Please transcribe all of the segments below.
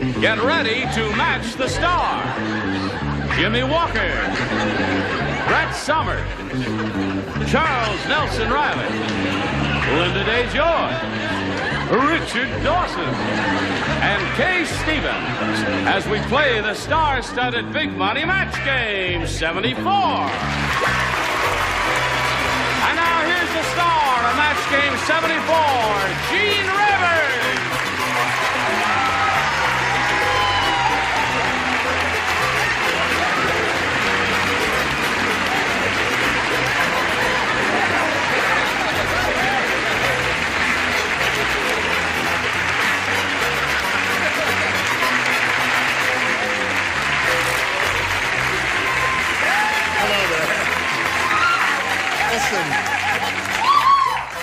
Get ready to match the stars. Jimmy Walker, Brett Somers, Charles Nelson Riley, Linda Day Joy, Richard Dawson, and Kay Stevens as we play the star-studded Big Money Match Game 74. And now here's the star of Match Game 74, Gene Rayburn.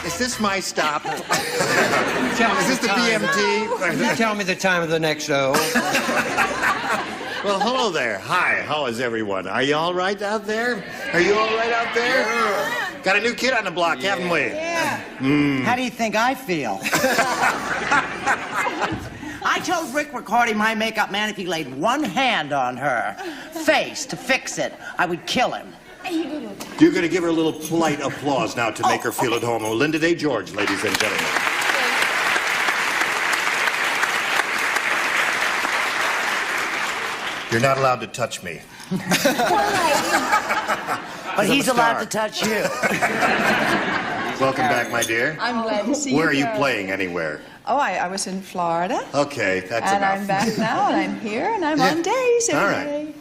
Is this my stop? Is this the BMT? Tell me the time of the next show. Well, hello there. Hi, how is everyone? Are you all right out there? Are you all right out there? Yeah. Got a new kid on the block, haven't we? Yeah. How do you think I feel? I told Rick Ricardi, my makeup man, if he laid one hand on her face to fix it, I would kill him. You're going to give her a little polite applause now to make her feel at home. Oh, Linda Day George, ladies and gentlemen. You're not allowed to touch me. But he's allowed to touch you. Welcome back, my dear. I'm glad to see you. Where are you playing anywhere? Oh, I was in Florida. Okay, that's and enough. I'm back now, and I'm here, and I'm on days every day.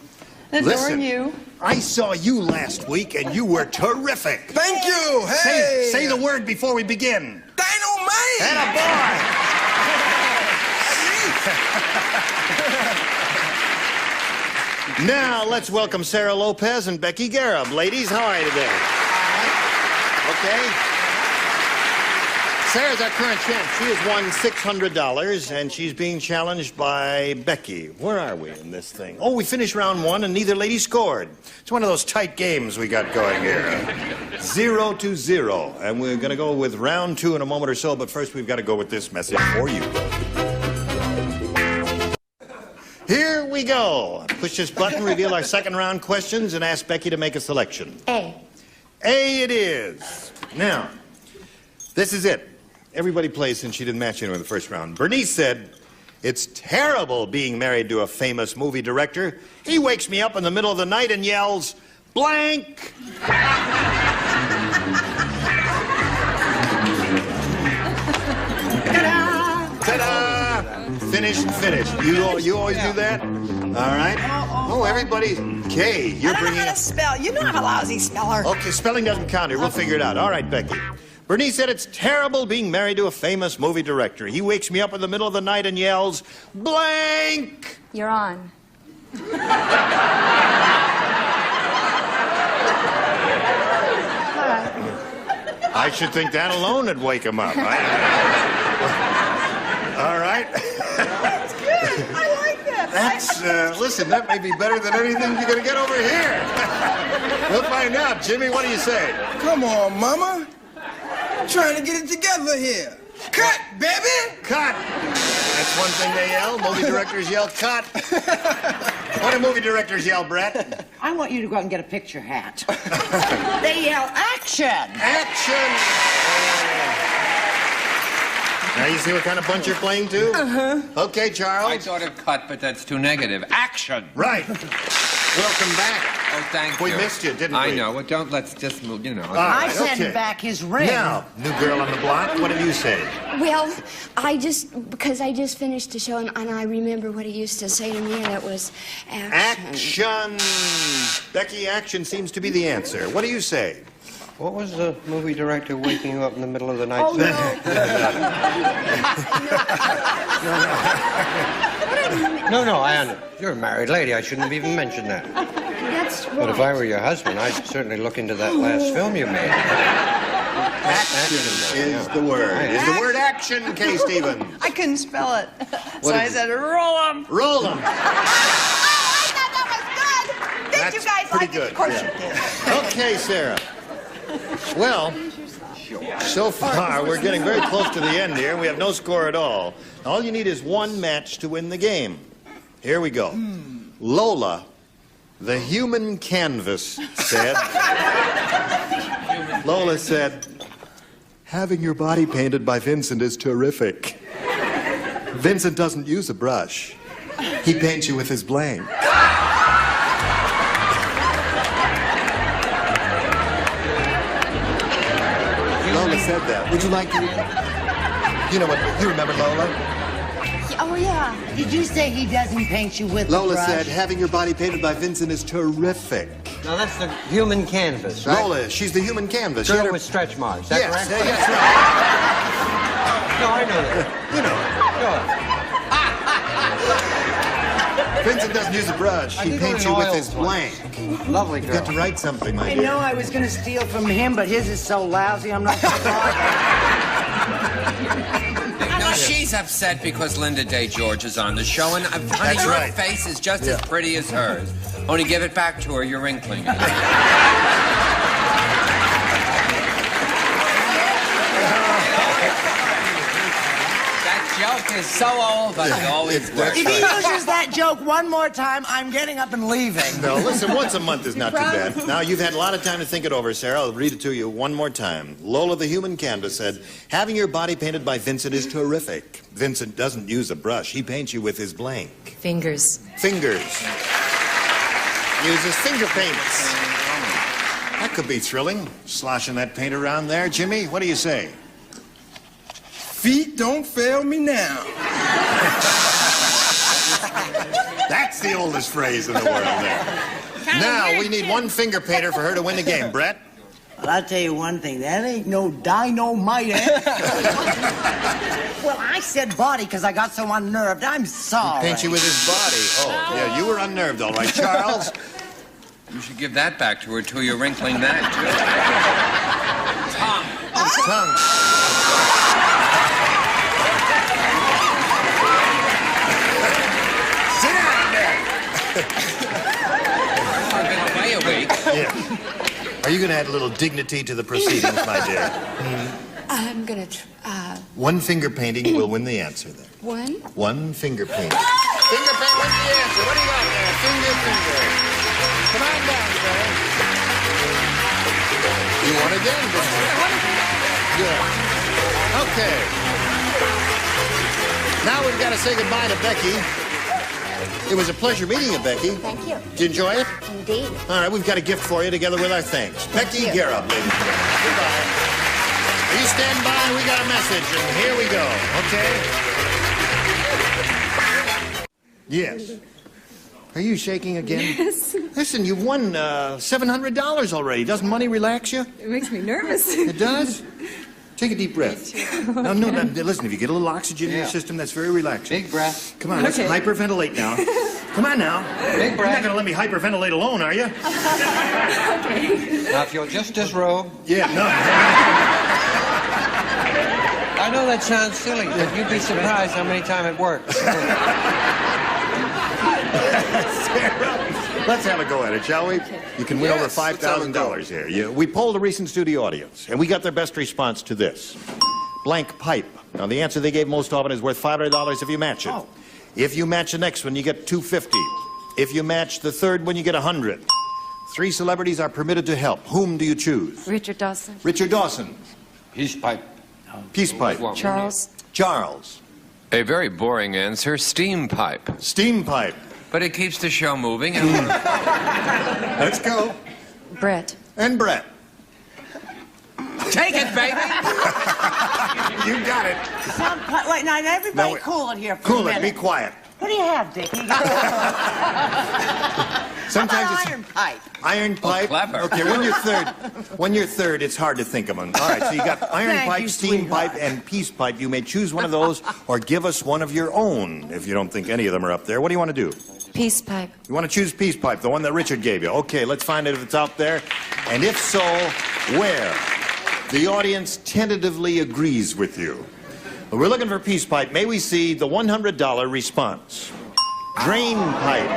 Adoring Listen, you. I saw you last week, and you were terrific. Thank you. Hey. Say the word before we begin. Dynamite. And a boy. Now, let's welcome Sarah Lopez and Becky Garib. Ladies, how are you today? Okay. Sarah's our current champ. She has won $600, and she's being challenged by Becky. Where are we in this thing? Oh, we finished round one, and neither lady scored. It's one of those tight games we got going here. 0-0. And we're going to go with round two in a moment or so, but first we've got to go with this message for you. Here we go. Push this button, reveal our second round questions, and ask Becky to make a selection. A. A it is. Now, this is it. Everybody plays since she didn't match anyone in the first round. Bernice said, "It's terrible being married to a famous movie director. He wakes me up in the middle of the night and yells, blank." Ta-da! Ta-da! Finished. You always do that? All right. Oh, everybody. Kay, you're bringing I don't know how to spell. You know I'm a lousy speller. Okay, spelling doesn't count here. We'll figure it out. All right, Becky. Bernice said, "It's terrible being married to a famous movie director. He wakes me up in the middle of the night and yells, blank." You're on. I should think that alone would wake him up. All right. That's good. I like that. That's, listen, that may be better than anything you're going to get over here. We'll find out. Jimmy, what do you say? Come on, Mama. I'm trying to get it together here. Cut, baby. Cut. That's one thing they yell. Movie directors yell, cut. What do movie directors yell, Brett? I want you to go out and get a picture hat. They yell action. Action. Now you see what kind of bunch you're playing to? Uh-huh. Okay, Charles. I thought of cut, but that's too negative. Action! Right. Welcome back. Oh, thank you. We missed you, didn't we? I know. Well, let's just move, you know. I sent him back his ring. Now, new girl on the block, what did you say? Well, because I just finished the show, and I remember what he used to say to me, and it was action. Action. Becky, action seems to be the answer. What do you say? What was the movie director waking you up in the middle of the night? Oh, no. No, I understand. You're a married lady. I shouldn't have even mentioned that. That's right. But if I were your husband, I'd certainly look into that last film you made. Action is the word. Is the word action, Kay Stevens? I couldn't spell it. So What I is said, roll 'em. Roll them. Oh, I thought that was good. Did That's you guys pretty like good. it? Of course Yeah. you did. Okay, Sarah. Well, So far, we're getting very close to the end here. We have no score at all. All you need is one match to win the game. Here we go. Lola, the human canvas, said... Lola said, having your body painted by Vincent is terrific. Vincent doesn't use a brush. He paints you with his blank. Lola said that. Would you like to... You know what? You remember Lola? Oh, yeah. Did you say he doesn't paint you with Lola the brush? said, having your body painted by Vincent is terrific. Now, that's the human canvas, right? Lola, she's the human canvas. Girl with stretch marks, is that Yes, correct? yes, right. No, I know that. You know. Sure. Vincent doesn't use a brush. He paints you with his blank. Lovely You've girl. got to write something, my I dear. know I was going to steal from him, but his is so lousy, I'm not sure. No, she's upset because Linda Day George is on the show, and honey, That's your right. face is just as pretty as hers. Only give it back to her, you're wrinkling it. That joke is so old, but it always works. If he uses that joke one more time, I'm getting up and leaving. No, listen, once a month is not too bad. Now, you've had a lot of time to think it over, Sarah. I'll read it to you one more time. Lola, the human canvas, said, having your body painted by Vincent is terrific. Vincent doesn't use a brush. He paints you with his blank. Fingers. Fingers. Uses finger paints. That could be thrilling, sloshing that paint around there. Jimmy, what do you say? Feet don't fail me now. That's the oldest phrase in the world there. Now, we need one finger painter for her to win the game. Brett? Well, I'll tell you one thing. That ain't no dynamite, eh? Well, I said body because I got so unnerved. I'm sorry. Paint you with his body. Oh, yeah, you were unnerved, all right. Charles? You should give that back to her, too. You're wrinkling that, too. Tongue. I've been away a week. Yeah. Are you going to add a little dignity to the proceedings, my dear? I'm gonna One finger painting will win the answer, then. one. One finger painting. Finger paint wins the answer. What do you got there? Finger. Come on down, sir. You won again, didn't you? Yeah. Okay. Now we've got to say goodbye to Becky. It was a pleasure meeting you, Becky. Thank you. Did you enjoy it? Indeed. All right, we've got a gift for you together with our thanks. Becky Garrett, ladies and gentlemen. Goodbye. You stand by and we got a message, and here we go, okay? Yes. Are you shaking again? Yes. Listen, you've won $700 already. Doesn't money relax you? It makes me nervous. It does? Take a deep breath. No, listen, if you get a little oxygen in your system, that's very relaxing. Big breath. Come on, let's hyperventilate now. Come on now. Big You're breath. not going to let me hyperventilate alone, are you? Now, if you'll just disrobe. Yeah, no. I know that sounds silly, but you'd be surprised how many times it works. Sarah, let's have a go at it, shall we? You can win over $5,000 here. We polled a recent studio audience, and we got their best response to this. Blank pipe. Now, the answer they gave most often is worth $500 if you match it. Oh. If you match the next one, you get $250. If you match the third one, you get $100. 3 celebrities are permitted to help. Whom do you choose? Richard Dawson. Richard Dawson. Peace pipe. Peace pipe. Charles. Charles. A very boring answer, steam pipe. Steam pipe. But it keeps the show moving. And Let's go. Brett. And Brett. take it, baby. You got it. Wait, now, everybody No, cool it here for a Cool it. minute. Be quiet. What do you have, Dickie? Sometimes How about it's iron pipe? iron pipe. clever. Okay, when you're third, it's hard to think of them. All right, so you got iron Thank pipe, you, steam sweetheart. pipe, and peace pipe. You may choose one of those or give us one of your own if you don't think any of them are up there. What do you want to do? Peace pipe. You want to choose peace pipe, the one that Richard gave you. Okay, let's find out if it's out there. And if so, where? The audience tentatively agrees with you. We're looking for peace pipe. May we see the $100 response? Drain pipe.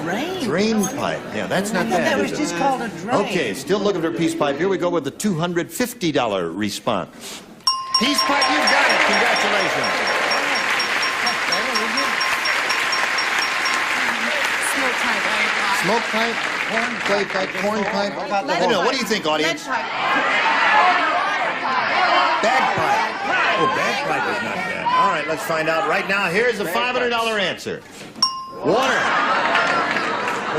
drain. Drain pipe. Yeah, that's not bad. That was is it? just called a drain. Okay, still looking for peace pipe. Here we go with the $250 response. Peace pipe, you've got it. Congratulations. Smoke pipe. Smoke pipe, clay pipe, corn pipe. I don't know. What do you think, audience? Bagpipe. Oh, bagpipe is not bad. All right, let's find out right now. Here's a $500 answer. Water.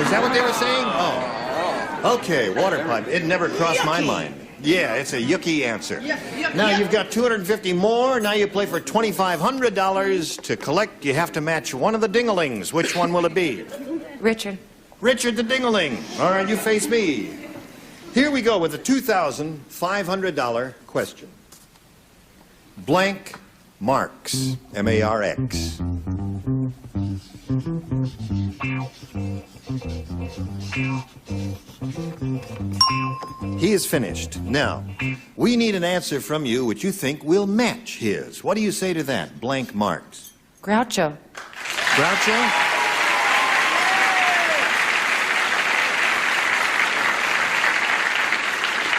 Is that what they were saying? Oh. Okay, water pipe. It never crossed my mind. Yeah, it's a yucky answer. Now you've got 250 more. Now you play for $2,500. To collect, you have to match one of the dinglings. Which one will it be? Richard. Richard the Dingling. All right, you face me. Here we go with the $2,500 question. Blank marks, M-A-R-X. He is finished. Now, we need an answer from you which you think will match his. What do you say to that? Blank marks. Groucho. Groucho?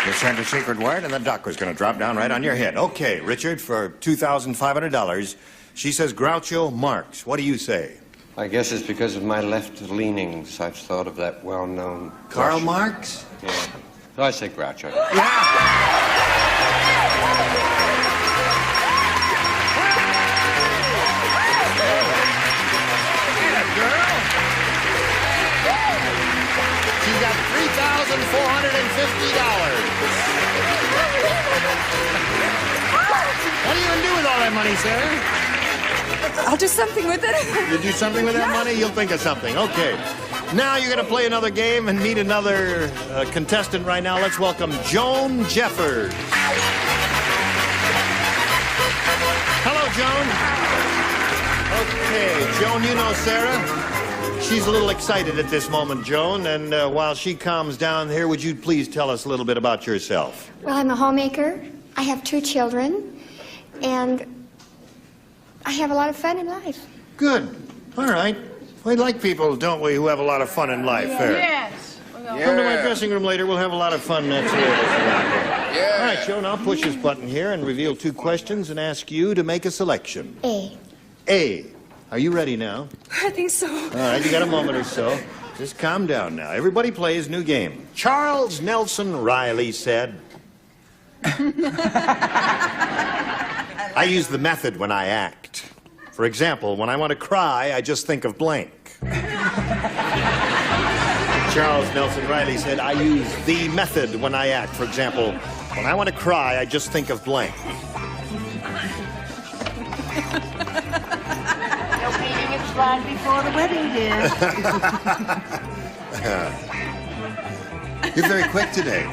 You said a secret word, and the duck was going to drop down right on your head. Okay, Richard, for $2,500, she says Groucho Marx. What do you say? I guess it's because of my left leanings. I've thought of that well-known... Karl Russian. Marx? Yeah. So I say Groucho. She's got $3,450. What are you going to do with all that money, Sarah? I'll do something with it. You do something with that money? You'll think of something. Okay. Now you're going to play another game and meet another contestant right now. Let's welcome Joan Jeffers. Hello, Joan. Okay, Joan, you know Sarah. She's a little excited at this moment, Joan, and while she calms down here, would you please tell us a little bit about yourself? Well, I'm a homemaker. I have 2 children, and I have a lot of fun in life. Good. All right. We like people, don't we, who have a lot of fun in life. Yes. Come to my dressing room later. We'll have a lot of fun next year. All right, Joan, I'll push this button here and reveal 2 questions and ask you to make a selection. A. A. Are you ready now? I think so. All right, you got a moment or so. Just calm down now. Everybody plays new game. Charles Nelson Riley said, I use the method when I act. For example, when I want to cry, I just think of blank. Charles Nelson Riley said, I use the method when I act. For example, when I want to cry, I just think of blank. Right before the wedding, dear. You're very quick today.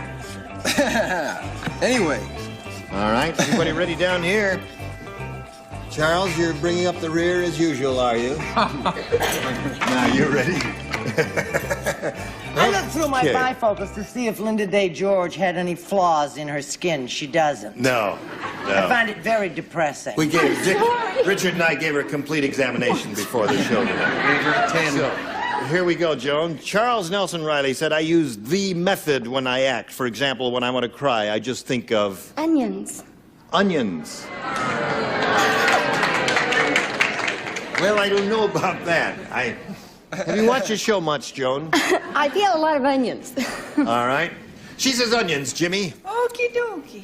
Anyway. All right, everybody ready down here? Charles, you're bringing up the rear as usual, are you? Now, you ready? I looked through my Okay. bifocals to see if Linda Day George had any flaws in her skin. She doesn't. No. I find it very depressing. We gave Richard and I gave her a complete examination before the show today. Gave her a 10. So, here we go, Joan. Charles Nelson Riley said, I use the method when I act. For example, when I want to cry, I just think of... Onions. Onions. Well, I don't know about that. Have you watched the show much, Joan? I feel a lot of onions. All right. She says onions, Jimmy. Okie dokie.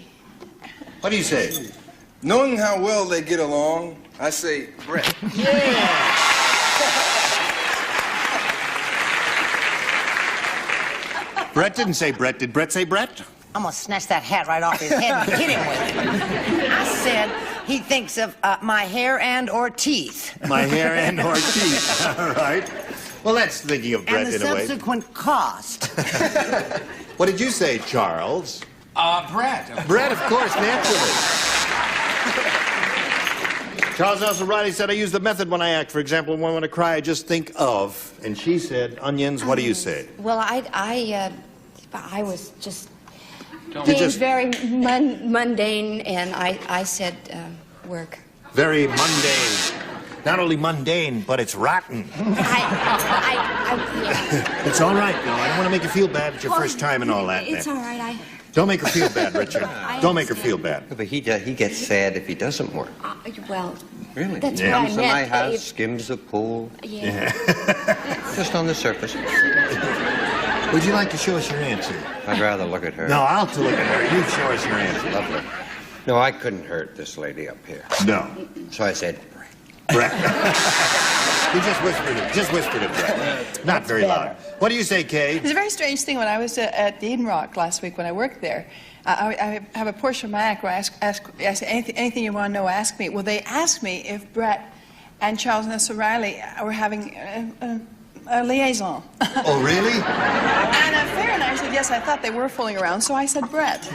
What do you say? Knowing how well they get along, I say Brett. Yeah. Brett didn't say Brett. Did Brett say Brett? I'm gonna snatch that hat right off his head and hit him with it. I said he thinks of my hair and or teeth. My hair and or teeth. All right. Well, that's thinking of Brett And the in a way. subsequent cost. What did you say, Charles? Brett. Brett, of course, naturally. Charles Nelson Riley said, I use the method when I act. For example, when I want to cry, I just think of. And she said, onions. What do you say? Well, I was just being very mundane, and I said work. Very mundane. not only mundane, but it's rotten. Yeah. It's all right, though. I don't want to make you feel bad. It's your first time and all that. It's all right. Don't make her feel bad, Richard. Don't make her feel bad. But he gets sad if he doesn't work. Well, Really? that's Yeah. what I Comes to my meant. house, skims the pool, Yeah. just on the surface. Would you like to show us your answer? I'd rather look at her. No, I'll to look at her. You show us your answer. Lovely. No, I couldn't hurt this lady up here. No. So I said, Brett. You just whispered it, Brett. Not very loud. What do you say, Kay? It's a very strange thing. When I was at the Eden Rock last week when I worked there, I have a portion of my act where I say, anything you want to know, ask me. Well, they asked me if Brett and Charles Nelson Riley were having a liaison. Oh, really? And fair enough, I said, yes, I thought they were fooling around, so I said Brett.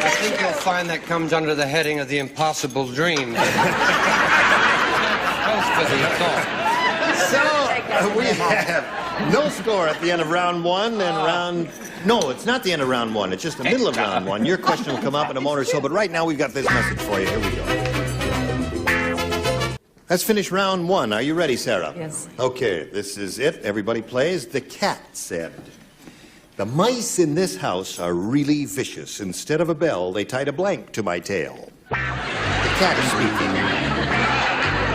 I think you'll find that comes under the heading of the impossible dream. So, we have no score at the end of round one and round... No, it's not the end of round one. It's just the middle of round one. Your question will come up in a moment or so, but right now we've got this message for you. Here we go. Let's finish round one. Are you ready, Sarah? Yes. Okay, this is it. Everybody plays. The cat said, "The mice in this house are really vicious. Instead of a bell, they tied a blank to my tail." The cat is speaking.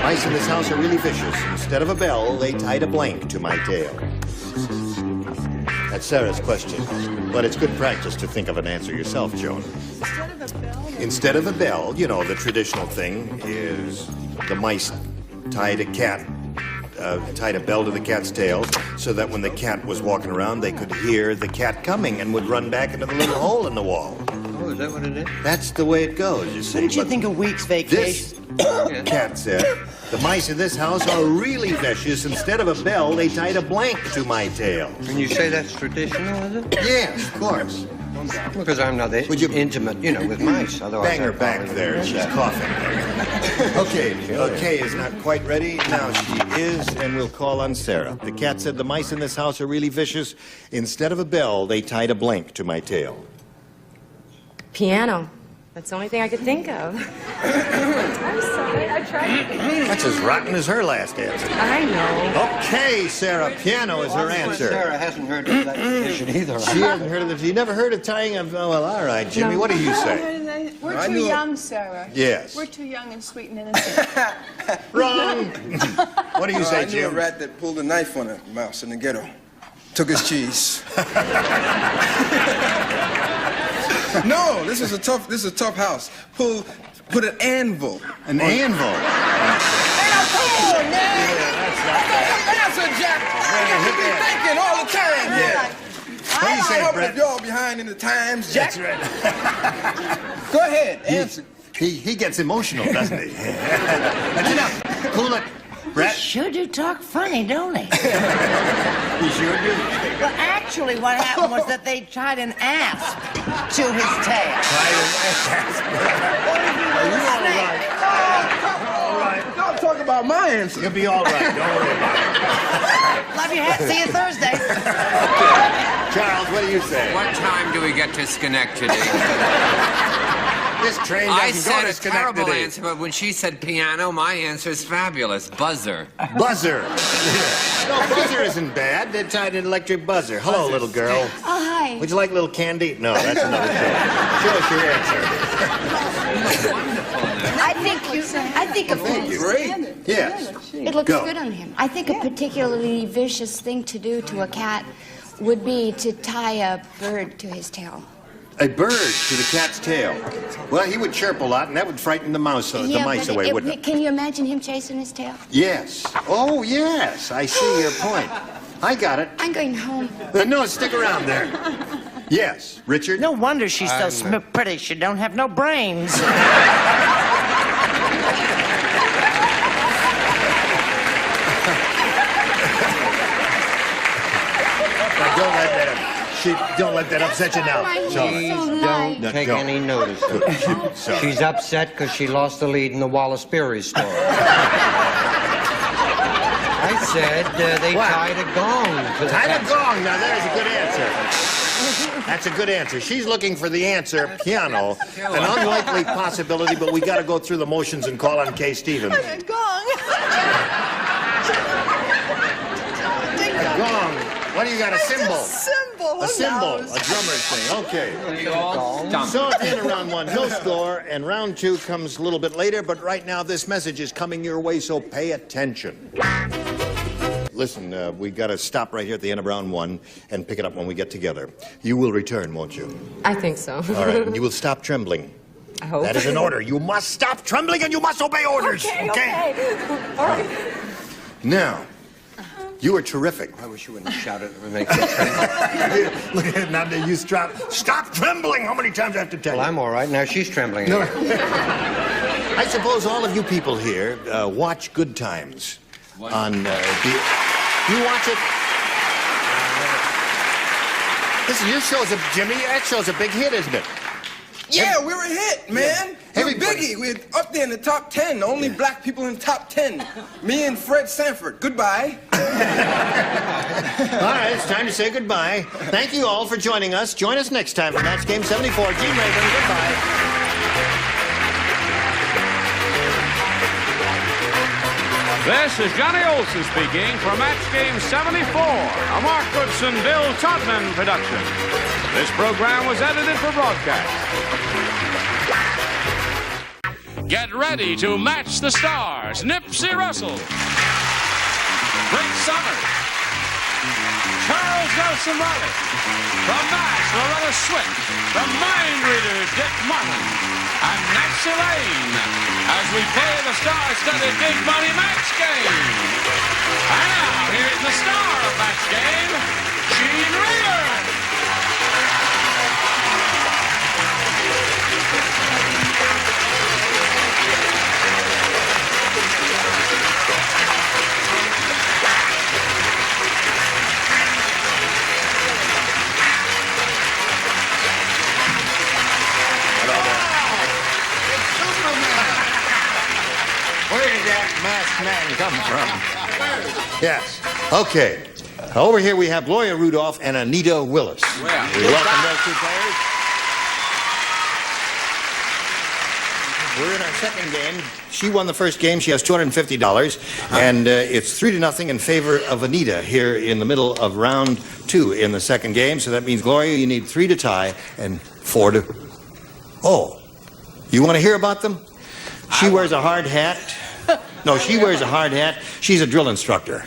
"Mice in this house are really vicious. Instead of a bell, they tied a blank to my tail." That's Sarah's question. But it's good practice to think of an answer yourself, Joan. Instead of a bell, you know, the traditional thing is the mice tied a bell to the cat's tail so that when the cat was walking around, they could hear the cat coming and would run back into the little hole in the wall. Oh, is that what it is? That's the way it goes, you see. Wouldn't you But think a week's vacation? this cat said, "The mice in this house are really vicious. Instead of a bell, they tied a blank to my tail." And you say that's traditional, is it? Yes, of course. Because I'm not Would you- intimate, with mice. Otherwise, Bang her I'd back probably there. do She's that. coughing. Okay, Kay is not quite ready. Now she is, and we'll call on Sarah. The cat said, "The mice in this house are really vicious. Instead of a bell, they tied a blank to my tail." Piano. That's the only thing I could think of. I'm sorry, I tried. That's as rotten as her last answer. I know. Okay, Sarah, piano is her answer. Sarah hasn't heard of that tradition either. She hasn't heard of it. You never heard of tying a... Oh, well, all right, Jimmy, what do you say? We're too young, Sarah. Yes. We're too young and sweet and innocent. Wrong. What do you say, I knew a Jim? rat that pulled a knife on a mouse in the ghetto. Took his cheese. No, this is a tough house. Put an anvil. An anvil. Come on, man. That's a Jack. You be thinking all the time. Yeah. What do you say, help Brett? if y'all behind in the times, Jack. That's right. Go ahead, answer. He gets emotional, doesn't he? That's enough. Cool it. Brett? Sure do talk funny, don't they? You sure do. Well, actually, what happened was that they tied an asp to his tail. All right. Don't talk about my answer. You'll be all right. Don't worry about it. Love your hat. See you Thursday. Charles, what do you say? What time do we get to Schenectady? This train I doesn't go said to a terrible Schenectady. answer, but when she said piano, my answer is fabulous. Buzzer. Buzzer. No, buzzer isn't bad. They tied an electric buzzer. Hello, little girl. Oh, hi. Would you like a little candy? No, that's another joke. Show us your answer. I think Great. Yes. it looks Go. good on him. I think a particularly vicious thing to do to a cat would be to tie a bird to his tail. A bird to the cat's tail. Well, he would chirp a lot, and that would frighten the mice But away, wouldn't it? Can you imagine him chasing his tail? Yes. Oh, yes. I see your point. I got it. I'm going home. No, stick around there. Yes. Richard? No wonder she's so pretty. She don't have no brains. Don't let that upset you now. Please don't No, take don't. any notice of her. Sorry. She's upset because she lost the lead in the Wallace Beery story. I said they What? tied a gong to the Tied a cat's- gong. Now, there's a good answer. That's a good answer. She's looking for the answer, piano. An unlikely possibility, but we got to go through the motions and call on Kay Stevens. A gong. A gong. What do you got? A cymbal? A cymbal. A cymbal. A drummer's thing. Okay. So at the end of round one, no score, and round two comes a little bit later, but right now this message is coming your way, so pay attention. Listen, we got to stop right here at the end of round one and pick it up when we get together. You will return, won't you? I think so. All right, and you will stop trembling. I hope. That is an order. You must stop trembling and you must obey orders. Okay. All right. Now, you were terrific. I wish you wouldn't shout it. It would make me tremble. Look at now that you stop trembling. How many times do I have to tell you? Well, I'm all right. Now she's trembling. No. I suppose all of you people here watch Good Times on do you watch it? Listen, your show's Jimmy, that show's a big hit, isn't it? Yeah, we were a hit, man. We're Everybody- biggie. We're up there in the top 10. The only black people in top 10. Me and Fred Sanford. Goodbye. All right, it's time to say goodbye. Thank you all for joining us. Join us next time for Match Game 74. Gene Rayburn, goodbye. This is Johnny Olson speaking for Match Game 74, a Mark Goodson, Bill Todman production. This program was edited for broadcast. Get ready to match the stars. Nipsey Russell, Brett Summers, Charles Nelson Riley, from MASH, Loretta Swit, from Mind Reader, Dick Martin, and Nancy Lane, as we play the star-studded Big Money Match Game. And now, here's the star of Match Game, Gene Rayburn. Where did that masked man come from? Yes. Okay. Over here we have Gloria Rudolph and Anita Willis. We welcome those two players. We're in our second game. She won the first game. She has $250, and it's 3-0 in favor of Anita here in the middle of round two in the second game. So that means, Gloria, you need 3 to tie and 4 to... Oh, you want to hear about them? She wears a hard hat. No, she wears a hard hat. She's a drill instructor.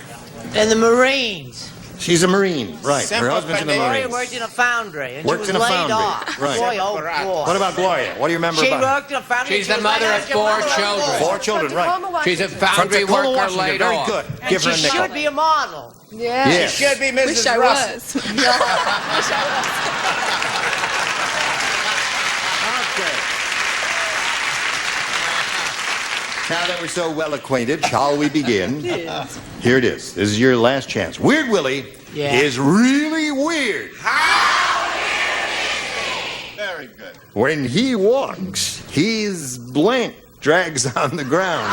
And the Marines. She's a Marine, right. Her husband's in the Gloria Marines. worked in a foundry, and Worked she was in a laid foundry, off. right. Boy, oh boy. What about Gloria? What do you remember She about her? worked in a foundry. She's she the was mother laid of off. 4 children. 4 children, right. She's a From foundry Tacoma, worker Washington. laid Very off. good. And Give her she a nickel. should be a model. Yeah. Yes. She should be Mrs. Wish I Russell. was. Yeah. Wish I was. Okay. Now that we're so well acquainted, shall we begin? Yes. Here it is. This is your last chance. Weird Willie is really weird. Very good. When he walks, his blank drags on the ground.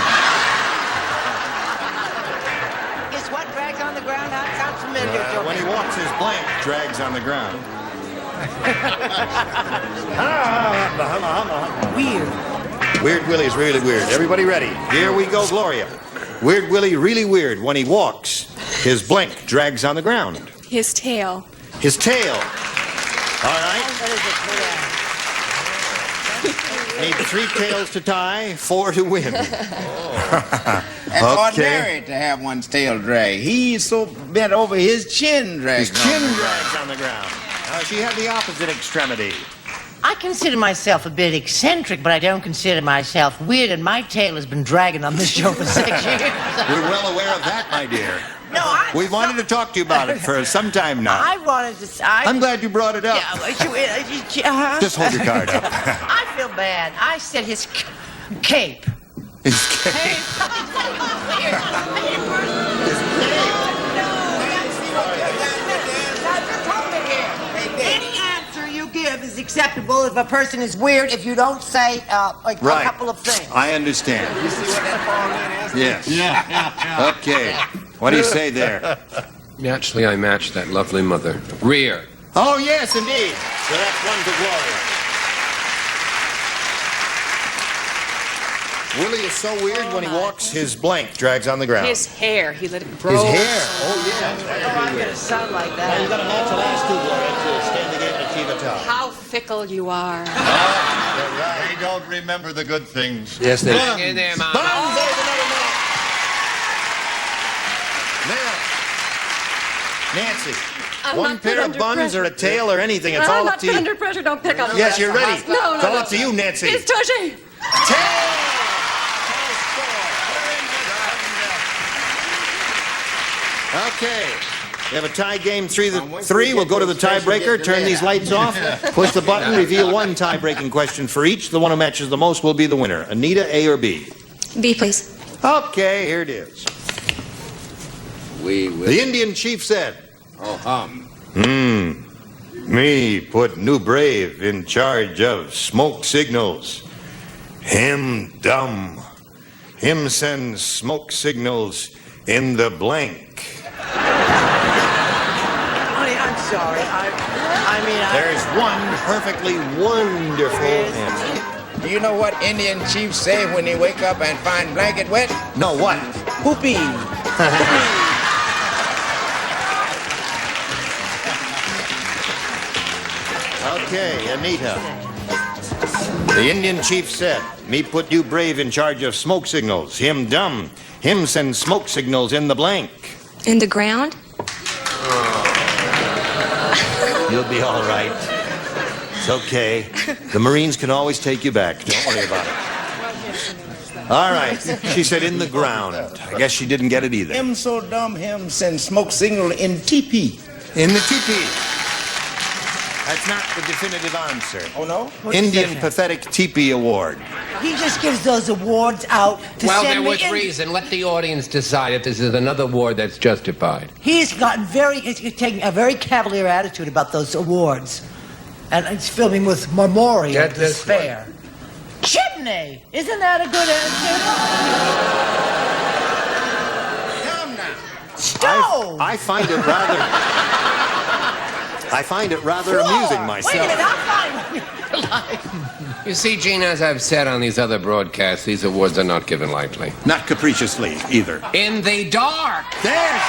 It's what drags on the ground? That sounds familiar to When me. he walks, his blank drags on the ground. Weird. Weird Willie's really weird. Everybody ready? Here we go, Gloria. Weird Willie really weird. When he walks, his blank drags on the ground. His tail. His tail. All right. Need 3 tails to tie, 4 to win. It's ordinary to have one's tail drag. He's so bent over, his chin drags. His chin drags on the ground. She had the opposite extremity. I consider myself a bit eccentric, but I don't consider myself weird, and my tail has been dragging on this show for 6 years. We're well aware of that, my dear. No, We wanted to talk to you about it for some time now. I wanted to... I'm glad you brought it up. Yeah, Just hold your card up. I feel bad. I said his cape. His cape. Any answer you give is acceptable if a person is weird if you don't say like a couple of things. I understand. You see what that fall in is? Yes. Yeah. Okay. What do you say there? Naturally, I matched that lovely mother. Rear. Oh, yes, indeed. So that's one to Gloria. Willie is so weird when he walks, his blank drags on the ground. His hair, he let it grow. His hair. Oh, yeah. Oh, I'm going to sound like Now, that. you've got to match the last two, Gloria, to stay in the game and achieve a tie. How fickle you are. They don't remember the good things. Yes, they Hang in there, Mama. Buns, there's another match. Now, Nancy, I'm one not pair put of under buns pressure. or a tail or anything, it's I'm all not up to put you. under pressure. Don't pick on me. Yes, you're ready. No, It's no, all no. up to you, Nancy. It's Tushy. Tail! Okay. We have a tie game 3-3. We'll go to the tiebreaker. Turn these lights off. Push the button. Reveal one tie-breaking question for each. The one who matches the most will be the winner. Anita, A or B? B, please. Okay, here it is. We will. The Indian chief said, Oh, me put new brave in charge of smoke signals. Him dumb. Him send smoke signals in the blank. Honey, I'm sorry. There's one perfectly wonderful answer. Do you know what Indian chiefs say when they wake up and find blanket wet? No, what? Whoopee. Okay, Anita. The Indian chief said, me put you brave in charge of smoke signals. Him dumb. Him send smoke signals in the blank. In the ground? You'll be all right. It's okay. The Marines can always take you back. Don't worry about it. All right. She said in the ground. I guess she didn't get it either. Him so dumb, him send smoke signal in teepee. In the teepee. That's not the definitive answer. Oh, no? Indian Pathetic Teepee Award. He just gives those awards out to well, send there me was in. reason. Let the audience decide if this is another award that's justified. He's taking a very cavalier attitude about those awards. And it's filming with memorial Get this despair. Chimney! Isn't that a good answer? Come now. Stove! I find it rather... I find it rather amusing myself. Wait a minute, I'll find You see, Gene, as I've said on these other broadcasts, these awards are not given lightly. Not capriciously, either. In the dark! There's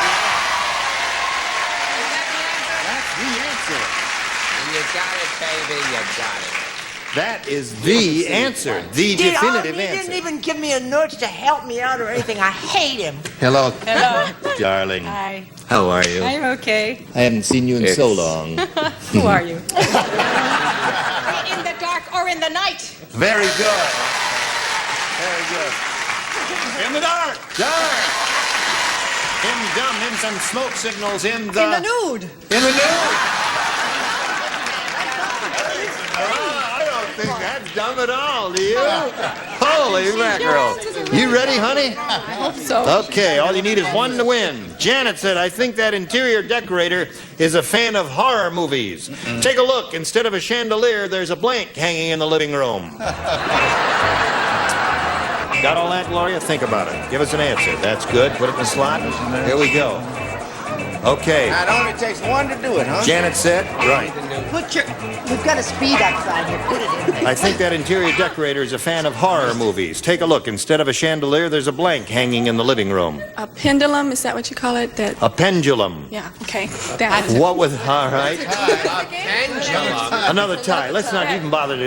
That's the answer. You got it, baby, you got it. That is the answer. The definitive He answer. didn't even give me a nudge to help me out or anything. I hate him. Hello. Hello. Darling. Hi. How are you? I'm okay. I haven't seen you in so long. Who are you? In the dark or in the night. Very good. Very good. In the dark. Dark. Him dumb, him some smoke signals in the... In the nude. In the nude. I don't think that's dumb at all, do you? Holy mackerel. You ready, honey? I hope so. Okay, all you need is one to win. Janet said, I think that interior decorator is a fan of horror movies. Take a look. Instead of a chandelier, there's a blank hanging in the living room. Got all that, Gloria? Think about it. Give us an answer. That's good. Put it in the slot. Here we go. Okay. Now, it only takes one to do it, huh? Janet said, right. We've got a speed outside here. Put it in there. I think that interior decorator is a fan of horror movies. Take a look. Instead of a chandelier, there's a blank hanging in the living room. A pendulum, is that what you call it? That. A pendulum. Yeah, okay. That. What with, all right. A pendulum. Another tie. Let's not even bother to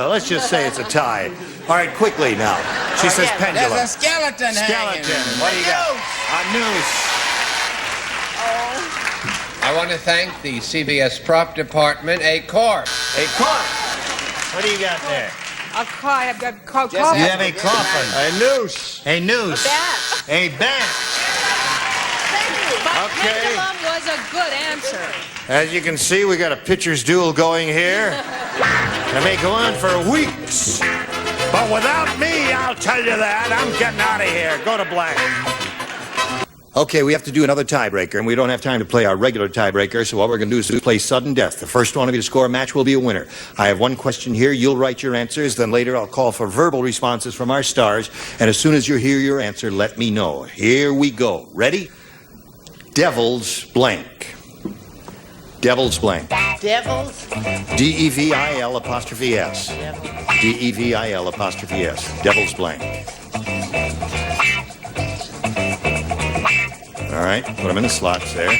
let's just say it's a tie. All right, quickly now. She says pendulum. There's a skeleton hanging. Skeleton. What do you got? A noose. I want to thank the CBS prop department, a corpse. A corpse. What do you got there? A car. You have a coffin. A noose. A noose. A bat. A bat. But Okay. pendulum was a good answer. As you can see, we got a pitcher's duel going here. It may go on for weeks. But without me, I'll tell you that. I'm getting out of here. Go to black. Okay, we have to do another tiebreaker, and we don't have time to play our regular tiebreaker, so what we're going to do is play sudden death. The first one of you to score a match will be a winner. I have one question here. You'll write your answers, then later I'll call for verbal responses from our stars, and as soon as you hear your answer, let me know. Here we go. Ready? Devil's blank. Devil's blank. Devils? D-E-V-I-L apostrophe S. D-E-V-I-L apostrophe S. Devil's blank. All right, put them in the slots there.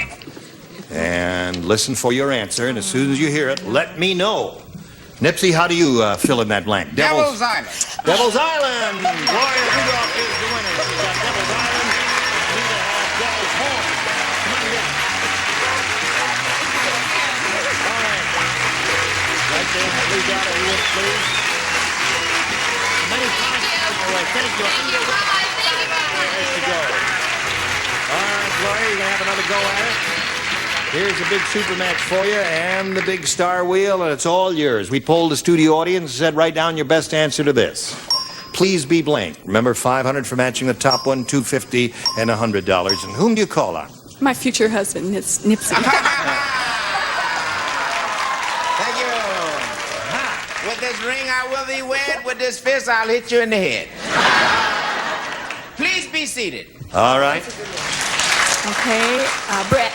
And listen for your answer, and as soon as you hear it, let me know. Nipsey, how do you fill in that blank? Devil's Island. Devil's Island! Gloria Rudolph is the winner. She's got Devil's Island. Nita has Devil's Horn. Come on, get it. All right. Right there, please, Dada, you would, please. Many times. Thank you. There she goes. All right, Gloria, you're going to have another go at it. Here's a big super match for you and the big star wheel, and it's all yours. We polled the studio audience and said, write down your best answer to this. Please be blank. Remember, $500 for matching the top one, $250 and $100. And whom do you call on? My future husband, it's Nipsey. Thank you. With this ring I will thee wed, with this fist I'll hit you in the head. Please be seated. All right. Okay, Brett.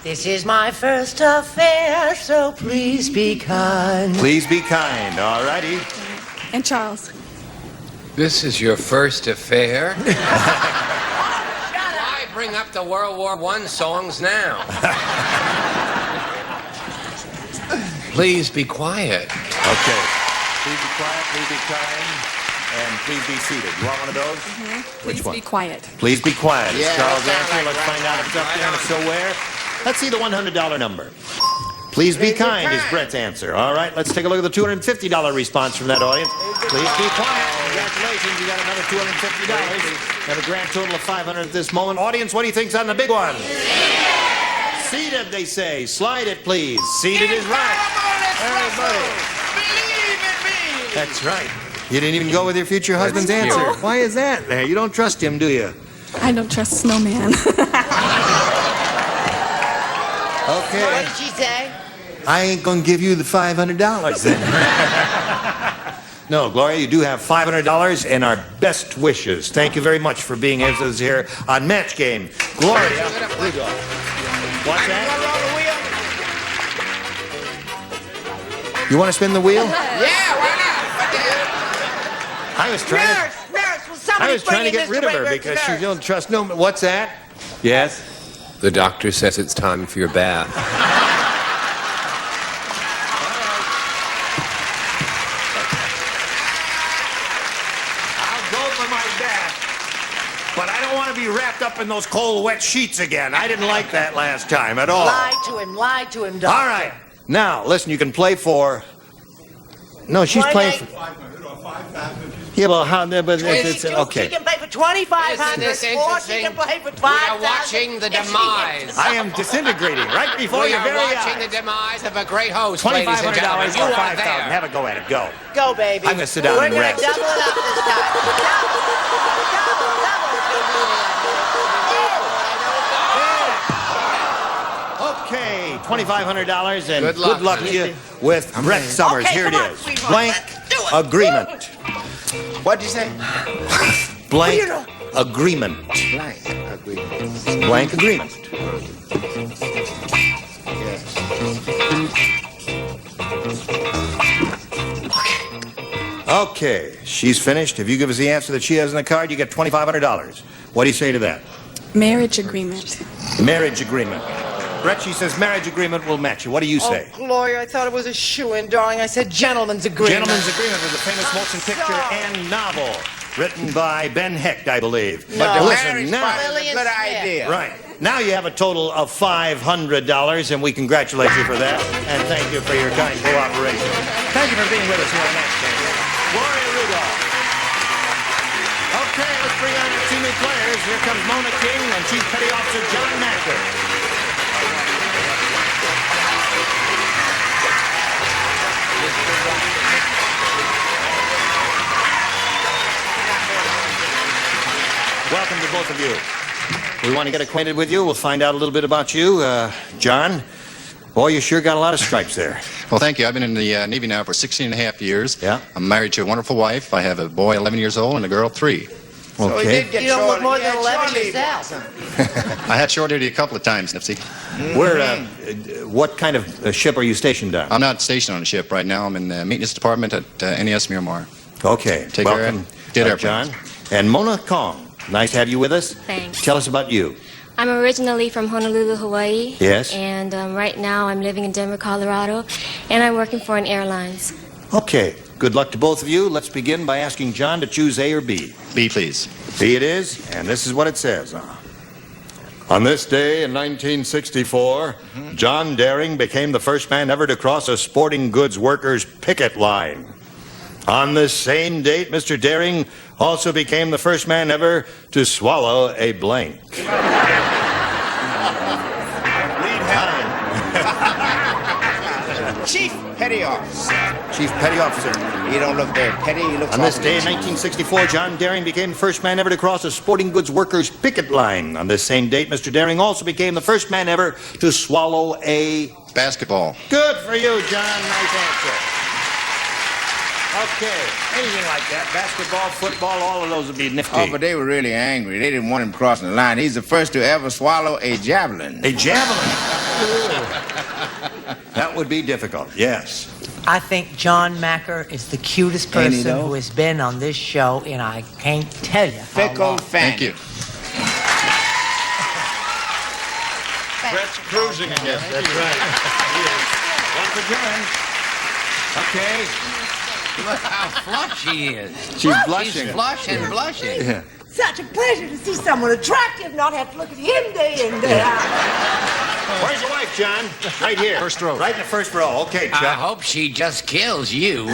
This is my first affair, so please be kind. Please be kind. All righty. And Charles. This is your first affair? Why bring up the World War I songs now? Please be quiet. Okay. Please be quiet, please be kind, and please be seated. You want one of those? Mm-hmm. Which Please one? be quiet. Please be quiet. Yeah, It's Charles' that answer. sounds Let's like find out if it's up there and if so Right where. Let's see the $100 number. Please be kind is Brett's answer. All right, let's take a look at the $250 response from that audience. Please be quiet. Congratulations, you got another $250. Have a grand total of $500 at this moment. Audience, what do you think's on the big one? Seated, they say. Slide it, please. Seated is right. Everybody. Believe in me. That's right. You didn't even go with your future husband's answer. Why is that? There, you don't trust him, do you? I don't trust Snowman. Okay. What did she say? I ain't gonna give you the $500 then. No, Gloria, you do have $500 and our best wishes. Thank you very much for being with us here on Match Game. Gloria, here we go. What's that? You want to spin the wheel? Yeah, why not? What the hell? I was trying to. Nurse, will somebody trying to get rid of her because she don't trust no. What's that? Yes. The doctor says it's time for your bath. I'll go for my bath, but I don't want to be wrapped up in those cold, wet sheets again. I didn't like that last time at all. Lie to him, doctor. All right. Now, listen, you can play for. No, she's playing for. Yeah, well, how? But it's She okay. can play for $2,500, Isn't this or she interesting? can play for $5,000. We are watching the if she gets demise. to I am disintegrating right before We your are very watching eyes. the demise of a great host, ladies and $2,500 gentlemen. You or are $5,000. there. Have a go at it. Go. Go, baby. I'm gonna sit down We're and gonna rest. double it up this time. Okay, $2,500 and Good luck, to you with Brett Summers. Okay, Here it come on, is. sweetheart, Blank let's do it. agreement. What'd you say? Blank agreement. Blank agreement. Blank agreement. Okay, she's finished. If you give us the answer that she has in the card, you get $2,500. What do you say to that? Marriage agreement. Marriage agreement. Brett, she says marriage agreement will match you. What do you say? Oh, Gloria, I thought it was a shoo-in, darling. I said gentleman's agreement. Gentleman's Agreement is a famous motion picture and novel written by Ben Hecht, I believe. No. But The listen, marriage now, part is a Lillian good Smith. idea. right, now you have a total of $500, and we congratulate you for that, and thank you for your kind cooperation. Thank you for being with us here on Match Game. Gloria Rudolph. Okay, let's bring on our two new players. Here comes Mona King and Chief Petty Officer John Macker. Welcome to both of you. We want to get acquainted with you. We'll find out a little bit about you. John, boy, you sure got a lot of stripes there. Well, thank you. I've been in the Navy now for 16 and a half years. Yeah. I'm married to a wonderful wife. I have a boy 11 years old and a girl 3. So he Okay. did get You don't look short- more he than had 11 short leave yourself. once. I had short duty a couple of times, Nipsey. What kind of ship are you stationed on? I'm not stationed on a ship right now. I'm in the maintenance department at NES Miramar. Okay. Take Welcome, care. John. And Mona Kong. Nice to have you with us. Thanks. Tell us about you. I'm originally from Honolulu, Hawaii. Yes. And right now I'm living in Denver, Colorado, and I'm working for an airlines. Okay. Good luck to both of you. Let's begin by asking John to choose A or B. B, please. B it is, and this is what it says. On this day in 1964, John Daring became the first man ever to cross a sporting goods workers' picket line. On this same date, Mr. Daring also became the first man ever to swallow a blank. Chief Petty Officer. Chief Petty Officer. He don't look very petty. He looks On this awful day in cheap. 1964, John Daring became the first man ever to cross a sporting goods workers' picket line. On this same date, Mr. Daring also became the first man ever to swallow a... Basketball. Good for you, John. Nice answer. Okay. Anything like that. Basketball, football, all of those would be nifty. Oh, but they were really angry. They didn't want him crossing the line. He's the first to ever swallow a javelin. A javelin? That would be difficult, yes. I think John Macker is the cutest Ain't he, person though? who has been on this show, and I can't tell you how Fickle long. Fanny. Thank you. Brett's cruising again. That's right. One for John. Okay. Look how flush she is. She's blushing. She's flush and blushing. Yeah. Such a pleasure to see someone attractive, not have to look at him day in, day out. Where's your wife, John? Right here. First row. Right in the first row. Okay, I Chuck. hope she just kills you.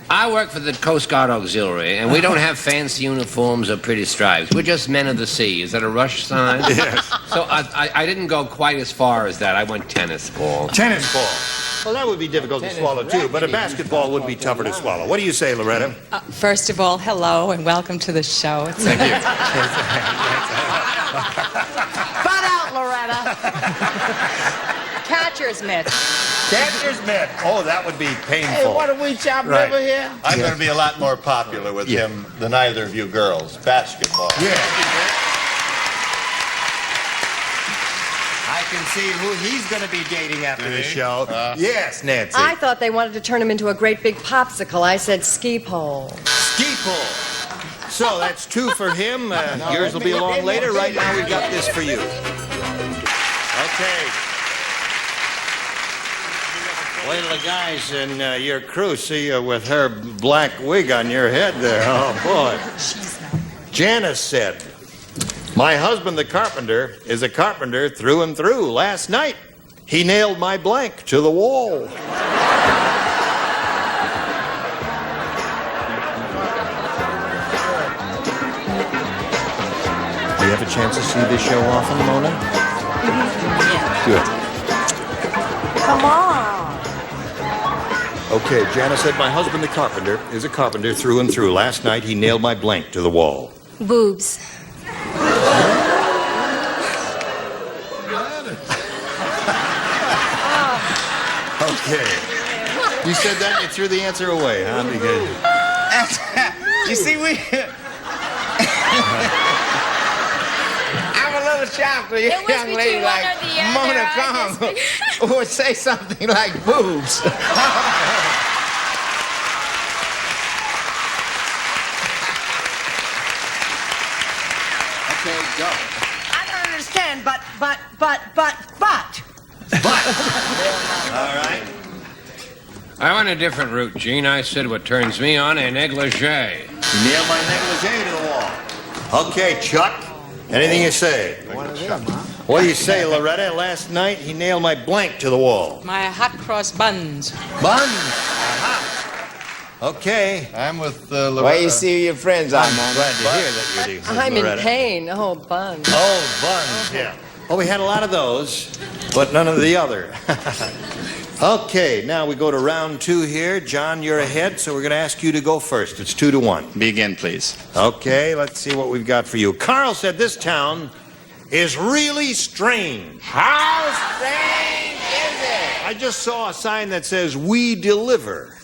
I work for the Coast Guard Auxiliary, and we don't have fancy uniforms or pretty stripes. We're just men of the sea. Is that a rush sign? Yes. So I didn't go quite as far as that. I went tennis ball. Tennis ball. Well, that would be difficult to swallow, too, but a basketball would be tougher to swallow. What do you say, Loretta? First of all, hello and welcome to the show. It's Thank you. Butt out, Loretta. catcher's mitt. Catcher's mitt. Oh, that would be painful. Hey, what are we chopping Right. over here? I'm going to be a lot more popular with him than either of you girls. Basketball. Yeah. I can see who he's going to be dating after the show. Yes, Nancy. I thought they wanted to turn him into a great big popsicle. I said ski pole. Ski pole. So that's 2 for him. Yours will be along later. Right now, we've got this for you. Okay. Wait till the guys in your crew see you with her black wig on your head there. Oh, boy. Janice said, "My husband, the carpenter, is a carpenter through and through. Last night, he nailed my blank to the wall." Do you have a chance to see this show often, Mona? Good. Come on. Okay, Janice said, "My husband, the carpenter, is a carpenter through and through. Last night, he nailed my blank to the wall." Boobs. Okay. You said that and you threw the answer away, huh? Because... You see, I'm a little shocked with a It was young lady between one like or the other. Mona I Kong who would say something like boobs. Okay, go. I don't understand, but. All right. I went a different route, Gene. I said what turns me on a negligee. You nailed my negligee to the wall. Okay, Chuck. Anything you say? What do you say, Loretta? Last night, he nailed my blank to the wall. My hot cross buns. Buns. Okay. I'm with Loretta. Where you see your friends are, Mona? Glad to hear that you're the I'm in Loretta. pain. Oh, buns. Oh, buns, yeah. Well, we had a lot of those, but none of the other. Okay, now we go to round 2 here. John, you're ahead, so we're going to ask you to go first. It's 2-1. Begin, please. Okay, let's see what we've got for you. Carl said this town is really strange. How strange is it? I just saw a sign that says, "We deliver."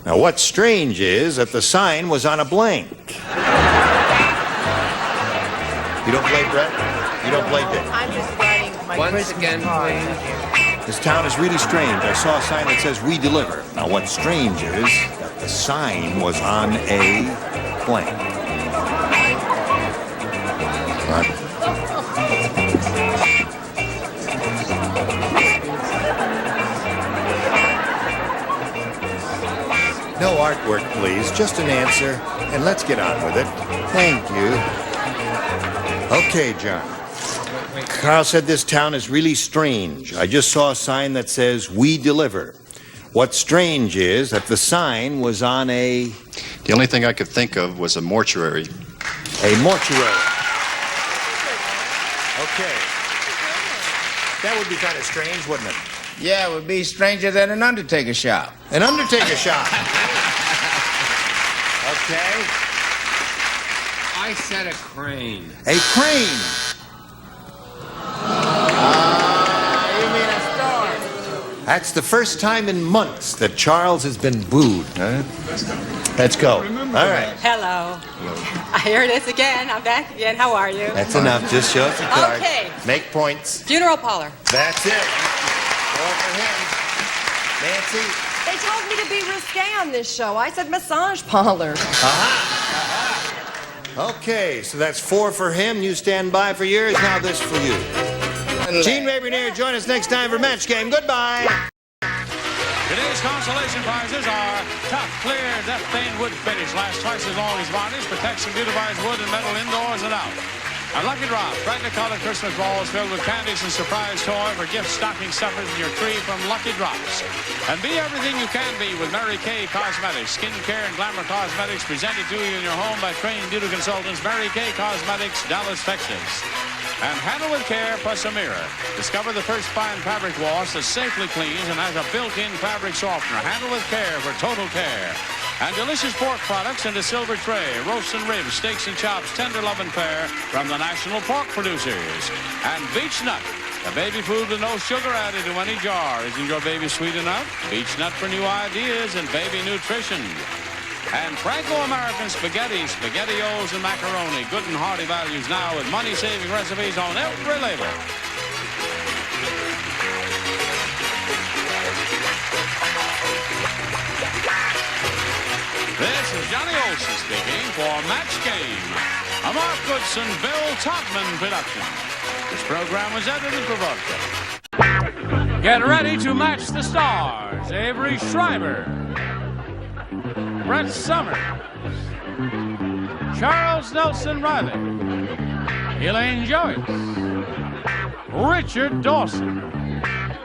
Now, what's strange is that the sign was on a blank. You don't play, Brett? You don't play, Dick? I'm just writing my Once again, please. This town is really strange. I saw a sign that says, "We deliver." Now, what's strange is that the sign was on a blank. What? No artwork, please. Just an answer, and let's get on with it. Thank you. Okay, John. Carl said this town is really strange. I just saw a sign that says, "We deliver." What's strange is that the sign was on a... The only thing I could think of was a mortuary. A mortuary. Okay. That would be kind of strange, wouldn't it? Yeah, it would be stranger than an undertaker shop. An undertaker shop. Okay. I said a crane. A crane. You mean a store? That's the first time in months that Charles has been booed. Huh? Let's go. All right. Hello. Here it is again. I'm back again. How are you? That's enough. Just show us your card. Okay. Make points. Funeral parlor. That's it. All for him. Nancy. They told me to be risque on this show. I said massage parlor. Okay, so that's 4 for him. You stand by for yours. Now this for you. Gene Rayburn here. Join us next time for Match Game. Goodbye. Today's consolation prizes are tough, clear, death-stained wood finish. Lasts twice as long as varnish. Protects and beautifies wood and metal indoors and out. A lucky drop, brightly colored Christmas balls filled with candies and surprise toy for gift stocking stuffers in your tree from Lucky Drops. And be everything you can be with Mary Kay Cosmetics. Skincare and glamour cosmetics presented to you in your home by trained beauty consultants Mary Kay Cosmetics, Dallas, Texas. And handle with care plus a mirror. Discover the first fine fabric wash that safely cleans and has a built-in fabric softener. Handle with care for total care. And delicious pork products in a silver tray. Roasts and ribs, steaks and chops, tender love and fare from the national pork producers. And Beech Nut, a baby food with no sugar added to any jar. Isn't your baby sweet enough? Beech Nut for new ideas and baby nutrition. And Franco-American spaghetti, SpaghettiOs and macaroni. Good and hearty values now with money-saving recipes on every label. This is Johnny Olson speaking for Match Game, a Mark Goodson, Bill Todman production. This program was edited for broadcast. Get ready to match the stars. Avery Schreiber, Brett Summers, Charles Nelson Riley, Elaine Joyce, Richard Dawson,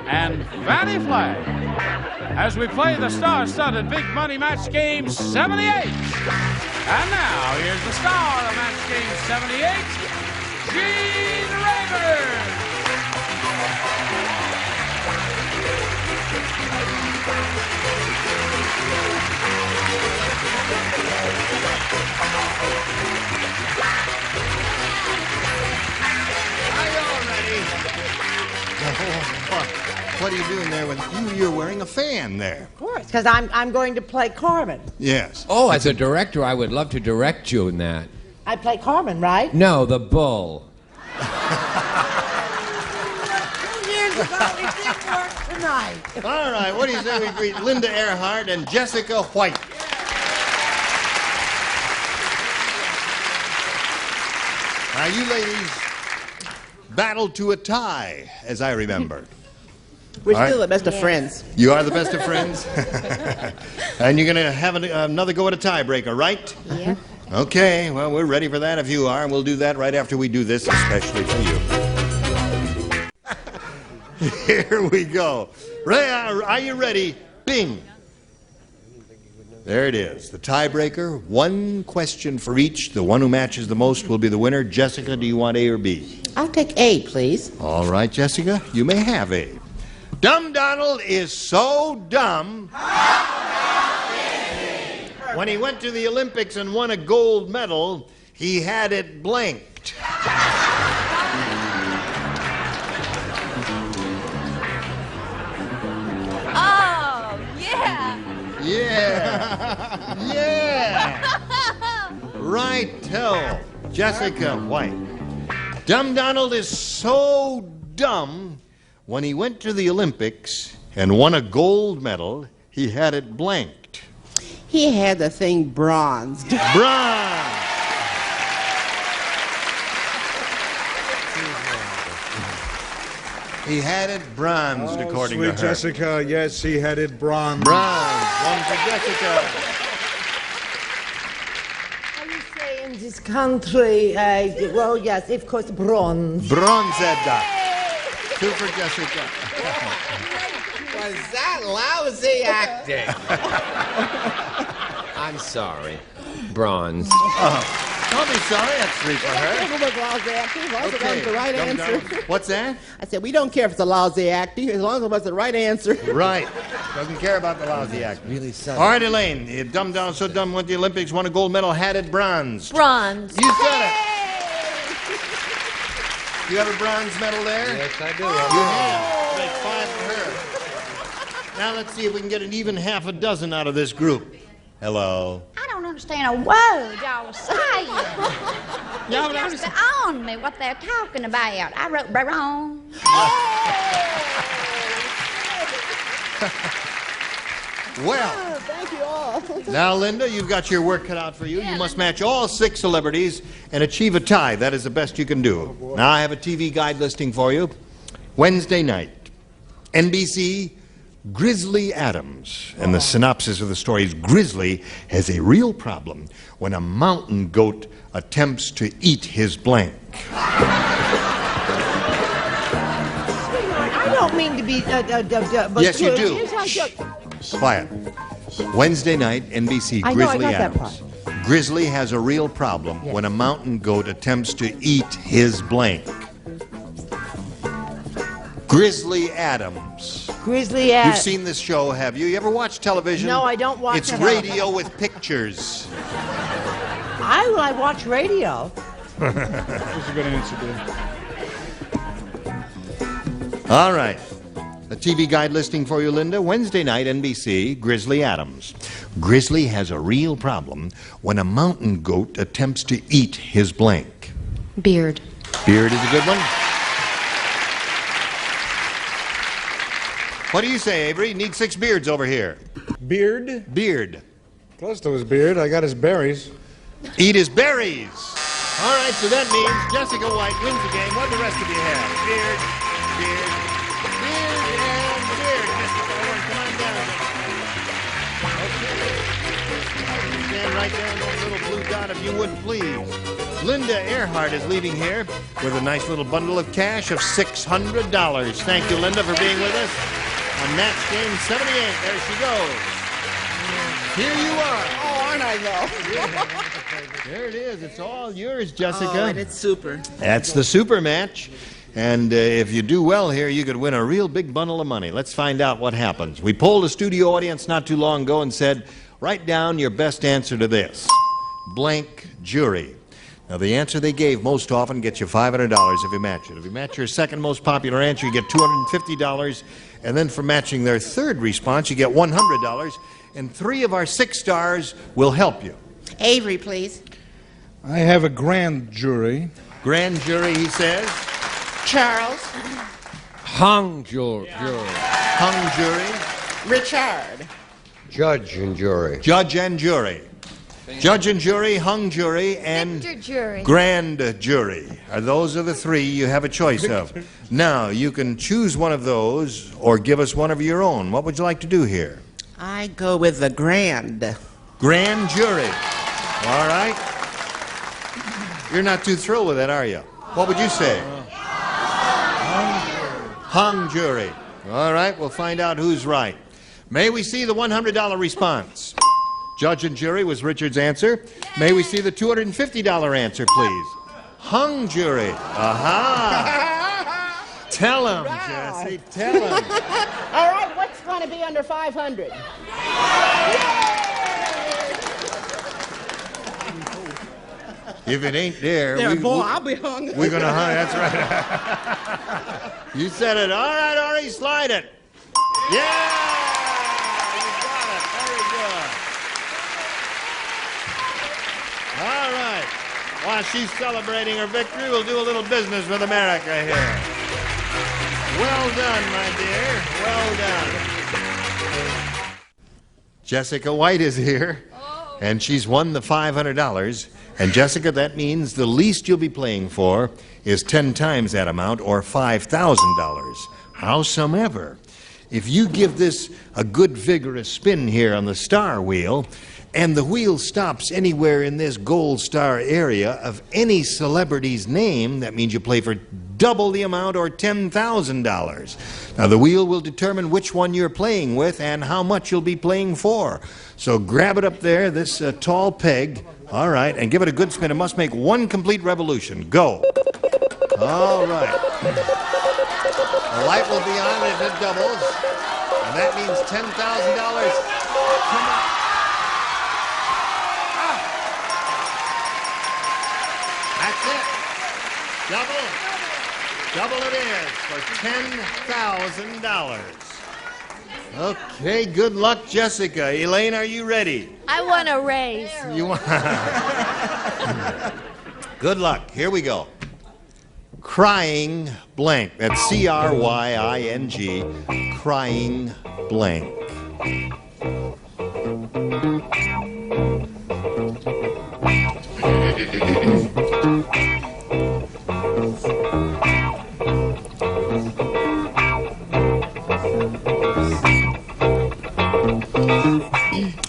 and Fannie Flagg as we play the star-studded Big Money Match Game 78. And now, here's the star of Match Game 78, Gene Rayburn. Are you all ready? What are you doing there with you're wearing a fan there? Of course, because I'm going to play Carmen. Yes. Oh, as a director, I would love to direct you in that. I play Carmen, right? No, the bull. 2 years ago, it did work tonight. All right, what do you say we greet Linda Earhart and Jessica White? Now, you ladies battled to a tie, as I remember. We're All still right. the best of friends. You are the best of friends? And you're going to have another go at a tiebreaker, right? Yeah. Okay, well, we're ready for that if you are, and we'll do that right after we do this, especially for you. Here we go. Ray, are you ready? Bing. There it is. The tiebreaker, 1 question for each. The one who matches the most will be the winner. Jessica, do you want A or B? I'll take A, please. All right, Jessica, you may have A. Dumb Donald is so dumb. When he went to the Olympics and won a gold medal, he had it blanked. Oh, yeah. Yeah. Yeah. Right-o. Jessica White. Dumb Donald is so dumb, when he went to the Olympics and won a gold medal, he had it blanked. He had the thing bronzed. Bronze. He had it bronzed, according to her. Sweet Jessica, yes, he had it bronzed. Bronze. One for Jessica. In this country, well, yes, of course, bronze. Bronzetta. Two for Jessica. Was that lousy acting? I'm sorry. Bronze. Don't be sorry, that's three for her. It was lousy acting, as long as it was the right answer. What's that? I said, we don't care if it's a lousy acting, as long as it was the right answer. Right. Doesn't care about the lousy act. Really sad. All right, Elaine. You dumbed down so dumb, went to the Olympics, won a gold medal, had it bronzed. Bronze. You got it. You have a bronze medal there? Yes, I do. You have. Make five for her. Now let's see if we can get an even half a dozen out of this group. Hello. I don't understand a word y'all are saying. Y'all It's just beyond me what they're talking about. I wrote wrong. Well, Thank you all. now, Linda, you've got your work cut out for you. You must match all 6 celebrities and achieve a tie. That is the best you can do. Now, I have a TV guide listing for you. Wednesday night, NBC, Grizzly Adams. And the synopsis of the story is Grizzly has a real problem when a mountain goat attempts to eat his blank. I don't mean to be, but Yes, you do. Shh. Quiet. Wednesday night, NBC, I know, I Grizzly got that Adams. Grizzly has a real problem when a mountain goat attempts to eat his blank. Grizzly Adams. Grizzly Adams. You've seen this show, have you? You ever watch television? No, I don't watch It's it. radio with pictures. I watch radio. That's a good answer, dude. All right. A TV guide listing for you, Linda. Wednesday night, NBC, Grizzly Adams. Grizzly has a real problem when a mountain goat attempts to eat his blank. Beard. Beard is a good one. What do you say, Avery? Need 6 beards over here. Beard? Beard. Close to his beard. I got his berries. Eat his berries. All right, so that means Jessica White wins the game. What do the rest of you have? Beard, beard, beard, and beard. Jessica White, come on down. Okay. Stand right there on that little blue dot if you would, please. Linda Earhart is leaving here with a nice little bundle of cash of $600. Thank you, Linda, for being with us on Match Game 78. There she goes. Here you are. Oh, aren't I, though? There it is. It's all yours, Jessica. Oh, and it's super. That's the super match. And if you do well here, you could win a real big bundle of money. Let's find out what happens. We polled a studio audience not too long ago and said, write down your best answer to this. Blank jury. Now, the answer they gave most often gets you $500 if you match it. If you match your second most popular answer, you get $250. And then for matching their third response, you get $100. And 3 of our 6 stars will help you. Avery, please. I have a grand jury. Grand jury, he says. Charles. Hung jury. Hung jury. Richard. Judge and jury. Judge and jury. Judge and jury, hung jury, and Victor jury. grand jury. Those are the 3 you have a choice of. Now, you can choose one of those or give us one of your own. What would you like to do here? I go with the grand. Grand jury. All right. You're not too thrilled with that, are you? What would you say? Hung jury. All right, we'll find out who's right. May we see the $100 response? Judge and jury was Richard's answer. May we see the $250 answer, please? Hung jury. Aha! Tell him, Jesse. Tell him. All right, what's going to be under 500? If it ain't there, I'll be hung. we're going to hung. That's right. You said it. All right, Ari, slide it. Yeah! You got it. Very good. While she's celebrating her victory, we'll do a little business with America here. Well done, my dear. Well done. Jessica White is here, and she's won the $500. And Jessica, that means the least you'll be playing for is 10 times that amount, or $5,000. Howsomever, if you give this a good vigorous spin here on the star wheel, and the wheel stops anywhere in this gold star area of any celebrity's name, that means you play for double the amount, or $10,000. Now, the wheel will determine which one you're playing with and how much you'll be playing for. So grab it up there, this tall peg, all right, and give it a good spin. It must make one complete revolution. Go. All right. The light will be on if it doubles, and that means $10,000. Come on. That's it. Double. Double it is for $10,000. Okay, good luck, Jessica. Elaine, are you ready? I want a raise. You want? Good luck. Here we go. Crying blank. That's C-R-Y-I-N-G. Crying blank.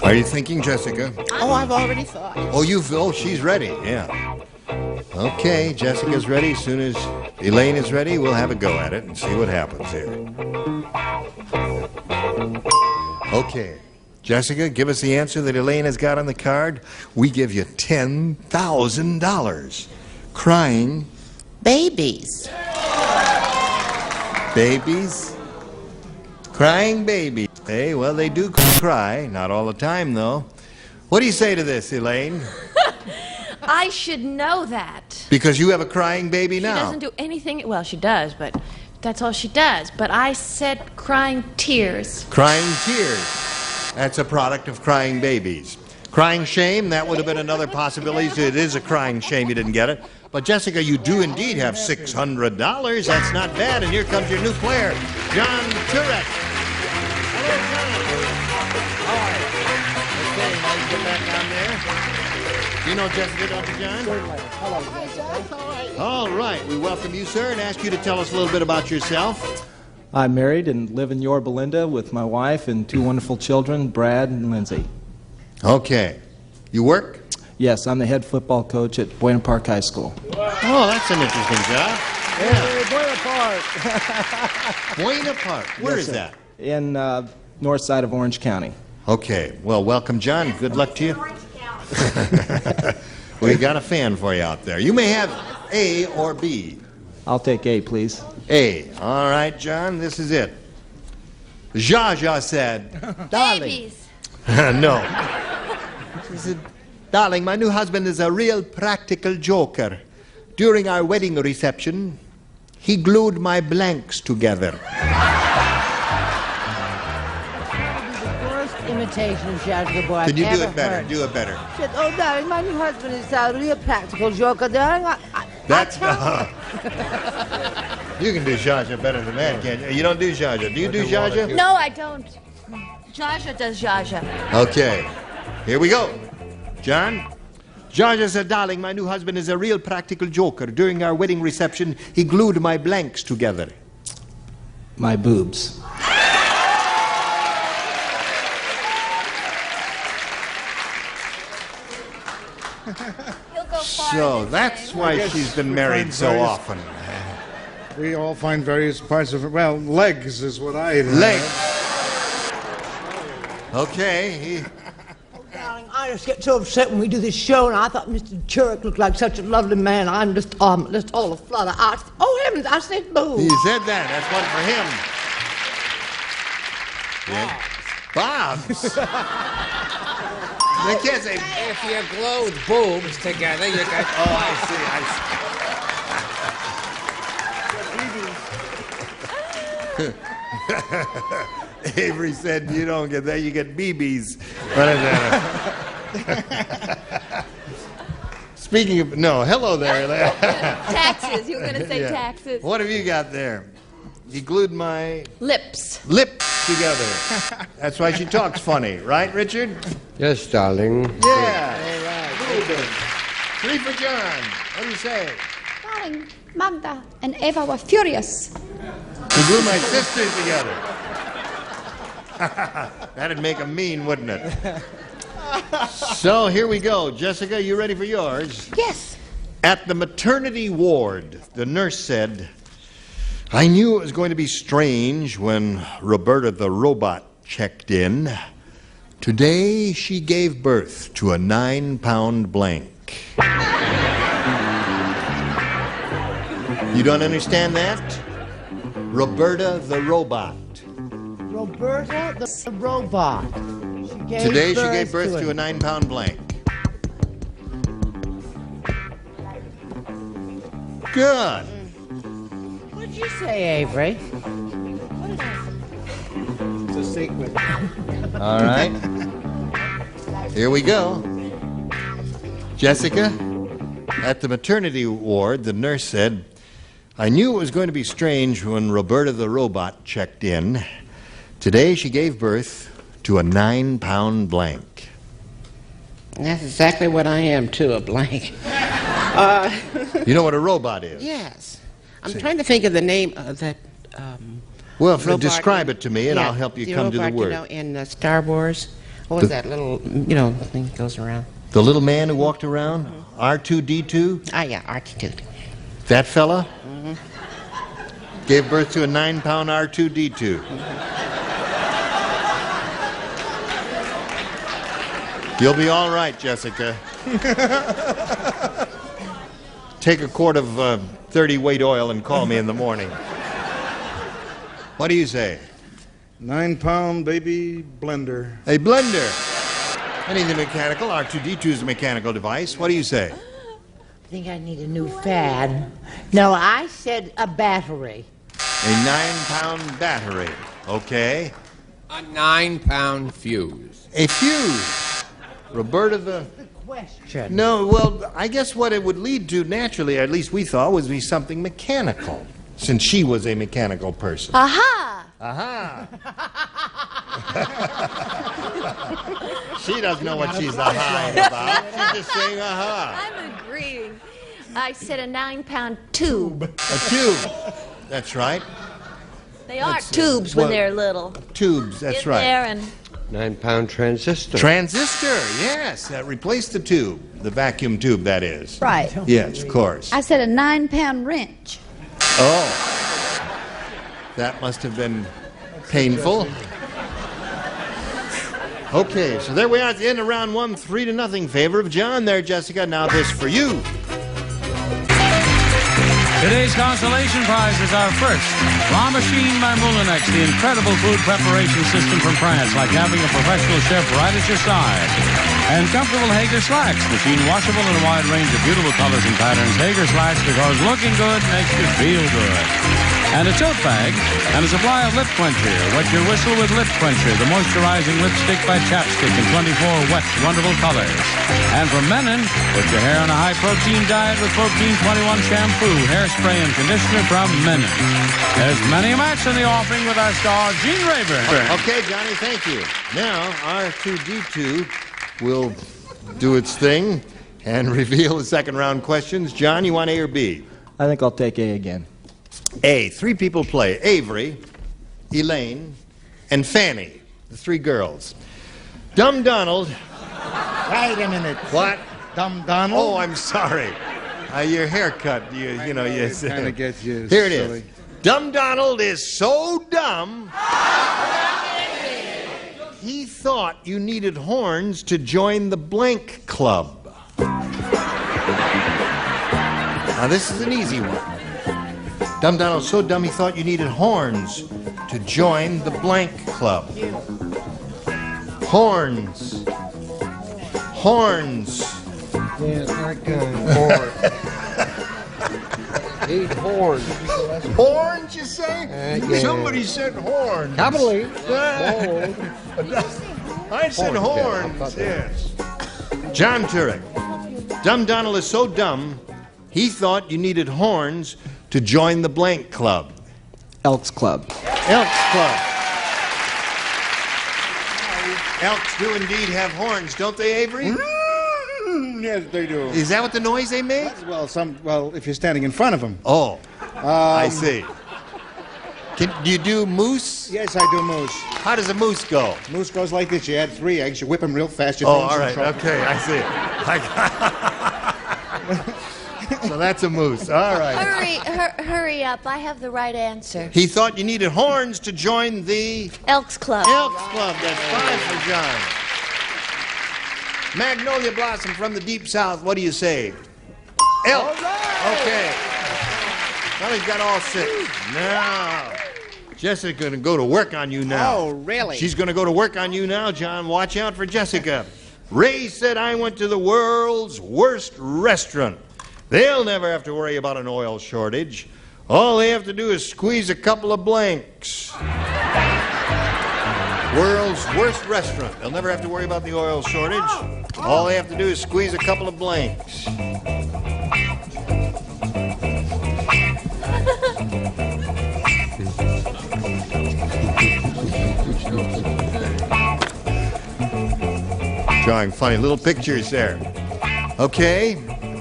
Are you thinking, Jessica? Oh, I've already thought. Oh, she's ready. Yeah. Okay, Jessica's ready. As soon as Elaine is ready, we'll have a go at it and see what happens here. Okay. Jessica, give us the answer that Elaine has got on the card. We give you $10,000. Crying Babies. babies. Crying babies. Hey, well, they do cry. Not all the time, though. What do you say to this, Elaine? I should know that. Because you have a crying baby now. She doesn't do anything. Well, she does, but that's all she does. But I said crying tears. Crying tears. That's a product of crying babies. Crying shame, that would have been another possibility. It is a crying shame you didn't get it. But Jessica, you do indeed have $600. That's not bad. And here comes your new player, John Turek. Hello, John. Okay, now you get back down there. You know Jessica, don't you, John? Hello. All right. We welcome you, sir, and ask you to tell us a little bit about yourself. I'm married and live in Yorba Linda with my wife and two wonderful children, Brad and Lindsay. Okay. You work? Yes, I'm the head football coach at Buena Park High School. Oh, that's an interesting job. Yeah. Buena Park. Where is that? In north side of Orange County. Okay. Well, welcome, John. Good luck to you. We got a fan for you out there. You may have A or B. I'll take A, please. A. All right, John, this is it. Zsa said, Babies. No. She said, darling, my new husband is a real practical joker. During our wedding reception, he glued my blanks together. Worst imitation of Jessica boy Can you I've do ever it better? heard. Do it better. She said, oh, darling, my new husband is a real practical joker, darling. That's you can do Zsa better than that, can't you? You don't do Zsa. Do you do Zsa? No, I don't. Jaja does Jaja. Okay. Here we go. John? Zsa said, darling, my new husband is a real practical joker. During our wedding reception, he glued my blanks together. My boobs. So that's why she's been married so often. We all find various parts of it. Well, legs is what I... Legs. Okay. Darling, I just get so upset when we do this show, and I thought Mr. Turek looked like such a lovely man. I'm just all a flutter. Oh, heavens, I said boo. He said that. That's one for him. Yeah. Bob's. They can't say... If you glued boobs together, you got... Oh, I see. Avery said, you don't get that, you get BBs. What is that? Speaking of, no, hello there. Taxes. You were going to say Yeah. taxes. What have you got there? You glued my Lips. lips together. That's why she talks funny, right, Richard? Yes, darling. Yeah. All right. 3 for John. What do you say? Darling, Magda and Eva were furious. You glue my sisters together. That'd make them mean, wouldn't it? So here we go. Jessica, you ready for yours? Yes. At the maternity ward, the nurse said, I knew it was going to be strange when Roberta the robot checked in. Today she gave birth to a 9-pound blank. You don't understand that? Roberta the robot. Roberta the robot. Today she gave birth to a 9-pound blank. Good. What'd you say, Avery? It's a secret. All right. Here we go. Jessica, at the maternity ward, the nurse said, I knew it was going to be strange when Roberta the robot checked in. Today she gave birth to a 9-pound blank. That's exactly what I am, too, a blank. You know what a robot is? Yes. I'm trying to think of the name of that. Well, robot describe it to me, and yeah, I'll help you come to the robot, word. You know, in Star Wars, what was that little, thing that goes around? The little man who walked around? R2-D2? Ah, yeah, R2. That fella? Mm-hmm. Gave birth to a 9-pound R2-D2. You'll be all right, Jessica. Take a quart of 30-weight oil and call me in the morning. What do you say? 9-pound baby blender. A blender. Anything mechanical. R2-D2 is a mechanical device. What do you say? I think I need a new fad. No, I said a battery. A 9-pound battery. Okay. A 9-pound fuse. A fuse. Roberta the... Question. No, well, I guess what it would lead to naturally, at least we thought, would be something mechanical, since she was a mechanical person. Aha! Aha! She doesn't know what she's aha about. She's just saying aha. I'm agreeing. I said a 9-pound tube. A tube. That's right. They are That's, tubes well, when they're little. Tubes, that's In right. there and 9-pound transistor. Transistor, yes. That replaced the tube. The vacuum tube, that is. Right. Yes, of course. I said a 9-pound wrench. Oh. That must have been painful. Okay, so there we are at the end of round 1, 3-0 favor of John there, Jessica. Now this for you. Today's consolation prize is our first La Machine by Moulinex, the incredible food preparation system from France, like having a professional chef right at your side. And comfortable Hager slacks, machine washable in a wide range of beautiful colors and patterns. Hager slacks, because looking good makes you feel good. And a tote bag and a supply of lip quencher. Wet your whistle with lip quencher, the moisturizing lipstick by Chapstick in 24 wet, wonderful colors. And from Menon, put your hair on a high-protein diet with Protein 21 shampoo, hairspray, and conditioner from Menon. There's many a match in the offing with our star, Gene Rayburn. Okay, Johnny, thank you. Now, R2-D2 will do its thing and reveal the second round questions. John, you want A or B? I think I'll take A again. A. 3 people play. Avery, Elaine, and Fanny, the 3 girls. Dumb Donald. Wait a minute. What? Dumb Donald? Oh, I'm sorry. Your haircut, you know, you kind of get you. Here it silly. is. Dumb Donald is so dumb, he thought you needed horns to join the blank club. Now, this is an easy one. Dumb Donald's so dumb he thought you needed horns to join the blank club. Horns. Horns. Yeah, not good. Horn. Need horns. Horns, you say? Yeah. Somebody said horns. Capital E. I said horns, yes. John Turek. Dumb Donald is so dumb, he thought you needed horns to join the blank club. Elks Club. Elks Club. Elks do indeed have horns, don't they, Avery? Yes, they do. Is that what the noise they make? Well, if you're standing in front of them. Oh, I see. Do you do moose? Yes, I do moose. How does a moose go? Moose goes like this. You add 3 eggs, you whip them real fast. You All right. Okay, I see. So that's a moose. All right. Hurry up. I have the right answer. He thought you needed horns to join the Elks Club. Elks Club. That's 5 for John. Magnolia Blossom from the Deep South. What do you say? Elk. Okay. Well, he's got all 6. Now, Jessica's going to go to work on you now. Oh, really? She's going to go to work on you now, John. Watch out for Jessica. Ray said I went to the world's worst restaurant. They'll never have to worry about an oil shortage. All they have to do is squeeze a couple of blanks. World's worst restaurant. They'll never have to worry about the oil shortage. All they have to do is squeeze a couple of blanks. Drawing funny little pictures there. Okay,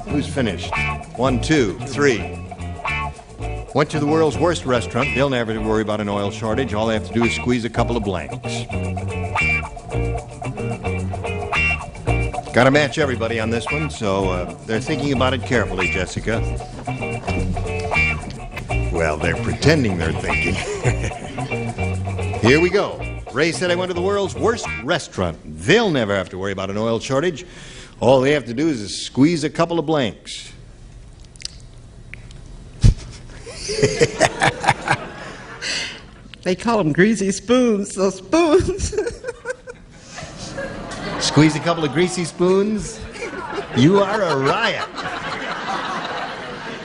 who's finished? 1, 2, 3. Went to the world's worst restaurant. They'll never have to worry about an oil shortage. All they have to do is squeeze a couple of blanks. Got to match everybody on this one, so they're thinking about it carefully, Jessica. Well, they're pretending they're thinking. Here we go. Ray said I went to the world's worst restaurant. They'll never have to worry about an oil shortage. All they have to do is squeeze a couple of blanks. They call them greasy spoons, so spoons. Squeeze a couple of greasy spoons? You are a riot.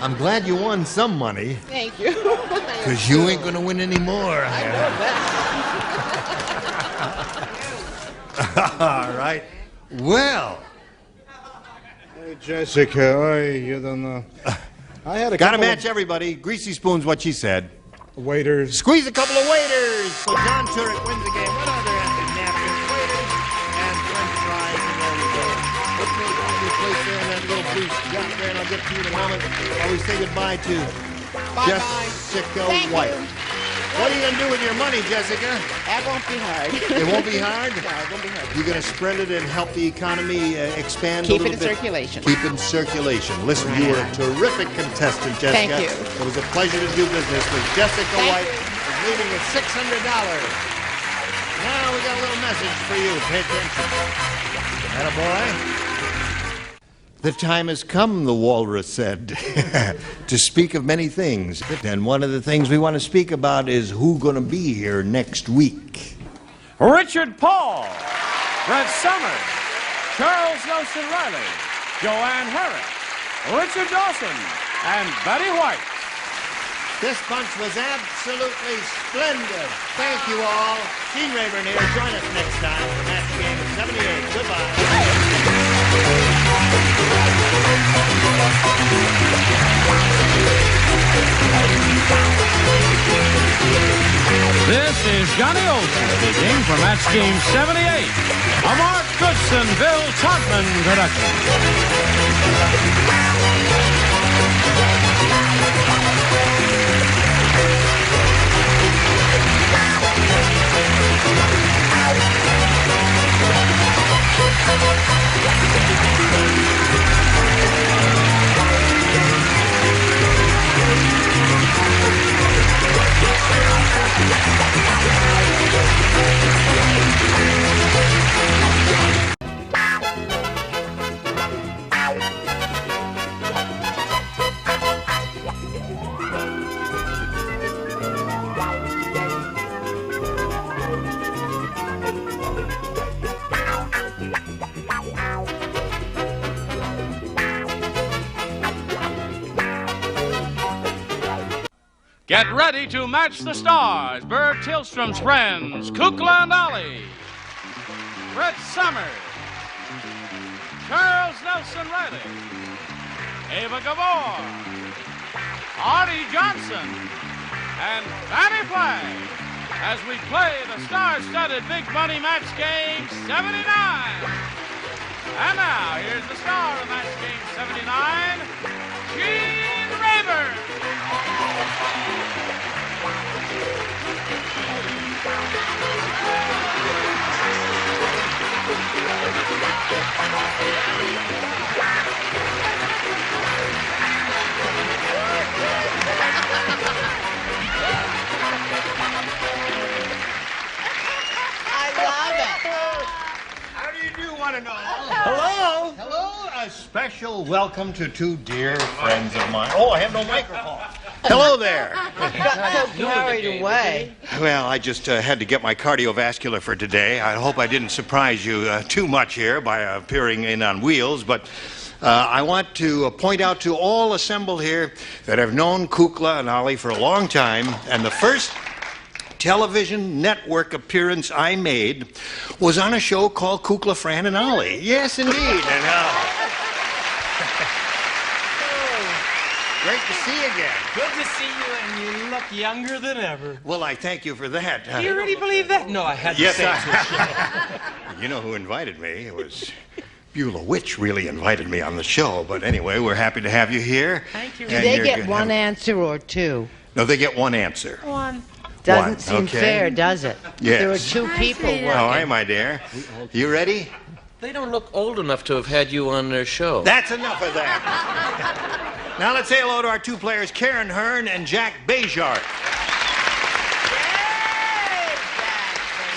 I'm glad you won some money. Thank you. Because you ain't going to win any more. I know that. All right. Well. Hey, Jessica, you don't know. I had a Gotta couple match everybody. Greasy spoons, what she said. Waiters. Squeeze a couple of waiters. So John Turek wins the game. What other answer? Napkins, waiters, and French fries. And there we go. Let's make all your place there in that little booth. Got there, and I'll get to you in a moment. Always say goodbye to Jessica White. What are you going to do with your money, Jessica? That won't be hard. It won't be hard? No, it won't be hard. You're going to spread it and help the economy expand Keep a it little in bit? circulation. Keep it in circulation. Listen, you were a terrific contestant, Jessica. Thank you. It was a pleasure to do business with Jessica White. Is leaving with $600. Now we got a little message for you. Pay attention. Attaboy. The time has come, the walrus said, to speak of many things. And one of the things we want to speak about is who's going to be here next week. Richard Paul, Brett Summers, Charles Nelson Riley, Joanne Harris, Richard Dawson, and Betty White. This bunch was absolutely splendid. Thank you all. Gene Rayburn here. Join us next time for Match Game at 78. Goodbye. This is Johnny Olsen speaking for Match Game 78, a Mark Goodson, Bill Todman production. Get ready to match the stars. Bert Tillstrom's friends, Kukla and Ollie, Brett Summers, Charles Nelson Riley, Ava Gabor, Artie Johnson, and Fanny Flagg as we play the star-studded Big Money Match Game 79. And now, here's the star of Match Game 79, Gene Rayburn. How do you do, one and all? Hello. Hello. A special welcome to two dear friends of mine. Oh, I have no microphone. Hello there. Got so carried away. Well, I just had to get my cardiovascular for today. I hope I didn't surprise you too much here by appearing in on wheels, but I want to point out to all assembled here that have known Kukla and Ollie for a long time, and the first television network appearance I made was on a show called Kukla, Fran, and Ollie. Yes, indeed. And, great to see you again. Good to see you, and you look younger than ever. Well, I thank you for that. Do you really believe that? No, I had to yes, say it to a show. You know who invited me? It was Beulah Witch really invited me on the show. But anyway, we're happy to have you here. Thank you. Do they get one answer or two? No, they get one answer. One. Doesn't seem fair, does it? Yes. There were two people working. All right, my dear. You ready? They don't look old enough to have had you on their show. That's enough of that. Now let's say hello to our two players, Karen Hearn and Jack Bejart.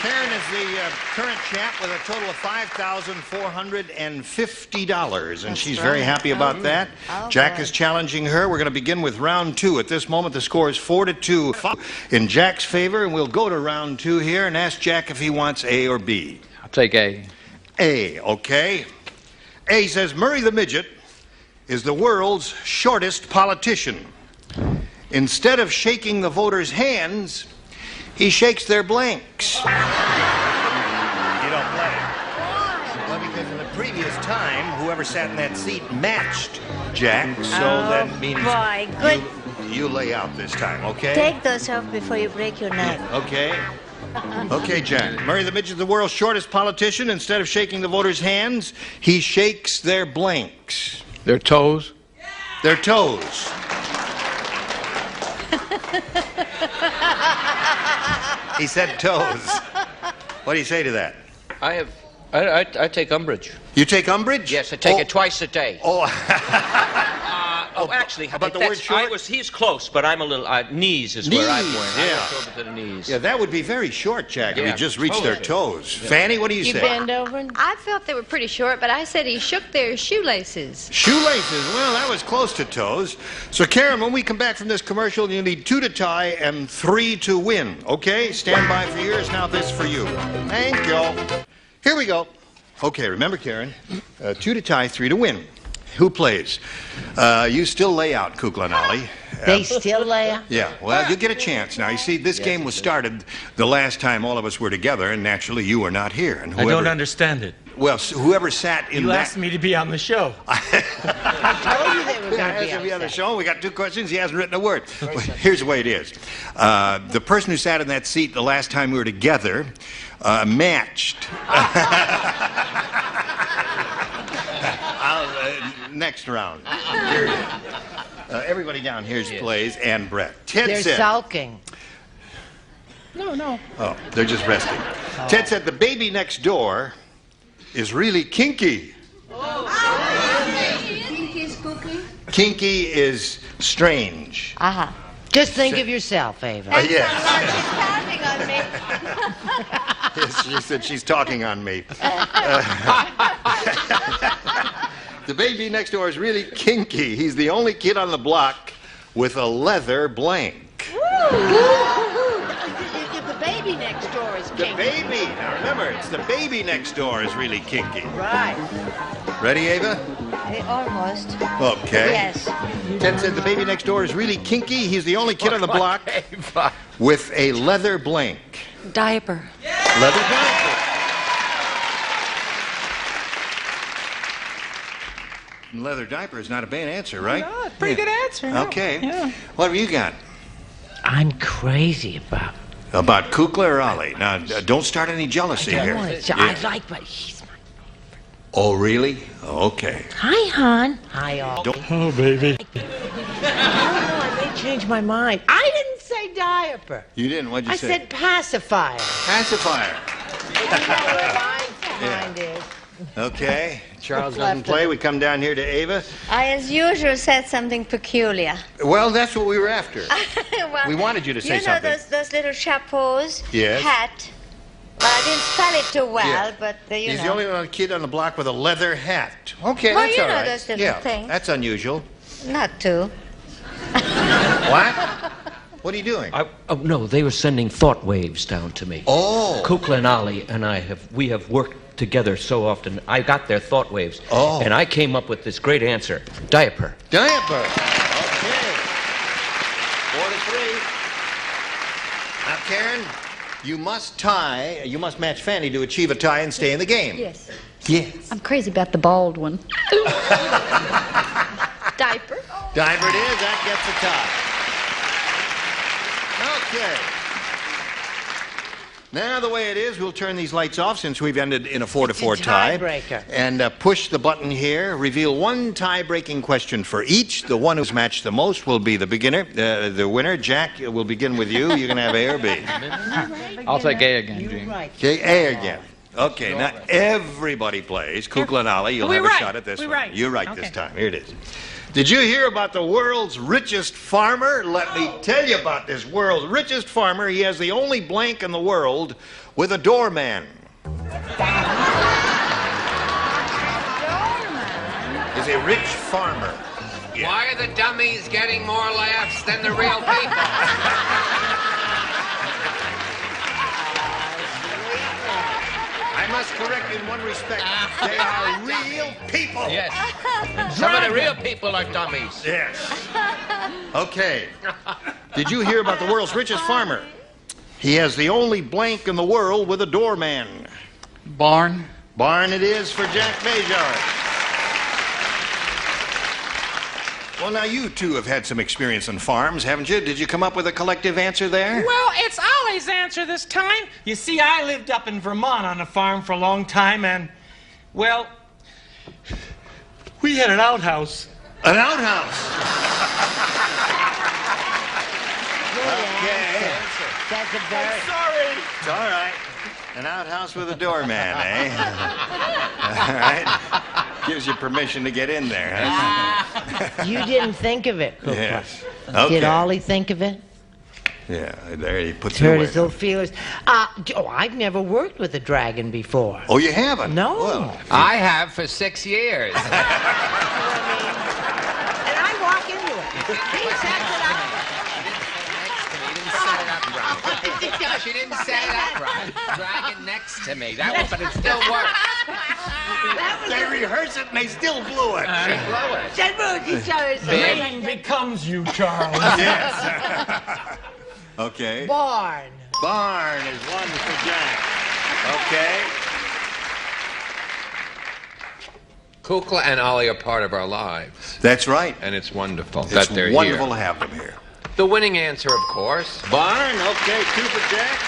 Karen is the current champ with a total of $5,450, and she's very happy about that. Jack is challenging her. We're going to begin with round two. At this moment, the score is 4-2 in Jack's favor, and we'll go to round two here and ask Jack if he wants A or B. I'll take A. A, okay. A says Murray the Midget is the world's shortest politician. Instead of shaking the voters' hands, he shakes their blanks. You don't play. Well, because in the previous time, whoever sat in that seat matched Jack, so that means boy, good. You lay out this time, okay? Take those off before you break your neck. Okay. Okay, Jack. Murray the Midget is the world's shortest politician. Instead of shaking the voters' hands, he shakes their blanks. Their toes? Their toes. He said toes. What do you say to that? I take umbrage. You take umbrage? Yes, I take it twice a day. Oh. Actually, about the word short? He's close, but I'm a little, knees is where I'm going. Yeah. I over to the knees. Yeah, that would be very short, Jack, if you just reached their toes. Yeah. Fanny, what do you say? bend over? I felt they were pretty short, but I said he shook their shoelaces. Shoelaces. Well, that was close to toes. So, Karen, when we come back from this commercial, you need 2 to tie and 3 to win. Okay? Stand by for yours. Now this for you. Thank you. Here we go. Okay, remember, Karen, 2 to tie, 3 to win. Who plays? You still lay out, Kukla and Ollie. They still lay out? Yeah, well, you get a chance. Now, you see, this game was started the last time all of us were together, and naturally you were not here. And I don't understand it. Well, whoever sat in You that... asked me to be on the show. I told you they were going to be on the show. We got 2 questions. He hasn't written a word. Well, here's the way it is. The person who sat in that seat the last time we were together matched. Next round. Everybody down here's plays, and Brett. Ted They're said... sulking. No. Oh, they're just resting. Ted said the baby next door is really kinky. Kinky is cookie? Kinky is strange. Uh-huh. Just think of yourself, Ava. Yes. She's counting on me. Yes, she said she's talking on me. The baby next door is really kinky. He's the only kid on the block with a leather blank. If the baby next door is kinky. The baby. Now remember, it's the baby next door is really kinky. Right. Ready, Ava? Almost. Okay. Yes. Ted said the baby next door is really kinky. He's the only kid on the block with a leather blank. Diaper. Leather diaper. leather diaper is not a bad answer, right? No, it's a pretty good answer. No. Okay. Yeah. What have you got? I'm crazy about. About Kukla or Ollie? Now, don't start any jealousy here. I like, but he's my. Oh, really? Okay. Hi, hon. Hi, all. Oh, baby. I may change my mind. I didn't say diaper. You didn't? What'd you say? I said pacifier. Pacifier. Mind is. Okay. Charles doesn't play. We come down here to Ava. I, as usual, said something peculiar. Well, that's what we were after. Well, We wanted you to say you know something. those little chapeaus? Yes. Hat. Well, I didn't spell it too well, Yeah. but you He's know. the only kid on the block with a leather hat. Okay, Well, that's you all know right. those little yeah, things. that's unusual. Not too. What? What are you doing? Oh, no, they were sending thought waves down to me. Oh. Kukla and Ali and we have worked together so often. I got their thought waves. Oh. And I came up with this great answer. Diaper. Diaper. Okay. 4-3. Now, Karen, you must tie. You must match Fanny to achieve a tie and stay in the game. Yes. Yes. I'm crazy about the bald one. Diaper. Diaper it is. That gets a tie. Okay. Now, the way it is, we'll turn these lights off since we've ended in a 4-4 tie. Tiebreaker. And push the button here. Reveal one tie-breaking question for each. The one who's matched the most will be the beginner, the winner. Jack, we'll begin with you. You're going to have A or B. I'll take A again, Gene. Okay, A again. Okay, now everybody plays. Kukla and Ali, you'll have a shot at this one. You're right this time. Here it is. Did you hear about the world's richest farmer? Let me tell you about this world's richest farmer. He has the only blank in the world with a doorman. Is a rich farmer. Yeah. Why are the dummies getting more laughs than the real people? I must correct in one respect. They are real people. Yes. Some of the real people are dummies. Yes. Okay. Did you hear about the world's richest farmer? He has the only blank in the world with a doorman. Barn. Barn it is for Jack Bajor. Well, now you two have had some experience on farms, haven't you? Did you come up with a collective answer there? Well, it's Ollie's answer this time. You see, I lived up in Vermont on a farm for a long time, and, well, we had an outhouse. An outhouse? Okay. That's a very... Sorry. It's all right. An outhouse with a doorman, eh? All right. Gives you permission to get in there, huh? You didn't think of it, Kukla. Yes. Okay. Did Ollie think of it? Yeah, there he puts it Hurt away. his little feelers. I've never worked with a dragon before. Oh, you haven't? No. Well, I have for 6 years. And I walk into it. He sets it up. She didn't set it up right. Dragon next to me. That was, but it still worked. They rehearse it and they still blew it. Nothing becomes you, Charles. Yes. Okay. Barn. Barn is one for Jack. Okay. Kukla and Ollie are part of our lives. That's right. And it's wonderful It's that they're wonderful here. to have them here. The winning answer, of course. Barn, okay, 2 for Jack.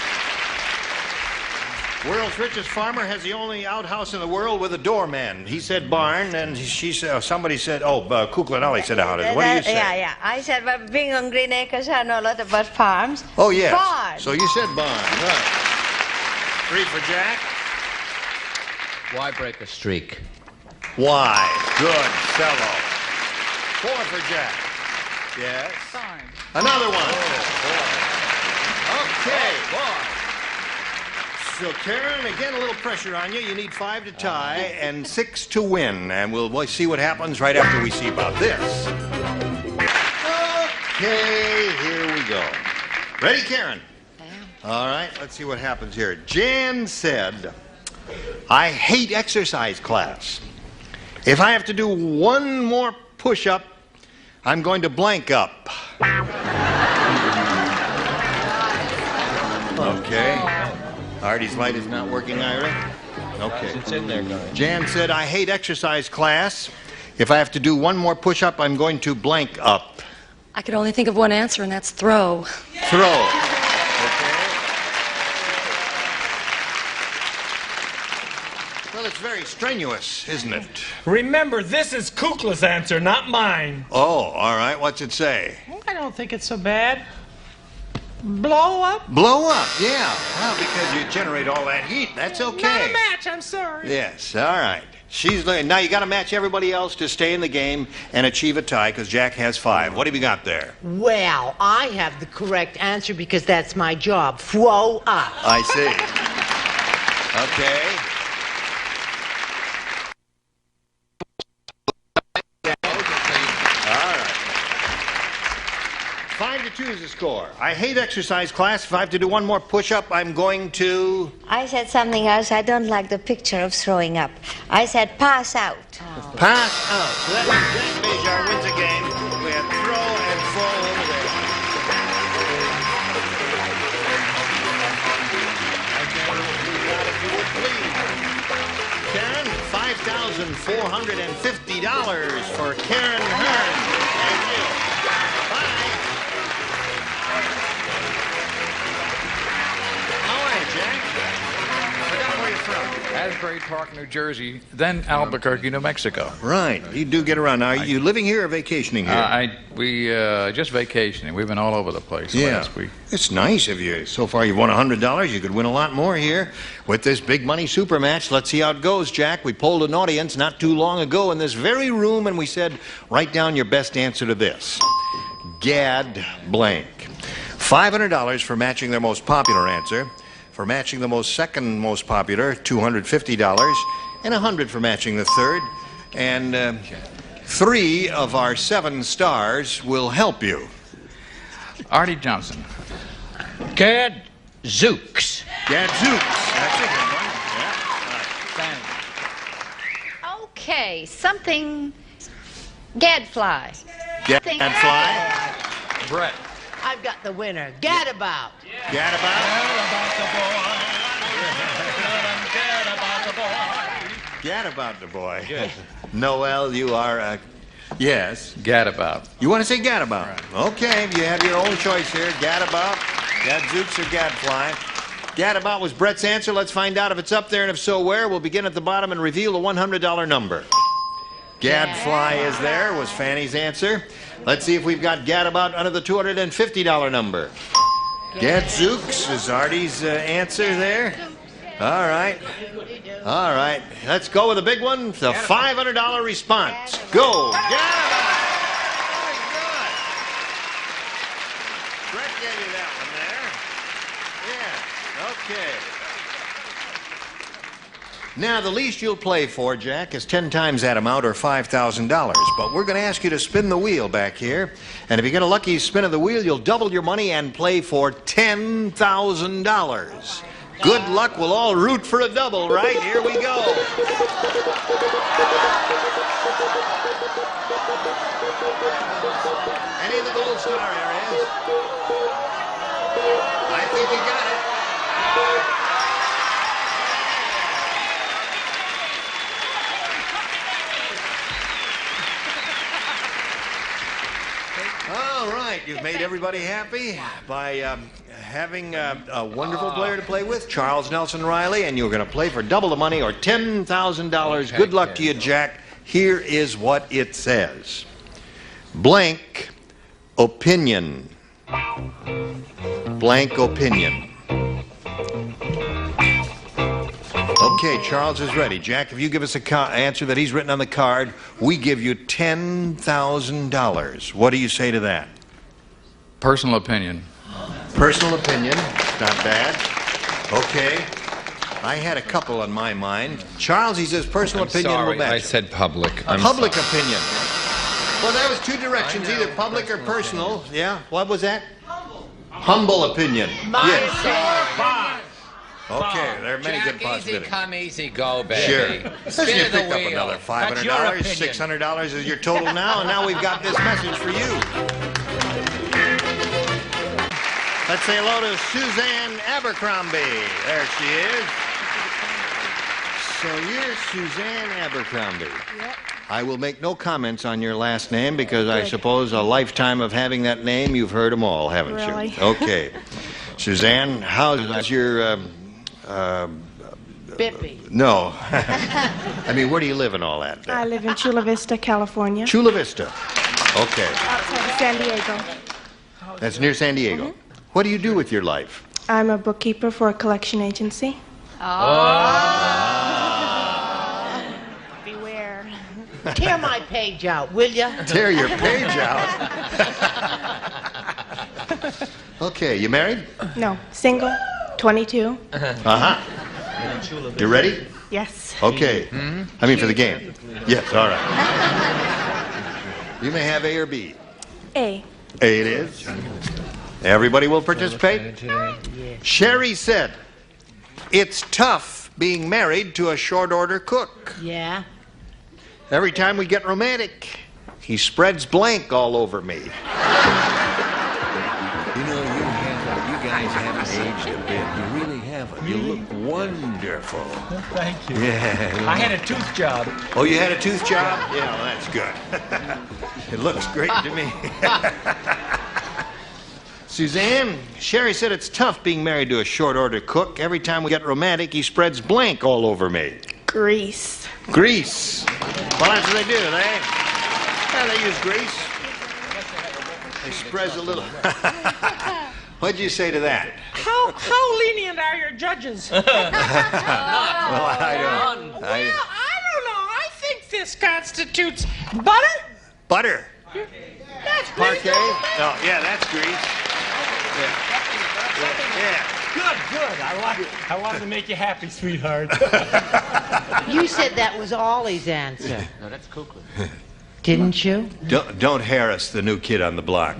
World's richest farmer has the only outhouse in the world with a doorman. He said barn, and she said, somebody said, Kukla and Ollie said outhouse. What do you say? Yeah. I said, well, being on Green Acres, I know a lot about farms. Oh, yes. Barn. So you said barn, right. 3 for Jack. Why break a streak? Why? Good fellow. 4 for Jack. Yes. Barn. Another one. Okay. So, Karen, again, a little pressure on you. You need 5 to tie and 6 to win. And we'll see what happens right after we see about this. Okay, here we go. Ready, Karen? All right, let's see what happens here. Jan said, I hate exercise class. If I have to do one more push-up, I'm going to blank up. Okay. Artie's light is not working, Ira? Okay. It's in there, guys. Jan said, I hate exercise class. If I have to do one more push-up, I'm going to blank up. I could only think of one answer, and that's throw. Throw. Well, it's very strenuous, isn't it? Remember, this is Kukla's answer, not mine. Oh, all right. What's it say? I don't think it's so bad. Blow up? Blow up, yeah. Well, because you generate all that heat. That's okay. Not a match, I'm sorry. Yes, all right. Now you got to match everybody else to stay in the game and achieve a tie because Jack has 5. What have you got there? Well, I have the correct answer because that's my job. Throw up. I see. Okay. 5-2 is the score. I hate exercise class. If I have to do one more push-up, I'm going to... I said something else. I don't like the picture of throwing up. I said pass out. Oh. Pass out. So that means Jack Bejar wins a game. We have throw and fall over there. If you would please. Karen, $5,450 for Karen Hearn. Thank you. Asbury Park, New Jersey, then Albuquerque, New Mexico. Right. You do get around. Now, are you living here or vacationing here? We just vacationing. We've been all over the place last week. It's nice of you. So far, you've won $100. You could win a lot more here with this big money super match. Let's see how it goes, Jack. We polled an audience not too long ago in this very room, and we said, write down your best answer to this. Gad blank. $500 for matching their most popular answer. For matching the second most popular, $250, and $100 for matching the third. And 3 of our 7 stars will help you. Artie Johnson. Gad Zooks. Gad Zooks. That's a good one. Yeah. Okay, something gadfly. Gadfly. Brett. I've got the winner. Gadabout. Gadabout. Gadabout the boy. Good. Noel, you are yes. Gadabout. You want to say Gadabout? Right. Okay, you have your own choice here. Gadabout, Gadzooks, or Gadfly. Gadabout was Brett's answer. Let's find out if it's up there, and if so, where. We'll begin at the bottom and reveal the $100 number. Gadfly is there, was Fanny's answer. Let's see if we've got Gadabout under the $250 number. Gadzooks is Artie's answer there. All right. All right. Let's go with the big one, the $500 response. Go. Gadabout. Very good. Brett gave you that one there. Yeah. Okay. Now, the least you'll play for, Jack, is 10 times that amount, or $5,000. But we're going to ask you to spin the wheel back here. And if you get a lucky spin of the wheel, you'll double your money and play for $10,000. Good luck. We'll all root for a double, right? Here we go. Any of the gold star areas? I think you got it. All right, you've made everybody happy by having a wonderful player to play with, Charles Nelson Riley, and you're going to play for double the money, or $10,000. Good luck to you, Jack. Here is what it says. Blank opinion. Blank opinion. Okay, Charles is ready. Jack, if you give us an answer that he's written on the card, we give you $10,000. What do you say to that? Personal opinion. Personal opinion. Not bad. Okay. I had a couple on my mind. Charles, he says personal opinion will match. I said public. Public opinion. Well, that was 2 directions, either public or personal. Yeah. What was that? Humble opinion. Yes. Okay, there are many good possibilities. Easy come, easy go, baby. Sure. Spin You of the picked up wheel. another $500. $600 is your total now, and now we've got this message for you. Let's say hello to Suzanne Abercrombie. There she is. So you're Suzanne Abercrombie. Yep. I will make no comments on your last name because I suppose a lifetime of having that name, you've heard them all, haven't Really? you? Okay. Suzanne, how's your, Bippy. No. I mean, where do you live and all that? I live in Chula Vista, California. Chula Vista. Okay. Outside of San Diego. That's near San Diego. What do you do with your life? I'm a bookkeeper for a collection agency. Beware. Tear my page out, will ya? Tear your page out. Okay, you married? No, single, 22. Uh-huh. You ready? Yes. Okay. I mean for the game. Yes, all right. You may have A or B. A. A it is. Everybody will participate? Sherry said, it's tough being married to a short order cook. Yeah. Every time we get romantic, he spreads blank all over me. You know, you guys haven't aged a bit. You really haven't. You look wonderful. Thank you. Yeah. I had a tooth job. Oh, you had a tooth job? Yeah, well, that's good. It looks great to me. Suzanne, Sherry said it's tough being married to a short order cook. Every time we get romantic, he spreads blank all over me. Grease. Grease. Well, that's what they do, they use grease. They spread a little. What'd you say to that? How lenient are your judges? Well, I don't know. I don't know. I think this constitutes butter. Butter. That's Parquet? Oh, yeah, that's grease. Yeah. Good. I wanted to make you happy, sweetheart. You said that was Ollie's answer. No, that's Kukla. Didn't you? Don't harass the new kid on the block.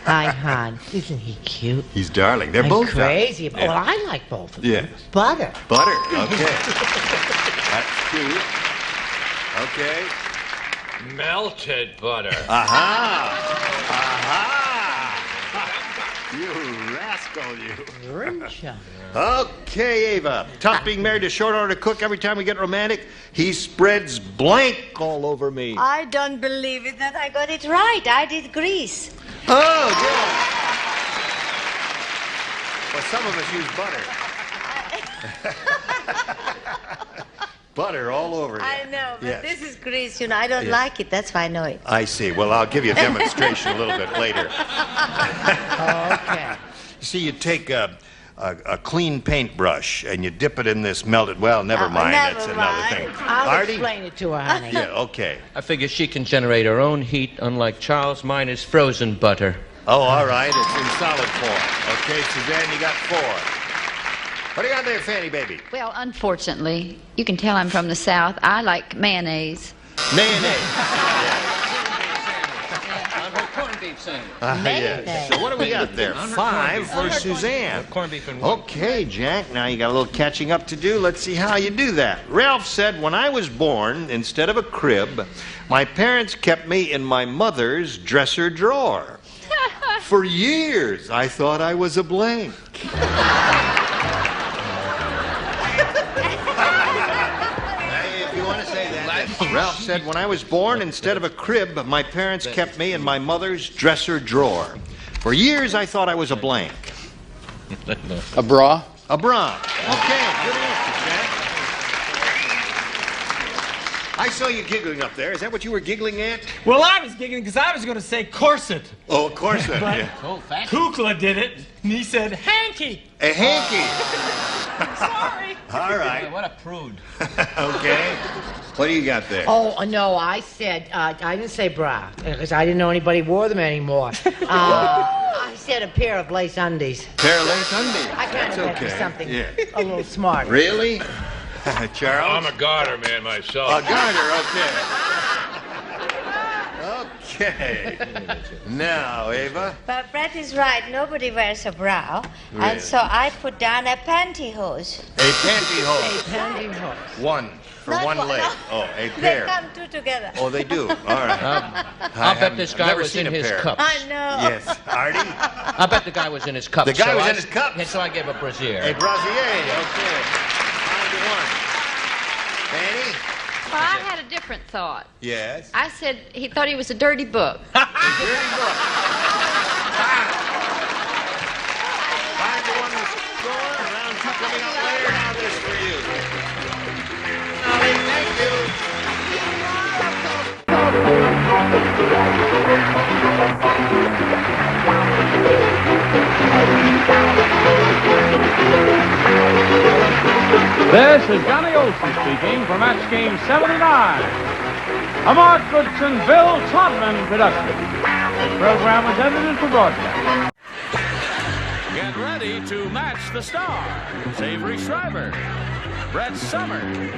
Hi, hon. Isn't he cute? He's darling. They're I'm both crazy. darling. Well, I like both of them. Yeah. Butter. Butter. Okay. That's cute. Okay. Melted butter. Aha! You rascal, you. Grincha. Okay, Ava. Tough being married to short order cook. Every time we get romantic, he spreads blank all over me. I don't believe it that I got it right. I did grease. Oh, good. Well, some of us use butter. Butter all over you. I know, but Yes. this is grease, you know. I don't Yes. like it. That's why I know it. I see. Well, I'll give you a demonstration a little bit later. Okay. You see, you take a clean paintbrush and you dip it in this melted. Well, never mind. never That's another mind. thing. I'll Artie? explain it to her, honey. Yeah. Okay. I figure she can generate her own heat, unlike Charles. Mine is frozen butter. Oh, all right. It's in solid form. Okay, Suzanne, you got 4. What do you got there, Fanny baby? Well, unfortunately, you can tell I'm from the South. I like mayonnaise. Mayonnaise. Corned beef sandwich. Yes. So what do we got there? 5 for Suzanne. Corned beef and one. Okay, Jack, now you got a little catching up to do. Let's see how you do that. Ralph said, when I was born, instead of a crib, my parents kept me in my mother's dresser drawer. For years, I thought I was a blank. If you want to say that. Ralph said, when I was born, instead of a crib, my parents kept me in my mother's dresser drawer. For years, I thought I was a blank. A bra? A bra. Okay, good answer, Jack. I saw you giggling up there. Is that what you were giggling at? Well, I was giggling because I was going to say corset. Oh, of course. But Kukla did it, and he said hanky. A hanky. Sorry. All right. What a prude. Okay. What do you got there? Oh, no, I said, I didn't say bra, because I didn't know anybody wore them anymore. I said a pair of lace undies. Pair of lace undies. I kind That's of had to be okay. something Yeah. a little smart. Really? Charles? I'm a garter man myself. A garter, okay. Okay. Now, Ava. But Brett is right. Nobody wears a bra. Really? And so I put down a pantyhose. A pantyhose. Pantyhose. One for Not one one, leg. no. Oh, a They pair. come two together. Oh, they do. All right. I'll bet this guy never was seen in a his pair. cups. I know. Yes. Artie? I bet the guy was in his cups. The guy so was I- in his cups? Yeah, so I gave a brassiere. A brassiere. Okay. 5-1. Fanny? Well, I had a different thought. Yes? I said he thought he was a dirty book. Dirty book. Find the one to score. Round two coming up later. Now this for you. Ollie, thank you. This is Johnny Olson speaking for Match Game 79. A Mark Goodson, Bill Todman production. This program was edited for broadcast. Get ready to match the stars. Avery Schreiber, Brett Summers,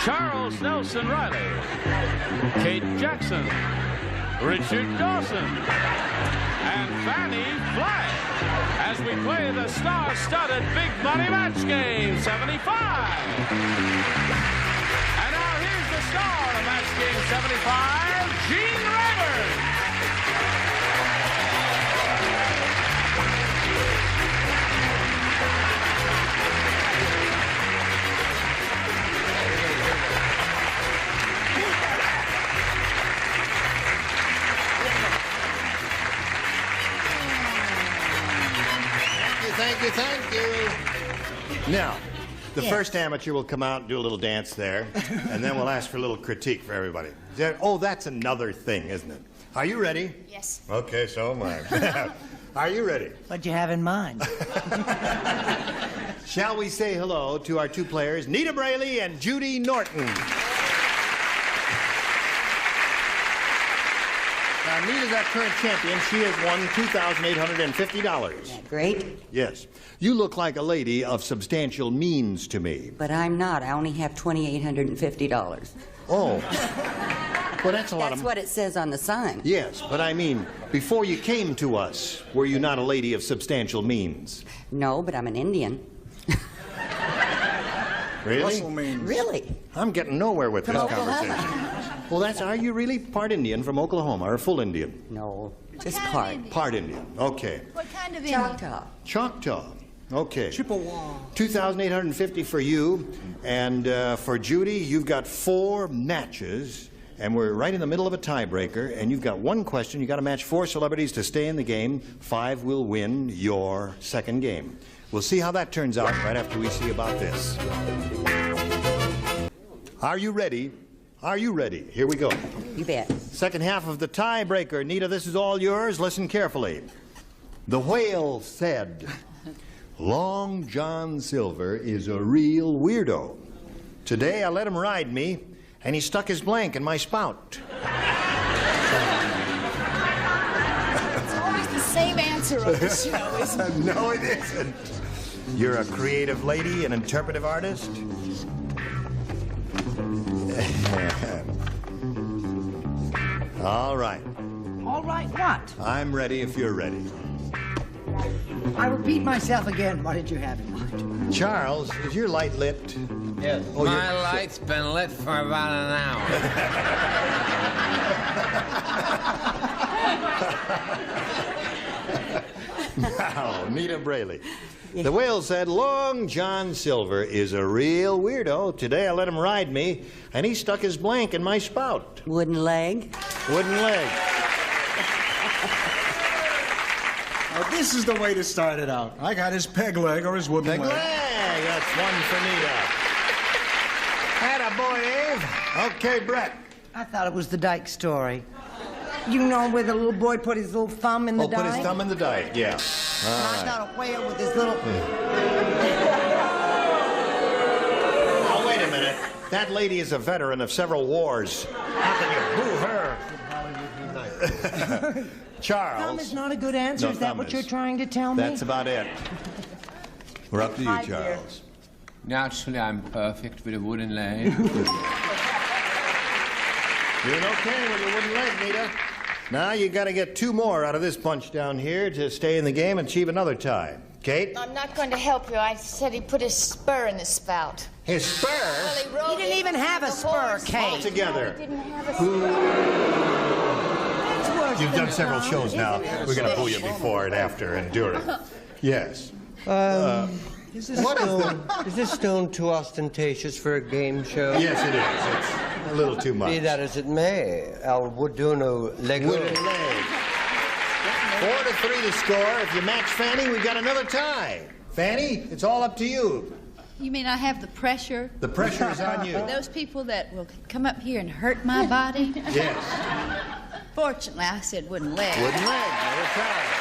Charles Nelson Riley, Kate Jackson, Richard Dawson, and Fanny Flagg as we play the star-studded Big Money Match Game 75. And now here's the star of Match Game 75, Gene Rayburn. Thank you. Now, the first amateur will come out and do a little dance there, and then we'll ask for a little critique for everybody. Oh, that's another thing, isn't it? Are you ready? Yes. Okay, so am I. Are you ready? What you have in mind? Shall we say hello to our two players, Nita Braley and Judy Norton? Now, Nita's our current champion. She has won $2,850. Great. Yes. You look like a lady of substantial means to me. But I'm not. I only have $2,850. Oh. Well, that's a lot That's what it says on the sign. Yes, but I mean, before you came to us, were you not a lady of substantial means? No, but I'm an Indian. Really? Really? I'm getting nowhere with this conversation. Well, are you really part Indian from Oklahoma, or full Indian? No, just part. Part Indian, okay. What kind of Indian? Choctaw. Choctaw, okay. Chippewa. $2,850 for you, and for Judy, you've got 4 matches, and we're right in the middle of a tiebreaker, and you've got one question. You've got to match 4 celebrities to stay in the game. 5 will win your second game. We'll see how that turns out right after we see about this. Are you ready? Are you ready? Here we go. You bet. Second half of the tiebreaker. Nita, this is all yours. Listen carefully. The whale said, Long John Silver is a real weirdo. Today I let him ride me, and he stuck his blank in my spout. It's always the same answer on the show, isn't it? No, it isn't. You're a creative lady, an interpretive artist? All right. All right, what? I'm ready if you're ready. I repeat myself again. What did you have in mind? Charles, is your light lit? Yes. Oh, My light's been lit for about an hour. Now, Nita Braley. The whale said, Long John Silver is a real weirdo. Today I let him ride me, and he stuck his blank in my spout. Wooden leg. Wooden leg. Now, this is the way to start it out. I got his peg leg or his wooden Peg leg. That's one for Nita. Attaboy, Ave. Okay, Brett. I thought it was the Dyke story. You know where the little boy put his little thumb in the dike? Put his thumb in the dike, yeah. And I thought a whale with his little... Now, wait a minute. That lady is a veteran of several wars. How can you boo her? Charles. Thumb is not a good answer. No, is that thumb what is. you're trying to tell me? That's about it. We're up to you, Charles. Naturally, I'm perfect with a wooden leg. Doing okay with your wooden leg, Nita. Now you got to get 2 more out of this bunch down here to stay in the game and achieve another tie. Kate? I'm not going to help you. I said he put his spur in his spout. His spur? Well, he didn't even have a spur, Kate. All together. He didn't have a spur. You've done several shows now. We're going to boo you before and after and during. Yes. Is this stone too ostentatious for a game show? Yes, it is. It's a little too much. Be that as it may, Al Wooduno Lego. Wooden leg. 4-3 to score. If you match Fanny, we've got another tie. Fanny, it's all up to you. You mean I have the pressure? The pressure is on you. For those people that will come up here and hurt my body? Yes. Fortunately, I said wooden leg. Wooden leg, another tie.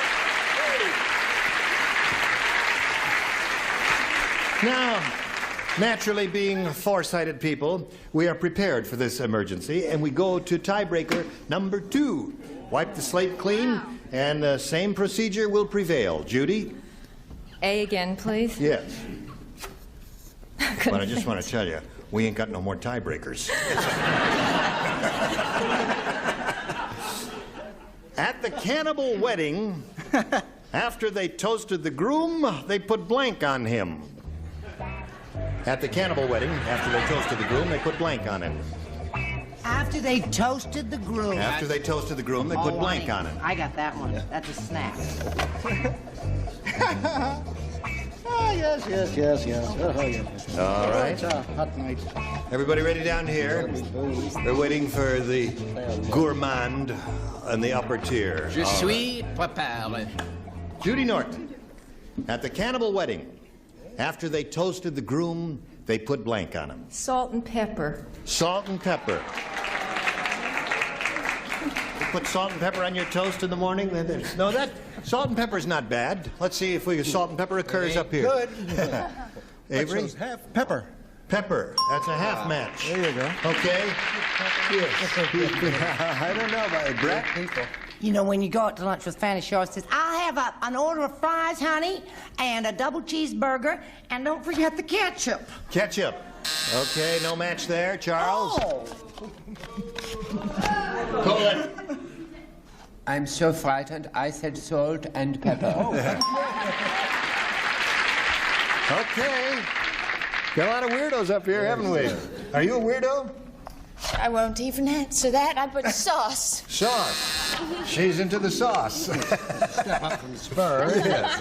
Now, naturally, being foresighted people, we are prepared for this emergency, and we go to tiebreaker number 2. Wipe the slate clean, and the same procedure will prevail. Judy? A again, please. Yes. But I just want to tell you, we ain't got no more tiebreakers. At the cannibal wedding, after they toasted the groom, they put blank on him. At the cannibal wedding, after they toasted the groom, they put blank on him. After they toasted the groom. After they toasted the groom, they put blank on him. I got that one. That's a snap. Yes. Oh, yes. All right. It's a hot night. Everybody ready down here? They're waiting for the gourmand in the upper tier. Je suis préparé. Judy Norton. At the cannibal wedding, after they toasted the groom, they put blank on him. Salt and pepper. Salt and pepper. You put salt and pepper on your toast in the morning? No, that salt and pepper is not bad. Let's see if salt and pepper occurs up here. Good. Avery? Half pepper. Pepper. That's a half match. There you go. Okay. Yes. I don't know about it. Brett? You know, when you go out to lunch with Fanny Shaw, it says, I'll have an order of fries, honey, and a double cheeseburger, and don't forget the ketchup. Ketchup. Okay, no match there. Charles? Oh. Colin? I'm so frightened, I said salt and pepper. Okay. Got a lot of weirdos up here, haven't we? Are you a weirdo? I won't even answer that. I put sauce. Sauce. She's into the sauce. Step up from Spur. Yes.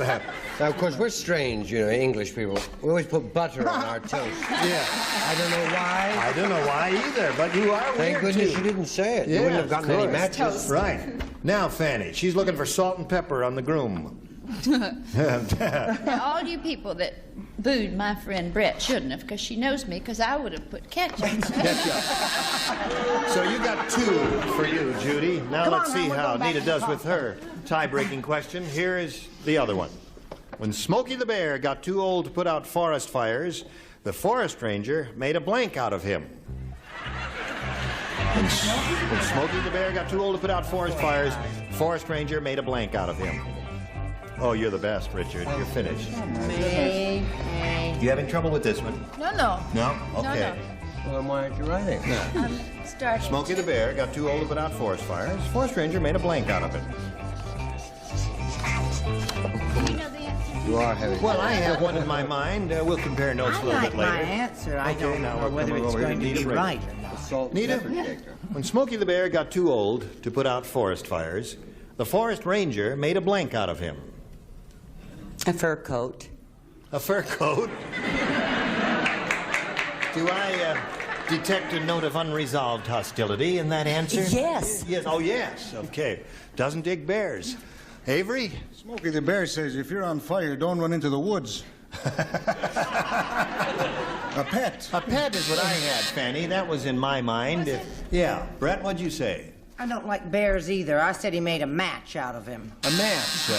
Now, of course, we're strange, you know, English people. We always put butter on our toast. Yeah. I don't know why. I don't know why either, but you are Thank weird, goodness too. you didn't say it. Yeah, You wouldn't have gotten any matches. Toast. Right. Now, Fanny, she's looking for salt and pepper on the groom. Now, all you people that booed my friend Brett shouldn't have, because she knows me, because I would have put ketchup. So you got 2 for you, Judy. Now let's see how Nita does with her tie-breaking question. Here is the other one. When Smokey the Bear got too old to put out forest fires, the forest ranger made a blank out of him. When Smokey the Bear got too old to put out forest fires, the forest ranger made a blank out of him. Oh, you're the best, Richard. You're finished. You having trouble with this one? No. No? Okay. Well, then why aren't you writing? Starting. Smokey the Bear got too old to put out forest fires. Forest ranger made a blank out of it. You know the answer? You are having. Well, I have one in my mind. We'll compare notes a little bit later. my answer. I don't know whether it's going to be right or not. Nita, when Smokey the Bear got too old to put out forest fires, the forest ranger made a blank out of him. A fur coat. A fur coat? Do I detect a note of unresolved hostility in that answer? Yes. Yes. Oh, yes. Okay. Doesn't dig bears. Avery? Smokey the Bear says if you're on fire, don't run into the woods. A pet. A pet is what I had, Fanny. That was in my mind. Yeah. Brett, what'd you say? I don't like bears either. I said he made a match out of him. A match.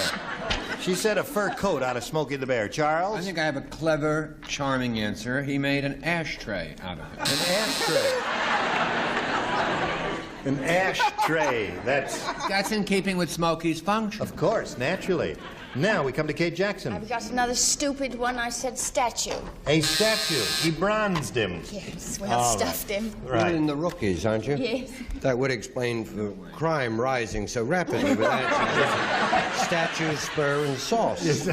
She said a fur coat out of Smokey the Bear. Charles? I think I have a clever, charming answer. He made an ashtray out of it. An ashtray. An ashtray. That's in keeping with Smokey's function. Of course, naturally. Now we come to Kate Jackson. I've got another stupid one. I said statue. A statue. He bronzed him. Yes, well, stuffed him. Right. You're in the rookies, aren't you? Yes. That would explain crime rising so rapidly with that. Statue, spur, and sauce. Yes.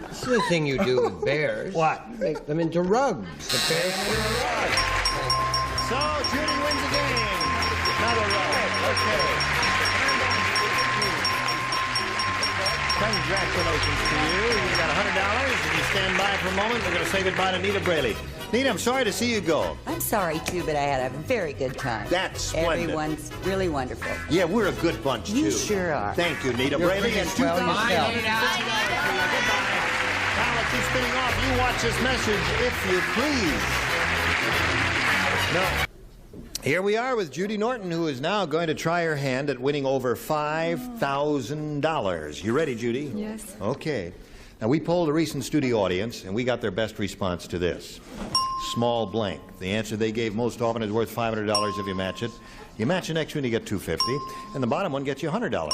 This is the thing you do with bears. What? Make them into rugs. The bears need a rug. So, Judy wins the game. Another rug. Okay. Congratulations to you. You got $100. If you stand by for a moment, we're going to say goodbye to Nita Braley. Nita, I'm sorry to see you go. I'm sorry, too, but I had a very good time. That's splendid. Everyone's really wonderful. Yeah, we're a good bunch, too. You sure are. Thank you, Nita You're Braley. pretty And well $2,000. yourself. Goodbye. Now let's keep spinning off. You watch this message, if you please. No. Here we are with Judy Norton, who is now going to try her hand at winning over $5,000. You ready, Judy? Yes. Okay. Now, we polled a recent studio audience, and we got their best response to this. Small blank. The answer they gave most often is worth $500 if you match it. You match the next one, you get $250, and the bottom one gets you $100.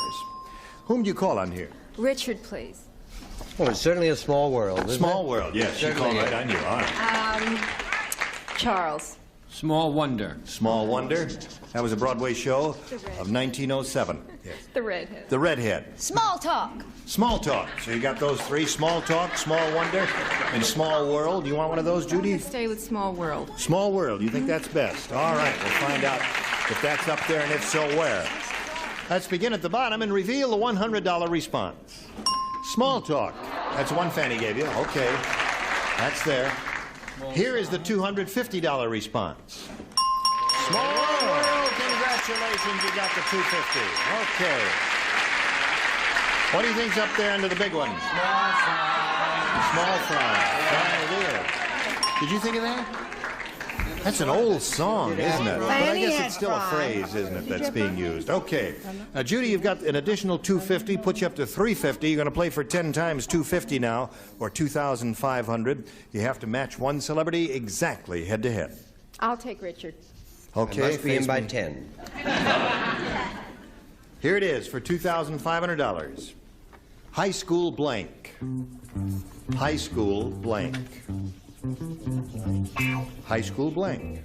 Whom do you call on here? Richard, please. Well, it's certainly a small world, isn't Small it? world, yes. You call right on you. All right. Charles. Small Wonder. Small Wonder. That was a Broadway show of 1907. Yes. The redhead. The Redhead. Small talk. Small Talk. So you got those three: Small Talk, Small Wonder, and Small World. You want one of those, Judy? Stay with Small World. Small World. You think that's best? All right. We'll find out if that's up there, and if so, where. Let's begin at the bottom and reveal the $100 response. Small Talk. That's one Fanny gave you. Okay. That's there. Here is the $250 response. Small World. Congratulations. You got the $250. Okay. What do you think's up there under the big one? Small fry. Small fry. Right there. Did you think of that? That's an old song, isn't it? But I guess it's still a phrase, isn't it, that's being used. Okay. Now, Judy, you've got an additional $250, puts you up to $350. You're going to play for 10 times $250 now, or $2,500. You have to match one celebrity exactly head-to-head. I'll take Richard. Okay. I must be in by 10. Here it is for $2,500. High school blank. High school blank. High school blank.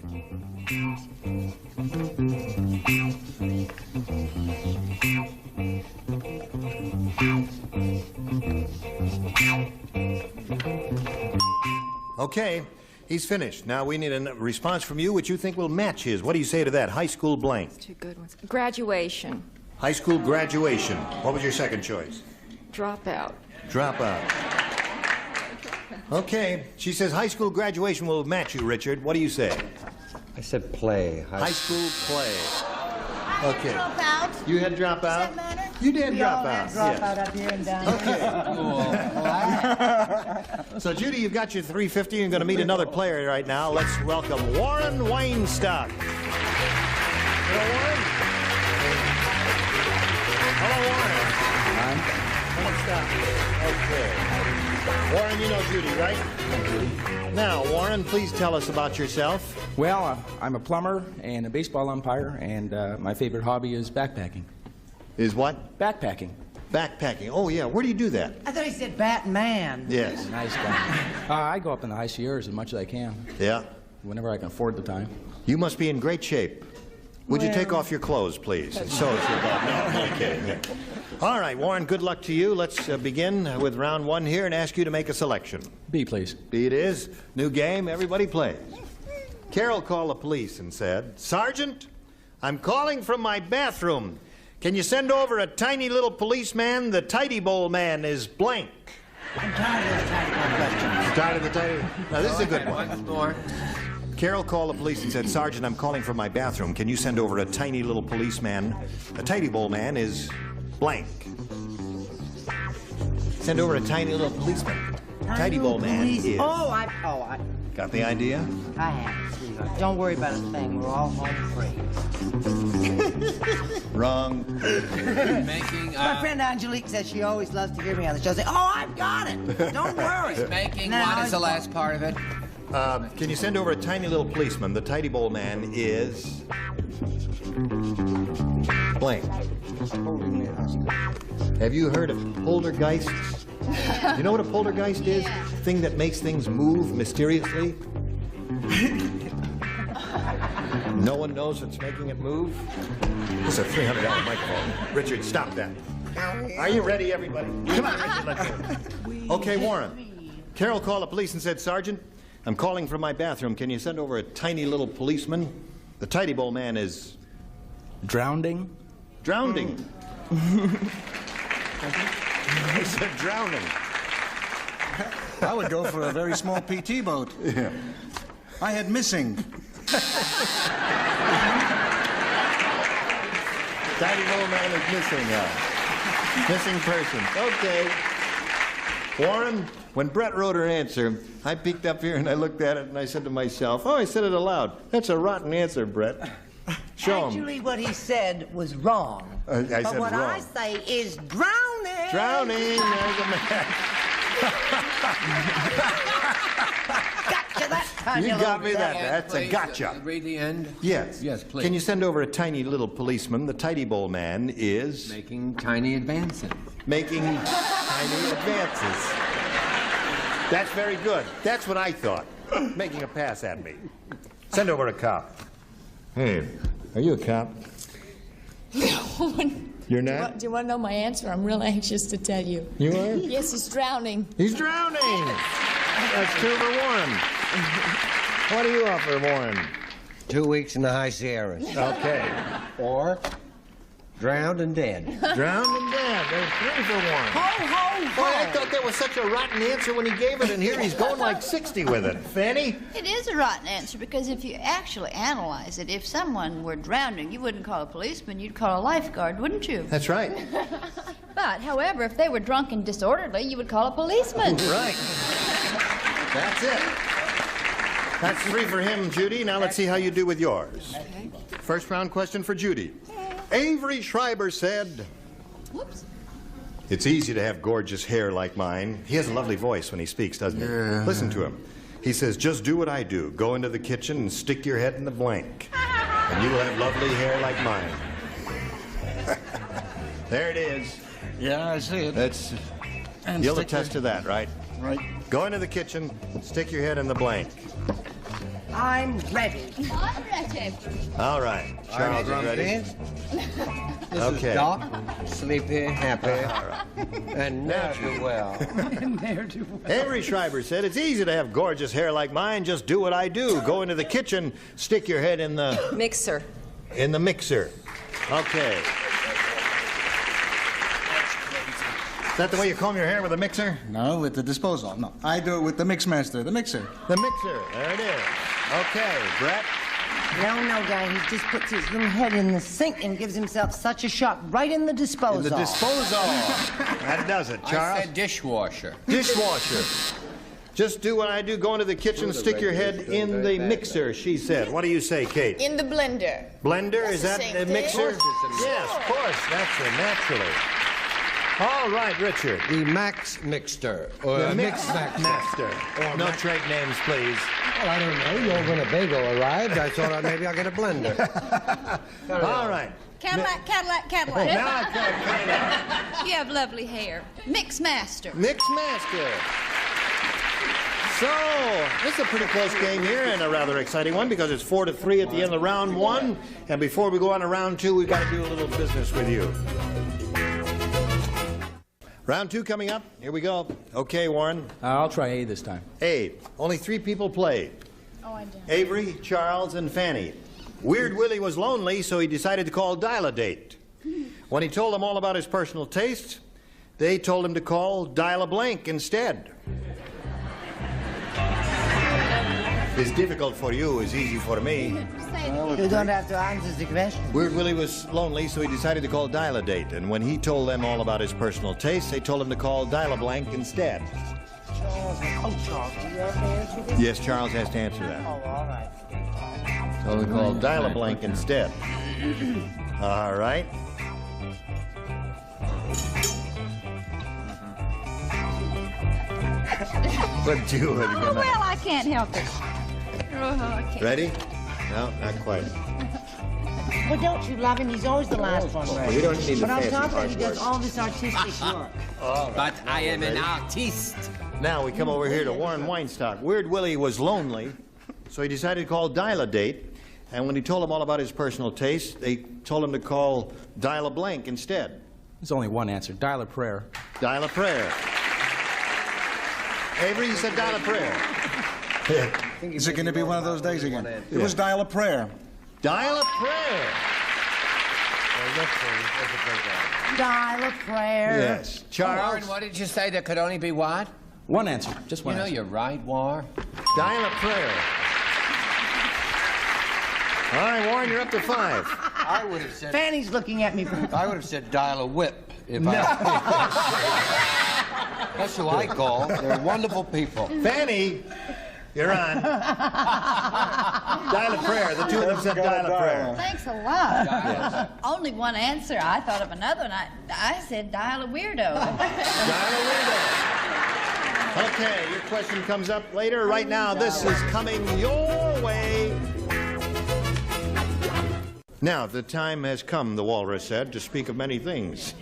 Okay, he's finished. Now we need a response from you which you think will match his. What do you say to that? High school blank. Two good ones. Graduation. High school graduation. What was your second choice? Dropout. Dropout. Okay, she says high school graduation will match you, Richard. What do you say? I said play. High school play. Okay. Dropout. You had dropout? Does that matter? You did drop Drop out. out up here and down. Okay. So, Judy, you've got your $350. You're going to meet another player right now. Let's welcome Warren Weinstock. Hello, Warren. Hello, Warren. Okay. Warren, you know Judy, right? Now, Warren, please tell us about yourself. Well, I'm a plumber and a baseball umpire, and my favorite hobby is backpacking. Is what? Backpacking. Backpacking. Oh, yeah. Where do you do that? I thought he said Batman. Yes. Nice guy. I go up in the high Sierras as much as I can. Yeah. Whenever I can afford the time. You must be in great shape. Would you take off your clothes, please? And so is your dog. No, okay. All right, Warren, good luck to you. Let's begin with round one here and ask you to make a selection. B, please. B it is. New game. Everybody plays. Carol called the police and said, "Sergeant, I'm calling from my bathroom. Can you send over a tiny little policeman? The tidy bowl man is blank." I'm tired of those tidy bowl questions. Tired of the tidy? Now, this is a good one. Carol called the police and said, "Sergeant, I'm calling from my bathroom. Can you send over a tiny little policeman? The tidy bowl man is blank." Send over a tiny little policeman. Tidy bowl man is... I Got the idea? have it, sweetheart. Don't worry about a thing. We're all home free. Wrong. My friend Angelique says she always loves to hear me on the show say, "Oh, I've got it. Don't worry." Making Now what is the it's- last part of it? Can you send over a tiny little policeman? The tidy bowl man is... blank. Have you heard of poltergeists? You know what a poltergeist is? Thing that makes things move mysteriously? No one knows what's making it move? This is a $300 microphone. Richard, stop that. Are you ready, everybody? Come on, Richard, let's go. Okay, Warren. Carol called the police and said, "Sergeant, I'm calling from my bathroom. Can you send over a tiny little policeman? The tidy bowl man is... Drowning. Drowning. He said drowning. I would go for a very small PT boat. Yeah. I had missing. Tiny little man is missing. Missing person. Okay. Warren, when Brett wrote her answer, I peeked up here and I looked at it and I said to myself, oh, I said it aloud. That's a rotten answer, Brett. Show him. Actually, what he said was wrong. I but said what wrong. I say is drowning. Drowning. There's a man. Gotcha that time, You got me that. That's a gotcha. Read the end? Yes. Yes, please. Can you send over a tiny little policeman? The tidy bowl man is... Making tiny advances. Making tiny advances. That's very good. That's what I thought. Making a pass at me. Send over a cop. Hey, are you a cop? You're not? Do you want to know my answer? I'm real anxious to tell you. You are? Yes, he's drowning. He's drowning! That's 2 for Warren. What do you offer, Warren? 2 weeks in the high Sierras. Okay. Or drowned and dead. Drowned and dead. There's 3 for Warren. Ho, ho, ho. Boy, I thought that was such a rotten answer when he gave it, and here he's going like 60 with it. Fanny? It is a rotten answer because if you actually analyze it, if someone were drowning, you wouldn't call a policeman, you'd call a lifeguard, wouldn't you? That's right. But, however, if they were drunk and disorderly, you would call a policeman. Right. That's it. That's 3 for him, Judy. Now let's see how you do with yours. Okay. First round question for Judy. Avery Schreiber said, Whoops. it's easy to have gorgeous hair like mine. He has a lovely voice when he speaks, doesn't he? Yeah. Listen to him. He says, just do what I do. Go into the kitchen and stick your head in the blank. And you will have lovely hair like mine. There it is. Yeah, I see it. That's. And You'll stick attest to that, right? Right. Go into the kitchen, stick your head in the blank. I'm ready. I'm ready. All right. Charles is ready. This Okay. is Doc, sleepy, happy, and ne'er-do-well. Avery Schreiber said, it's easy to have gorgeous hair like mine. Just do what I do. Go into the kitchen, stick your head in the... Mixer. In the mixer. Okay. Is that the way you comb your hair, with a mixer? No, with the disposal. No, I do it with the Mixmaster, the mixer. The mixer. There it is. Okay, Brett. No, guy. He just puts his little head in the sink and gives himself such a shot right in the disposal. In the disposal. That does it. Charles? I said dishwasher. Dishwasher. Just do what I do. Go into the kitchen, stick your head in the mixer, she said. What do you say, Kate? In the blender. Blender? That's Is the that same a thing. mixer? Of course it's a Yes, of course. That's it, naturally. All right, Richard. The Max Mixter, or The Mix Master. No trade names, please. Well, I don't know. Your Winnebago arrived. I thought maybe I'll get a blender. All right. Cadillac. Now I can't find out. You have lovely hair. Mixmaster. Mixmaster. So, this is a pretty close game here and a rather exciting one because it's 4-3 at the end of round 1. And before we go on to round 2, we've got to do a little business with you. Round 2 coming up. Here we go. Okay, Warren. I'll try A this time. A. Only 3 people play. Oh, I do. Avery, Charles, and Fanny. Weird Willie was lonely, so he decided to call Dial-A-Date. When he told them all about his personal tastes, they told him to call Dial-A-Blank instead. It's difficult for you, it's easy for me. You don't have to answer the question. Weird Willie was lonely, so he decided to call Dial-A-Date. And when he told them all about his personal tastes, they told him to call Dial-A-Blank instead. Charles, do you have to answer this? Yes, Charles has to answer that. Oh, all right. So we call Dial-A-Blank instead. All right. What do it? Oh, well, I can't help it. Oh, I can't. Ready? No, not quite. Well, don't you love him? He's always the last one ready. We don't need the But on fancy top of that, he hard does work. all this artistic work. But I am an artist. Now we come over here to Warren Weinstock. Weird Willie was lonely, so he decided to call Dial-A-Date. And when he told them all about his personal tastes, they told him to call Dial-A-Blank instead. There's only one answer. Dial a prayer. Dial-A-Prayer. Avery, you said Dial-A-Prayer. Is it going to be one of those days again? It was Dial-A-Prayer. Dial-A-Prayer. Dial a prayer. Yes. Charles? Warren, what did you say? There could only be what? One answer, just one You know answer. you're right, War. Dial a prayer. All right, Warren, you're up to 5. I would have said. Fanny's looking at me. I would have said dial a whip if I. That's who I call. They're wonderful people. Fanny, you're on. Dial a prayer. The two of them said dial a prayer. Thanks a lot. Only one answer. I thought of another, and I said dial a weirdo. Dial a weirdo. Okay, your question comes up later. Right now, this is coming your way. Now, the time has come, the walrus said, to speak of many things.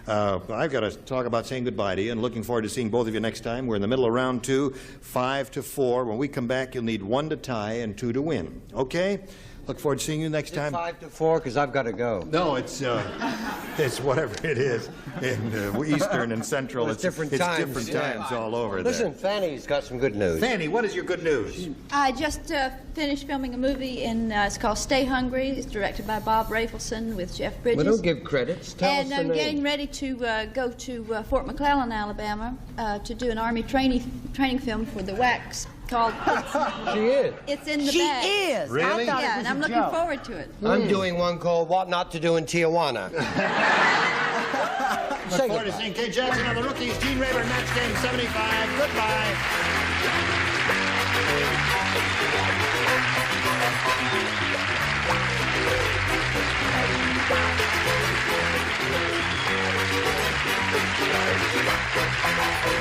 I've got to talk about saying goodbye to you and looking forward to seeing both of you next time. We're in the middle of round 2, 5-4. When we come back, you'll need 1 to tie and 2 to win. Okay? Look forward to seeing you next time. 5-4, because I've got to go. No, it's whatever it is. In Eastern and Central, Well, it's different times all over Listen, there. Fanny's got some good news. Fanny, what is your good news? I just finished filming a movie, it's called Stay Hungry. It's directed by Bob Rafelson with Jeff Bridges. Well, don't give credits. Tell us And the I'm name. getting ready to go to Fort McClellan, Alabama, to do an Army training film for the WACs called She is. It's in the She Bag. is. Really? Yeah, and I'm looking forward to it. I'm doing one called What Not to Do in Tijuana. Look forward to seeing Kay Jackson on the Rookies. Gene Rayburn, Match Game 75. Goodbye.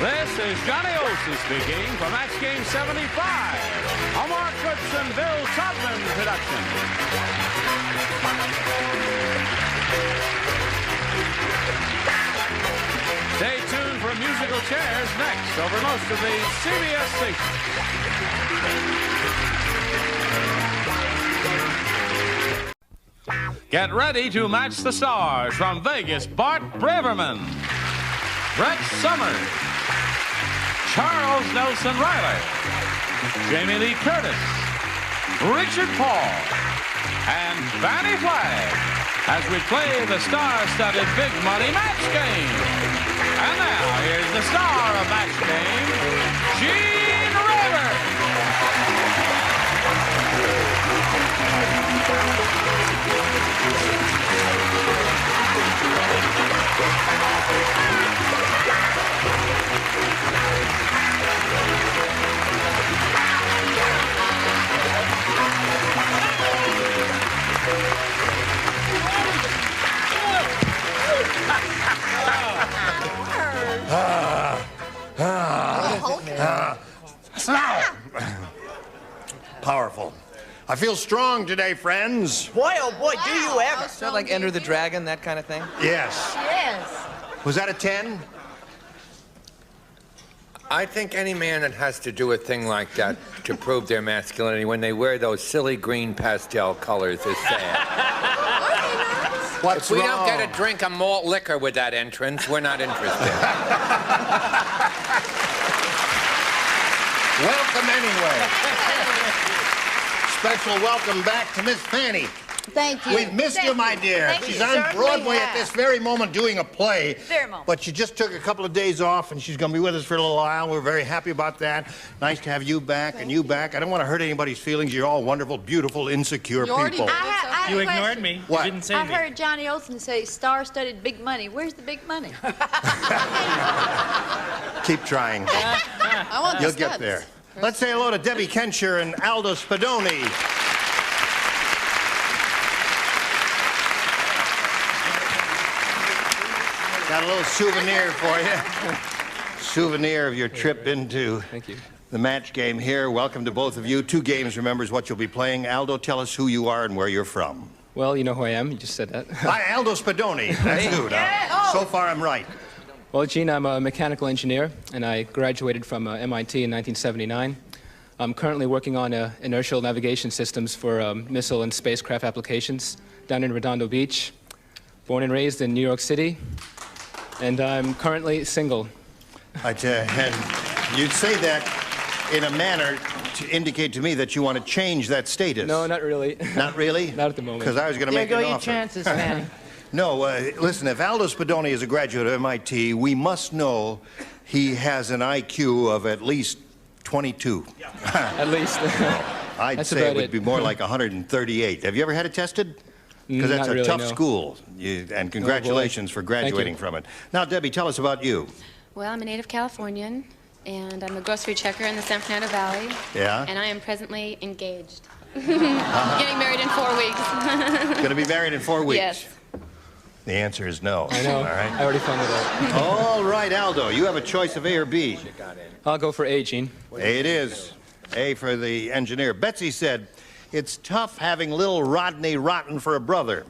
This is Johnny Olson speaking for Match Game 75, a Mark Goodson, Bill Todman production. Stay tuned for musical chairs next over most of the CBS stations. Get ready to match the stars from Vegas. Bart Braverman, Brett Summers, Charles Nelson Riley, Jamie Lee Curtis, Richard Paul, and Fanny Flagg as we play the star-studded Big Money Match Game. And now, here's the star of Match Game, Gene Rayburn. Powerful. I feel strong today, friends. Boy, oh boy, do you ever. Is that like Enter the Dragon, that kind of thing? Yes. Yes. Was that a 10? I think any man that has to do a thing like that to prove their masculinity when they wear those silly green pastel colors is sad. What's If we wrong? don't get a drink of malt liquor with that entrance, we're not interested. Welcome anyway. Special welcome back to Miss Fanny. Thank you. We've missed you, my dear. Thank She's you. on Certainly Broadway at have. this very moment doing a play. Very moment. But she just took a couple of days off, and she's going to be with us for a little while. We're very happy about that. Nice to have you back and you back. I don't want to hurt anybody's feelings. You're all wonderful, beautiful, insecure people. I You have a ignored question. me. What? You didn't say I me. heard Johnny Olson say star-studded big money. Where's the big money? Keep trying. I want You'll get there. Let's say hello to Debbie Kencher and Aldo Spadoni. Got a little souvenir for you. Souvenir of your trip into the match game here. Welcome to both of you. 2 games, remember, is what you'll be playing. Aldo, tell us who you are and where you're from. Well, you know who I am. You just said that. Hi, Aldo Spadoni. That's good. So far, I'm right. Well, Gene, I'm a mechanical engineer, and I graduated from MIT in 1979. I'm currently working on inertial navigation systems for missile and spacecraft applications down in Redondo Beach. Born and raised in New York City, and I'm currently single. And you'd say that in a manner to indicate to me that you want to change that status. No, not really. Not really? Not at the moment. Because I was going to There make go an your offer. chances, Fanny. No, listen, if Aldo Spadoni is a graduate of MIT, we must know he has an IQ of at least 22. At least. I'd say it would be more like 138. Have you ever had it tested? Because that's Not a really, tough no. school. And congratulations for graduating from it. Now, Debbie, tell us about you. Well, I'm a native Californian, and I'm a grocery checker in the San Fernando Valley. Yeah? And I am presently engaged. Getting married in 4 weeks. Going to be married in 4 weeks? Yes. The answer is no. I know. All right. I already found it out. All right, Aldo, you have a choice of A or B. I'll go for A, Gene. A it is. A for the engineer. Betsy said, it's tough having little Rodney rotten for a brother.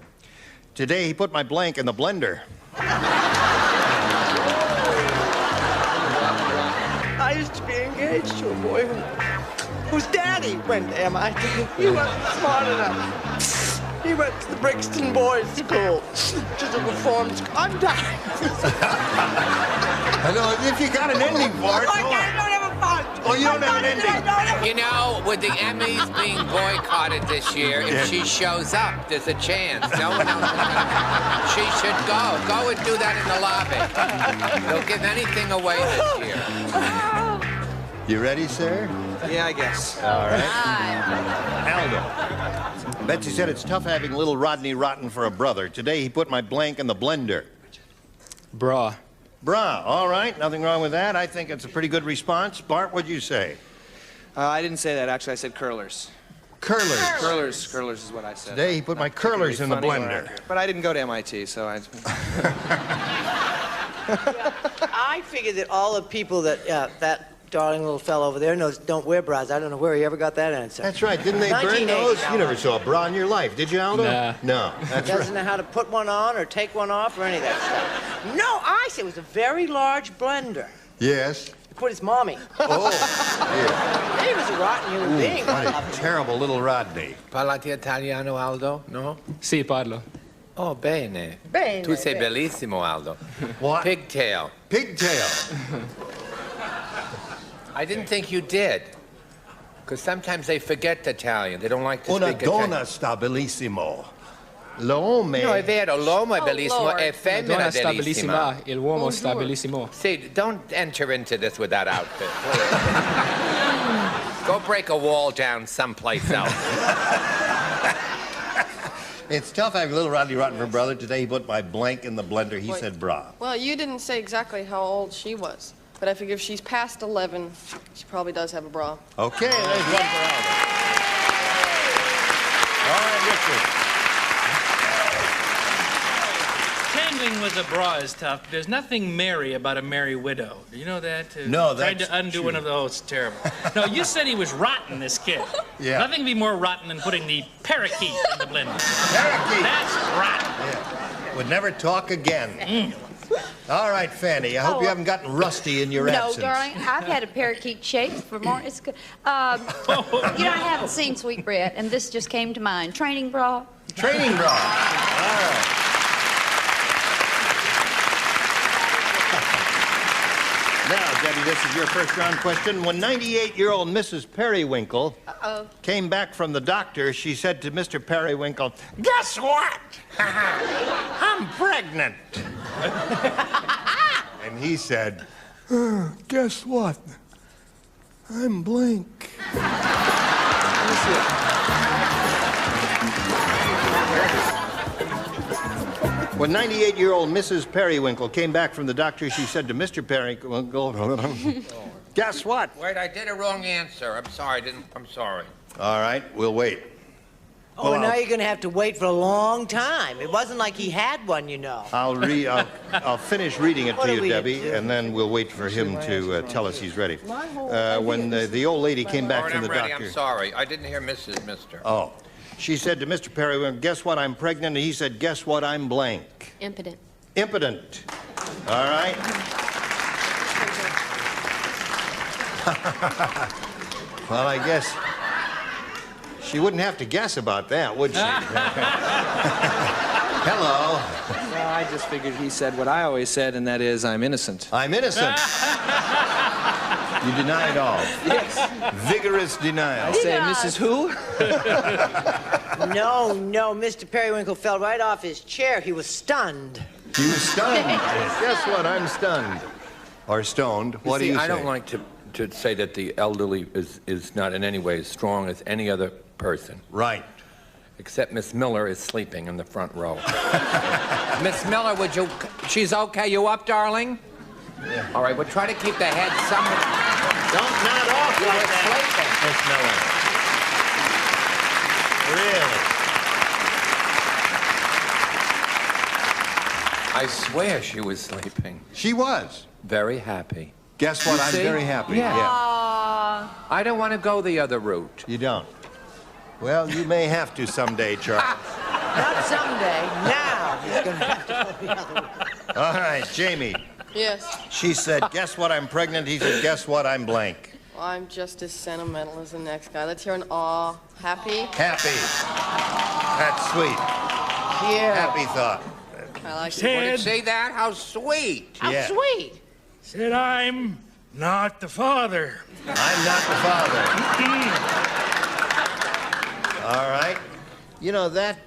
Today he put my blank in the blender. I used to be engaged to a boy whose daddy went to MIT. He wasn't smart enough. He went to the Brixton Boys School, which is a reformed school. I'm dying. I know, if you got an ending for it, I don't have a fun. Oh, you don't have an ending? You know, with the Emmys being boycotted this year, if she shows up, there's a chance. No one else is gonna... She should go. Go and do that in the lobby. They'll give anything away this year. You ready, sir? Yeah, I guess. All right. Aldo. Betsy said it's tough having little Rodney rotten for a brother. Today he put my blank in the blender. Bra. Bra. All right. Nothing wrong with that. I think it's a pretty good response. Bart, what'd you say? I didn't say that, actually. I said curlers. Curlers. Curlers is what I said. Today he put my curlers in the blender. But I didn't go to MIT, so I... I figured that all the people that that darling little fellow over there don't wear bras. I don't know where he ever got that answer. That's right. Didn't they burn those? You never saw a bra in your life, did you, Aldo? Nah. No. That's right. Doesn't know how to put one on or take one off or any of that stuff. No, I said it was a very large blender. Yes. He put his mommy. Oh, yeah. He was a rotten human being. What a terrible little Rodney. Parlati italiano, Aldo? No? Sì, parlo. Oh, bene. Bene, Tu sei bene. bellissimo, Aldo. What? Pigtail. Pigtail. I didn't think you did. Because sometimes they forget Italian. They don't like to Una speak Italian. donna sta bellissimo. L'uomo. No, è vero, l'uomo è bellissimo, Lord. è La femmina donna sta bellissima. bellissima, il uomo sta bellissimo. See, don't enter into this with that outfit, please. Go break a wall down someplace else. It's tough having little Rodney rotten for a brother. Today he put my blank in the blender. He said bra. Well, you didn't say exactly how old she was, but I figure if she's past 11, she probably does have a bra. Okay, there's one for Aldo. All right, Richard. Tangling with a bra is tough. There's nothing merry about a merry widow. Do you know that? No, Trying that's to undo true. one of those, it's terrible. No, you said he was rotten, this kid. Yeah. Nothing can be more rotten than putting the parakeet in the blender. Parakeet. That's rotten. Yeah. Would never talk again. All right, Fanny, I hope you haven't gotten rusty in your absence. No, darling, I've had a parakeet shaped for more. It's good. You know, I haven't seen Sweetbread, and this just came to mind. Training bra. Training bra. All right. Now, Debbie, this is your first round question. When 98-year-old Mrs. Periwinkle came back from the doctor, she said to Mr. Periwinkle, "Guess what? I'm pregnant." And he said, "Guess what? I'm blank." When 98-year-old Mrs. Periwinkle came back from the doctor, she said to Mr. Periwinkle, "Guess what?" Wait, I did a wrong answer. I'm sorry, I'm sorry. All right, we'll wait. Oh, Well, now you're going to have to wait for a long time. It wasn't like he had one, you know. I'll finish reading it What to are you, we to Debbie, do? and then we'll wait for him to tell us he's ready. When the old lady came back All right, from I'm the ready. doctor. I'm sorry. I didn't hear Mrs. Mister. Oh. She said to Mr. Periwinkle, "Guess what? I'm pregnant." And he said, "Guess what? I'm blank." Impotent. Impotent. All right. Well, I guess she wouldn't have to guess about that, would she? Hello. Well, I just figured he said what I always said, and that is, I'm innocent. I'm innocent. You deny it all. Yes. Vigorous denial. I say, Mrs. Who? No, Mr. Periwinkle fell right off his chair. He was stunned. He was stunned. Guess what? I'm stunned. Or stoned. What do you say? I don't like to say that the elderly is not in any way as strong as any other person. Right. Except Miss Miller is sleeping in the front row. Miss Miller, would you... She's okay. You up, darling? Yeah. All right, we'll try to keep the head somewhere. Don't nod off like that, I Miss Miller. Really? swear she was sleeping. She was. Very happy. Guess what? I'm very happy. Yeah. Yeah. I don't want to go the other route. You don't? Well, you may have to someday, Charles. Not someday. Now he's going to have to go the other way. All right, Jamie. Yes. She said, guess what? I'm pregnant. He said, guess what? I'm blank. Well, I'm just as sentimental as the next guy. Let's hear an aw. Happy? Happy. That's sweet. Yeah. Happy thought. I like Did it. you say that? How sweet. How Yeah. sweet. Said I'm not the father. I'm not the father. All right. You know, that,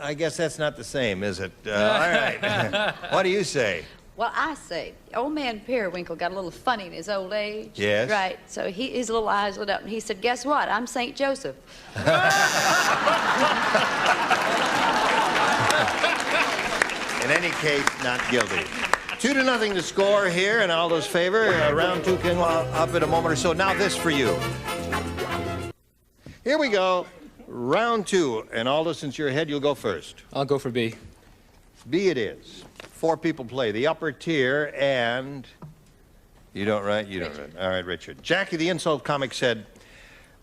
I guess that's not the same, is it? All right. What do you say? Well, I say, old man Periwinkle got a little funny in his old age. Yes. Right. So his little eyes lit up, and he said, guess what? I'm St. Joseph. In any case, not guilty. 2-0 to score here in Aldo's favor. Round two can up in a moment or so. Now this for you. Here we go. Round two. And Aldo, since you're ahead, you'll go first. I'll go for B. B it is. 4 people play. The upper tier and... You don't write? You don't write. All right, Richard. Jackie the Insult Comic said,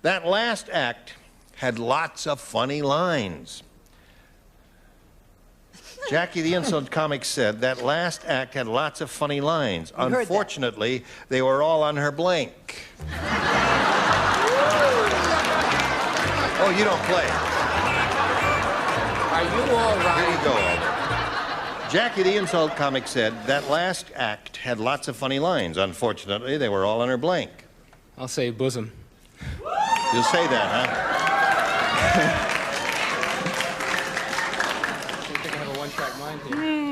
that last act had lots of funny lines. Jackie the Insult Comic said that last act had lots of funny lines. Unfortunately, they were all on her blank. Oh, you don't play. Are you all right? Here you go, Aldo. Jackie the Insult Comic said that last act had lots of funny lines. Unfortunately, they were all on her blank. I'll say bosom. You'll say that, huh?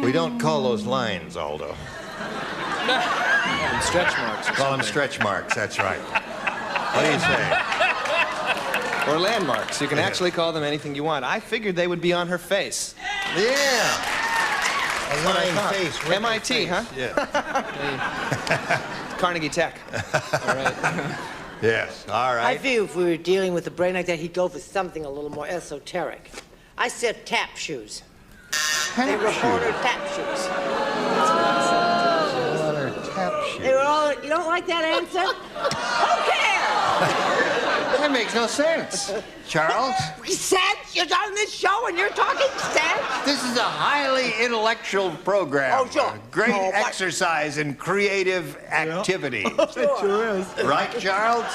We don't call those lines, Aldo. Stretch marks. Call them stretch marks, that's right. What do you say? Or landmarks. You can actually call them anything you want. I figured they would be on her face. Yeah. A line face. MIT, face. huh? Yeah. Carnegie Tech. All right. Yes, all right. I feel if we were dealing with a brain like that, he'd go for something a little more esoteric. I said tap shoes. They were on her tap shoes. On her tap shoes. They were all. You don't like that answer? Who cares? That makes no sense. Charles? Sense? You're on this show and you're talking sense? This is a highly intellectual program. Oh, sure. Great Oh, but- exercise in creative activity. It sure is. Right, Charles?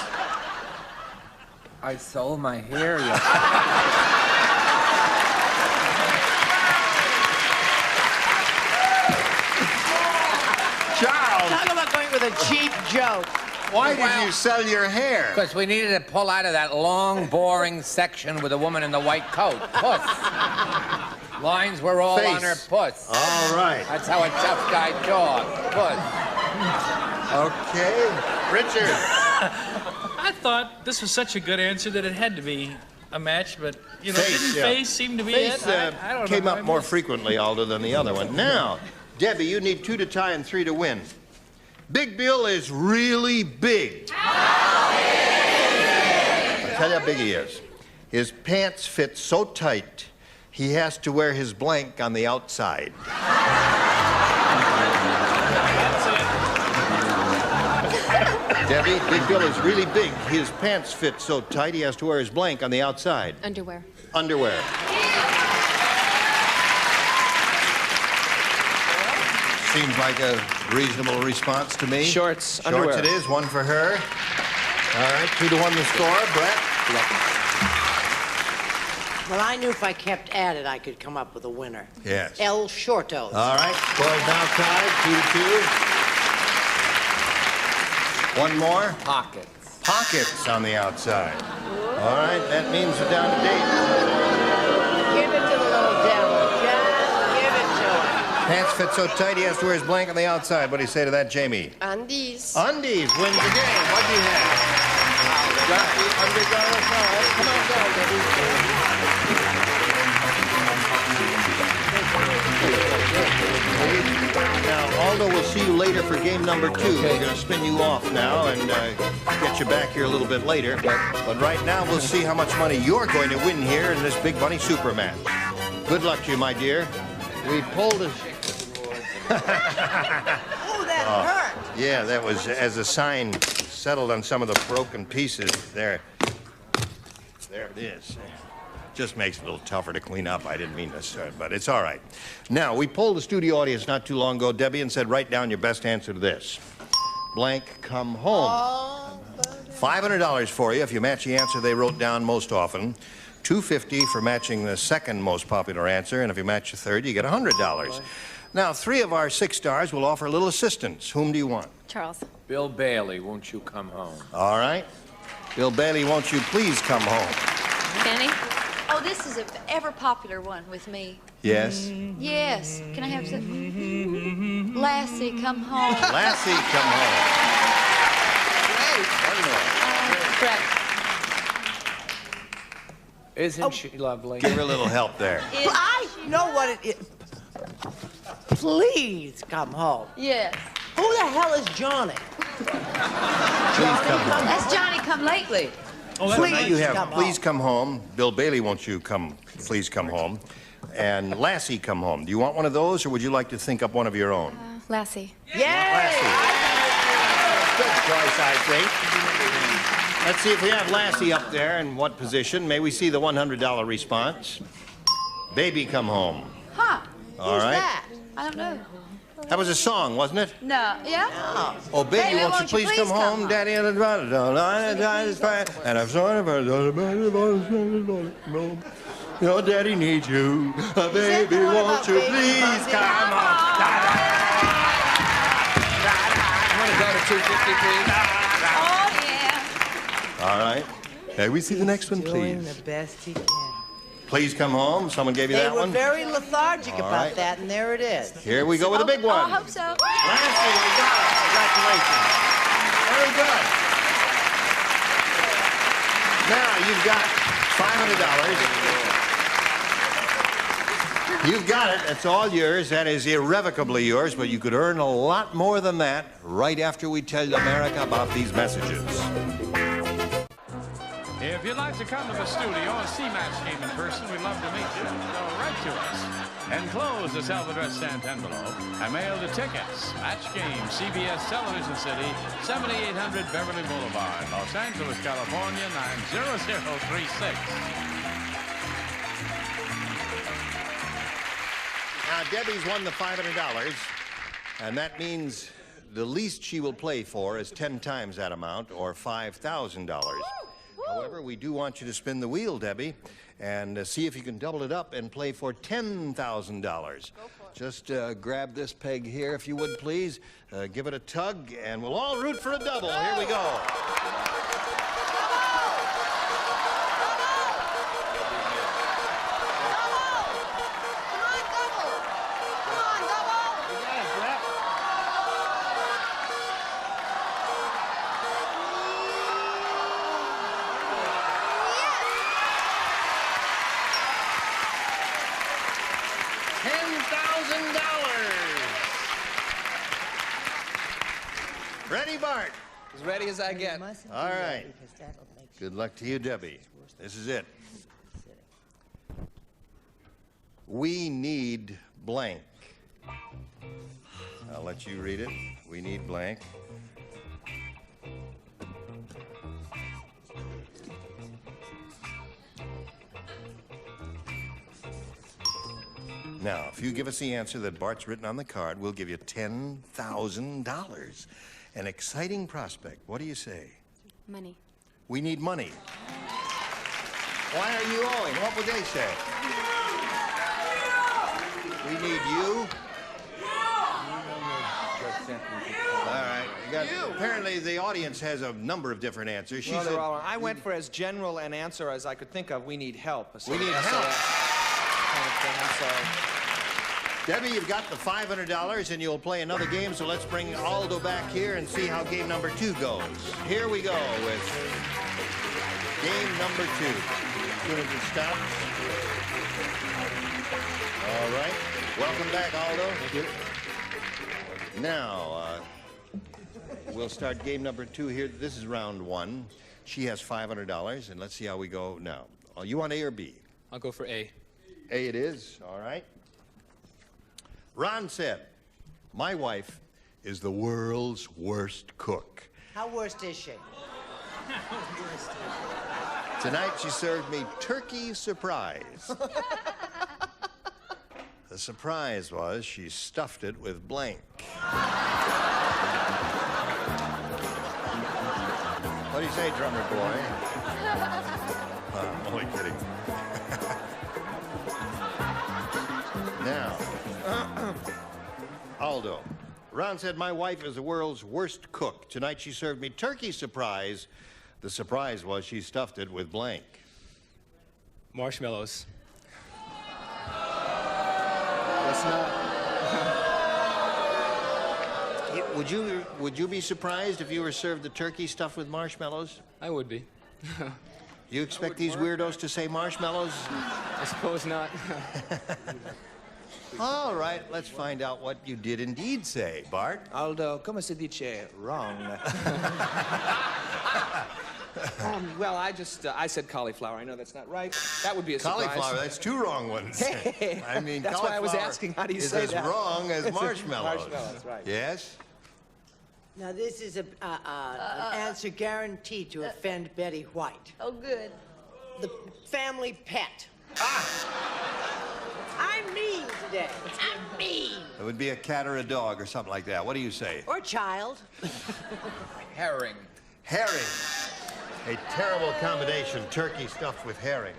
I sold my hair yesterday. Charles! Talk about going with a cheap joke. Why did you sell your hair? Because we needed to pull out of that long, boring section with a woman in the white coat. Puss. Lines were all Face. on her puss. All right. That's how a tough guy talks. Puss. Okay. Richard. I thought this was such a good answer that it had to be a match, but, you know, Face, didn't yeah. Face seem to be Face, it? I don't came know. up more frequently, Aldo, than the other one. Now, Debbie, you need 2 to tie and 3 to win. Big Bill is really big. I'll tell you how big he is. His pants fit so tight, he has to wear his blank on the outside. Debbie, Big Bill is really big. His pants fit so tight, he has to wear his blank on the outside. Underwear. Underwear. Seems like a reasonable response to me. Shorts, Shorts underwear. it is, 1 for her. All right, 2-1 the score. Brett? Well, I knew if I kept at it, I could come up with a winner. Yes. El Shortos. All right, score's now tied, 2-2. 1 more. Pockets. Pockets on the outside. All right, that means we're down to date. Pants fit so tight he has to wear his blanket on the outside. What do you say to that, Jamie? Undies. Undies wins the game. What do you have? Got the undergarment. Come on, go, Now, Aldo, we'll see you later for game number 2. We're going to spin you off now and get you back here a little bit later. But right now, we'll see how much money you're going to win here in this Big Bunny Super Match. Good luck to you, my dear. We pulled a... Oh, that hurt. Yeah, that was as a sign settled on some of the broken pieces. There. There it is. Just makes it a little tougher to clean up. I didn't mean this, but it's all right. Now, we polled the studio audience not too long ago, Debbie, and said, write down your best answer to this. Blank, come home. $500 for you if you match the answer they wrote down most often. $250 for matching the second most popular answer, and if you match the third, you get $100. Now, 3 of our 6 stars will offer a little assistance. Whom do you want? Charles. Bill Bailey, won't you come home? All right. Bill Bailey, won't you please come home? Kenny? Oh, this is an ever-popular one with me. Yes? Yes. Can I have some? Lassie, come home. Lassie, come home. Brett. Isn't she lovely? Give her a little help there. I know what it is. Please come home. Yes. Who the hell is Johnny? Please come home. That's Johnny come lately. So now you have Please Come Home. Bill Bailey, won't you come, please come home. And Lassie, come home. Do you want one of those, or would you like to think up one of your own? Lassie. Yay! Lassie. Good choice, I think. Let's see if we have Lassie up there. In what position? May we see the $100 response? Baby, come home. Huh. All right. That? I don't know. That was a song, wasn't it? No. Yeah? No. Oh, baby, won't you please come home? Daddy and the and I'm sorry about your daddy needs you. Baby, won't you please come home? I'm going to go to 250, please. Oh, yeah. All right. May we see the next one, Doing please? the best he can. Please come home. Someone gave you that one? They were very lethargic All about right. that, and there it is. Here we go with a big one. I hope so. Lassie, we got it. Congratulations. Very good. Now, you've got $500. You've got it. It's all yours. That is irrevocably yours, but you could earn a lot more than that right after we tell America about these messages. If you'd like to come to the studio and see Match Game in person, we'd love to meet you. So write to us. Enclose the self-addressed stamped envelope and mail the tickets. Match Game, CBS Television City, 7800 Beverly Boulevard, Los Angeles, California, 90036. Now, Debbie's won the $500, and that means the least she will play for is 10 times that amount, or $5,000. However, we do want you to spin the wheel, Debbie, and see if you can double it up and play for $10,000. Just grab this peg here, if you would, please. Give it a tug, and we'll all root for a double. Here we go. Ready, Bart? As ready as I get. All right. Good luck to you, Debbie. This is it. We need blank. I'll let you read it. We need blank. Now, if you give us the answer that Bart's written on the card, we'll give you $10,000. An exciting prospect. What do you say? Money. We need money. Why are you owing? What would they say? We need you. All right. Apparently, the audience has a number of different answers. Well, they're all, I went for as general an answer as I could think of. We need help. We need help. Kind of thing. I'm sorry. Debbie, you've got the $500 and you'll play another game, so let's bring Aldo back here and see how game number 2 goes. Here we go with game number 2. As soon as it stops. All right. Welcome back, Aldo. Thank you. Now, we'll start game number 2 here. This is round 1. She has $500, and let's see how we go now. You want A or B? I'll go for A. A it is. All right. Ron said, my wife is the world's worst cook. How worst is she? Tonight she served me turkey surprise. The surprise was she stuffed it with blank. What do you say, drummer boy? I'm only kidding. Now, Aldo. Ron said, my wife is the world's worst cook. Tonight she served me turkey surprise. The surprise was she stuffed it with blank. Marshmallows. That's not. Would you be surprised if you were served the turkey stuffed with marshmallows? I would be. You expect these weirdos to say marshmallows? I suppose not. All right, let's find out what you did indeed say, Bart. Aldo, come si dice wrong? Well, I said cauliflower. I know that's not right. That would be a surprise. Cauliflower, that's 2 wrong ones. Hey, I mean, that's why I was asking, how do you say that? Is as wrong as marshmallows. Marshmallows, right. Yes? Now, this is an answer guaranteed to offend Betty White. Oh, good. The family pet. I'm mean today. I'm mean. It would be a cat or a dog or something like that. What do you say? Or child. Herring. Herring. A terrible combination, turkey stuffed with herring.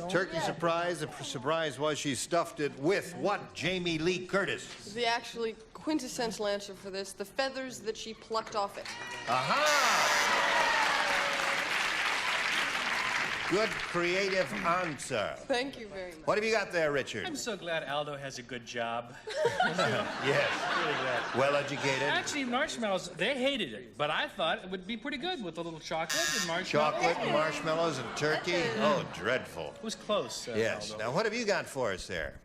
Turkey surprise. The surprise was she stuffed it with what, Jamie Lee Curtis? The actually quintessential answer for this, the feathers that she plucked off it. Aha! Good creative answer. Thank you very much. What have you got there, Richard? I'm so glad Aldo has a good job. Yes. Really glad. Well educated. Actually, marshmallows, they hated it, but I thought it would be pretty good with a little chocolate and marshmallows. Chocolate and marshmallows and turkey? Oh, dreadful. It was close, yes. Aldo. Now, what have you got for us there?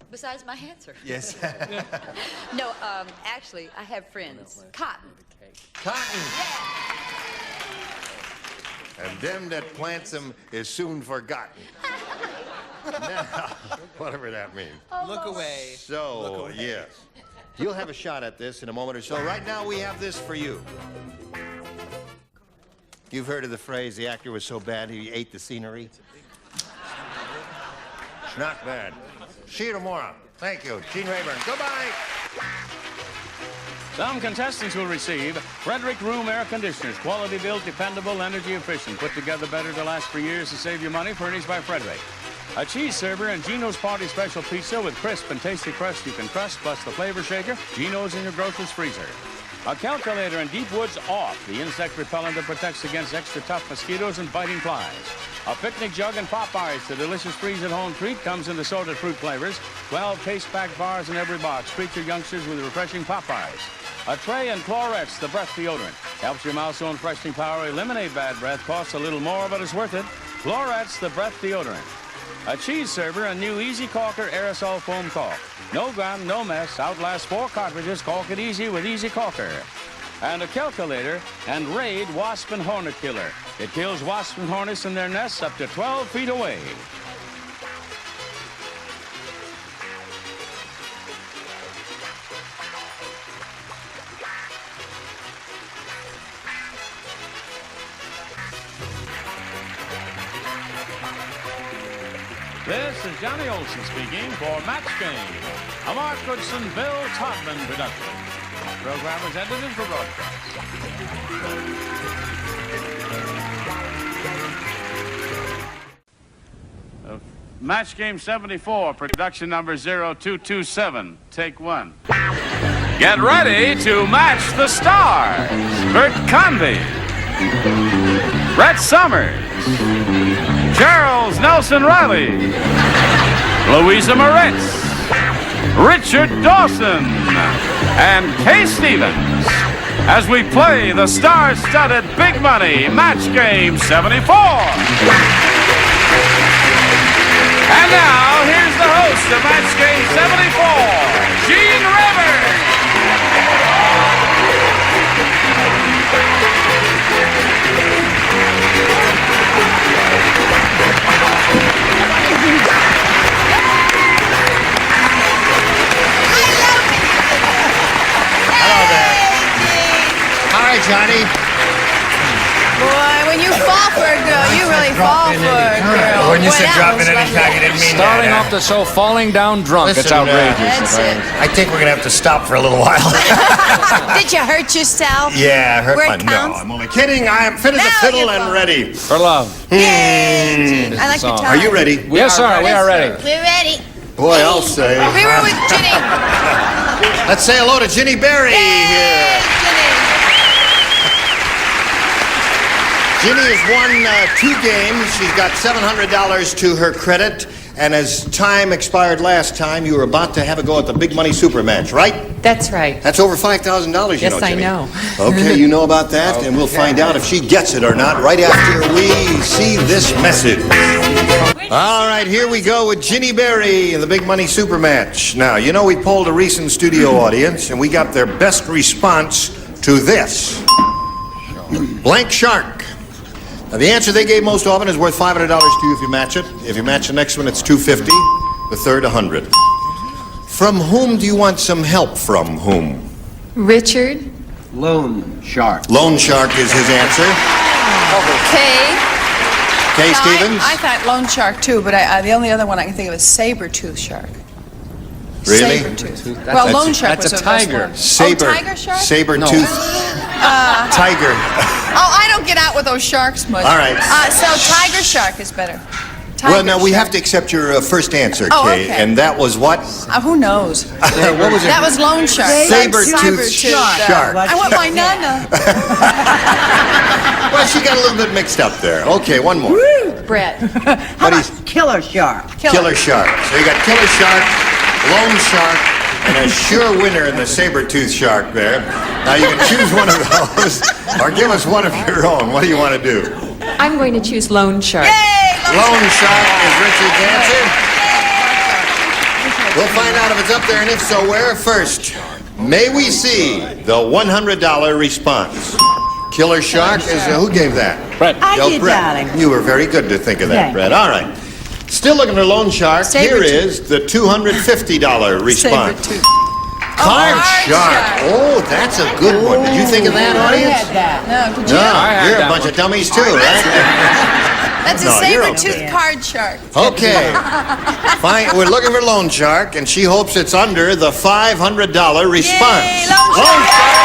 Besides my answer. Yes. No, actually, I have friends. Cotton. Cotton. And them that plants them is soon forgotten. Now, whatever that means. Look away. So, Look away. yes. You'll have a shot at this in a moment or so. Right now, we have this for you. You've heard of the phrase, the actor was so bad he ate the scenery? It's not bad. See you tomorrow. Thank you. Gene Rayburn. Goodbye. Some contestants will receive Frederick Room Air Conditioners. Quality built, dependable, energy efficient. Put together better to last for years to save you money. Furnished by Frederick. A cheese server and Gino's Party Special Pizza with crisp and tasty crust you can trust, plus the flavor shaker. Gino's in your grocer's freezer. A calculator and Deep Woods Off, the insect repellent that protects against extra tough mosquitoes and biting flies. A picnic jug and Popeyes, the delicious freeze-at-home treat, comes in assorted fruit flavors. 12 taste-packed bars in every box. Treat your youngsters with refreshing Popeyes. A tray and Clorets, the breath deodorant. Helps your mouth's own freshening power eliminate bad breath. Costs a little more, but it's worth it. Clorets, the breath deodorant. A cheese server and new Easy Caulker aerosol foam caulk. No gum, no mess. Outlast 4 cartridges. Caulk it easy with Easy Caulker. And a calculator and Raid Wasp and Hornet Killer. It kills wasps and hornets in their nests up to 12 feet away. This is Johnny Olson speaking for Match Game, a Mark Goodson, Bill Todman production. The program is edited for broadcast. Match Game 74, production number 0227, take 1. Get ready to match the stars. Bert Convy, Brett Summers, Charles Nelson Riley, Louisa Moritz, Richard Dawson, and Kay Stevens as we play the star-studded Big Money Match Game 74. And now, here's the host of Match Game 74, Gene Rayburn. Hello there. All right, Johnny. Boy, when you fall for a girl, you really fall for a girl. When you Boy, said that dropping was any like time, you didn't mean Starting that. off the show falling down drunk. Listen, it's outrageous. That's it. I think we're going to have to stop for a little while. Did you hurt yourself? Yeah, I hurt Where my... it No, counts? I'm only kidding. I am fit as a fiddle and ready. For love. Yay! I like your song. time. Are you ready? Yes, sir. We are ready. We're ready. Boy, I'll say. We were with Ginny. Let's say hello to Ginny Berry here. Ginny has won 2 games. She's got $700 to her credit. And as time expired last time, you were about to have a go at the Big Money Super Match, right? That's right. That's over $5,000, Yes, I Ginny. know. Okay, you know about that, and we'll find out if she gets it or not right after we see this message. All right, here we go with Ginny Berry in the Big Money Super Match. Now, you know we polled a recent studio audience, and we got their best response to this. Blank shark. Now, the answer they gave most often is worth $500 to you if you match it. If you match the next one, it's $250. The third, $100. From whom do you want some help from whom? Richard? Loan shark. Loan shark is his answer. Okay. Kay Stevens? I thought loan shark too, but the only other one I can think of is saber-tooth shark. Really? Saber-tooth. Well, loan shark was that's a the best tiger. one. Saber. Oh, tiger shark? Saber-tooth. Tiger. Oh, I don't get out with those sharks much. All right. So tiger shark is better. Tiger Well, now we shark. have to accept your first answer, Oh, Kay. okay. And that was what? Who knows? What was it? That was loan shark. Saber-tooth shark. I want my nana. Well, she got a little bit mixed up there. Okay, one more. Brett. What is Killer shark. Killer shark? So you got killer shark, loan shark, and a sure winner in the saber-tooth shark there. Now you can choose one of those or give us one of your own. What do you want to do? I'm going to choose loan shark. Loan shark is Richard's answer. We'll find out if it's up there, and if so, where. First, may we see the $100 response? Killer shark is, who gave that? Brett. I did, Brett. darling. You were very good to think of that, Yeah. Brett. All right. Still looking for loan shark. Here is the $250 response. Saber-tooth. Card shark. Oh, that's a good one. Did you think of that, audience? had that. No, did you? No, you're a bunch of dummies too, right? That's a No, you're saber-tooth okay. card shark. Okay. Fine. We're looking for loan shark, and she hopes it's under the $500 response. Yay, loan shark.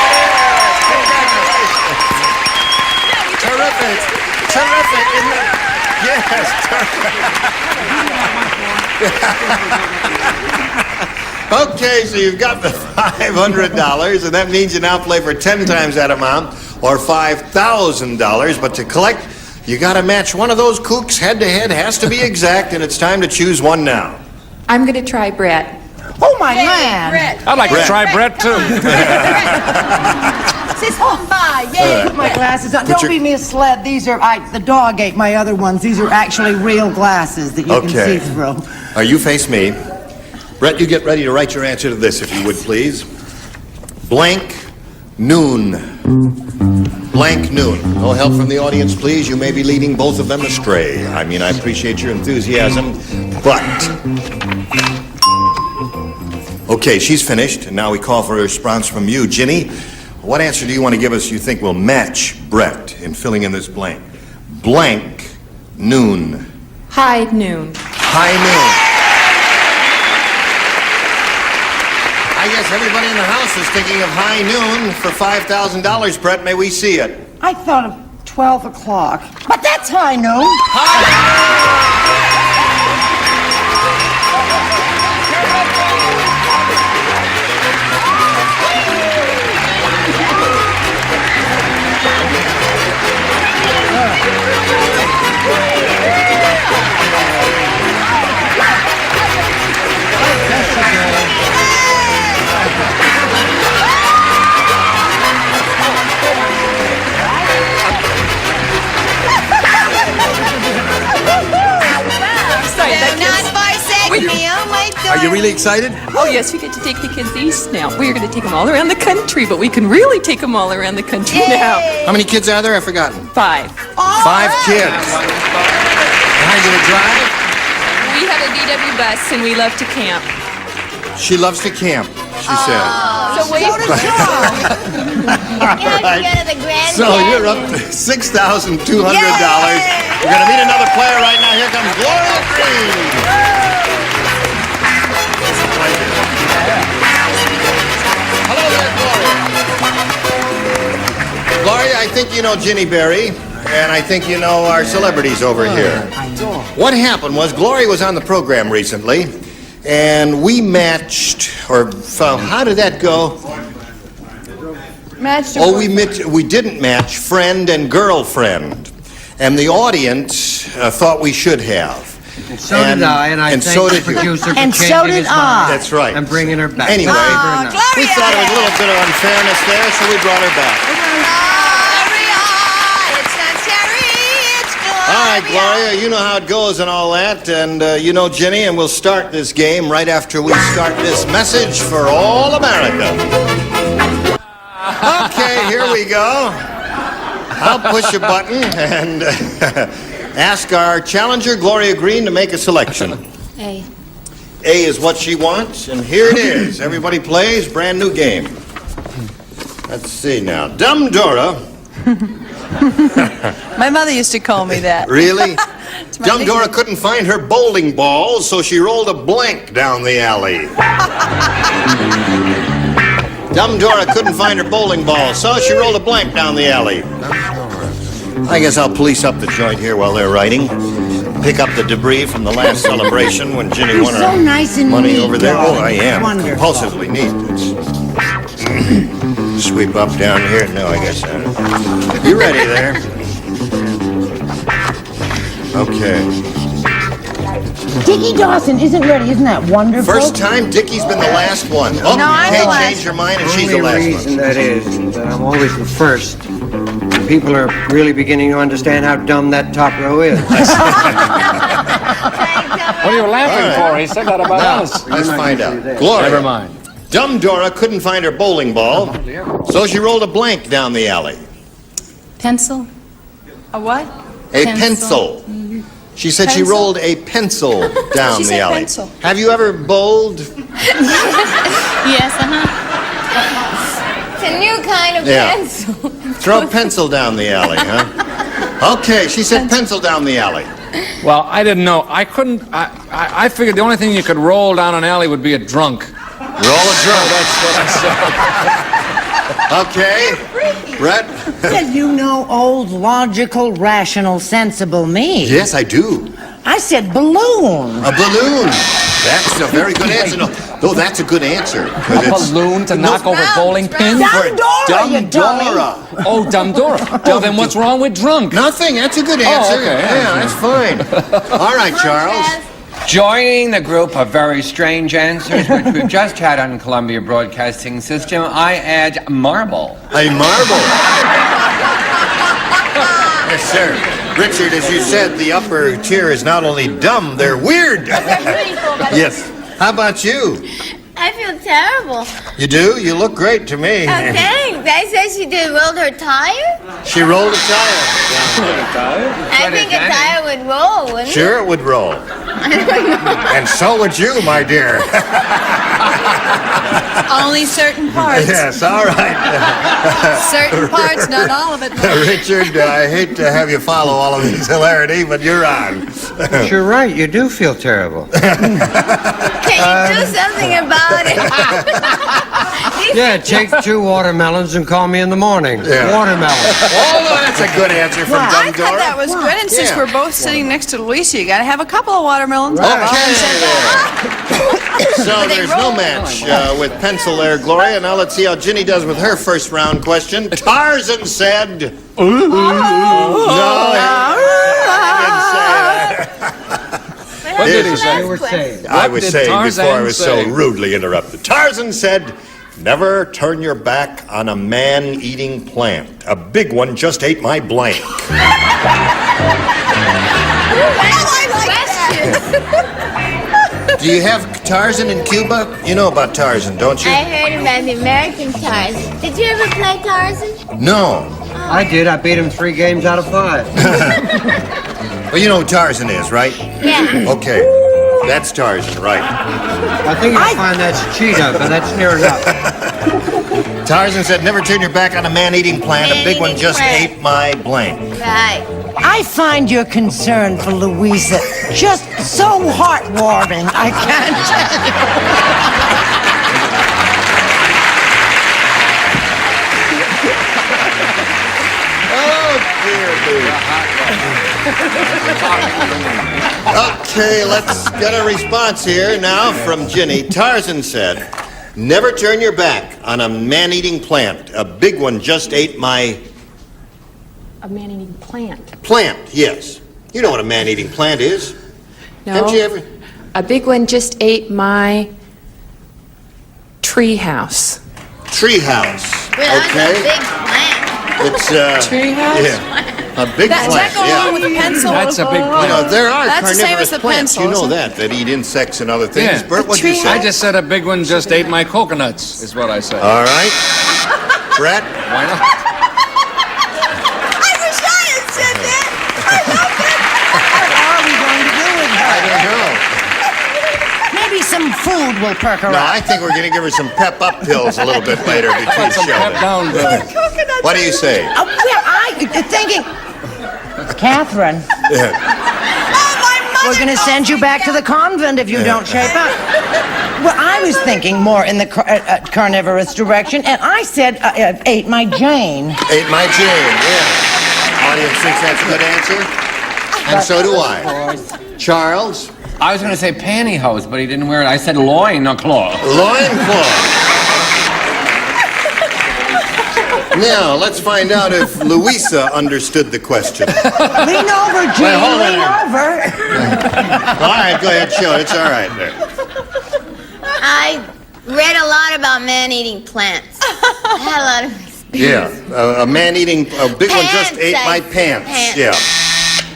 Terrific. Terrific. Isn't it? Yes. Okay, so you've got the $500, and that means you now play for 10 times that amount, or $5,000. But to collect, you got to match one of those kooks head-to-head. Has to be exact, and it's time to choose one now. I'm going to try Brett. Oh, my man. I'd like to try Brett, too. Sis, oh, my. Yay. Put my glasses on. Put Don't your- be me a sled. These are, the dog ate my other ones. These are actually real glasses that you Okay. can see through. You face me. Brett, you get ready to write your answer to this, if you would, please. Blank noon. Blank noon. No help from the audience, please. You may be leading both of them astray. I mean, I appreciate your enthusiasm, but... Okay, she's finished, and now we call for a response from you. Ginny, what answer do you want to give us you think will match Brett in filling in this blank? Blank noon. High noon. High noon. I guess everybody in the house is thinking of high noon for $5,000, Brett. May we see it? I thought of 12 o'clock. But that's high noon. really excited? Oh, yes, we get to take the kids east now. We're going to take them all around the country, but we can really take them all around the country now. How many kids are there? I've forgotten. 5. 5 kids. How are you going to drive? We have a VW bus, and we love to camp. She loves to camp, she said. So we... All right. So you're up to $6,200. We're going to meet another player right now. Here comes Gloria Green. Hello there, Gloria. Gloria, I think you know Ginny Berry, and I think you know our celebrities over here. What happened was Gloria was on the program recently, and we matched, or how did that go? Matched. Oh, we didn't match friend and girlfriend, and the audience thought we should have. And so did I, and I thank so the did you. producer for And so changing did his mind. That's right. And bringing her back. Anyway, Very nice. we thought it was a little bit of unfairness there, so we brought her back. All right, Gloria, you know how it goes and all that, and you know Ginny, and we'll start this game right after we start this message for all America. Okay, here we go. I'll push a button and ask our challenger, Gloria Green, to make a selection. A. A is what she wants, and here it is. Everybody plays, brand new game. Let's see now. Dumb Dora. My mother used to call me that. Really? Dumb Dora couldn't find her bowling ball, so she rolled a blank down the alley. Dumb Dora couldn't find her bowling ball, so she rolled a blank down the alley. I guess I'll police up the joint here while they're writing. Pick up the debris from the last celebration when Ginny won her so nice and money neat, over there. darling. Oh, I am. Wonderful. Compulsively neat. Sweep up down here. No, I guess not. You ready there? Okay. Dickie Dawson isn't ready. Isn't that wonderful? First time Dickie's been the last one. Oh, No, I'm you the can't last. change your mind, and she's the Only last reason one. that is that I'm always the first. People are really beginning to understand how dumb that top row is. What are you laughing for? He said that about Now, us. let's find out. Gloria. Never mind. Dumb Dora couldn't find her bowling ball, so she rolled a blank down the alley. Pencil. A what? A pencil. She said she Pencil? rolled a pencil down She the said alley. pencil. Have you ever bowled? Yes, It's a new kind of Yeah. pencil. Throw a pencil down the alley, huh? Okay, she said pencil down the alley. Well, I didn't know. I couldn't. I figured the only thing you could roll down an alley would be a drunk. Roll a drum. That's what I said. Okay. Brett? Well, you know old, logical, rational, sensible me. Yes, I do. I said balloon. A balloon. That's a very good answer. No, that's a good answer. A balloon to knock over bowling pins? Dumb Dora, you dummy. Dora. Oh, dumb Dora. Well, then what's wrong with drunk? Nothing. That's a good answer. okay. Yeah, that's fine. All right, Charles. Joining the group of very strange answers which we've just had on Columbia Broadcasting System, I add marble. A marble. Yes, sir. Richard, as you said, the upper tier is not only dumb, they're weird. Yes. How about you? I feel terrible. You do? You look great to me. Oh, thanks. I said she did rolled her tire. She rolled a tire. I think a tire would roll, wouldn't Sure, it would roll. And so would you, my dear. Only certain parts. Yes, all right. Certain parts, not all of it. Richard, I hate to have you follow all of this hilarity, but you're on. But you're right, you do feel terrible. Can you do something about it? Yeah, take 2 watermelons and call me in the morning. Yeah. Watermelon. Oh, that's a good answer from I Dumb thought Dora. that was good, and since Yeah. we're both sitting next to Luisa, you got to have a couple of watermelons. Okay. So there's no match with pencil there, Gloria. Now let's see how Ginny does with her first round question. Tarzan said... No, What did he say? You were saying. I was did saying Tarzan before I was say? so rudely interrupted. Tarzan said, never turn your back on a man-eating plant. A big one just ate my blank. Do you have Tarzan in Cuba? You know about Tarzan, don't you? I heard about the American Tarzan. Did you ever play Tarzan? No. I did. I beat him 3 games out of 5. Well, you know who Tarzan is, right? Yeah. Okay. That's Tarzan, right. I think you'll find that's Cheetah, but that's near enough. Tarzan said, never turn your back on a man-eating plant. A big one just ate my blank. Right. I find your concern for Louisa just so heartwarming. I can't tell you. Okay, let's get a response here now from Ginny. Tarzan said, never turn your back on a man-eating plant. A big one just ate my... A man-eating plant. Plant, yes. You know what a man-eating plant is. No. Haven't you ever? A big one just ate my tree house. Tree house. Well, Okay. that's a big plant. It's, Tree house? Yeah. A big Does plant, that go yeah. along with a pencil? That's a big You plant. know, there are That's the same carnivorous as the plants, pencil, you know isn't that eat insects and other things. Yeah. Bert, what'd you say? I just said a big one just ate my coconuts, is what I said. All right. Brett? Why not? I wish I had said that. What are we going to do with her? I don't know. Maybe some food will perk her No, up. I think we're going to give her some pep-up pills a little bit later between Some shows. pep down pills. What do you say? Well, thinking... Catherine, we're going to send you back to the convent if you don't shape up. Well, I was thinking more in the carnivorous direction, and I said ate my Jane. Ate my Jane, yeah. Audience thinks that's a good answer. And so do I. Charles? I was going to say pantyhose, but he didn't wear it. I said loincloth. Loincloth. Now, let's find out if Louisa understood the question. Lean over, Jane, hold on lean a over. All right, go ahead, show it. It's all right there. I read a lot about man-eating plants. I had a lot of experience. Yeah, a man-eating, a big one just Pants, ate my pants. pants. Yeah.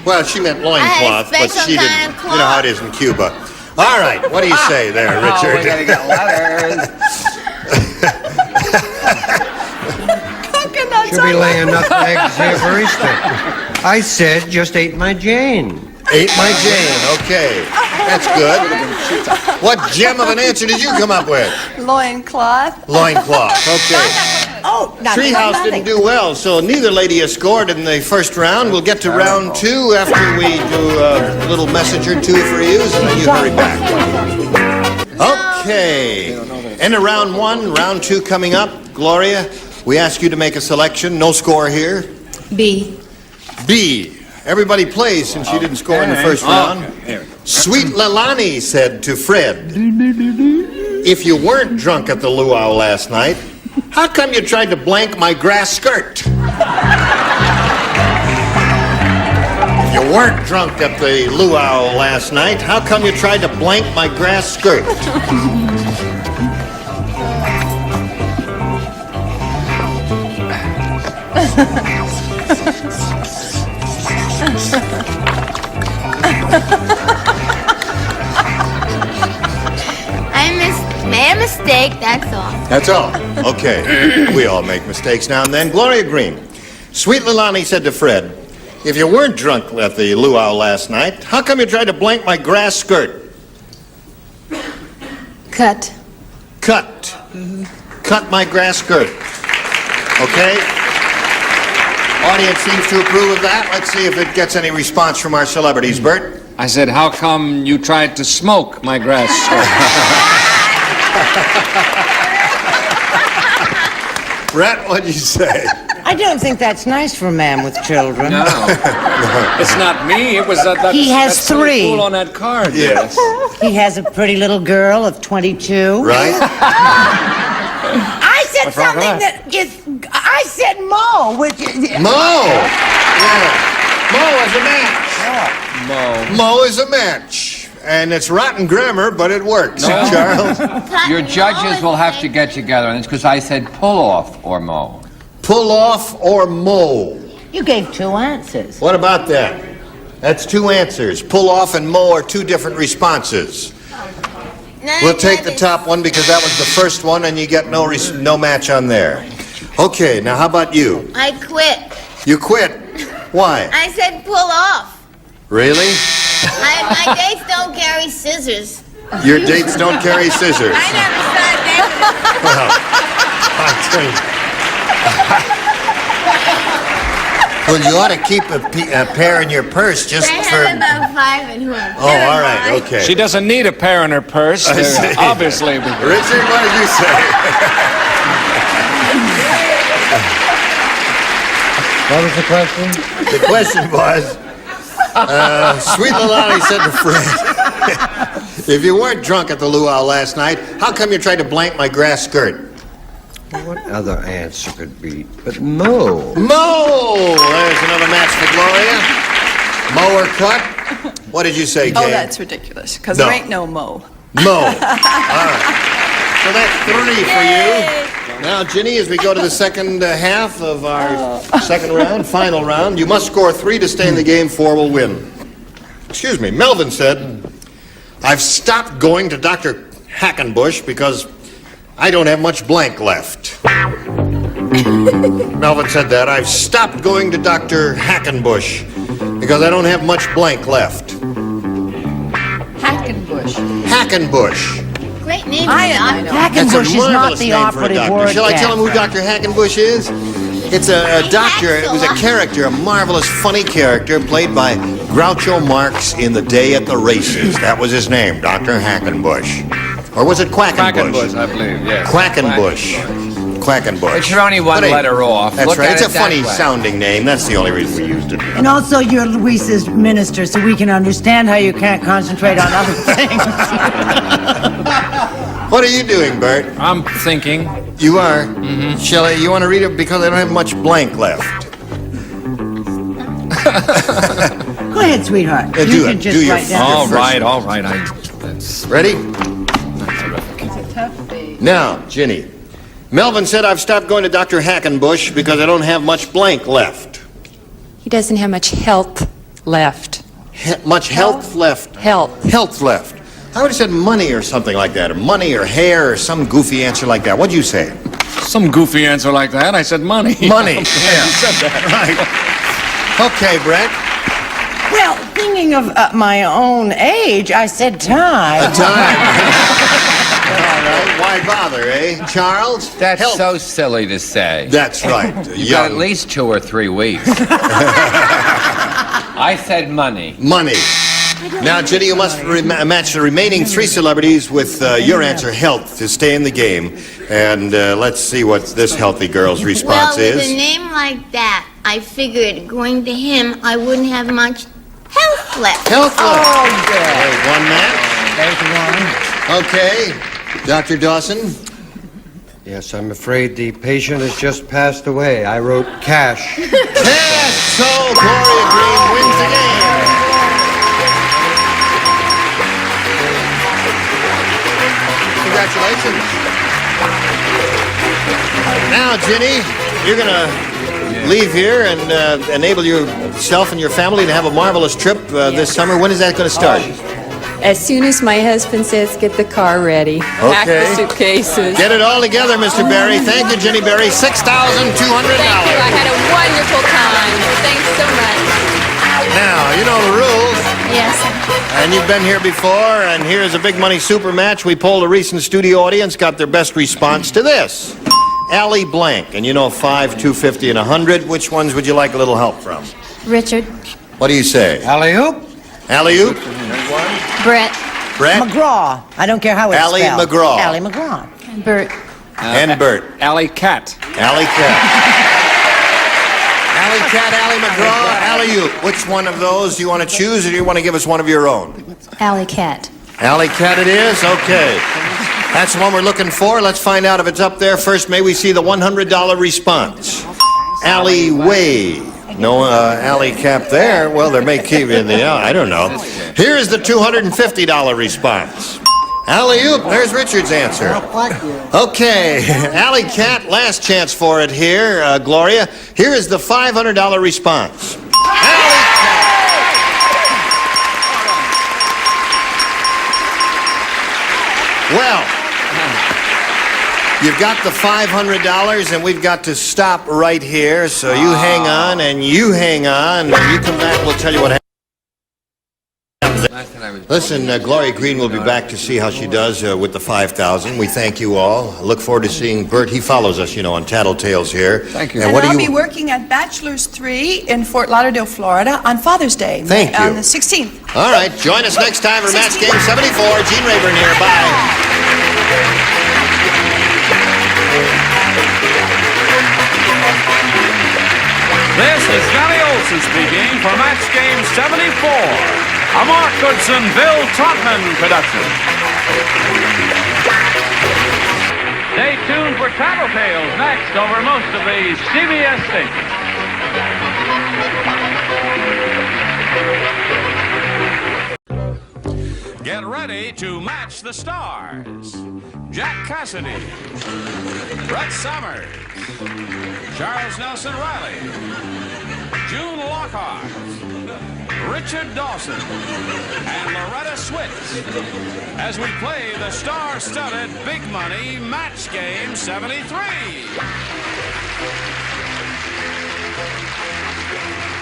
Well, she meant I had a loincloth, but special she kind didn't. of You know how it is in Cuba. All right, what do you say there, Richard? Oh, we gotta get letters. She'll be laying enough eggs here for Easter. I said just ate my Jane. Ate my Jane, okay. That's good. What gem of an answer did you come up with? Loincloth. Loincloth, okay. Oh, Treehouse didn't do well, so neither lady has scored in the first round. We'll get to round 2 after we do a little message or two for you, and then you hurry back. Okay. End of round 1, round 2 coming up. Gloria, we ask you to make a selection. No score here. B. B. Everybody plays since you didn't score in the first round. Sweet Leilani said to Fred, if you weren't drunk at the luau last night, how come you tried to blank my grass skirt? If you weren't drunk at the luau last night, how come you tried to blank my grass skirt? I made a mistake, that's all. That's all. Okay. We all make mistakes now and then. Gloria Green. Sweet Leilani said to Fred, if you weren't drunk at the luau last night, how come you tried to blank my grass skirt? Cut. Cut. Cut my grass skirt. Okay? Audience seems to approve of that. Let's see if it gets any response from our celebrities. Bert? I said, how come you tried to smoke my grass? Brett, what'd you say? I don't think that's nice for a man with children. No. It's not me. It was that He has that 3. fool on that card. Yes. He has a pretty little girl of 22. Right? I said something that is... I said Mo, which is... Mo! Yeah. Mo is a match. Mo is a match. And it's rotten grammar, but it works. No. Charles? Your judges will have to get together, and it's because I said pull off or mow. Pull off or mow? You gave 2 answers. What about that? That's 2 answers. Pull off and mow are 2 different responses. We'll take the top one because that was the first one, and you get no match on there. Okay, now how about you? I quit. You quit? Why? I said pull off. Really? My dates don't carry scissors. Your dates don't carry scissors. I never saw that. Well, I'll tell you. Well, you ought to keep a pair in your purse just I for... have about 5 at home. Oh, all right, okay. She doesn't need a pair in her purse. I see. Obviously. Richard, what did you say? What was the question? The question was, Sweet Lalali said to Fred, if you weren't drunk at the luau last night, how come you tried to blank my grass skirt? What other answer could be but Mo? Mo! There's another match for Gloria. Mo or cut? What did you say, Kay? Oh, that's ridiculous, because No. there ain't no Mo. Mo. All right. So that's 3 for you. Now, Ginny, as we go to the second half of our second round, final round, you must score 3 to stay in the game, 4 will win. Excuse me. Melvin said, I've stopped going to Dr. Hackenbush because I don't have much blank left. Melvin said that. I've stopped going to Dr. Hackenbush because I don't have much blank left. Hackenbush. Hackenbush. Great name. I know. That's a Hackenbush is not marvelous the name for a operative doctor. word. Shall I tell him who Jack. Dr. Hackenbush is? It's a doctor. It was a character, a marvelous, funny character played by Groucho Marx in The Day at the Races. That was his name, Dr. Hackenbush. Or was it Quackenbush? Quackenbush, I believe, yes. Quackenbush. Quackenbush. But you're only one But hey, letter off. That's Look right. at It's a it that funny way. sounding name. That's the only reason we used it. And also, you're Luis's minister, so we can understand how you can't concentrate on other things. What are you doing, Bert? I'm thinking. You are? Mm-hmm. Shelley, you want to read it because I don't have much blank left. Go ahead, sweetheart. Yeah, you do can it. just Do your write down. All first right, one. all right. Ready? It's a tough day. Now, Ginny. Melvin said I've stopped going to Dr. Hackenbush because I don't have much blank left. He doesn't have much health left. Much health left. Health. Health left. I would have said money or something like that, or money or hair or some goofy answer like that. What'd you say? Some goofy answer like that. I said money. Money. Yeah. You said that. Right. Okay, Brett. Well, thinking of my own age, I said time. Time. All right. Why bother, eh? Charles? That's Help. so silly to say. That's right. You got at least 2 or 3 weeks. I said money. Money. Now, Ginny, you must match the remaining 3 celebrities with your answer, health, to stay in the game. And let's see what this healthy girl's response Well, with is. a name like that, I figured going to him, I wouldn't have much health left. Health left. Oh, There's one match. Okay. Dr. Dawson? Yes, I'm afraid the patient has just passed away. I wrote cash. Yes! So Gloria Green wins the game. Congratulations. Now, Ginny, you're going to leave here and enable yourself and your family to have a marvelous trip this summer. When is that going to start? As soon as my husband says, get the car ready. Pack the Okay. suitcases. Get it all together, Mr. Berry. Thank you, Ginny Berry. $6,200. Thank you. I had a wonderful time. Thanks so much. Now, you know the rules. Yes. And you've been here before, and here's a big money super match. We polled a recent studio audience, got their best response to this. Allie Blank, and you know 5, 250, and 100. Which ones would you like a little help from? Richard. What do you say? Alley-oop? Alley-oop? Brett. Brett? McGraw. I don't care how it's Allie spelled. McGraw. Allie McGraw. And Bert. And Bert. Alley Cat. Alley Cat. Alley Cat, Allie McGraw, Alley-oop. Which one of those do you want to choose, or do you want to give us one of your own? Alley Cat. Alley Cat it is? Okay. That's the one we're looking for. Let's find out if it's up there. First, may we see the $100 response. Alleyway. No alley cap there. Well, there may keep in the I don't know. Here's the $250 response. Alley-oop. There's Richard's answer. Okay. Alley Cat, last chance for it here, Gloria. Here is the $500 response. Alley Cat. Well, you've got the $500, and we've got to stop right here. So you hang on, and you hang on. When you come back, we'll tell you what happens. Listen, Gloria Green will be back to see how she does with the 5,000. We thank you all. Look forward to seeing Bert. He follows us, you know, on Tattletales here. Thank you. And I'll be working at Bachelor's 3 in Fort Lauderdale, Florida on Father's Day. Thank you. On the 16th. All right, join us next time for Match Game 74. Gene Rayburn here. Bye. This is Johnny Olson speaking for Match Game 74. A Mark Goodson, Bill Trotman production. Stay tuned for Tattletales next over most of the CBS stations. Get ready to match the stars. Jack Cassidy, Brett Summers, Charles Nelson Riley, June Lockhart, Richard Dawson, and Loretta Switz as we play the star-studded Big Money Match Game 73.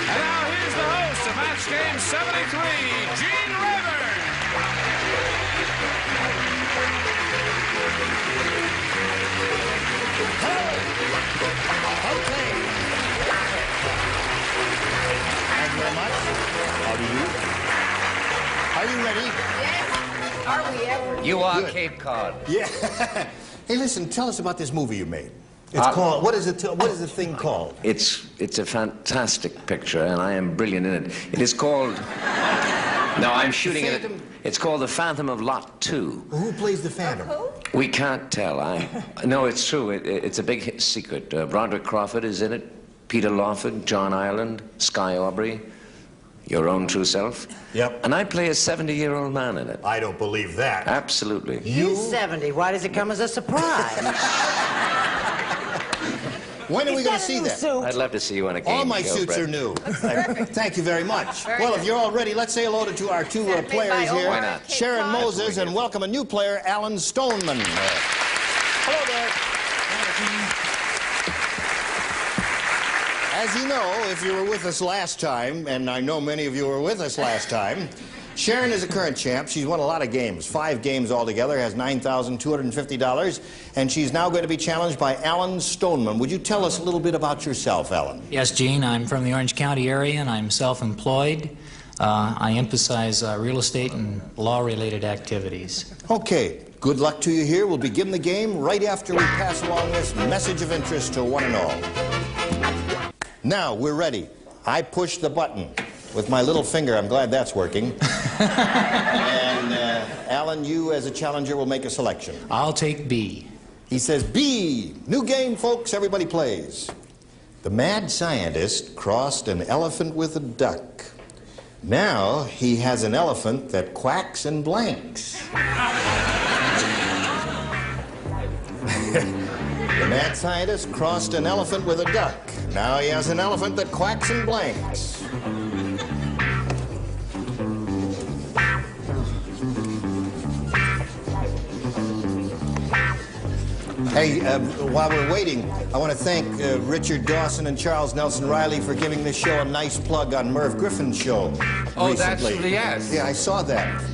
And now here's the host of Match Game 73, Gene Rayburn. Okay. Thank you very much. How do you do? Are you ready? Yes. Are we ever? You are Good. Cape Cod. Yeah. Hey, listen, tell us about this movie you made. It's called, what is the thing called? It's a fantastic picture, and I am brilliant in it. It is called... No, I'm shooting it. It's called The Phantom of Lot 2. Well, who plays the Phantom? We can't tell. No, it's true. It's a big secret. Broderick Crawford is in it. Peter Lawford, John Ireland, Sky Aubrey, your own true self. Yep. And I play a 70-year-old man in it. I don't believe that. Absolutely. He's 70. Why does it come as a surprise? When are we going to see that? I'd love to see you on a game All my show, suits Brett. are new. Thank you very much. Well, if you're all ready, let's say hello to our two players here. Why not? Sharon Moses, and welcome a new player, Alan Stoneman. Hello there. As you know, if you were with us last time, and I know many of you were with us last time, Sharon is a current champ. She's won a lot of games, 5 games altogether, has $9,250, and she's now going to be challenged by Alan Stoneman. Would you tell us a little bit about yourself, Alan? Yes, Gene. I'm from the Orange County area, and I'm self-employed. I emphasize real estate and law-related activities. Okay. Good luck to you here. We'll begin the game right after we pass along this message of interest to one and all. Now, we're ready. I push the button with my little finger. I'm glad that's working. And Alan, you as a challenger will make a selection. I'll take B. He says B. New game, folks. Everybody plays. The mad scientist crossed an elephant with a duck. Now he has an elephant that quacks and blanks. The mad scientist crossed an elephant with a duck. Now he has an elephant that quacks and blanks. Hey, while we're waiting, I want to thank Richard Dawson and Charles Nelson Riley for giving this show a nice plug on Merv Griffin's show Oh, recently. that's, yes. Yeah, I saw that.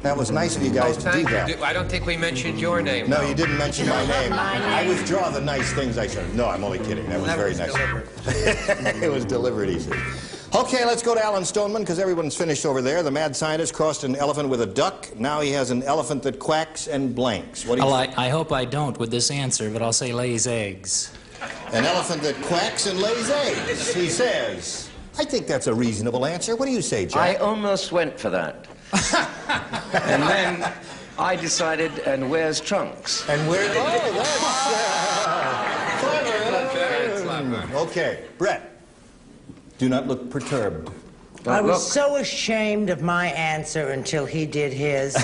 That was nice of you guys to do that. I don't think we mentioned your name. No, though. you didn't mention my name. I withdraw the nice things I said. No, I'm only kidding. That was very nice. It was delivered easy. Okay, let's go to Alan Stoneman, because everyone's finished over there. The mad scientist crossed an elephant with a duck. Now he has an elephant that quacks and blanks. What do you think? I hope I don't with this answer, but I'll say lays eggs. An elephant that quacks and lays eggs, he says. I think that's a reasonable answer. What do you say, Jack? I almost went for that. And then I decided, and wears trunks. And where? Oh, that's clever. Okay, Brett. Do not look perturbed. I was so ashamed of my answer until he did his.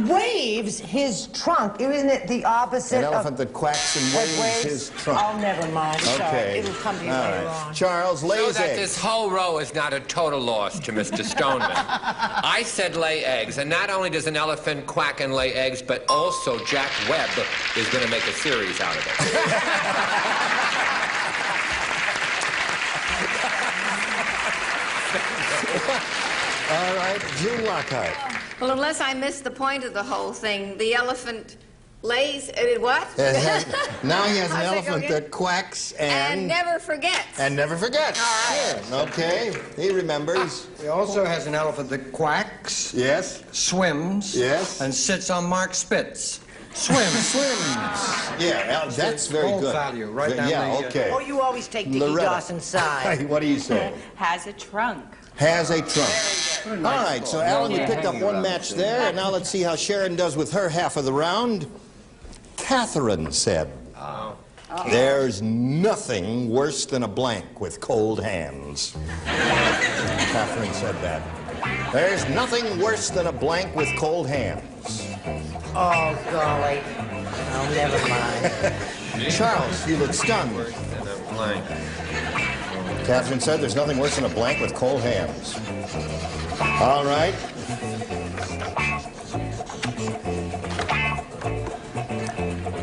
Waves his trunk. Isn't it the opposite An of... elephant that quacks and waves his trunk. Oh, never mind. Sorry. Okay. It'll come to you All later right. on. Charles Know lays that eggs. this whole row is not a total loss to Mr. Stoneman. I said lay eggs, and not only does an elephant quack and lay eggs, but also Jack Webb is going to make a series out of it. All right, June Lockhart. Well, unless I missed the point of the whole thing, the elephant lays, what? Now he has an How's that go elephant again? that quacks And never forgets. And never forgets. All right. Yeah, okay, he remembers. He also has an elephant that quacks. Yes. Swims. Yes. And sits on Mark Spitz. Swims. Yeah, that's very Full good. value, right down Yeah, the, okay. Oh, you always take Dickie Loretta. Dawson's side. What do you say? Has a trunk. Has a trunk. All right, so Alan, you picked up one match there, and now let's see how Sharon does with her half of the round. Catherine said, "There's nothing worse than a blank with cold hands." Catherine said that. There's nothing worse than a blank with cold hands. Oh, golly. Oh, never mind. Charles, you look stunned. Catherine said there's nothing worse than a blank with cold hands. All right.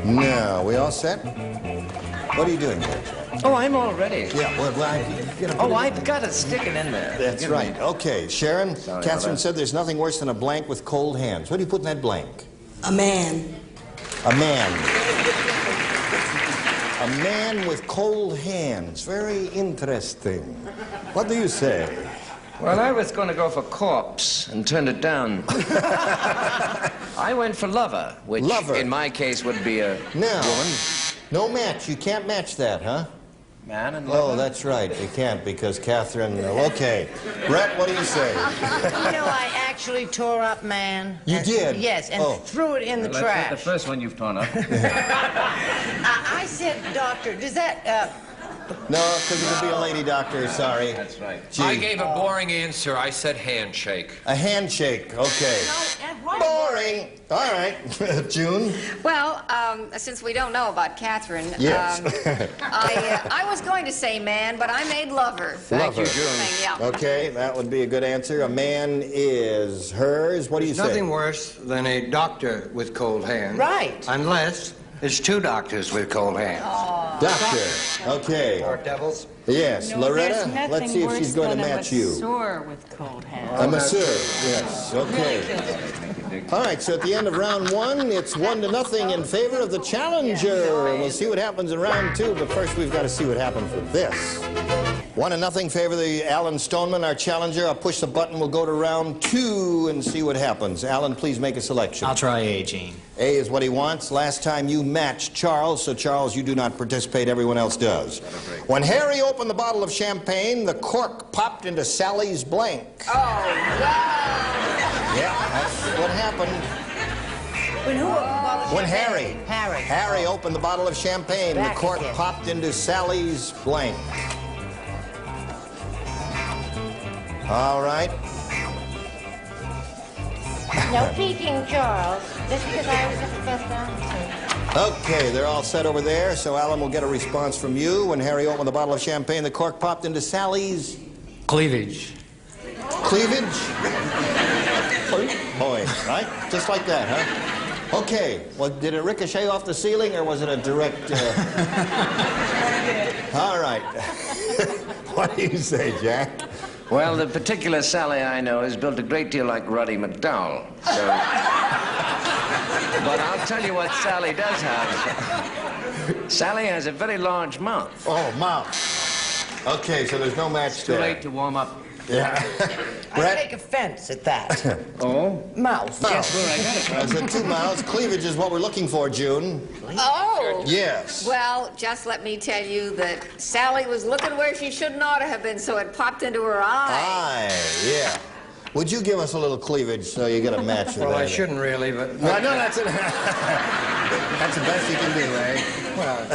Now, we all set? What are you doing there, Jack? Oh, I'm all ready. Yeah, well, I've got to stick it in there. That's right. Okay, Sharon, Sorry Catherine about said there's nothing worse than a blank with cold hands. What do you put in that blank? A man. A man. A man with cold hands. Very interesting. What do you say? Well, I was going to go for corpse and turned it down. I went for lover, which in my case would be a woman. No match. You can't match that, huh? Man and lover? Oh, that's right. You can't because Catherine... Okay. Brett, what do you say? You know, I actually tore up man. You did? Yes, and threw it in the Well, that's not trash. the first one you've torn up. I said, doctor, does that... No, because it would be a lady doctor. Sorry. That's right. I gave a boring answer. I said handshake. A handshake. Okay. Boring. All right. June? Well, since we don't know about Catherine, Yes. I was going to say man, but I made lover. Thank you, June. Yeah. Okay, that would be a good answer. A man is hers. What do you say? Nothing worse than a doctor with cold hands. Right. Unless it's two doctors with cold hands. Doctor. Okay. Or devils. Yes. No, Loretta, there's let's see if she's going to match you. Masseur with cold hands. A masseur. Yes. Okay. All right, so at the end of round one, it's 1-0 in favor of the challenger. And we'll see what happens in round two, but first we've got to see what happens with this. 1-0 favor the Alan Stoneman, our challenger. I'll push the button. We'll go to round two and see what happens. Alan, please make a selection. I'll try A, Gene. A is what he wants. Last time you matched Charles, so Charles, you do not participate. Everyone else does. When Harry opened the bottle of champagne, the cork popped into Sally's blank. Oh, wow. Yeah, that's what happened. When who opened the bottle of When champagne? Harry opened the bottle of champagne, Back the cork again. popped into Sally's blank. All right. No peeking, Charles. Just because I always have the best answer. Okay, they're all set over there, so Alan will get a response from you. When Harry opened the bottle of champagne, the cork popped into Sally's... Cleavage. Cleavage? Boy, right? Just like that, huh? Okay, well, did it ricochet off the ceiling, or was it a direct... All right. What do you say, Jack? Well, the particular Sally I know is built a great deal like Roddy McDowell. So... But I'll tell you what Sally does have. Sally has a very large mouth. Oh, mouth. Okay, so there's no match It's too there. late to warm up. Yeah. I take offense at that. Oh? Mouth. Guess where I got it from? I said 2 mouths. Cleavage is what we're looking for, June. Oh. Yes. Well, just let me tell you that Sally was looking where she shouldn't ought to have been, so it popped into her eye. Aye, yeah. Would you give us a little cleavage so you get a match with Well, that? I shouldn't really, but... No, that's it. That's the best you can do, Ray. Well,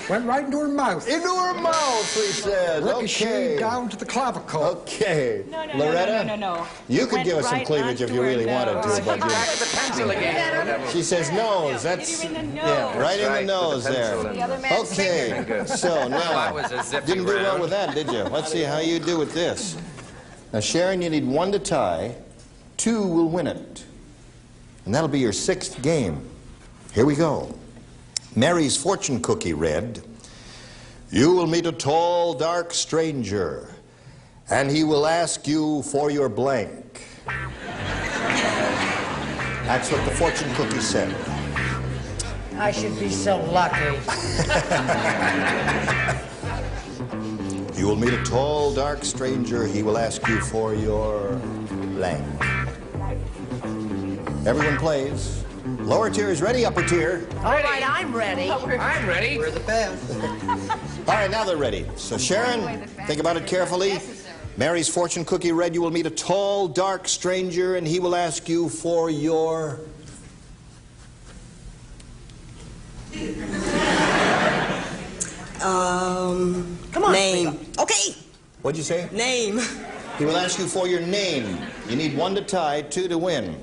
Went right into her mouth. Into her mouth, he says. Ricocheted Okay. down to the clavicle. Okay. No. Loretta? You could give us some cleavage if you really wanted to, but Back to the pencil again. she says nose. That's yeah, right in the nose there. Okay. So now, didn't do well with that, did you? Let's see how you do with this. Now, Sharon, you need 1 to tie. 2 will win it. And that'll be your 6th game. Here we go. Mary's fortune cookie read, "You will meet a tall, dark stranger, and he will ask you for your blank." That's what the fortune cookie said. I should be so lucky. You will meet a tall, dark stranger. He will ask you for your blank. Everyone plays. Lower tier is ready, upper tier. All right, I'm ready. I'm ready. We're the best. All right, now they're ready. So Sharon, think about it carefully. Mary's fortune cookie read, you will meet a tall, dark stranger, and he will ask you for your... Come on, Name. Okay. What'd you say? Name. He will ask you for your name. You need 1 to tie, 2 to win.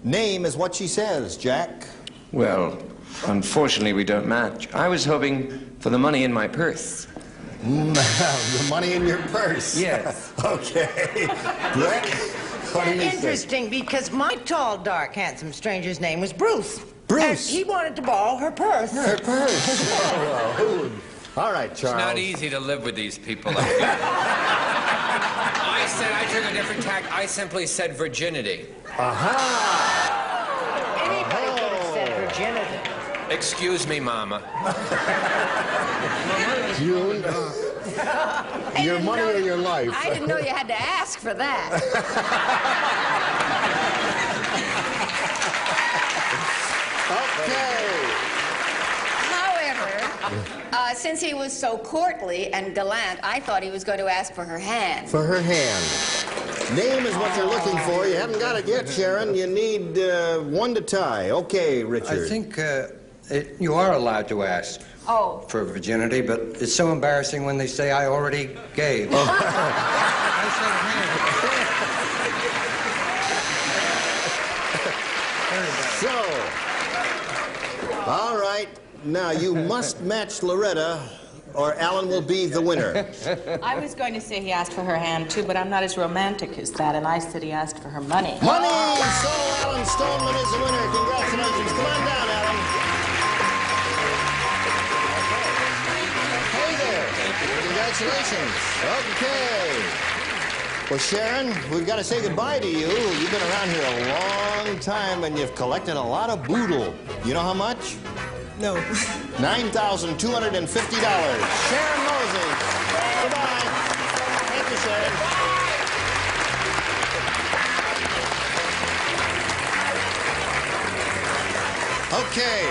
Name is what she says, Jack. Well, unfortunately, we don't match. I was hoping for the money in my purse. The money in your purse. Yes. Okay. Brett, what do you say? Interesting, because my tall, dark, handsome stranger's name was Bruce. Bruce? And he wanted to borrow her purse. Her purse. Oh, well, all right, Charles. It's not easy to live with these people up here. I took a different tack. I simply said virginity. Aha! Anybody could have said virginity. Excuse me, Mama. June, your money or your life? I didn't know you had to ask for that. Okay. However, since he was so courtly and gallant, I thought he was going to ask for her hand. For her hand. Name is what you're looking for. You haven't got it yet, Sharon. You need 1 to tie. Okay, Richard. I think you are allowed to ask for virginity, but it's so embarrassing when they say I already gave. I said hand. So, all right. Now, you must match Loretta, or Alan will be the winner. I was going to say he asked for her hand, too, but I'm not as romantic as that, and I said he asked for her money. Money! So, Alan Stoneman is the winner. Congratulations. Come on down, Alan. Hey there. Congratulations. Okay. Well, Sharon, we've got to say goodbye to you. You've been around here a long time, and you've collected a lot of boodle. You know how much? No. $9,250. Sharon Moses. Goodbye. Thank you, Sharon. Okay.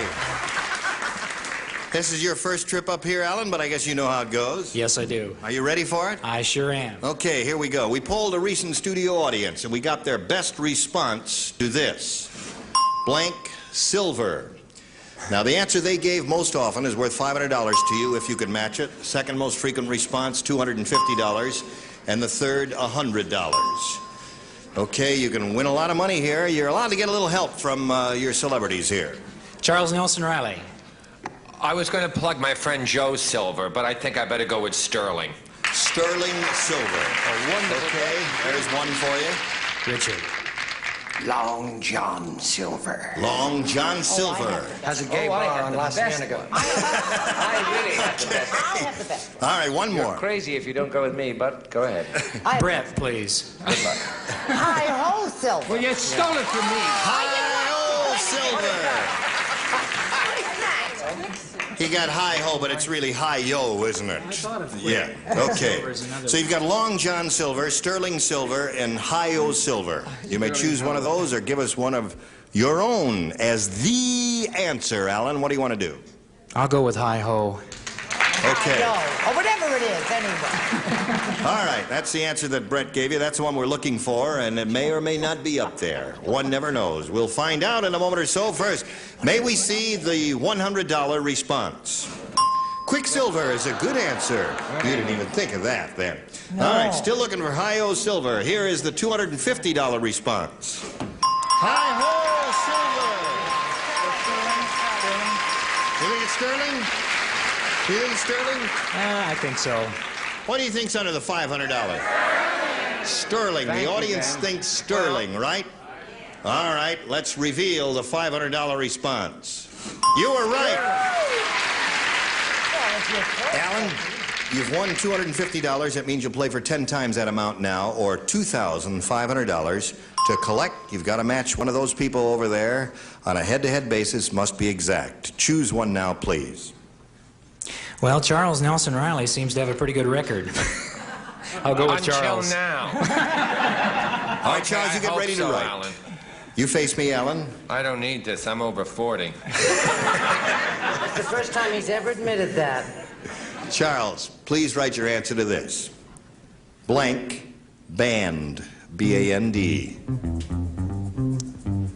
This is your first trip up here, Alan, but I guess you know how it goes. Yes, I do. Are you ready for it? I sure am. Okay, here we go. We polled a recent studio audience, and we got their best response to this. Blank silver. Now, the answer they gave most often is worth $500 to you if you could match it. Second most frequent response, $250. And the third, $100. Okay, you can win a lot of money here. You're allowed to get a little help from your celebrities here. Charles Nelson Riley. I was going to plug my friend Joe Silver, but I think I better go with Sterling. Sterling Silver. Okay, there's one for you. Richard. Long John Silver. Long John Silver. Has a gay bar on La Cienega. I really have the best. I have the best. All right, one You're more. crazy if you don't go with me, but go ahead. Brett, please. Good luck. Hi-ho, Silver. Well, you stole it from me. Hi-ho, Silver. He got hi-ho, but it's really hi-yo, isn't it? I thought of it. Yeah, okay. So you've got Long John Silver, Sterling Silver, and hi-yo Silver. You may choose one of those or give us one of your own as the answer, Alan. What do you want to do? I'll go with hi-ho. Okay. Or whatever it is, anyway. All right, that's the answer that Brett gave you. That's the one we're looking for, and it may or may not be up there. One never knows. We'll find out in a moment or so. First, may we see the $100 response? Quicksilver is a good answer. You didn't even think of that then. No. All right, still looking for Hi-Ho Silver. Here is the $250 response. Hi-Ho Silver! You think it's sterling? You think it's sterling? I think so. What do you think's under the $500? Sterling. The audience thinks sterling, right? All right, let's reveal the $500 response. You were right. Alan, you've won $250. That means you'll play for 10 times that amount now, or $2,500. To collect, you've got to match one of those people over there on a head-to-head basis. Must be exact. Choose one now, please. Well, Charles Nelson Riley seems to have a pretty good record. I'll go with Charles. Until now. All right, Charles, you get ready to write. Alan. You face me, Alan. I don't need this. I'm over 40. It's the first time he's ever admitted that. Charles, please write your answer to this. Blank band, B-A-N-D.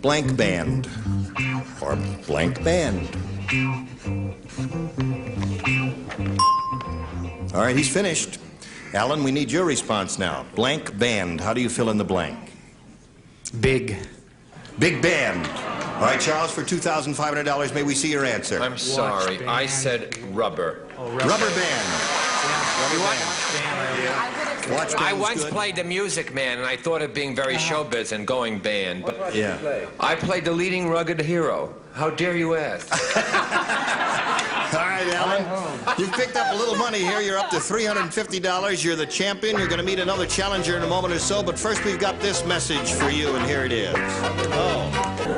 Blank band, or blank band. All right, he's finished. Alan, we need your response now. Blank band, how do you fill in the blank? Big. Big band. All right, Charles, for $2,500, may we see your answer? I'm sorry. I said rubber. Rubber band. Watch I band's once good. played the Music Man, and I thought of being very showbiz and going band. But Yeah. I played the leading rugged hero. How dare you ask? All right, Alan. You've picked up a little money here. You're up to $350. You're the champion. You're going to meet another challenger in a moment or so. But first, we've got this message for you, and here it is. Oh.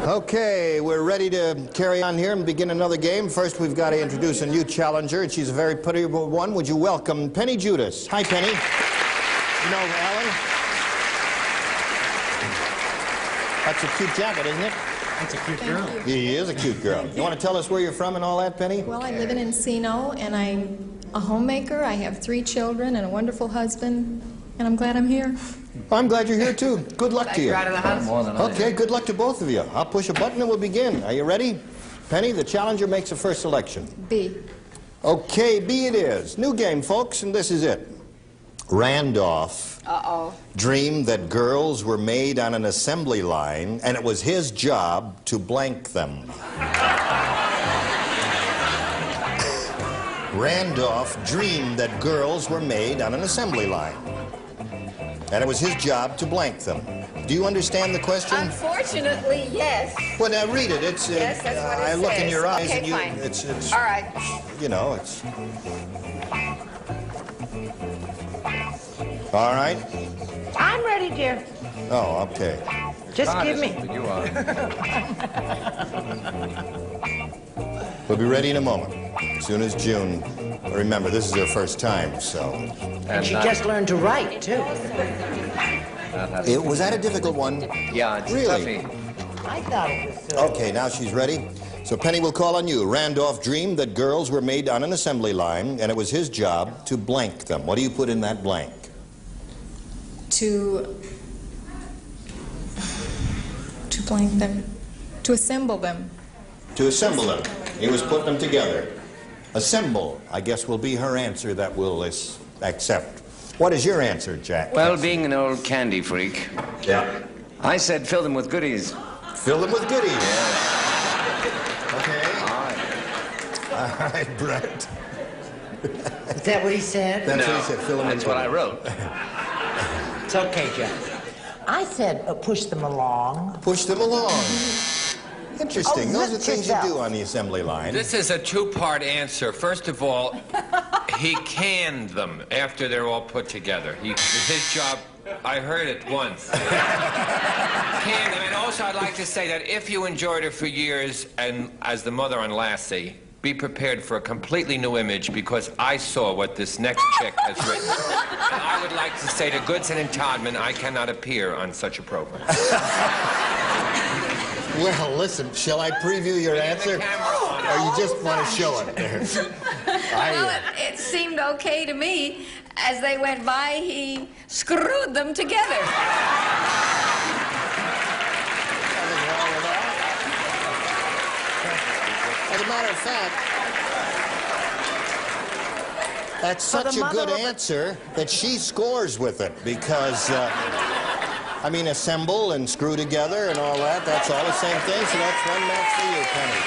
Okay, we're ready to carry on here and begin another game. First, we've got to introduce a new challenger, and she's a very pretty one. Would you welcome Penny Judas? Hi, Penny. You know Alan? That's a cute jacket, isn't it? That's a cute girl. He is a cute girl. You want to tell us where you're from and all that, Penny? Well, I live in Encino, and I'm a homemaker. I have 3 children and a wonderful husband, and I'm glad I'm here. I'm glad you're here, too. Good luck to you. You're out of the house? More than I Okay, good luck to both of you. I'll push a button and we'll begin. Are you ready? Penny, the challenger makes a first selection. B. Okay, B it is. New game, folks, and this is it. Randolph dreamed that girls were made on an assembly line, and it was his job to blank them. Randolph dreamed that girls were made on an assembly line, and it was his job to blank them. Do you understand the question? Unfortunately, yes. Well, now read it. It's. Yes, that's what it I look in says. your eyes, Okay, and you. fine. It's. All right. You know, it's. All right. I'm ready, dear. Oh, okay. Just give me. You are. We'll be ready in a moment. As soon as June. Remember, this is her first time, so. And she just learned to write, too. Was that a difficult one? Yeah, it's Really? toughy. I thought it was Okay, now she's ready. So Penny will call on you. Randolph dreamed that girls were made on an assembly line, and it was his job to blank them. What do you put in that blank? To blank them. To assemble them. To assemble them. He was putting them together. Assemble, I guess, will be her answer that we'll accept. What is your answer, Jack? Well, being an old candy freak, Yeah. I said fill them with goodies. Fill them with goodies. Yeah. Okay. All right. All right, Brett. Is that what he said? That's what he said. Fill them That's with what I goodies. wrote. It's okay, Jack. I said push them along. Push them along. Interesting. Oh, Those are lift things you do yourself. on the assembly line. This is a 2-part answer. First of all, he canned them after they're all put together. His job, I heard it once. Canned them. And also, I'd like to say that if you enjoyed her for years, and as the mother on Lassie, be prepared for a completely new image, because I saw what this next chick has written. And I would like to say to Goodson and Todman, I cannot appear on such a program. Well, listen, shall I preview your answer? Or you just want to show it there? Well, it seemed okay to me. As they went by, he screwed them together. As a matter of fact, That's such a good answer that she scores with it because, I mean, assemble and screw together and all that, that's all the same thing, so that's one match for you, Penny.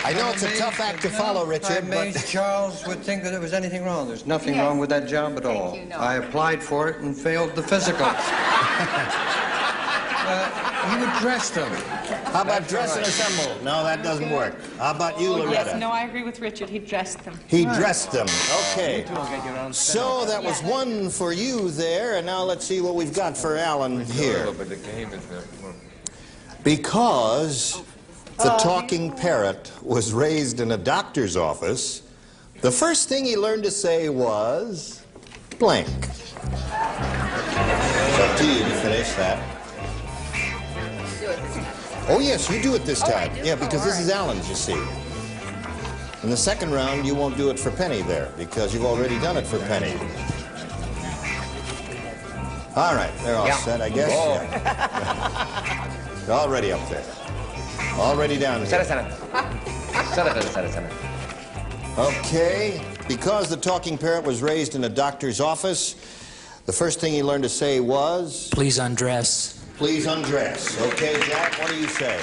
I know it's a tough act to follow, Richard, but... Charles would think that there was anything wrong. There's nothing wrong with that job at all. I applied for it and failed the physical. He would dress them. How about dress and assemble? No, that doesn't work. How about you, Loretta? Yes, no, I agree with Richard. He dressed them. He dressed them. Okay. So that was one for you there, and now let's see what we've got for Alan here. Because the talking parrot was raised in a doctor's office, the first thing he learned to say was blank. It's up to you to finish that. Oh, yes, you do it this time. Yeah, because this is Alan's, you see. In the second round, you won't do it for Penny there, because you've already done it for Penny. All right, they're all set, I guess. Yeah. They're already up there. Already down here. Okay, because the talking parrot was raised in a doctor's office, the first thing he learned to say was... Please undress. Please undress. Okay, Jack, what do you say?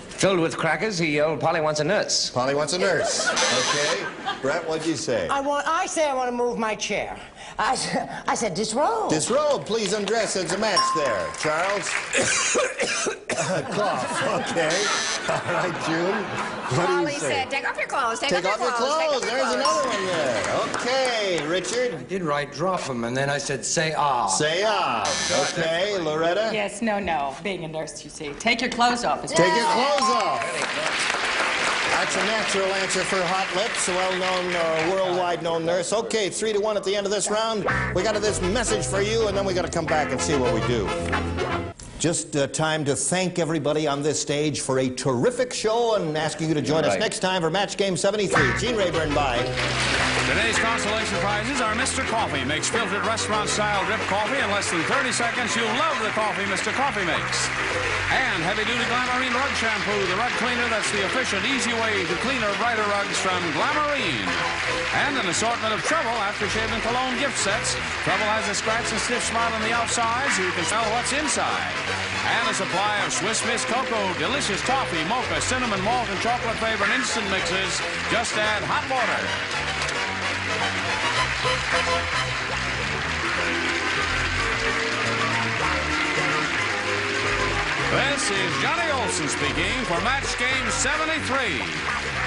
Filled with crackers, he yelled, Polly wants a nurse. Polly wants a nurse. Okay. Brett, what'd you say? I say I want to move my chair. I said disrobe. Disrobe, please undress. There's a match there. Charles? Cough. Okay. All right, June. What do you Polly say? said, take off your clothes, Take off your clothes. There's another one there. Okay, Richard. I did write drop them, and then I said say ah. Say ah. Okay, Loretta? Yes, no. Being a nurse, you see. Take your clothes off. Take your clothes off. That's a natural answer for Hot Lips, a well-known, worldwide known nurse. Okay, 3-1 at the end of this round. We got this message for you, and then we got to come back and see what we do. Just time to thank everybody on this stage for a terrific show and asking you to join us next time for Match Game 73. Gene Rayburn, bye. Today's consolation prizes are Mr. Coffee. Makes filtered restaurant-style drip coffee in less than 30 seconds. You'll love the coffee Mr. Coffee makes. And heavy-duty Glamarine Rug Shampoo, the rug cleaner that's the efficient, easy way to cleaner, brighter rugs from Glamarine. And an assortment of Trouble aftershave and cologne gift sets. Trouble has a scratch and sniff spot on the outside so you can tell what's inside. And a supply of Swiss Miss Cocoa, delicious toffee, mocha, cinnamon, malt, and chocolate flavored instant mixes. Just add hot water. This is Johnny Olson speaking for Match Game 73,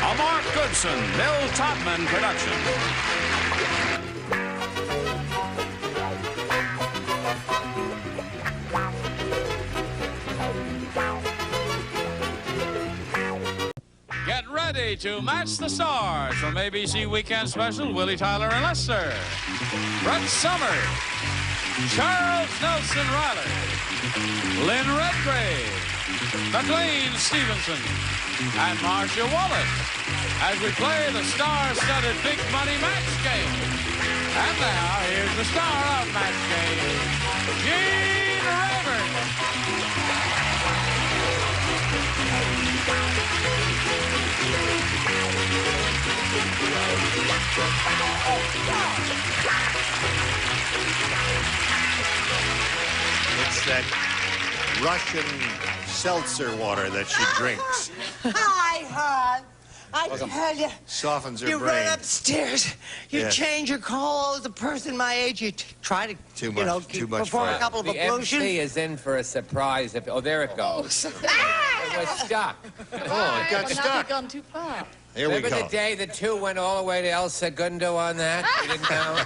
a Mark Goodson, Bill Todman production. Get ready to match the stars from ABC Weekend Special, Willie Tyler and Lester. Brett Summers, Charles Nelson Riley, Lynn Redgrave, McLean Stevenson, and Marcia Wallace as we play the star-studded Big Money Match Game. And now, here's the star of Match Game, Gene Rayburn. It's that Russian seltzer water that she drinks. Hi, hon. I tell you, Softens her you brain. run upstairs, you Yeah. change your clothes, a person my age, you try to, Too you know, much, too much perform fun. a couple of The ablutions. MC is in for a surprise. Oh, there it goes. It was stuck. Oh, it got stuck. gone too far. Here we Remember go. the day the two went all the way to El Segundo on that? You didn't know?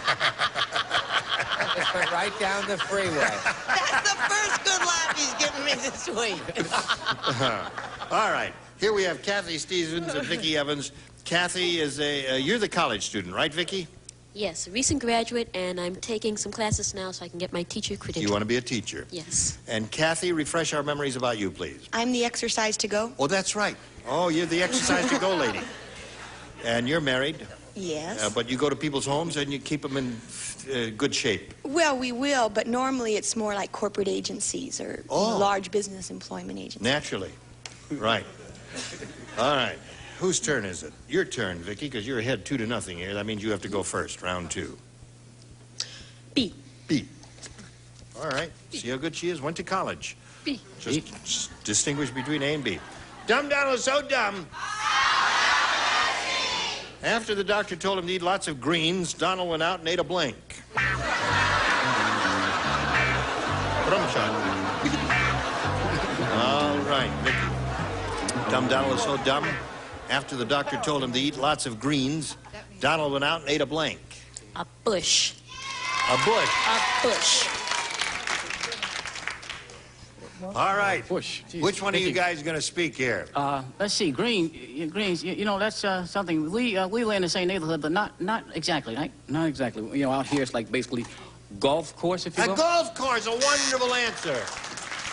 Just went right down the freeway. That's the first good laugh he's given me this week. All right. Here we have Kathy Stevens and Vicki Evans. Kathy is you're the college student, right, Vicki? Yes, a recent graduate, and I'm taking some classes now so I can get my teacher credential. You want to be a teacher? Yes. And Kathy, refresh our memories about you, please. I'm the exercise to go. Oh, that's right. Oh, you're the exercise to go lady. And you're married, Yes. but you go to people's homes and you keep them in good shape. Well, we will, but normally it's more like corporate agencies or Oh. large business employment agencies. Naturally. Right. All right. Whose turn is it? Your turn, Vicky, because you're ahead 2-0 here. That means you have to go first, round 2. B. B. All right. See how good she is? Went to college. B. Just distinguish between A and B. Dumb Donald is so dumb. After the doctor told him to eat lots of greens, Donald went out and ate a blank. All right, Vicky. Dumb Donald is so dumb. After the doctor told him to eat lots of greens, Donald went out and ate a blank. A bush. A bush. A bush. All right. Bush. Jeez. Which one of you guys going to speak here? Let's see. Greens. You know, that's something. We live in the same neighborhood, but not exactly, right? Not exactly. You know, out here it's like basically golf course, if you will. A golf course. A wonderful answer.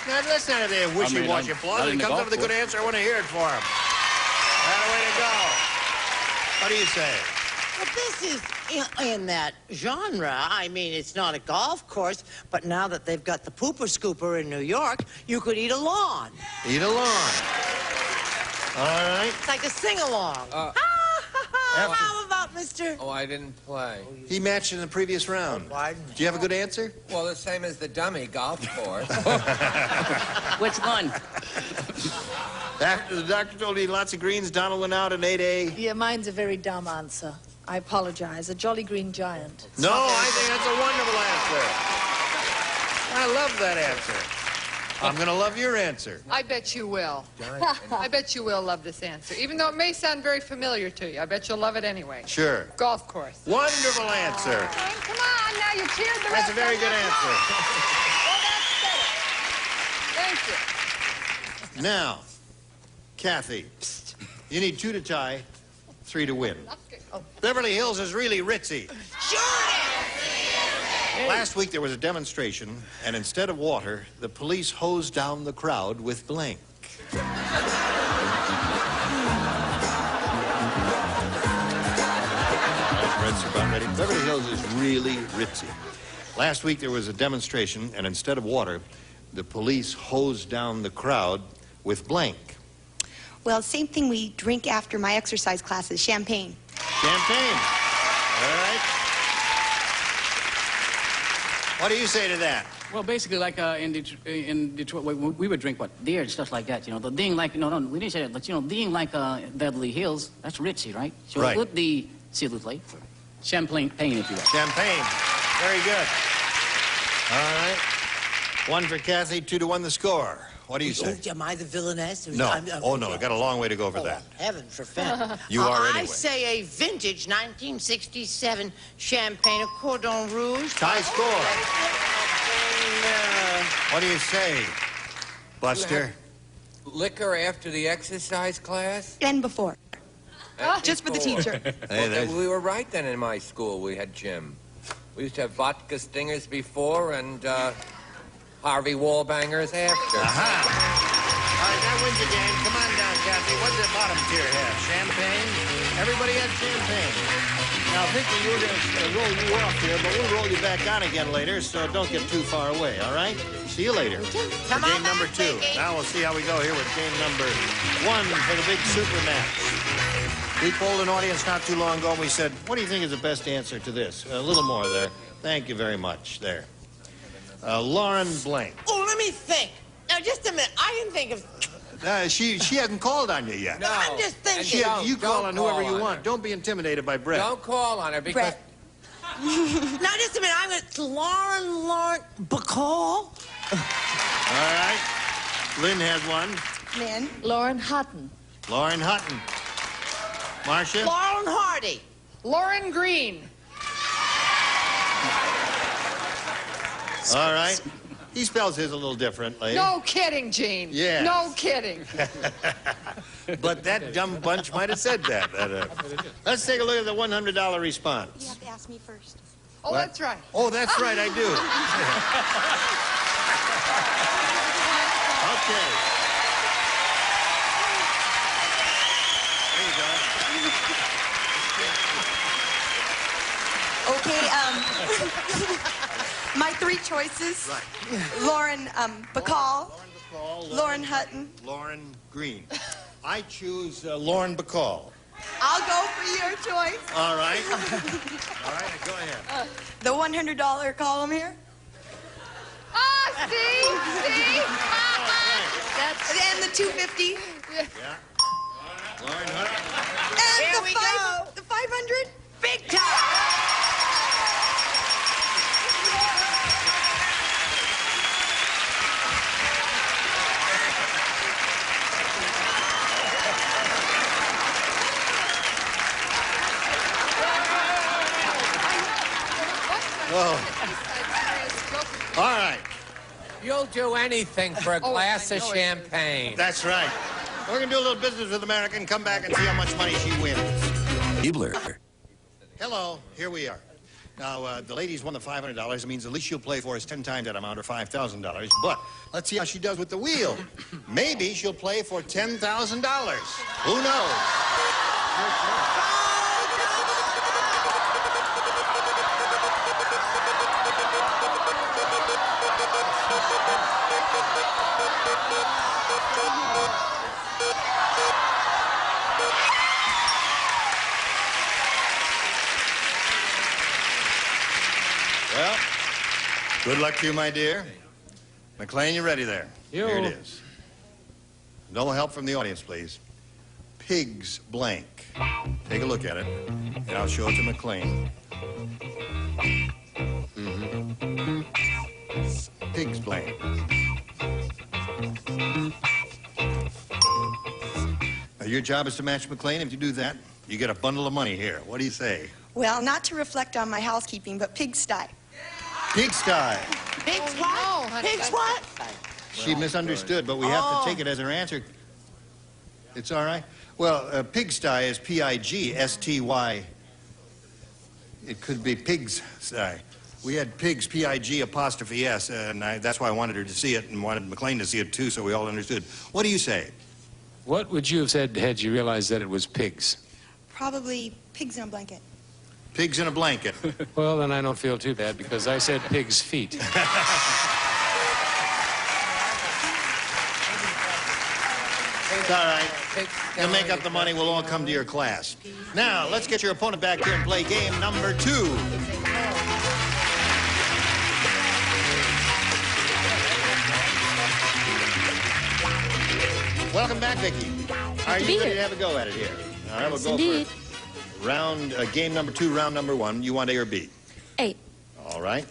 Now, that's not a wishy-washy applause. If he comes up with a good answer, I want to hear it for him. That way to go. What do you say? Well, this is in that genre. I mean, it's not a golf course, but now that they've got the pooper scooper in New York, you could eat a lawn. Eat a lawn. All right. It's like a sing-along. How about Mr.? Oh, I didn't play. He matched in the previous round. Do you have a good answer? Well, the same as the dummy golf course. Which one? After the doctor told him to eat lots of greens, Donald went out and ate a... Yeah, mine's a very dumb answer. I apologize. A Jolly Green Giant. No, I think that's a wonderful answer. I love that answer. I'm going to love your answer. I bet you will. I bet you will love this answer. Even though it may sound very familiar to you, I bet you'll love it anyway. Sure. Golf course. Wonderful answer. Come on, now you cheered the That's rest a very good answer. Well, that's better. Thank you. Now, Kathy, you need 2 to tie, 3 to win. Beverly Hills is really ritzy. Last week there was a demonstration, and instead of water, the police hosed down the crowd with blank. Ready? Beverly Hills is really ritzy. Last week there was a demonstration, and instead of water, the police hosed down the crowd with blank. Well, same thing we drink after my exercise classes, champagne. Champagne. All right. What do you say to that? Well, basically, like in Detroit, we would drink what? Beer and stuff like that, you know. The thing like, no, we didn't say that, but, you know, being like Beverly Hills, that's ritzy, right? So right. Put the, s'il vous plaît, champagne, if you will. Champagne. Very good. All right. 1 for Kathy, 2-1 the score. What do you say? Am I the villainess? No. Oh, no. I got a long way to go for that. Heaven forfend. You are anyway. I say a vintage 1967 champagne, a Cordon Rouge. Tie score. What do you say, Buster? Liquor after the exercise class? And before. Just for the teacher. Hey, we were right then in my school. We had gym. We used to have vodka stingers before and Harvey Wallbangers after. Aha. All right, that wins the game. Come on down, Kathy. What does the bottom tier have? Champagne? Everybody has champagne. Now, Vicky, we're going to roll you off here, but we'll roll you back on again later, so don't get too far away, all right? See you later. For game number 2. Now we'll see how we go here with game number 1 for the big super match. We polled an audience not too long ago, and we said, what do you think is the best answer to this? A little more there. Thank you very much. There. Lauren Blank. Oh, let me think. Now, just a minute. I can think of... She hasn't called on you yet. No. I'm just thinking. You call on whoever you want. Don't be intimidated by Brett. Don't call on her because... Now, just a minute. I'm going to... Lauren Bacall. All right. Lynn has one. Lynn. Lauren Hutton. Lauren Hutton. Marcia? Lauren Hardy. Lauren Green. All right. He spells his a little differently. No kidding, Gene. Yeah. No kidding. But that dumb bunch might have said that. Let's take a look at the $100 response. You have to ask me first. Oh, What? that's right. Oh, that's right, I do. Okay. Okay, my 3 choices. Right. Lauren Bacall. Lauren Lauren Hutton. Lauren Green. I choose Lauren Bacall. I'll go for your choice. All right. All right, go ahead. The $100 column here. Ah, see? And the $250. Yeah. Lauren, what? And Here we go. the $500. Big time! Oh. All right. You'll do anything for a glass of champagne. That's right. We're going to do a little business with America and come back and see how much money she wins. Niebler. Hello, here we are. Now, the lady's won the $500. It means the least she'll play for is 10 times that amount, or $5,000. But let's see how she does with the wheel. Maybe she'll play for $10,000. Who knows? Well, good luck to you, my dear. McLean, you ready there? Here it is. No help from the audience, please. Pigs blank. Take a look at it, and I'll show it to McLean. Pigs blank. Now, your job is to match McLean. If you do that, you get a bundle of money here. What do you say? Well, not to reflect on my housekeeping, but pigsty. Pigsty. Pigs what? Pigs what? She misunderstood, but we have to take it as her answer. It's all right? Well, pigsty is P-I-G-S-T-Y. It could be pigsty. We had pigs, P-I-G-apostrophe-S, and that's why I wanted her to see it and wanted McLean to see it, too, so we all understood. What do you say? What would you have said had you realized that it was pigs? Probably pigs in a blanket. Pigs in a blanket. Well, then I don't feel too bad because I said pig's feet. It's all right. You'll make up the money. We'll all come to your class. Now, let's get your opponent back here and play game number 2. Welcome back, Vicki. Are you ready to have a go at it here? All right, we'll go for game number 2, round number 1. You want A or B? A. All right.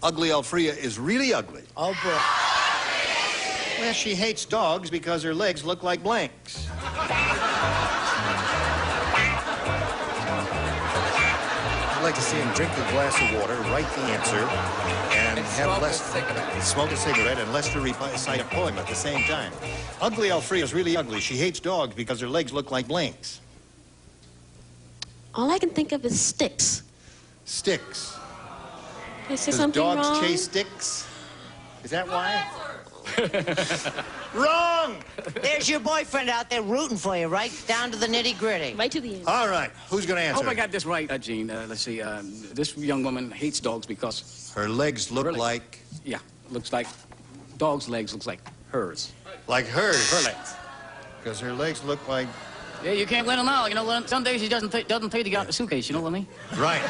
Ugly Alfrea is really ugly. Oh, boy. Well, she hates dogs because her legs look like blanks. I'd like to see him drink a glass of water, write the answer, and smoke a cigarette and Lester recite a poem at the same time. Ugly Alfrea is really ugly. She hates dogs because her legs look like blanks. All I can think of is sticks. Sticks. Did I say Does something dogs wrong? chase sticks? Is that why? Wrong! There's your boyfriend out there rooting for you, right down to the nitty-gritty. Right to the end. All right. Who's going to I answer? hope I got this right, Gene. Let's see. This young woman hates dogs because... Her legs look like... Yeah, looks like... Dog's legs looks like hers. Like hers? Her legs. Because her legs look like... Yeah, you can't win them all. You know, some days she doesn't take you out the suitcase, you know what I mean? Right.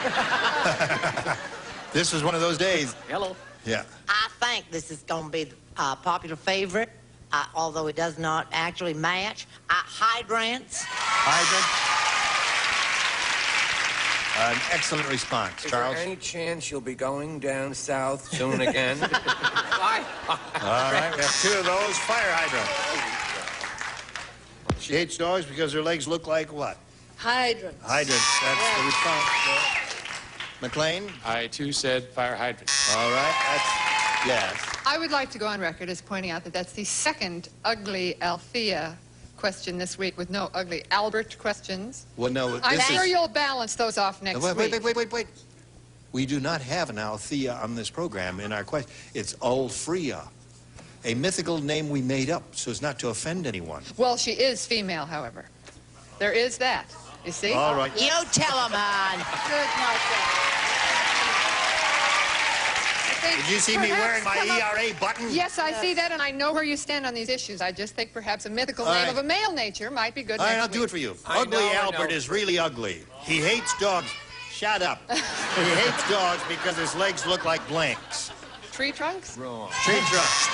This was one of those days. Hello. Yeah. I think this is going to be a popular favorite, although it does not actually match. Hydrants. An excellent response, Charles. Is there any chance you'll be going down south soon again? All right, we have 2 of those. Fire hydrant. She hates dogs because her legs look like what? Hydrants. Hydrants. That's the response. McLean? I, too, said fire hydrant. All right, that's yes. I would like to go on record as pointing out that that's the second ugly Althea question this week with no ugly Albert questions. Well, no, I'm this sure is... you'll balance those off next week. Wait. We do not have an Althea on this program in our question. It's Alfrea, a mythical name we made up so as not to offend anyone. Well, she is female, however. There is that. You see? All right. You tell him, man. Good night, think Did you see me wearing my perhaps come up- ERA button? Yes, I see that, and I know where you stand on these issues. I just think perhaps a mythical name of a male nature might be good. All right, next I'll do week. it for you. I Ugly know. Albert is really ugly. He hates dogs. Shut up. He hates dogs because his legs look like blanks. Tree trunks? Wrong. Tree trunks.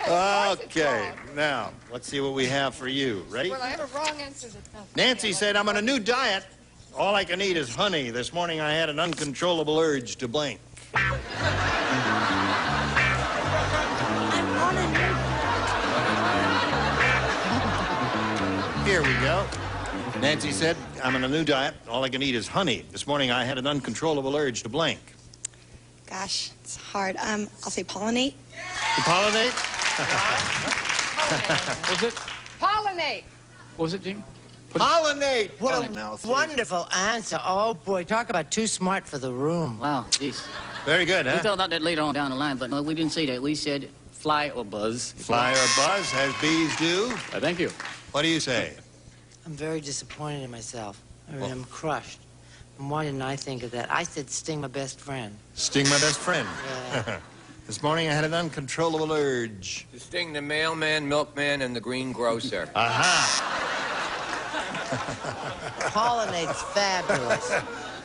Okay, now, let's see what we have for you. Ready? Well, I have a wrong answer. Nancy said, I'm on a new diet. All I can eat is honey. This morning I had an uncontrollable urge to blink. Here we go. Nancy said, I'm on a new diet. All I can eat is honey. This morning I had an uncontrollable urge to blink. Gosh, it's hard. I'll say pollinate. To pollinate? What was it? Pollinate. What was it, Gene? Pollinate! What a wonderful answer. Oh, boy, talk about too smart for the room. Wow, jeez. Very good, We huh? thought about that later on down the line, but no, we didn't say that. We said fly or buzz. Fly or buzz, as bees do. Thank you. What do you say? I'm very disappointed in myself. I'm crushed. And why didn't I think of that? I said sting my best friend. Sting my best friend. Yeah. This morning I had an uncontrollable urge. To sting the mailman, milkman, and the greengrocer. Aha! Pollinate's fabulous.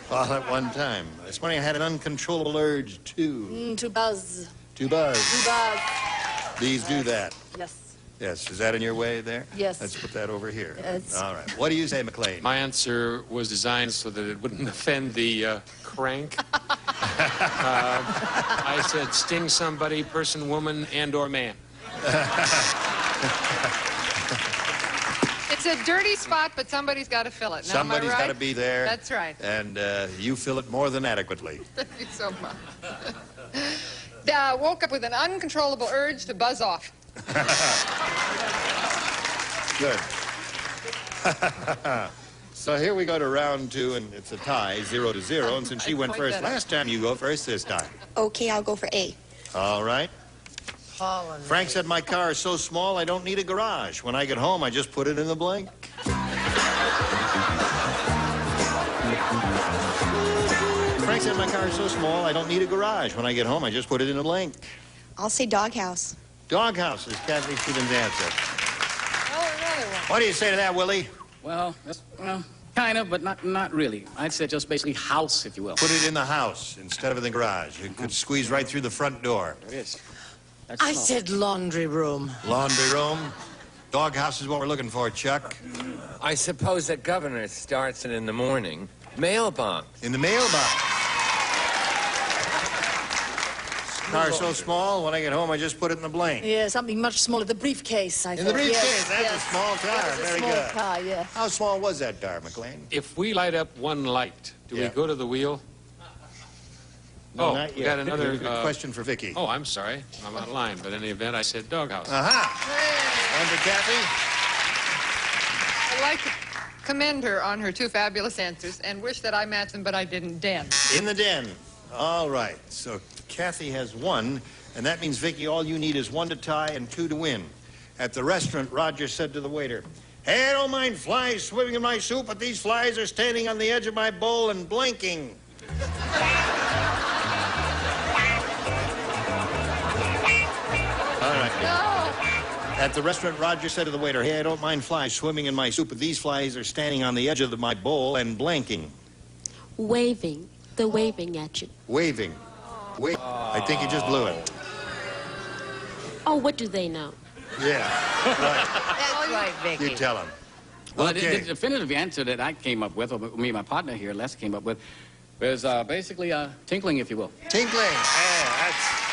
All at one time. This morning I had an uncontrollable urge To buzz. to buzz. To buzz. Bees do that. Yes. Yes, is that in your way there? Yes. Let's put that over here. Yes. All right. What do you say, McLean? My answer was designed so that it wouldn't offend the crank. I said sting somebody, person, woman, and or man. It's a dirty spot, but somebody's got to fill it. Now, Somebody's am I right? got to be there. That's right. And you fill it more than adequately. Thank you so much. Woke up with an uncontrollable urge to buzz off. Good. So here we go to round two, and it's a tie, 0-0. And since she went first last time, you go first this time. Okay, I'll go for A. All right. Pollinate. Frank said, my car is so small I don't need a garage. When I get home, I just put it in the blank. Frank said, my car is so small I don't need a garage. When I get home, I just put it in the blank. I'll say doghouse. Doghouse is Kathy Stevens' answer. Oh, another one. What do you say to that, Willie? Well, kind of, but not really. I'd say just basically house, if you will. Put it in the house instead of in the garage. You could squeeze right through the front door. There it is. I said laundry room. Laundry room. Doghouse is what we're looking for, Chuck. I suppose that governor starts it in the morning. Mailbox. In the mailbox. Car so small, when I get home, I just put it in the blank. Yeah, something much smaller. The briefcase, I In thought. the briefcase, Yes, that's yes. a small car. That was a Very small good. car, yeah. How small was that car, McLean? If we light up one light, do we Yeah. go to the wheel? No, Oh, not we yet. got another Here's a question for Vicky. Oh, I'm sorry. I'm out of line. But in any event, I said doghouse. Aha! Under Kathy? I'd like to commend her on her two fabulous answers and wish that I matched them, but I didn't. Den. In the den. All right. So Kathy has one, and that means, Vicky, all you need is one to tie and two to win. At the restaurant, Roger said to the waiter, hey, I don't mind flies swimming in my soup, but these flies are standing on the edge of my bowl and blinking. All right. At the restaurant, Roger said to the waiter, hey, I don't mind flies swimming in my soup, but these flies are standing on the edge of my bowl and blinking. Waving. They're waving at you. Waving. Wait. I think you just blew it. Oh, what do they know? Yeah. Right. That's right, Vicky. You tell him. Well, Okay. the definitive answer that I came up with, or me and my partner here, Les, came up with, was basically tinkling, if you will. Tinkling. Yeah, that's...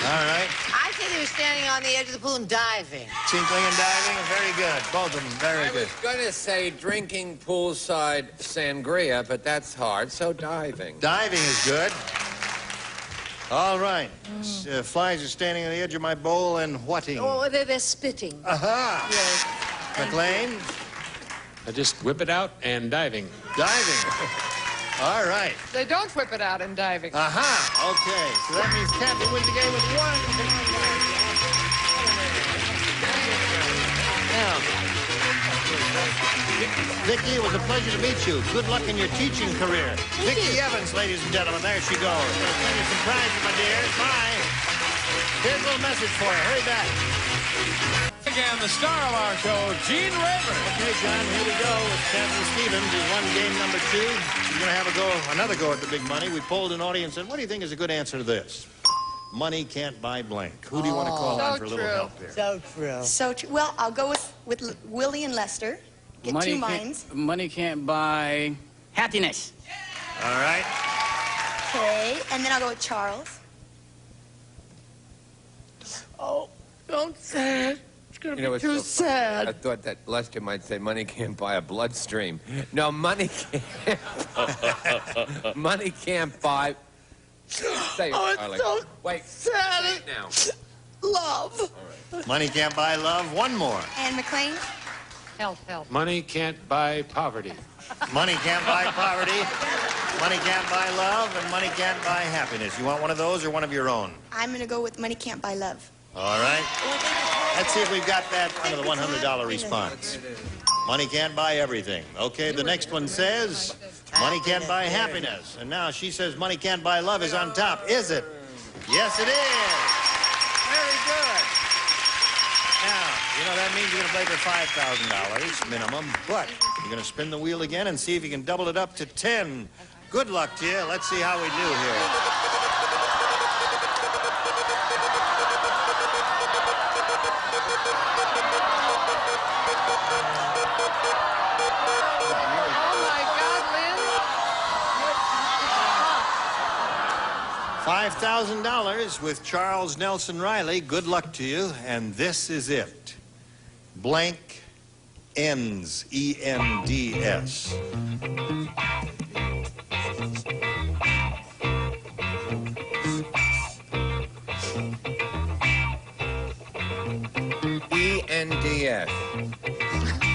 All right. I said they were standing on the edge of the pool and diving. Tinkling and diving, very good. Both of them, very I good. was going to say drinking poolside sangria, but that's hard, so diving. Diving is good. All right. Flies are standing on the edge of my bowl and whatting. Oh, they're spitting. Aha! Yes. McLean? I just whip it out and diving. Diving. All right. They don't whip it out in diving. Aha! Okay. So that means Kathy wins the game with one. Vicki, it was a pleasure to meet you. Good luck in your teaching career. Vicki Evans, ladies and gentlemen, there she goes. Gonna send you some prizes, my dear. Bye. Here's a little message for you. Hurry back. Again, the star of our show, Gene Rayburn. Okay, John, here we go with Captain Stevens. He's won game number 2. He's going to have another go at the big money. We polled an audience and what do you think is a good answer to this? Money can't buy blank. Who do you want to call on for a little help here? So true. So true. Well, I'll go with Willie and Lester. Get 2 minds. Money can't buy happiness. All right. Okay, and then I'll go with Charles. Oh, don't say it. It's going to be too sad. I thought that Lester might say money can't buy a bloodstream. No, money can't. Money can't buy. Say it, darling. So wait, sad. say it now. Love. Right. Money can't buy love. One more. And McLean. Help. Money can't buy poverty. Money can't buy poverty. Money can't buy love, and money can't buy happiness. You want one of those or one of your own? I'm going to go with money can't buy love. All right. Let's see if we've got that under the $100 response. Money can't buy everything. Okay, the next one says money can't buy happiness. And now she says money can't buy love is on top. Is it? Yes, it is. Very good. Now, you know, that means you're going to play for $5,000 minimum, but you're going to spin the wheel again and see if you can double it up to 10. Good luck to you. Let's see how we do here. $5,000 with Charles Nelson Riley. Good luck to you. And this is it. Blank ends. E-N-D-S. E-N-D-S.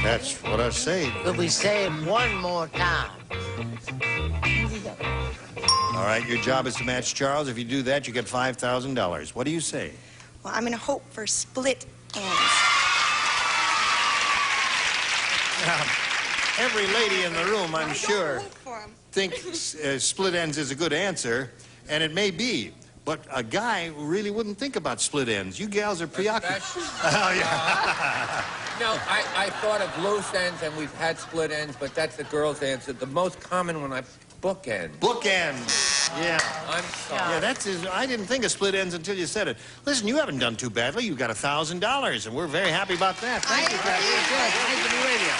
That's what I say. Could we say it one more time? All right, your job is to match Charles. If you do that, you get $5,000. What do you say? Well, I'm going to hope for split ends. Now, every lady in the room, I'm sure, thinks split ends is a good answer, and it may be. But a guy really wouldn't think about split ends. You gals are preoccupied. Oh, yeah. No, I thought of loose ends, and we've had split ends, but that's the girl's answer. The most common one, bookend. Bookend. Yeah. I'm sorry. Yeah, that's his. I didn't think of split ends until you said it. Listen, you haven't done too badly. You got $1,000, and we're very happy about that. Thank you, Kathy. Good. Thanks for the radio.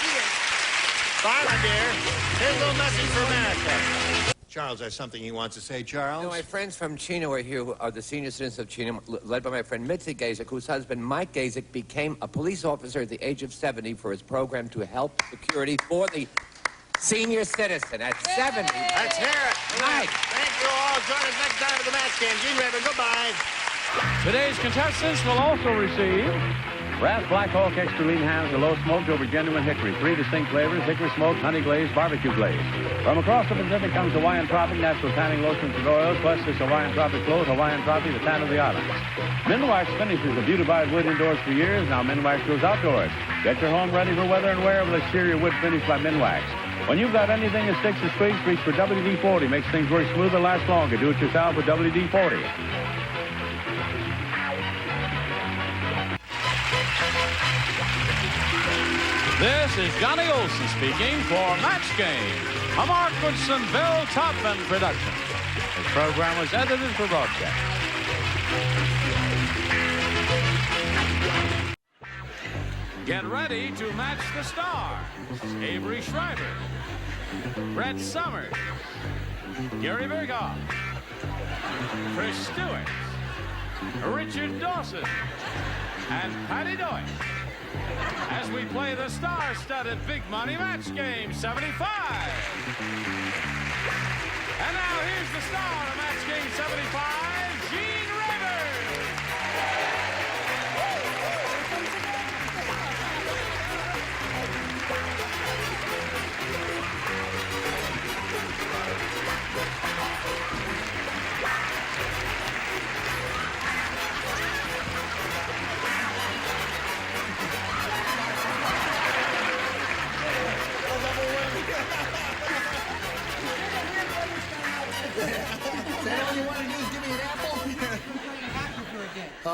Bye, my dear. Here's a little message for America. Charles has something he wants to say. Charles? You know, my friends from Chino are here, who are the senior citizens of Chino, led by my friend Mitzi Gazek, whose husband Mike Gazek became a police officer at the age of 70 for his program to help security for the senior citizen at 70. Let's hear it. Mike. Thank you all. Join us next time for the match game. Gene Rayburn, goodbye. Today's contestants will also receive Brass Black Oak Extra Lean Hams are low smoked over genuine hickory. 3 distinct flavors: hickory smoked, honey glazed, barbecue glazed. From across the Pacific comes Hawaiian Tropic natural tanning lotions and oils, plus this Hawaiian Tropic float, Hawaiian Tropic, the tan of the islands. Minwax finishes the beautified wood indoors for years. Now Minwax goes outdoors. Get your home ready for weather and wear with exterior wood finish by Minwax. When you've got anything that sticks and squeaks, reach for WD-40. Makes things work smoother, last longer. Do it yourself with WD-40. This is Johnny Olson speaking for Match Game, a Mark Goodson, Bill Topman production. This program was edited for broadcast. Get ready to match the stars. Avery Schreiber, Brett Summers, Gary Berghoff, Chris Stewart, Richard Dawson, and Patty Doyle, as we play the star-studded Big Money Match Game 75. And now here's the star of Match Game 75, Gene Rayburn.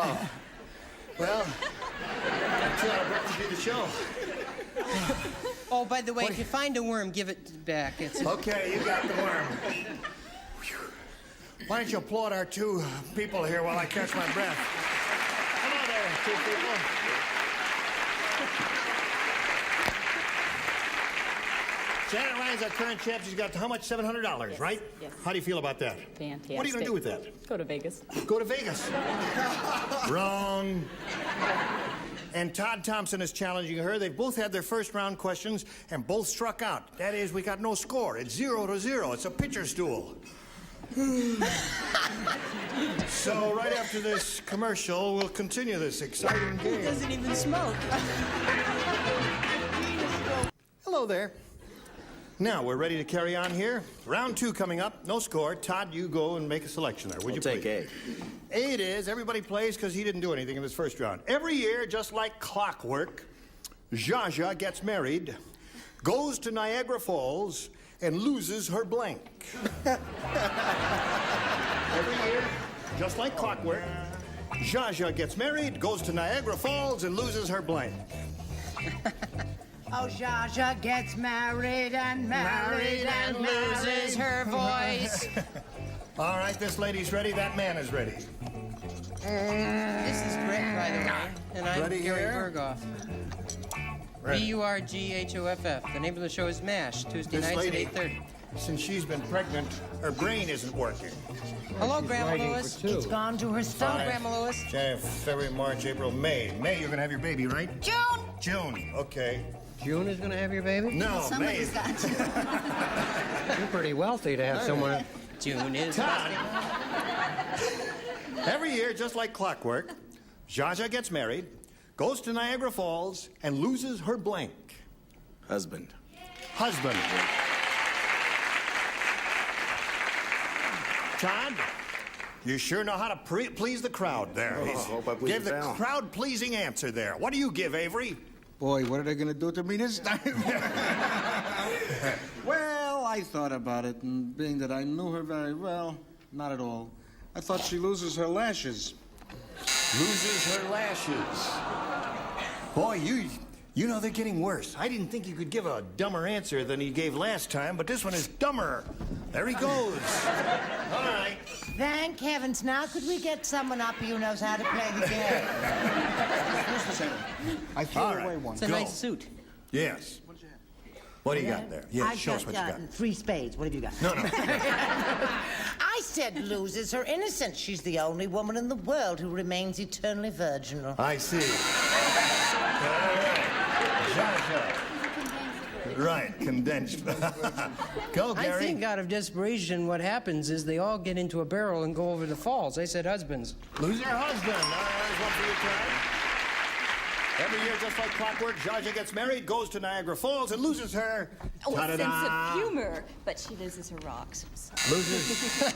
Oh. Well, I'm too out of breath to do the show. Oh, by the way, if you find a worm, give it back. It's... Okay, you got the worm. Why don't you applaud our two people here while I catch my breath? Hello there, two people. Janet Ryan's our current champ. She's got how much? $700, yes, right? Yes. How do you feel about that? Fantastic. What are you going to do with that? Go to Vegas. Go to Vegas. Wrong. And Todd Thompson is challenging her. They've both had their first round questions and both struck out. That is, we got no score. It's 0-0. It's a pitcher stool. So right after this commercial, we'll continue this exciting game. He doesn't even smoke. Hello there. Now, we're ready to carry on here. Round 2 coming up. No score. Todd, you go and make a selection there, would you please? Take A. A it is. Everybody plays because he didn't do anything in this first round. Every year, just like clockwork, Zsa Zsa gets married, goes to Niagara Falls, and loses her blank. Every year, just like clockwork, Zsa Zsa gets married, goes to Niagara Falls, and loses her blank. Oh, Zsa Zsa gets married and loses her voice. All right, this lady's ready. That man is ready. This is Brett, by the way, and I'm Ready Gary here? Burghoff. Ready. B-U-R-G-H-O-F-F. The name of the show is MASH, Tuesday This nights lady, at 8:30. since she's been pregnant, her brain isn't working. Hello, Grandma Lewis. It's gone to her stomach. Grandma Lewis. January, February, March, April, May. May, you're gonna have your baby, right? June! June, okay. June is going to have your baby? No, May. Somebody's got to. You're pretty wealthy to have someone. June is. Todd. Every year, just like clockwork, Zsa Zsa gets married, goes to Niagara Falls, and loses her blank. Husband. Husband. Todd, you sure know how to please the crowd there. hope I please Give the them. crowd-pleasing answer there. What do you give, Avery? Boy, what are they going to do to me this time? Well, I thought about it, and being that I knew her very well, not at all. I thought she loses her lashes. Loses her lashes. Boy, you know they're getting worse. I didn't think you could give a dumber answer than he gave last time, but this one is dumber. There he goes. All right. Thank heavens. Now could we get someone up who knows how to play the game? I threw All away right. one. It's a nice suit. Yes. What do you got there? Yes, show us what you got. 3 spades. What have you got? No. I said loses her innocence. She's the only woman in the world who remains eternally virginal. I see. Zsa Zsa. Right, condensed. Go, Gary. I think out of desperation, what happens is they all get into a barrel and go over the falls. I said husbands. Lose your husband. There's one for you, Todd. Every year, just like clockwork, Zsa Zsa gets married, goes to Niagara Falls, and loses her. Oh, a Ta-da-da. sense of humor, but she loses her rocks. Loses.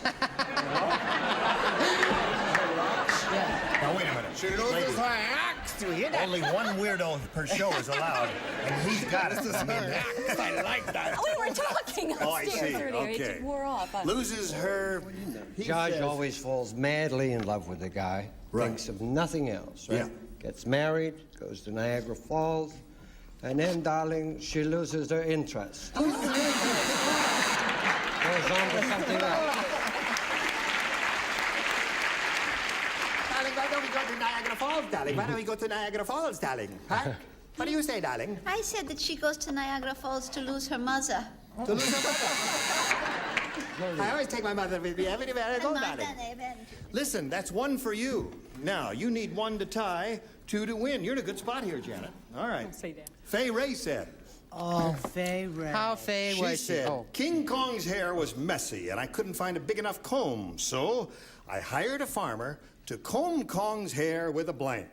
Now, wait a minute. She loses her axe. Do you hear that? Only one weirdo per show is allowed, and he's got it. This is her axe. I like that. We were talking upstairs Oh, I see. earlier. Okay. It just wore off. Loses her. Judge always falls madly in love with the guy, Right. thinks of nothing else, right? Yeah. Gets married, goes to Niagara Falls, and then, darling, she loses her interest. Goes on to something else. Darling, why don't we go to Niagara Falls, darling? Why don't we go to Niagara Falls, darling? Huh? What do you say, darling? I said that she goes to Niagara Falls to lose her mother. To lose her mother. I always take my mother with me everywhere I go, darling. Listen, that's one for you. Now, you need 1 to tie, 2 to win. You're in a good spot here, Janet. All right. Don't say that. Fay Ray said. Oh, Fay Ray. How Fay She was she? said, Oh. King Kong's hair was messy, and I couldn't find a big enough comb, so I hired a farmer to comb Kong's hair with a blank.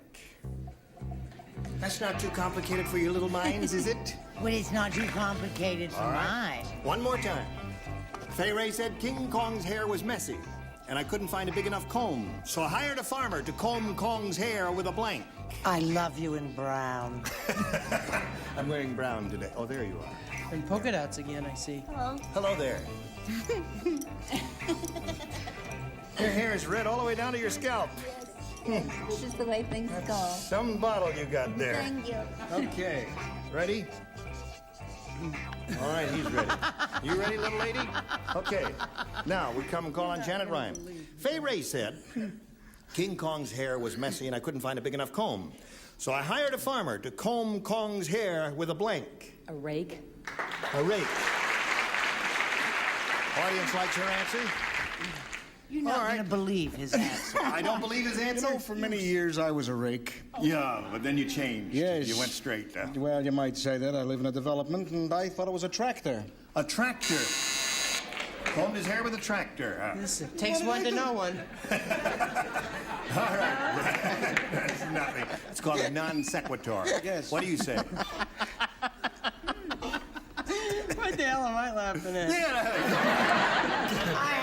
That's not too complicated for your little minds, is it? Well, it's not too complicated for All mine. right. One more time. Fay Ray said King Kong's hair was messy, and I couldn't find a big enough comb, so I hired a farmer to comb Kong's hair with a blank. I love you in brown. I'm wearing brown today. Oh, there you are. And polka dots again, I see. Hello there. Your hair is red all the way down to your scalp. It's just the way things go. Some bottle you got there. Thank you. Okay, ready? All right, he's ready. You ready, little lady? Okay. Now, we come and call on Janet Ryan. Fay Ray said, King Kong's hair was messy and I couldn't find a big enough comb. So I hired a farmer to comb Kong's hair with a blank. A rake? A rake. Audience likes her answer? You're not going to believe his answer. I don't believe his answer? You know, for many years I was a rake. Yeah, but then you changed. Yes. You went straight. Well, you might say that. I live in a development, and I thought it was a tractor. A tractor. Combed his hair with a tractor. Listen, takes one to know one. All right. That's nothing. It's called a non sequitur. Yes. What do you say? What the hell am I laughing at? I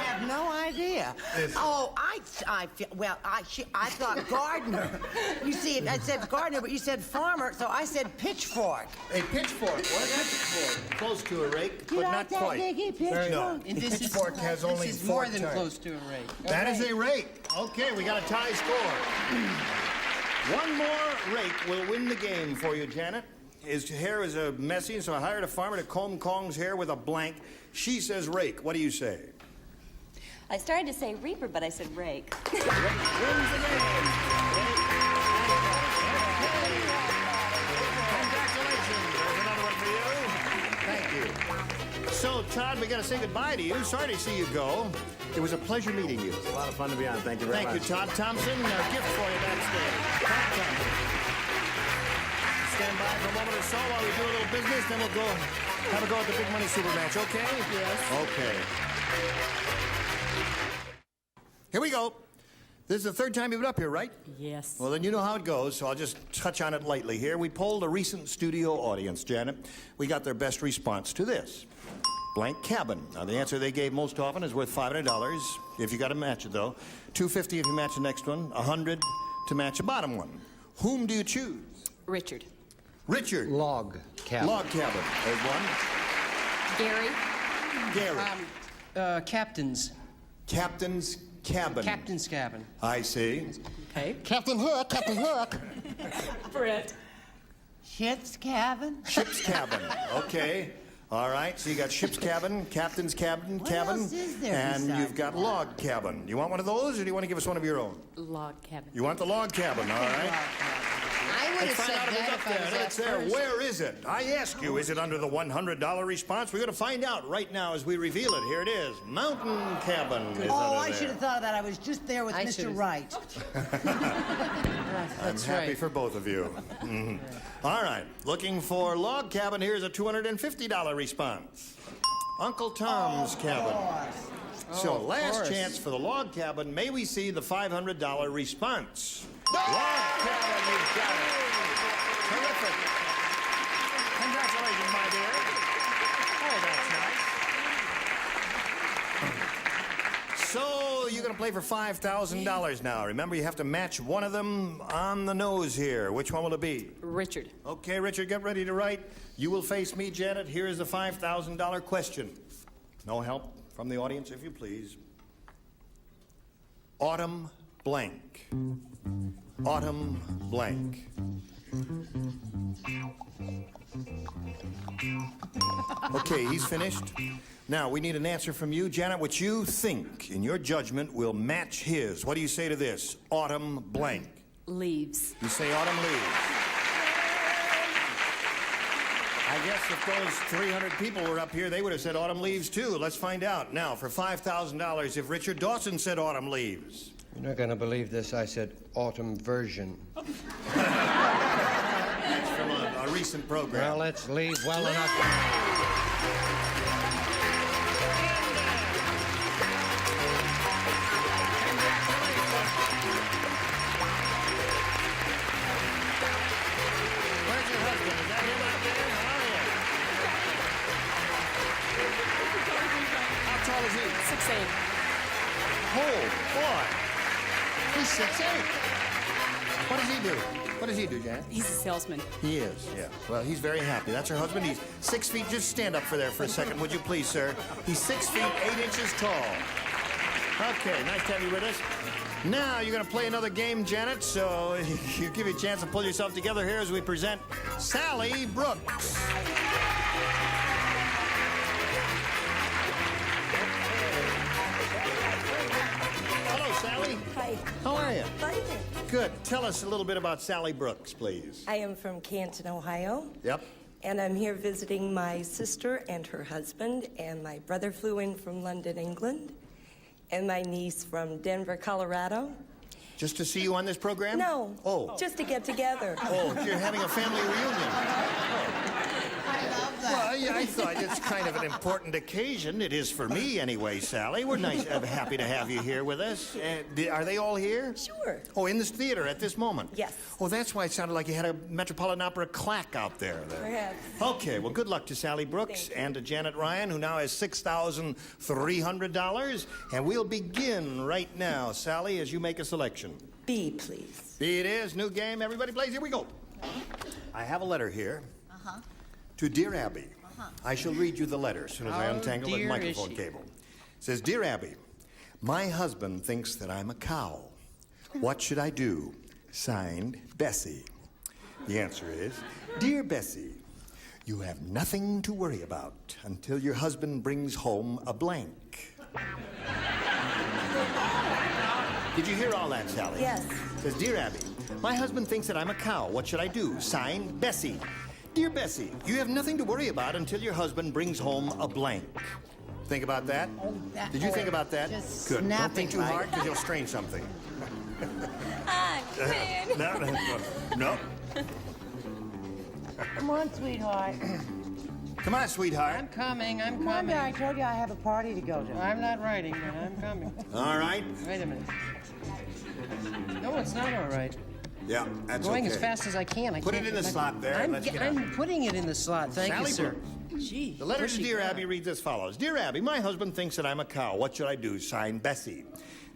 have no idea. Oh, I thought gardener. You see, I said gardener, but you said farmer, so I said pitchfork. A pitchfork. What? Pitchfork. Close to a rake, but not that, quite. Dickie? Pitchfork? No. Pitchfork has only this is four more than times. close to a rake. That is a rake. Okay, we got a tie score. One more rake will win the game for you, Janet. His hair is messy, so I hired a farmer to comb Kong's hair with a blank. She says rake. What do you say? I started to say reaper, but I said rake. Rake wins the game. Congratulations. There's another one for you. Thank you. So, Todd, we got to say goodbye to you. Sorry to see you go. It was a pleasure meeting you. It's a lot of fun to be on. Thank you very much. Thank you, Todd Thompson. A gift for you backstage. Todd Thompson. Stand by for a moment or so while we do a little business, then we'll go have a go at the big money super match, okay? Yes. Okay. Here we go. This is the third time you've been up here, right? Yes. Well, then you know how it goes, so I'll just touch on it lightly here. We polled a recent studio audience, Janet. We got their best response to this. Blank cabin. Now, the answer they gave most often is worth $500 if you got to match it, though. $250 if you match the next one. $100 to match the bottom one. Whom do you choose? Richard. Richard. Log cabin. Log cabin. There's one. Gary. Gary. Captain's. Captain's cabin. Captain's cabin. I see. Okay. Captain Hook, Captain Hook. Brett. Ship's cabin. Ship's cabin. Okay. All right. So you got ship's cabin, captain's cabin, What else is there and besides you've got log cabin. You want one of those, or do you want to give us one of your own? Log cabin. You want the log cabin, all right? I would have Let's find said out if that it's if I up was there. asked It's there. first. Where is it? I ask you, is it under the $100 response? We're going to find out right now as we reveal it. Here it is. Mountain cabin is Oh, under I there. should have thought of that. I was just there with I Mr. should've- Wright. I'm That's happy right. for both of you. All right. Looking for log cabin. Here's a $250 response. Uncle Tom's cabin. So, of last course. chance for the log cabin. May we see the $500 response? Log cabin, you've got it. Terrific. Congratulations, my dear. Oh, that's nice. So, you're going to play for $5,000 now. Remember, you have to match one of them on the nose here. Which one will it be? Richard. Okay, Richard, get ready to write. You will face me, Janet. Here is the $5,000 question. No help from the audience, if you please. Autumn blank. Autumn blank. Okay, he's finished. Now, we need an answer from you. Janet, what you think, in your judgment, will match his. What do you say to this? Autumn blank. Leaves. You say autumn leaves. I guess if those 300 people were up here, they would have said autumn leaves, too. Let's find out. Now, for $5,000, if Richard Dawson said autumn leaves. You're not going to believe this. I said autumn version. That's from a recent program. Well, let's leave well enough. Where's your husband? Is that him out there? Oh, yeah. How tall is he? 6'8". Oh, boy. He's 6'8". What does he do? What does he do, Janet? He's a salesman. He is, yeah. Well, he's very happy. That's her husband. He's 6 feet. Just stand up for there for a second, would you please, sir? He's 6 feet, 8 inches tall. Okay, nice to have you with us. Now you're going to play another game, Janet, so you give you a chance to pull yourself together here as we present Sally Brooks. Hello, Sally. Hi. How are you? Fine. Good. Tell us a little bit about Sally Brooks, please. I am from Canton, Ohio. Yep. And I'm here visiting my sister and her husband, and my brother flew in from London, England, and my niece from Denver, Colorado. Just to see you on this program? No. Oh. Just to get together. Oh, you're having a family reunion. I love that. Well, yeah, I thought it's kind of an important occasion. It is for me, anyway, Sally. We're happy to have you here with us. Are they all here? Sure. Oh, in this theater at this moment? Yes. Oh, that's why it sounded like you had a Metropolitan Opera claque out there. Perhaps. Okay, well, good luck to Sally Brooks and to Janet Ryan, who now has $6,300. And we'll begin right now, Sally, as you make a selection. B, please. B it is. New game. Everybody plays. Here we go. I have a letter here. Uh-huh. To Dear Abby. I shall read you the letter as soon as I untangle the microphone cable. It says, Dear Abby, my husband thinks that I'm a cow. What should I do? Signed, Bessie. The answer is, Dear Bessie, you have nothing to worry about until your husband brings home a blank. Did you hear all that, Sally? Yes. It says, Dear Abby, my husband thinks that I'm a cow. What should I do? Signed, Bessie. Dear Bessie, you have nothing to worry about until your husband brings home a blank. Think about that? Did you think about that? Good. Don't think too hard because you'll strain something. No. Come on, sweetheart. Come on, sweetheart. I'm coming. Come on, dear, I told you I have a party to go to. I'm not writing, but I'm coming. All right. Wait a minute. No, it's not all right. Yeah, that's Going okay. as fast as I can. Put it in the slot there. I'm, Let's get I'm putting it in the slot. Thank Sally you, sir. Brooks. Gee, The letter where's to she Dear gone? Abby reads as follows. Dear Abby, my husband thinks that I'm a cow. What should I do? Signed, Bessie.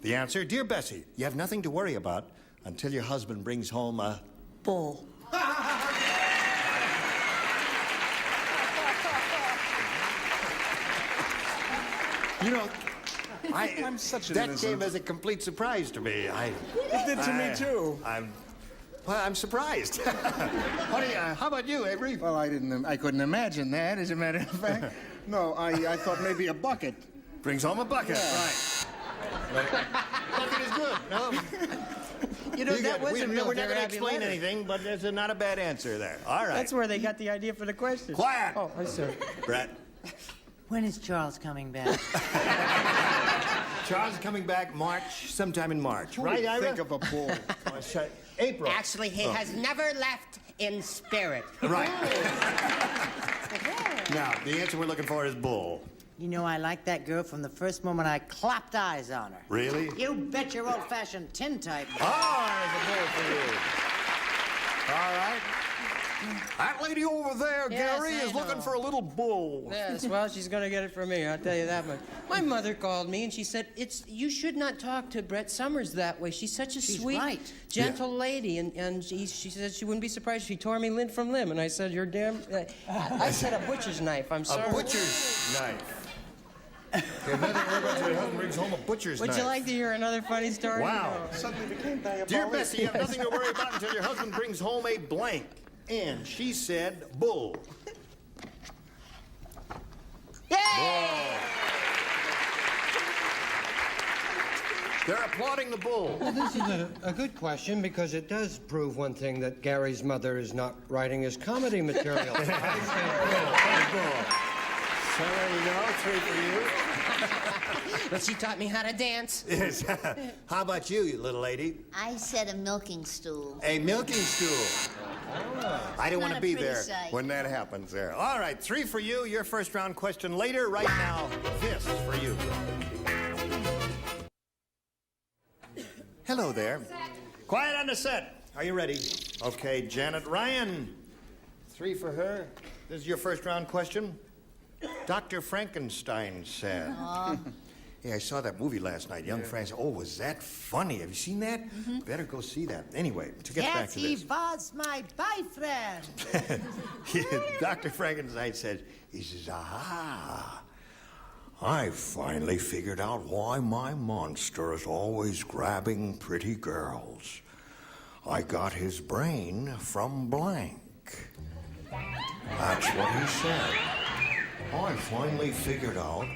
The answer, Dear Bessie, you have nothing to worry about until your husband brings home a... Bull. You know, I'm such an that innocent. came as a complete surprise to me. It did to me, too. I'm surprised. How about you, Avery? Well, I couldn't imagine that, as a matter of fact. No, I thought maybe a bucket. Brings home a bucket. Yeah. Right. Bucket is good. No? You know, that was a real We're not Dear going to Abby explain letter. anything, but there's not a bad answer there. All right. That's where they got the idea for the question. Quiet. Oh, I'm sorry. Brett. When is Charles coming back? Charles is coming back sometime in March. Right, Ira? Think of a bull. April. Actually, he has never left in spirit. Right. Now, the answer we're looking for is bull. You know, I liked that girl from the first moment I clapped eyes on her. Really? You bet your old-fashioned tintype. Oh, there's a bull for you. All right. That lady over there, Yes, Gary, I is looking know. for a little bull. Yes, well, she's going to get it from me, I'll tell you that much. My mother called me and she said, you should not talk to Brett Summers that way. She's such a sweet, gentle lady. And she said she wouldn't be surprised if she tore me limb from limb. And I said, you're damn... I said a butcher's knife, I'm sorry. A butcher's knife. Your husband brings home a butcher's Would knife. you like to hear another funny story? Wow. No. Suddenly became diabolical. Dear Bessie, you have nothing to worry about until your husband brings home a blank. And she said bull. Yay! They're applauding the bull. Well, this is a good question because it does prove one thing, that Gary's mother is not writing his comedy material. So there you go, 3 for you. But she taught me how to dance. Yes. How about you, you little lady? I said a milking stool. A milking stool. I didn't want to Not a be pretty there sight. when that happens there. All right, 3 for you. Your first round question later. Right now, this for you. Hello there. Quiet on the set. Are you ready? Okay, Janet Ryan. 3 for her. This is your first round question. Dr. Frankenstein said. Yeah, I saw that movie last night, Young Frankenstein. Oh, was that funny? Have you seen that? Better go see that. Anyway, to get back to Yes, he this. was my boyfriend. Dr. Frankenstein said, he says, aha. I finally figured out why my monster is always grabbing pretty girls. I got his brain from blank. That's what he said. I finally figured out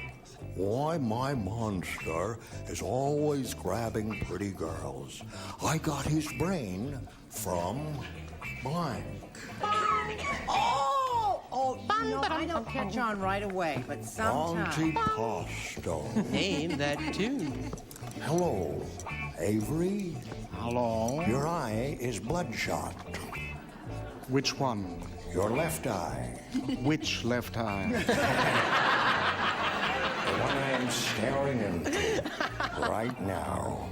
why my monster is always grabbing pretty girls. I got his brain from blank. I don't catch on right away, but sometimes. Antipasto. Name that tune. Hello, Avery. Hello? Your eye is bloodshot. Which one? Your left eye. Which left eye? The one I am staring into right now.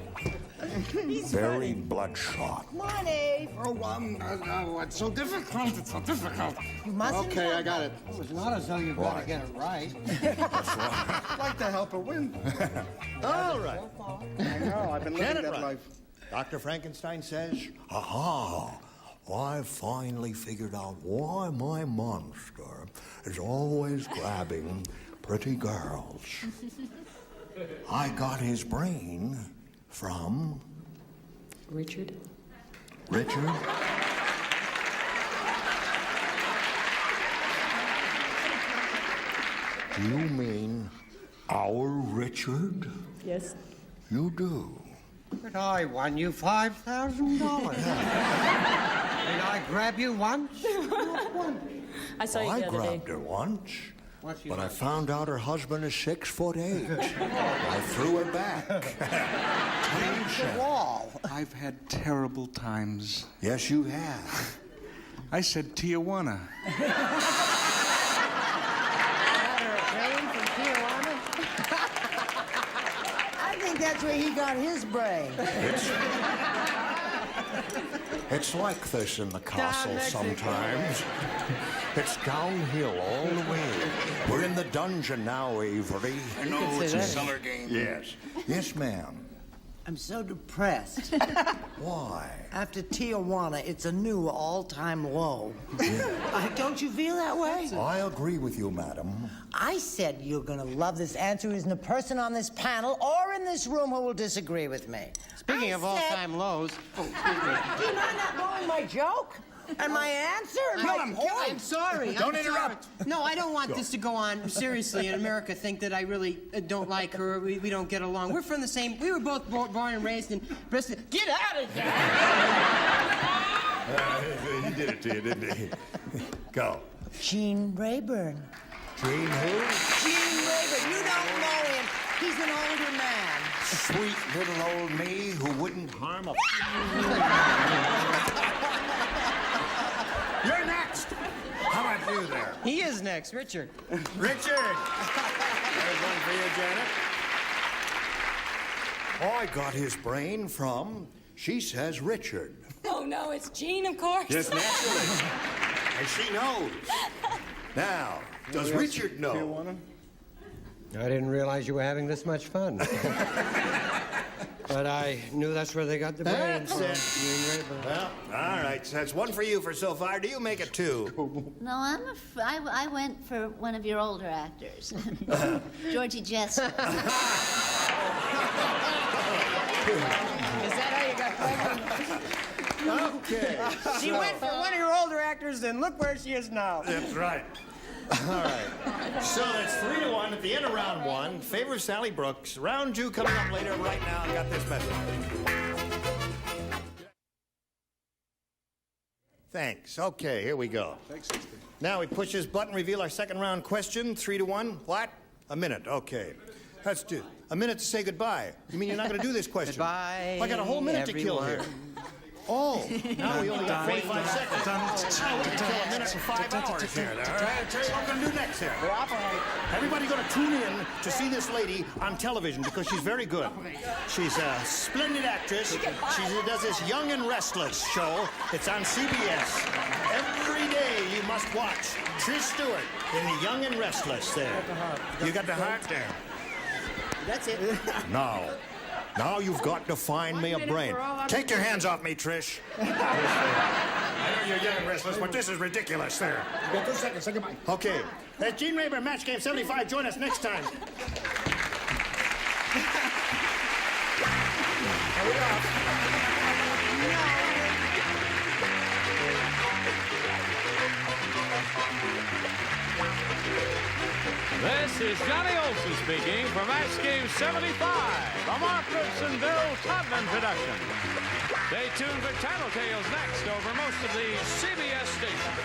Very bloodshot. Come on, Abe. Oh, it's so difficult. It's so difficult. You mustn't Okay, I wonder. got it. It's not as though you've got to get it right. That's right. I'd like to help her win. All right. I know, I've been Get living it that right. life. Dr. Frankenstein says, Aha! I finally figured out why my monster is always grabbing pretty girls. I got his brain from... Richard? Richard? Do you mean our Richard? Yes. You do. But I won you $5,000. Did I grab you once? I saw you I the other day. grabbed her once, What's she but I like? found out her husband is 6'8". I threw her back. The wall. I've had terrible times. Yes, you have. I said Tijuana. I think that's where he got his brain. It's like this in the castle sometimes. It's downhill all the way. We're in the dungeon now, Avery. I know it's a cellar game. Yes. Yes, ma'am. I'm so depressed. Why? After Tijuana, it's a new all-time low. Don't you feel that way? I agree with you, madam. I said you're gonna love this answer. Isn't a person on this panel or in this room who will disagree with me. Speaking of all-time lows, Do you mind not knowing my joke? And my answer? And my point? I'm sorry. Don't I'm interrupt. Sorry. No, I don't want this to go on seriously. In America, think that I really don't like her. We don't get along. We're from the same. We were both born and raised in Bristol. Get out of here! he did it to you, didn't he? Go. Gene Rayburn. Gene who? Gene Rayburn. You don't know him. He's an older man. Sweet little old me who wouldn't harm a... You're next. How about you there? He is next, Richard. Richard. There's one for you, Janet. I got his brain from, she says, Richard. Oh, no, it's Gene, of course. Yes, naturally. And she knows. Now, does Richard know? I didn't realize you were having this much fun. But I knew that's where they got the brains That's from. it. Gene Rayburn. Well, all right. So that's one for you for so far. Do you make it two? No, I went for one of your older actors, Georgie Jester. Is that how you got pregnant? Okay. She went for one of your older actors, and look where she is now. That's right. All right. So it's 3-1 at the end of round one. Favor of Sally Brooks. Round two coming up later. Right now, I got this message. Thanks. Okay, here we go. Thanks. Now we push this button, reveal our second round question. 3-1. What? A minute. Okay. Let's do a minute to say goodbye. You mean you're not going to do this question? Goodbye, I got a whole minute to kill here. Oh, now we only got 45 seconds. Now we can kill a minute and 5 hours here. All right, I'll tell you what we're going to do next here. Everybody's going to tune in to see this lady on television because she's very good. She's a splendid actress. She does this Young and Restless show. It's on CBS. Every day you must watch Trish Stewart in the Young and Restless there. You got the heart there. That's it. Now you've got to find me a brain. Take your hands off me, Trish. I know you're young and restless, but this is ridiculous, there. You got 2 seconds. Say goodbye. Okay. That's Gene Rayburn, Match Game 75. Join us next time. Hurry up. This is Johnny Olson speaking for Match Game 75, a Mark Brooks and Bill Todman production. Stay tuned for Tattletales next over most of the CBS stations.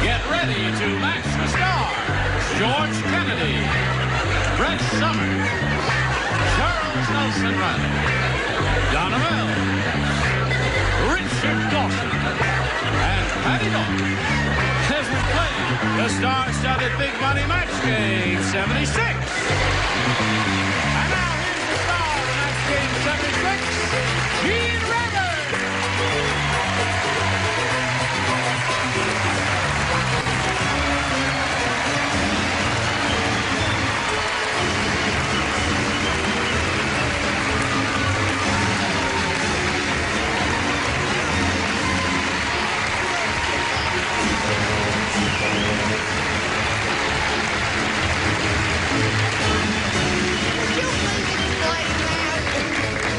Get ready to match the stars. George Kennedy, Brett Summers, Charles Nelson Riley, Donna Mills, Richard Dawson, and Patty Norton as we play the star-studded Big Money Match Game 76. And now here's the star of Match Game 76, Gene Rayburn.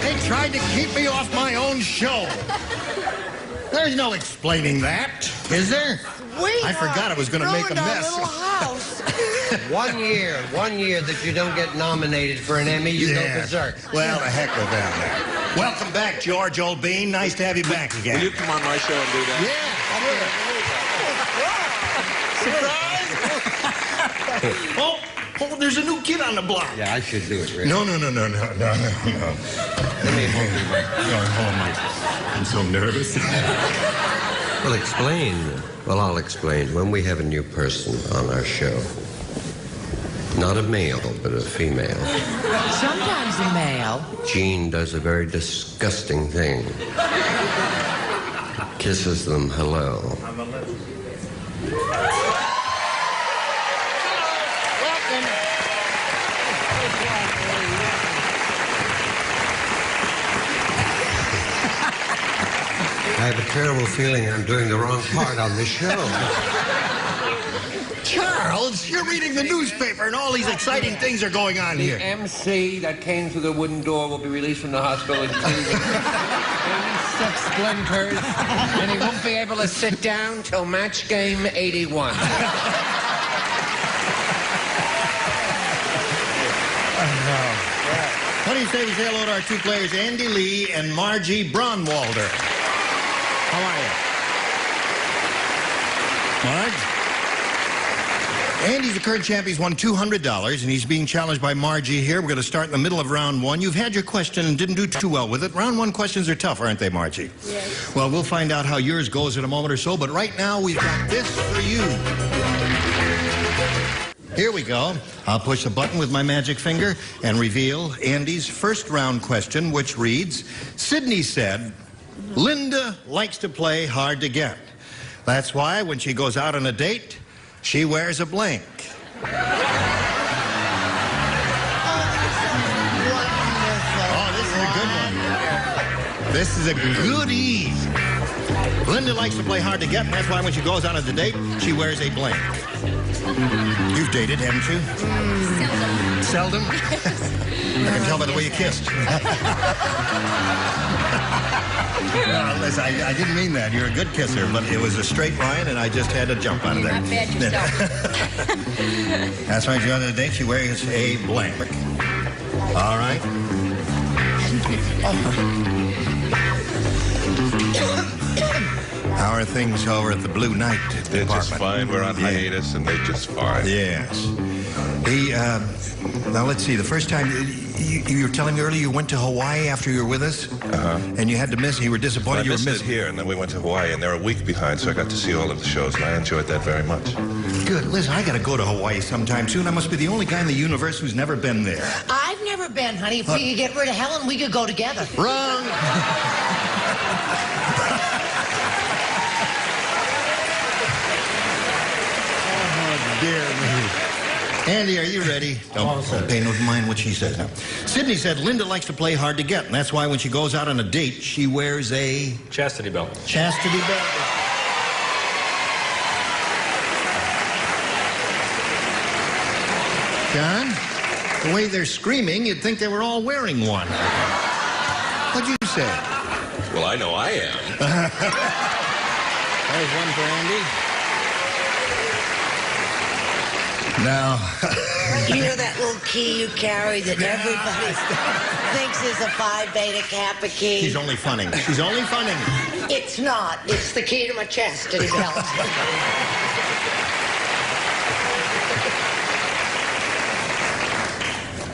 They tried to keep me off my own show. There's no explaining that, is there? I forgot I was going to make a mess. 1 year that you don't get nominated for an Emmy, you go berserk. Well, the heck with that. Welcome back, George, old bean. Nice to have you back again. Will you come on my show and do that? Yeah, sure. Oh, there's a new kid on the block. Yeah, I should do it, Rick. No. Let me hold my... I'm so nervous. Well, explain. Well, I'll explain. When we have a new person on our show, not a male, but a female, Sometimes a male. Gene does a very disgusting thing. Kisses them hello. I have a terrible feeling I'm doing the wrong part on this show. Charles, you're reading the newspaper and all these exciting things are going on The here. MC that came through the wooden door will be released from the hospital in 2 weeks. 86 splinters, and he won't be able to sit down till match game 81. What do you say we say hello to our two players, Andy Lee and Margie Braunwalder? How are you? Marge? Andy's the current champ. He's won $200, and he's being challenged by Margie here. We're going to start in the middle of round one. You've had your question and didn't do too well with it. Round one questions are tough, aren't they, Margie? Yes. Well, we'll find out how yours goes in a moment or so, but right now we've got this for you. Here we go. I'll push the button with my magic finger and reveal Andy's first round question, which reads, Sydney said, Linda likes to play hard to get. That's why when she goes out on a date, she wears a blank. Oh, this is a good one. This is a goodie. Linda likes to play hard to get, and that's why when she goes out on a date, she wears a blank. You've dated, haven't you? Seldom. I can tell by the way you kissed. No, listen, I didn't mean that. You're a good kisser, but it was a straight line, and I just had to jump out of there. Not bad yourself. That's why she's on a date. She wears a blank. All right. How are things over at the Blue Knight They're department? just fine. We're on hiatus, and they're just fine. Yes. Now let's see. The first time you were telling me earlier you went to Hawaii after you were with us, and you had to miss. You were disappointed. I You were missed it missing. here, and then we went to Hawaii, and they're a week behind, so I got to see all of the shows, and I enjoyed that very much. Good. Listen, I got to go to Hawaii sometime soon. I must be the only guy in the universe who's never been there. I've never been, honey. If we could get rid of Helen, we could go together. Wrong. Oh, dear me. Andy, are you ready? Don't pay no mind what she says now. Sydney said Linda likes to play hard to get, and that's why when she goes out on a date, she wears a... chastity belt. Chastity belt. John, the way they're screaming, you'd think they were all wearing one. What'd you say? Well, I know I am. There's one for Andy. Now, You know that little key you carry that everybody thinks is a Phi Beta Kappa key? she's only funning. She's only funning. It's not. It's the key to my chastity belt.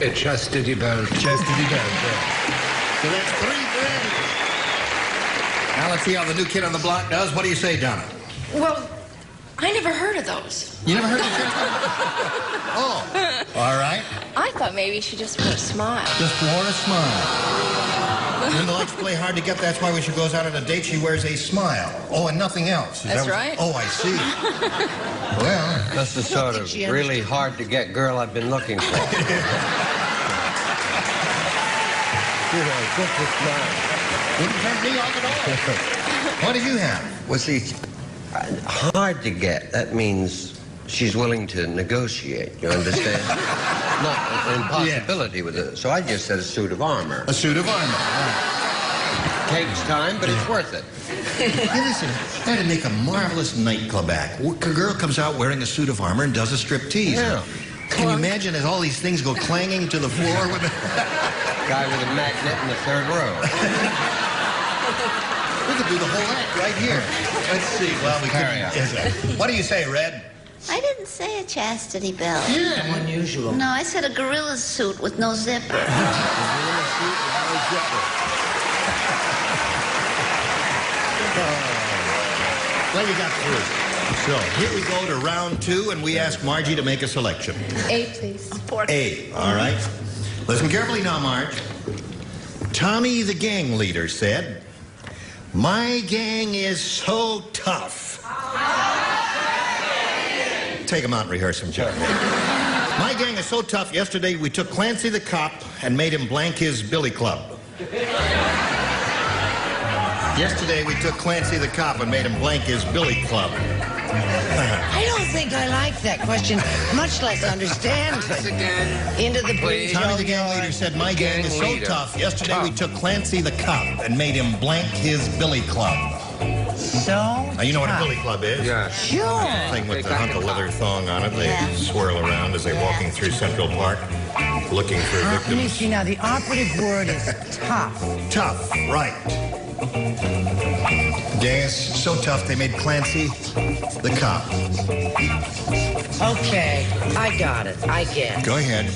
A chastity belt. Chastity belt, yeah. So that's 3 for Andy. Now let's see how the new kid on the block does. What do you say, Donna? Well, I never heard of those. You never heard of chastity? Oh, all right. I thought maybe she just wore a smile. Just wore a smile. Linda likes to play hard to get. That's why when she goes out on a date, she wears a smile. Oh, and nothing else. Is That's that right. Oh, I see. Well, That's the sort of really hard to get girl I've been looking for. You know, just a smile. wouldn't turn me off at all. What did you have? Well, see, hard to get, that means she's willing to negotiate, you understand? Not an impossibility with it. So I just said a suit of armor. A suit of armor, right. Takes time, but it's worth it. Hey, listen, that'd make a marvelous nightclub act. A girl comes out wearing a suit of armor and does a striptease. Yeah. Can you imagine as all these things go clanging to the floor with Guy with a magnet in the 3rd row. We could do the whole act right here. Let's see. Well, we Carry could. What do you say, Red? I didn't say a chastity belt. Yeah. Unusual. No, I said a gorilla suit with no zipper. Well, you got through. So here we go to round 2, and we ask Margie to make a selection. A, please. A, all right. Listen carefully now, Marge. Tommy, the gang leader, said, "My gang is so tough." Take him out and rehearse him, Joe. "My gang is so tough, yesterday we took Clancy the cop and made him blank his billy club." Yesterday we took Clancy the cop and made him blank his billy club. I don't think I like that question, much less understand it. Again. Into the breeze. Tommy the gang leader said, "My gang is so tough. Yesterday we took Clancy the cop and made him blank his billy club." So Now, you know what a billy club is? Yeah. Sure. Thing with the hunk of leather thong on it. They swirl around as they're walking through Central Park looking for Let me victims. see now. The operative word is tough. Tough, right. Gang is so tough they made Clancy the cop. Okay, I got it. I get it. Go ahead.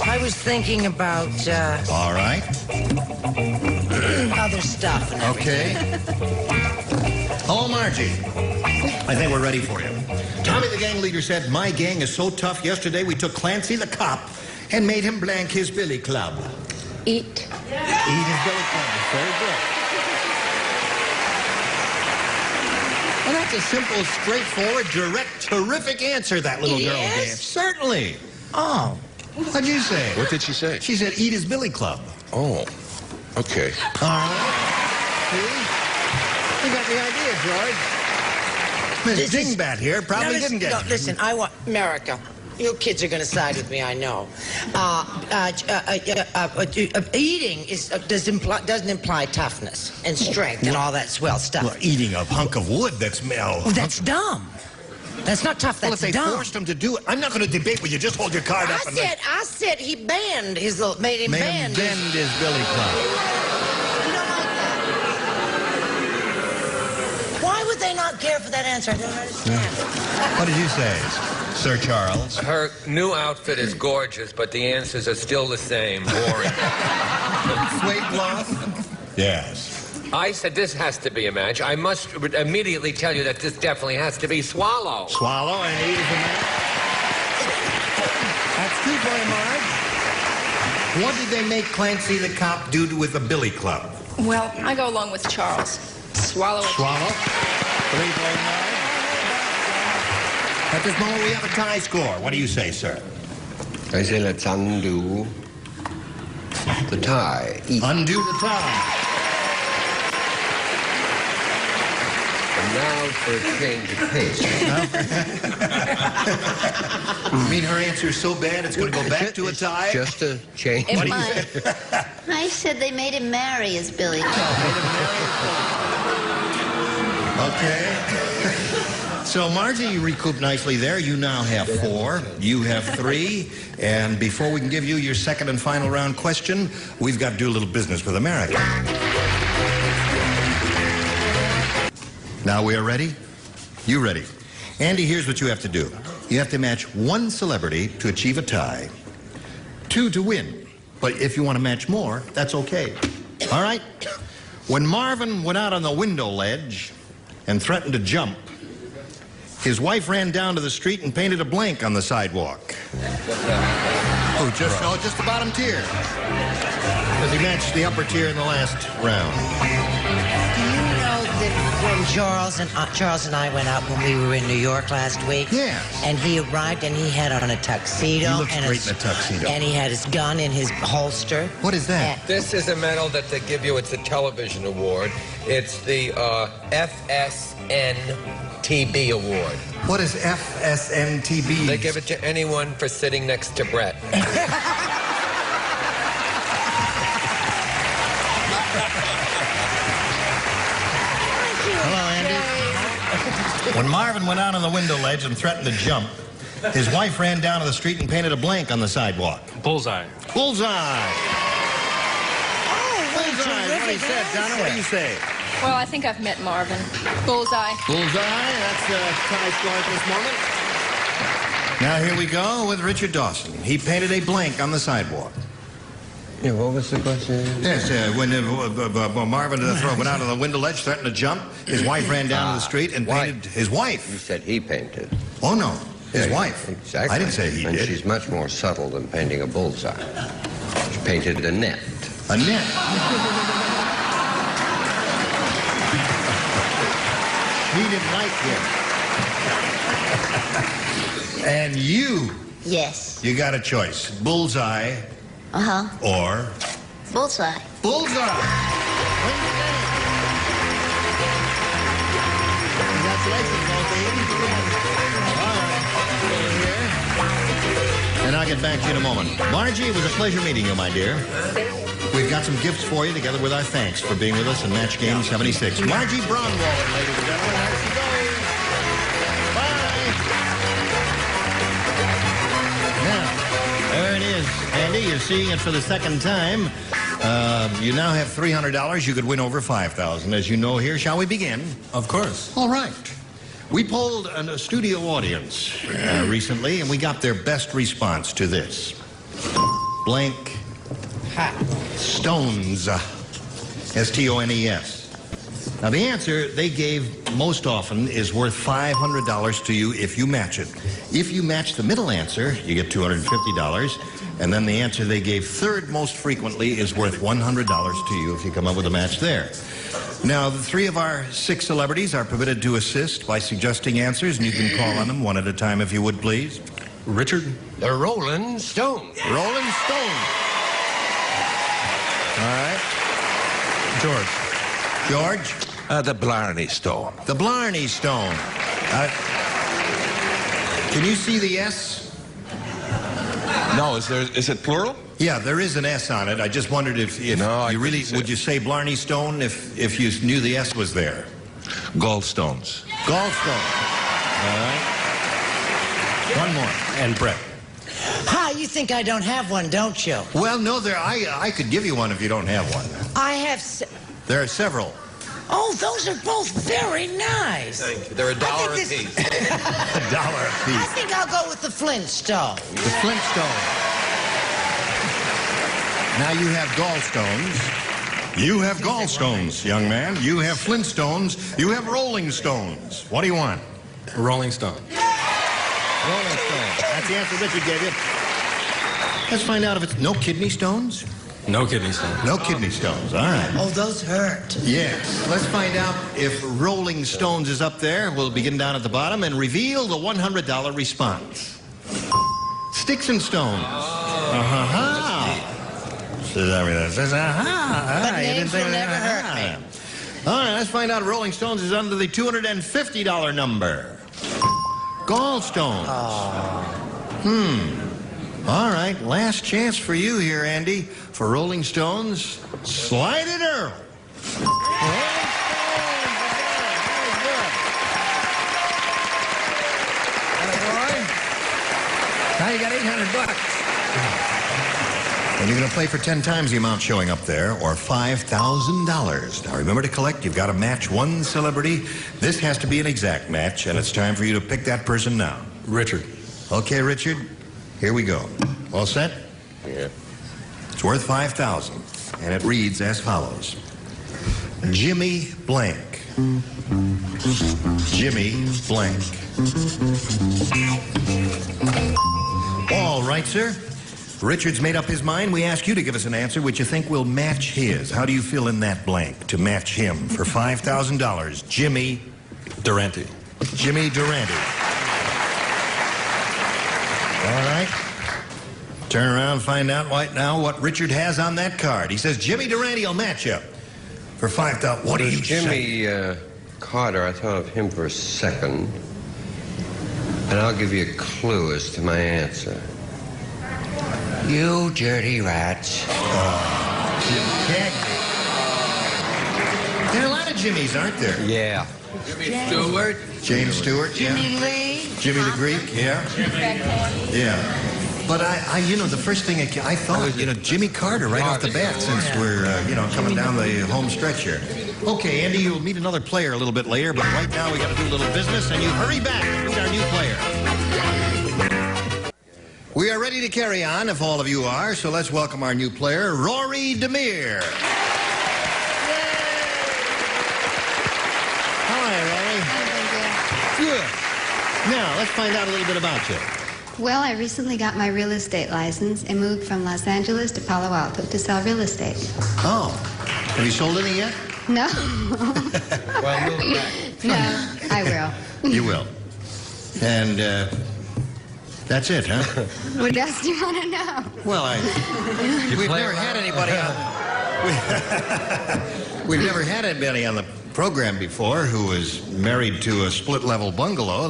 I was thinking about All right. other stuff. And Okay. Hello, Margie. I think we're ready for you. Tommy the gang leader said, "My gang is so tough. Yesterday we took Clancy the cop and made him blank his billy club." Eat. Eat his billy club. Very good. Well, that's a simple, straightforward, direct, terrific answer that little girl gave. Certainly. Oh. What'd you say? What did she say? She said, "Eat his billy club." Oh, okay. All right. See? You got the idea, George. Miss Dingbat here probably didn't get it. Listen, I want America. You kids are going to side with me, I know. Eating doesn't imply toughness and strength and all that swell stuff. Well, eating a hunk of wood, that's That's dumb. That's not tough. That's well, if they dumb. forced him to do it, I'm not going to debate with you. Just hold your card up. I said he banned his little, made him bend his billy club. Why would they not care for that answer? I don't understand. What did you say, Sir Charles? Her new outfit is gorgeous, but the answers are still the same. Boring. Suede cloth? Yes. I said this has to be a match. I must immediately tell you that this definitely has to be Swallow. Swallow and eat is a match. That's 2 for you, Marge. What did they make Clancy the cop do with the billy club? Well, I go along with Charles. Swallow it. Swallow. 3 for you, Marge. At this moment, we have a tie score. What do you say, sir? I say let's undo the tie. Undo the tie. And now for a change of pace. You mean her answer's so bad it's going to go back to a tie? Just a change. It might. I said they made him marry his Billy Joel. Okay. So, Margie, you recouped nicely there. You now have 4. You have 3. And before we can give you your second and final round question, we've got to do a little business with America. Now we are ready? You ready? Andy, here's what you have to do. You have to match 1 celebrity to achieve a tie, 2 to win. But if you want to match more, that's okay. All right? When Marvin went out on the window ledge and threatened to jump, his wife ran down to the street and painted a blank on the sidewalk. Oh, just the bottom tier. Because he matched the upper tier in the last round. Do you know that when Charles and I went out when we were in New York last week? Yeah. And he arrived and he had on a tuxedo. He looks and great in a tuxedo. And he had his gun in his holster. What is that? This is a medal that they give you. It's a television award. It's the FSNTB award. What is FSNTB? They give it to anyone for sitting next to Brett. Hello, Andy. When Marvin went out on the window ledge and threatened to jump, his wife ran down to the street and painted a blank on the sidewalk. Bullseye. Bullseye! Bullseye, what he said. Donna, what do you say? Well, I think I've met Marvin. Bullseye. Bullseye, that's a tie score at this moment. Now here we go with Richard Dawson. He painted a blank on the sidewalk. Yeah, what was the question? Yes, when Marvin went out on the window ledge, threatened to jump, his wife ran down to the street and painted his wife. You said he painted. Oh, no, his Yeah, wife. Exactly. I didn't say he and did. she's much more subtle than painting a bullseye. She painted a net. A net? He didn't like him. And you. Yes. You got a choice. Bullseye or... Bullseye. Bullseye! Congratulations, both of you. All right. Here. And I'll get back to you in a moment. Margie, it was a pleasure meeting you, my dear. We've got some gifts for you, together with our thanks for being with us in Match Game 76. Margie Braunwald, ladies and gentlemen. There she goes. Bye. Now, there it is. Andy, you're seeing it for the second time. You now have $300. You could win over $5,000. As you know here, shall we begin? Of course. All right. We polled a studio audience recently, and we got their best response to this. Blank stones. S-T-O-N-E-S. Now, the answer they gave most often is worth $500 to you if you match it. If you match the middle answer, you get $250. And then the answer they gave third most frequently is worth $100 to you if you come up with a match there. Now, the 3 of our 6 celebrities are permitted to assist by suggesting answers, and you can call on them one at a time if you would, please. Richard? The Rolling Stone. Rolling Stone. All right. George. George? The Blarney Stone. The Blarney Stone. Can you see the S? No, is it plural? Yeah, there is an S on it. I just wondered if No, you really would you say Blarney Stone if you knew the S was there? Gallstones. Gallstone. All right. One more. And Brett. Hi, you think I don't have one, don't you? Well, no, I could give you one if you don't have one. I have... There are several. Oh, those are both very nice. Thank you. They're $1 a piece. $1 a piece. I think I'll go with the Flintstone. The Flintstone. Now you have gallstones. You have gallstones, young man. You have Flintstones. You have Rolling Stones. What do you want? Rolling Stone. Rolling Stone. That's the answer Richard gave you. Let's find out if it's no kidney stones. No kidney stones. No kidney stones. All right. Oh, those hurt. Yes. Let's find out if Rolling Stones is up there. We'll begin down at the bottom and reveal the $100 response. Sticks and Stones. Says everything. Says, But names will never hurt me. All right, let's find out if Rolling Stones is under the $250 number. Gallstones. All right, last chance for you here, Andy. For Rolling Stones, Slide It Earl. Now you got $800. And you're going to play for 10 times the amount showing up there, or $5,000. Now remember to collect. You've got to match one celebrity. This has to be an exact match, and it's time for you to pick that person now. Richard. Okay, Richard, here we go. All set? Yeah. It's worth $5,000, and it reads as follows. Jimmy Blank. Jimmy Blank. All right, sir. Richard's made up his mind. We ask you to give us an answer which you think will match his. How do you fill in that blank to match him for $5,000? Jimmy Durante. Jimmy Durante. All right. Turn around and find out right now what Richard has on that card. He says Jimmy Durante will match you for $5,000. What do you say? Jimmy Carter, I thought of him for a second. And I'll give you a clue as to my answer. You dirty rats. There are a lot of Jimmys, aren't there? Yeah. Jimmy Stewart. James Stewart, yeah. Jimmy Lee. Jimmy the Greek, yeah. Yeah. But you know, the first thing I thought, Jimmy Carter right off the bat, since we're, coming down the home stretch here. Okay, Andy, you'll meet another player a little bit later, but right now we got to do a little business, and you hurry back and meet our new player. We are ready to carry on, if all of you are, so let's welcome our new player, Rory Demir. Hi, Rory. Good. Now, let's find out a little bit about you. Well, I recently got my real estate license and moved from Los Angeles to Palo Alto to sell real estate. Oh. Have you sold any yet? No. Well, move back. No, I will. You will. And, that's it, huh? What else do you want to know? Well, we've never had anybody on... We've never had anybody on the program before who was married to a split-level bungalow.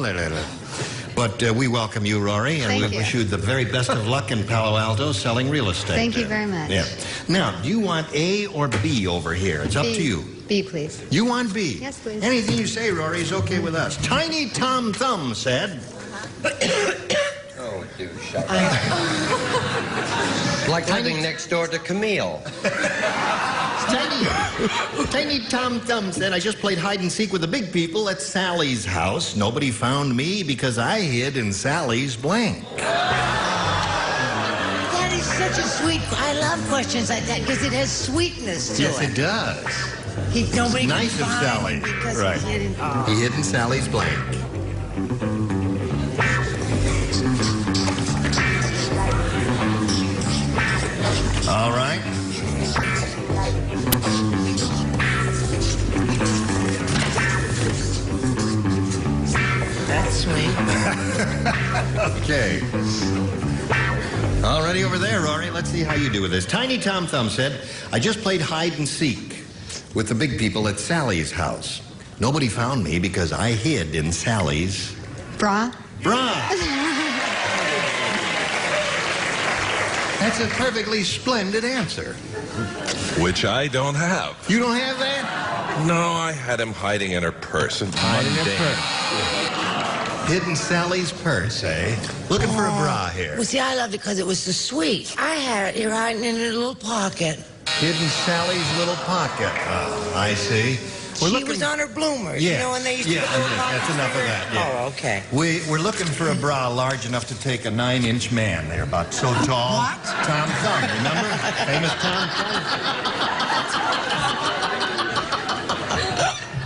But we welcome you, Rory, and we wish you the very best of luck in Palo Alto selling real estate. Thank you very much. Yeah. Now, do you want A or B over here? It's up to you. B, please. You want B? Yes, please. Anything you say, Rory, is okay with us. Tiny Tom Thumb said... Oh, dude, shut up. Like living next door to Camille. Tiny Tom Thumb said, I just played hide and seek with the big people at Sally's house. Nobody found me because I hid in Sally's blank. That is such a sweet... I love questions like that because it has sweetness to it. Yes, it does. Nobody it's nice can of find Sally. him because Right. he hid in... He hid in Sally's blank. All right. That's sweet. Okay. All righty over there, Rory. Let's see how you do with this. Tiny Tom Thumb said, I just played hide and seek with the big people at Sally's house. Nobody found me because I hid in Sally's... Bra? Bra! That's a perfectly splendid answer. Which I don't have. You don't have that? No, I had him hiding in her purse. Hiding in her purse. Hidden Sally's purse, eh? Looking for a bra here. Well, see, I loved it because it was so sweet. I had it here hiding in a little pocket. Hidden Sally's little pocket. Oh, I see. She was on her bloomers, you know, when they used to... That's enough of that, yeah. Oh, okay. We're looking for a bra large enough to take a 9-inch man. They're about so tall. What? Tom Thumb, remember? Famous Tom Thumb.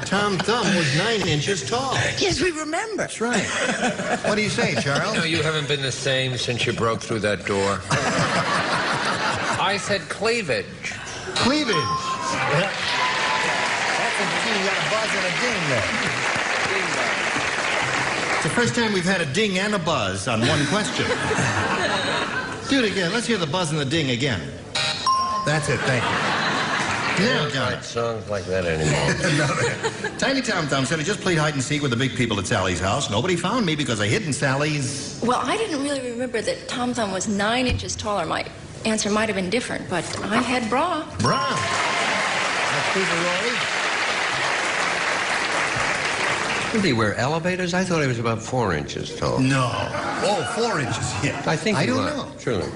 Tom Thumb was 9 inches tall. Yes, we remember. That's right. What do you say, Charles? No, you haven't been the same since you broke through that door. I said cleavage. Cleavage. Yeah. You got a buzz and a ding there. It's the first time we've had a ding and a buzz on one question. do it again. Let's hear the buzz and the ding again. That's it, thank you. Now, John. Write songs like that anymore. No, Tiny Tom Thumb said I just played hide and seek with the big people at Sally's house. Nobody found me because I hid in Sally's... Well, I didn't really remember that Tom Thumb was 9 inches taller. My answer might have been different, but I had bra. Bra. That's Peter Roy. Did he wear elevators? I thought he was about 4 inches tall. No. Oh, 4 inches, yeah. I think I he don't was. know. Truly.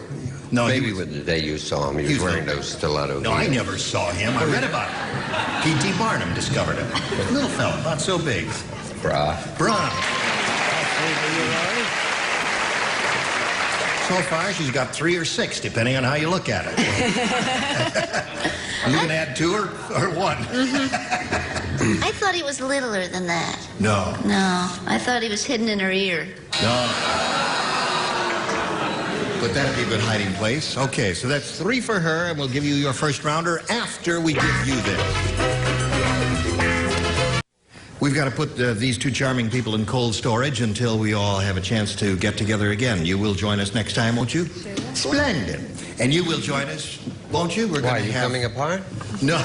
No, maybe with the day you saw him, he was wearing those stiletto No, I heels. never saw him. I read about him. P.T. Barnum discovered him. Little fella, not so big. Bra. So far, she's got 3 or 6, depending on how you look at it. You can add 2 or 1. I thought he was littler than that. No. No, I thought he was hidden in her ear. No. But that'd be a good hiding place. Okay, so that's 3 for her, and we'll give you your first rounder after we give you this. We've got to put these 2 charming people in cold storage until we all have a chance to get together again. You will join us next time, won't you? Sure. Splendid. And you will join us, won't you? We're Why, are you coming apart? No.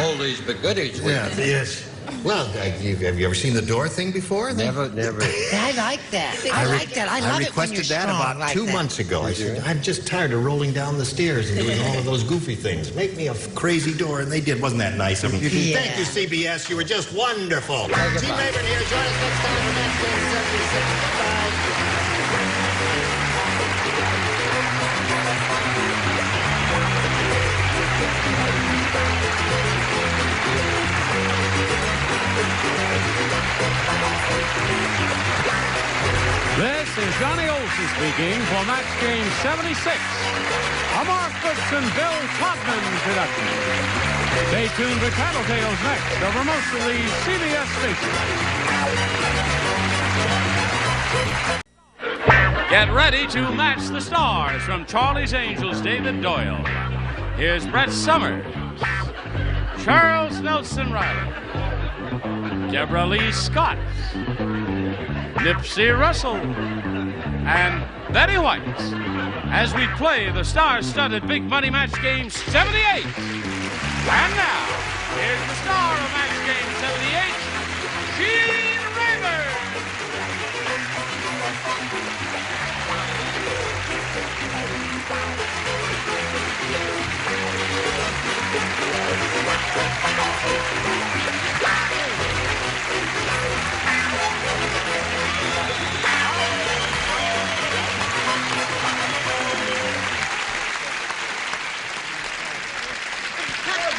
Oldies but goodies. Yeah, yes. Well, have you ever seen the door thing before? Never. I like that. I like that. I love it when you're requested that strong about like 2 that. months ago. I said, I'm just tired of rolling down the stairs and doing all of those goofy things. Make me a crazy door, and they did. Wasn't that nice of them? Yeah. Thank you, CBS. You were just wonderful. Gene Rayburn here. Join us next time for Match Game 76. This is Johnny Olson speaking for Match Game 76, a Mark Fitz and Bill Todman production. Stay tuned for Tattletales next over most of the CBS stations. Get ready to match the stars from Charlie's Angels, David Doyle. Here's Brett Summers, Charles Nelson Riley, Deborah Lee Scott, Nipsey Russell, and Betty White as we play the star-studded Big Money Match Game 78. And now, here's the star of Match Game 78, Gene Rayburn.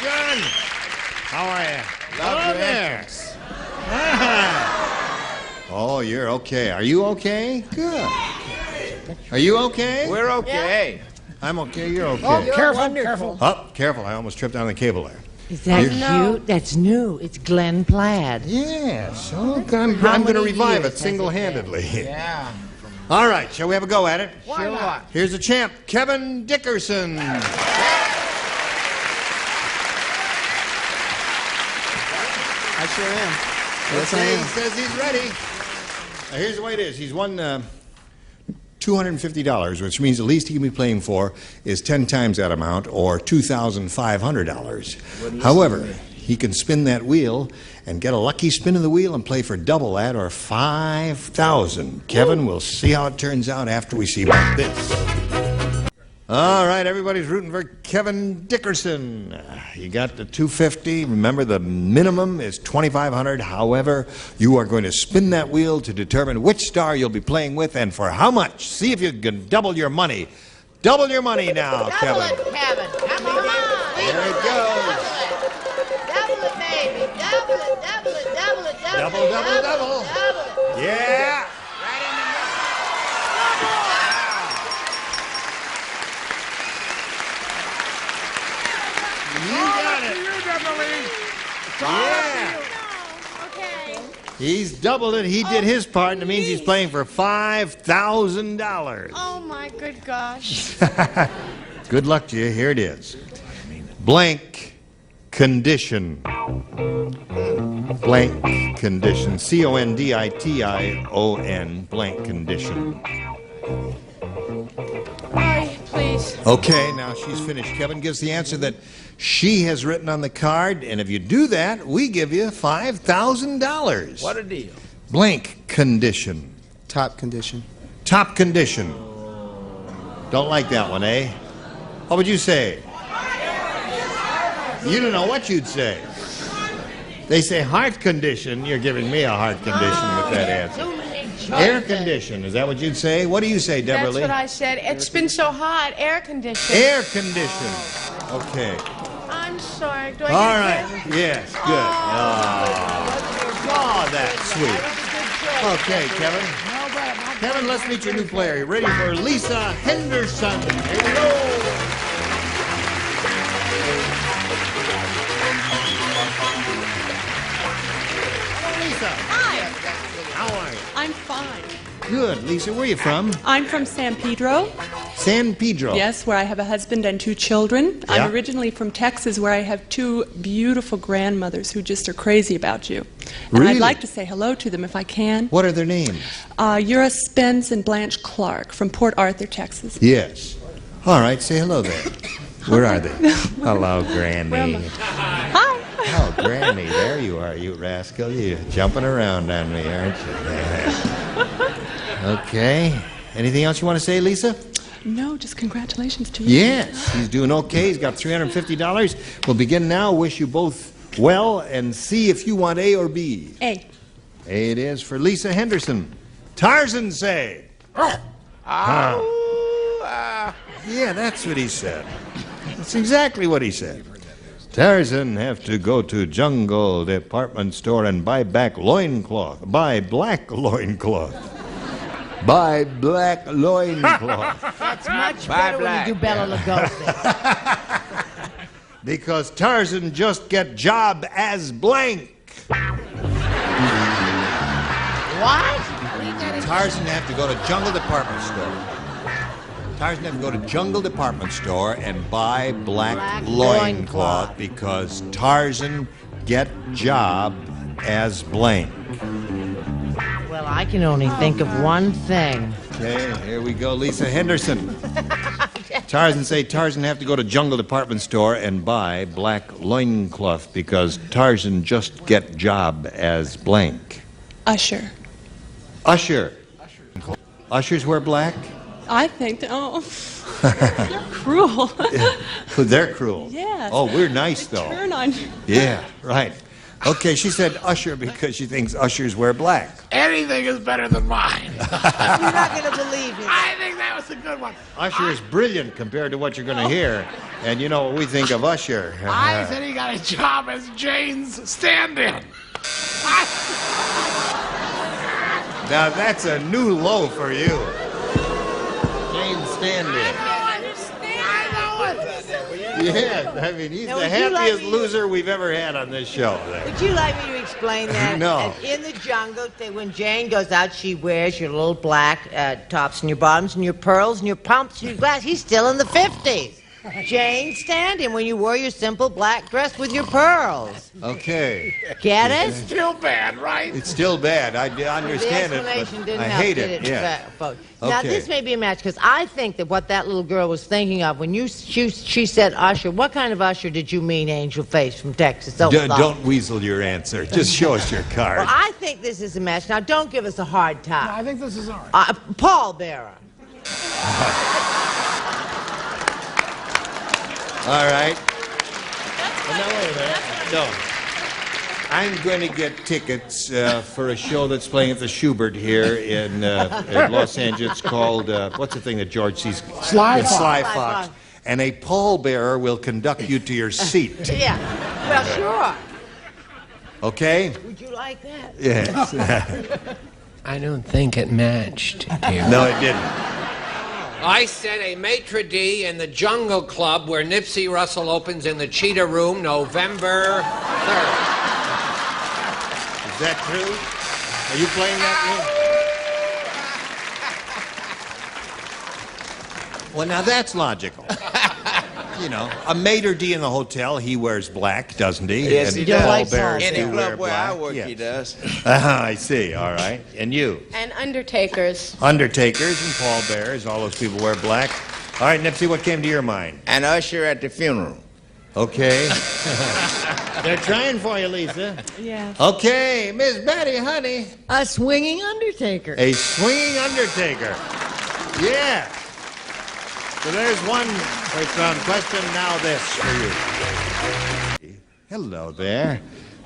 John. How are you? Hello there. Oh, you're okay. Are you okay? Good. Are you okay? We're okay. I'm okay. You're okay. Oh, careful. Oh, careful. I almost tripped on the cable there. Is that cute? That's new. It's Glenn Plaid. Yes. Oh, I'm going to revive it single-handedly. Yeah. All right. Shall we have a go at it? Why not? Here's the champ, Kevin Dickerson. I sure am. Yes, I am. He says he's ready. Now, here's the way it is. He's won $250, which means the least he can be playing for is 10 times that amount, or $2,500. However, he can spin that wheel and get a lucky spin of the wheel and play for double that, or $5,000. Kevin, we'll see how it turns out after we see about this. All right, everybody's rooting for Kevin Dickerson. You got the $250. Remember, the minimum is $2,500. However, you are going to spin that wheel to determine which star you'll be playing with and for how much. See if you can double your money. Double your money now, Kevin. Double it, Kevin. Come on. There it goes. Double it, baby. Double it. Double. Yeah. You got it. Yeah. Okay. He's doubled it. He did his part, and it means he's playing for $5,000. Oh, my good gosh. Good luck to you. Here it is. Blank condition. Blank condition. C-O-N-D-I-T-I-O-N. Blank condition. please. Okay, now she's finished. Kevin gives the answer that she has written on the card, and if you do that, we give you $5,000. What a deal. Blank condition. Top condition. Top condition. Don't like that one, eh? What would you say? You don't know what you'd say. They say heart condition. You're giving me a heart condition with that answer. Air condition. Is that what you'd say? What do you say, Deborah That's Lee? what I said. It's been so hot. Air conditioning. Air condition. Okay. I'm sorry. Do I All get right. credit? Yes, good. Oh, that's sweet. Okay, Kevin. Kevin, let's meet your new player. You ready for Lisa Henderson? Here we go. Lisa. Hi. How are you? I'm fine. Good. Lisa, where are you from? I'm from San Pedro. San Pedro. Yes, where I have a husband and 2 children. Yeah. I'm originally from Texas, where I have 2 beautiful grandmothers who just are crazy about you. And Really? I'd like to say hello to them if I can. What are their names? Eura Spence and Blanche Clark from Port Arthur, Texas. Yes. All right, say hello there. Where are they? Hello, Granny. Hi. Oh, Granny, there you are, you rascal. You're jumping around on me, aren't you? Okay. Anything else you want to say, Lisa? No, just congratulations to you. Yes, he's doing okay. He's got $350. We'll begin now. Wish you both well and see if you want A or B. A. A it is for Lisa Henderson. Tarzan say. Huh. Yeah, that's what he said. That's exactly what he said. Tarzan have to go to Jungle Department Store and buy back loincloth. Buy black loincloth. Buy black loincloth. That's much better when you do Bela Lugosi. Because Tarzan just get job as blank. What? Tarzan have to go to Jungle Department Store. Tarzan have to go to Jungle Department Store and buy black loincloth because Tarzan get job as blank. Well, I can only think of one thing. Okay, here we go, Lisa Henderson. Tarzan say Tarzan have to go to Jungle Department Store and buy black loincloth because Tarzan just get job as blank. Usher. Usher. Ushers wear black? I think, they're cruel. They're cruel. Yes. Oh, we're nice, though. Turn on you. Yeah, right. Okay, she said usher because she thinks ushers wear black. Anything is better than mine. You're not going to believe me. I think that was a good one. Usher is brilliant compared to what you're going to hear. And you know what we think of Usher. I said he got a job as Jane's stand-in. Now, that's a new low for you. Jane Stand-in. Yes, I mean, he's Now, the would you like happiest me to- loser we've ever had on this show. Would you like me to explain that? No. In the jungle, when Jane goes out, she wears your little black tops and your bottoms and your pearls and your pumps and your glass. He's still in the 50s. Jane Stand-in when you wore your simple black dress with your pearls. Okay. Get it? It's still bad, right? It's still bad. I understand the it, explanation but didn't I help, hate did it. Yeah. folks? Now, Okay. this may be a match, because I think that what that little girl was thinking of when she said usher, what kind of usher did you mean, Angel Face from Texas? Don't weasel your answer. Just show us your card. Well, I think this is a match. Now, don't give us a hard time. No, I think this is all right. Pallbearer. All right. Well, now, wait a minute. No. I'm going to get tickets for a show that's playing at the Schubert here in Los Angeles. It's called, what's the thing that George sees? Sly It's Fox. Sly Fox. And a pallbearer will conduct you to your seat. Yeah. Well, sure. Okay? Would you like that? Yes. I don't think it matched. No, it didn't. I said a maitre d' in the Jungle Club where Nipsey Russell opens in the Cheetah Room November 3rd. Is that true? Are you playing that game? Well, now that's logical. You know, a maitre d' in the hotel, he wears black, doesn't he? Yes, and he does. pallbearers In do the wear club where I black. work, Yes. he does. I see. All right. And you? And undertakers. Undertakers and pallbearers, all those people wear black. All right, Nipsey, what came to your mind? An usher at the funeral. Okay. They're trying for you, Lisa. Yeah. Okay, Miss Betty, honey. A swinging undertaker. A swinging undertaker. Yeah. So there's one first round question. Now this for you. Hello there.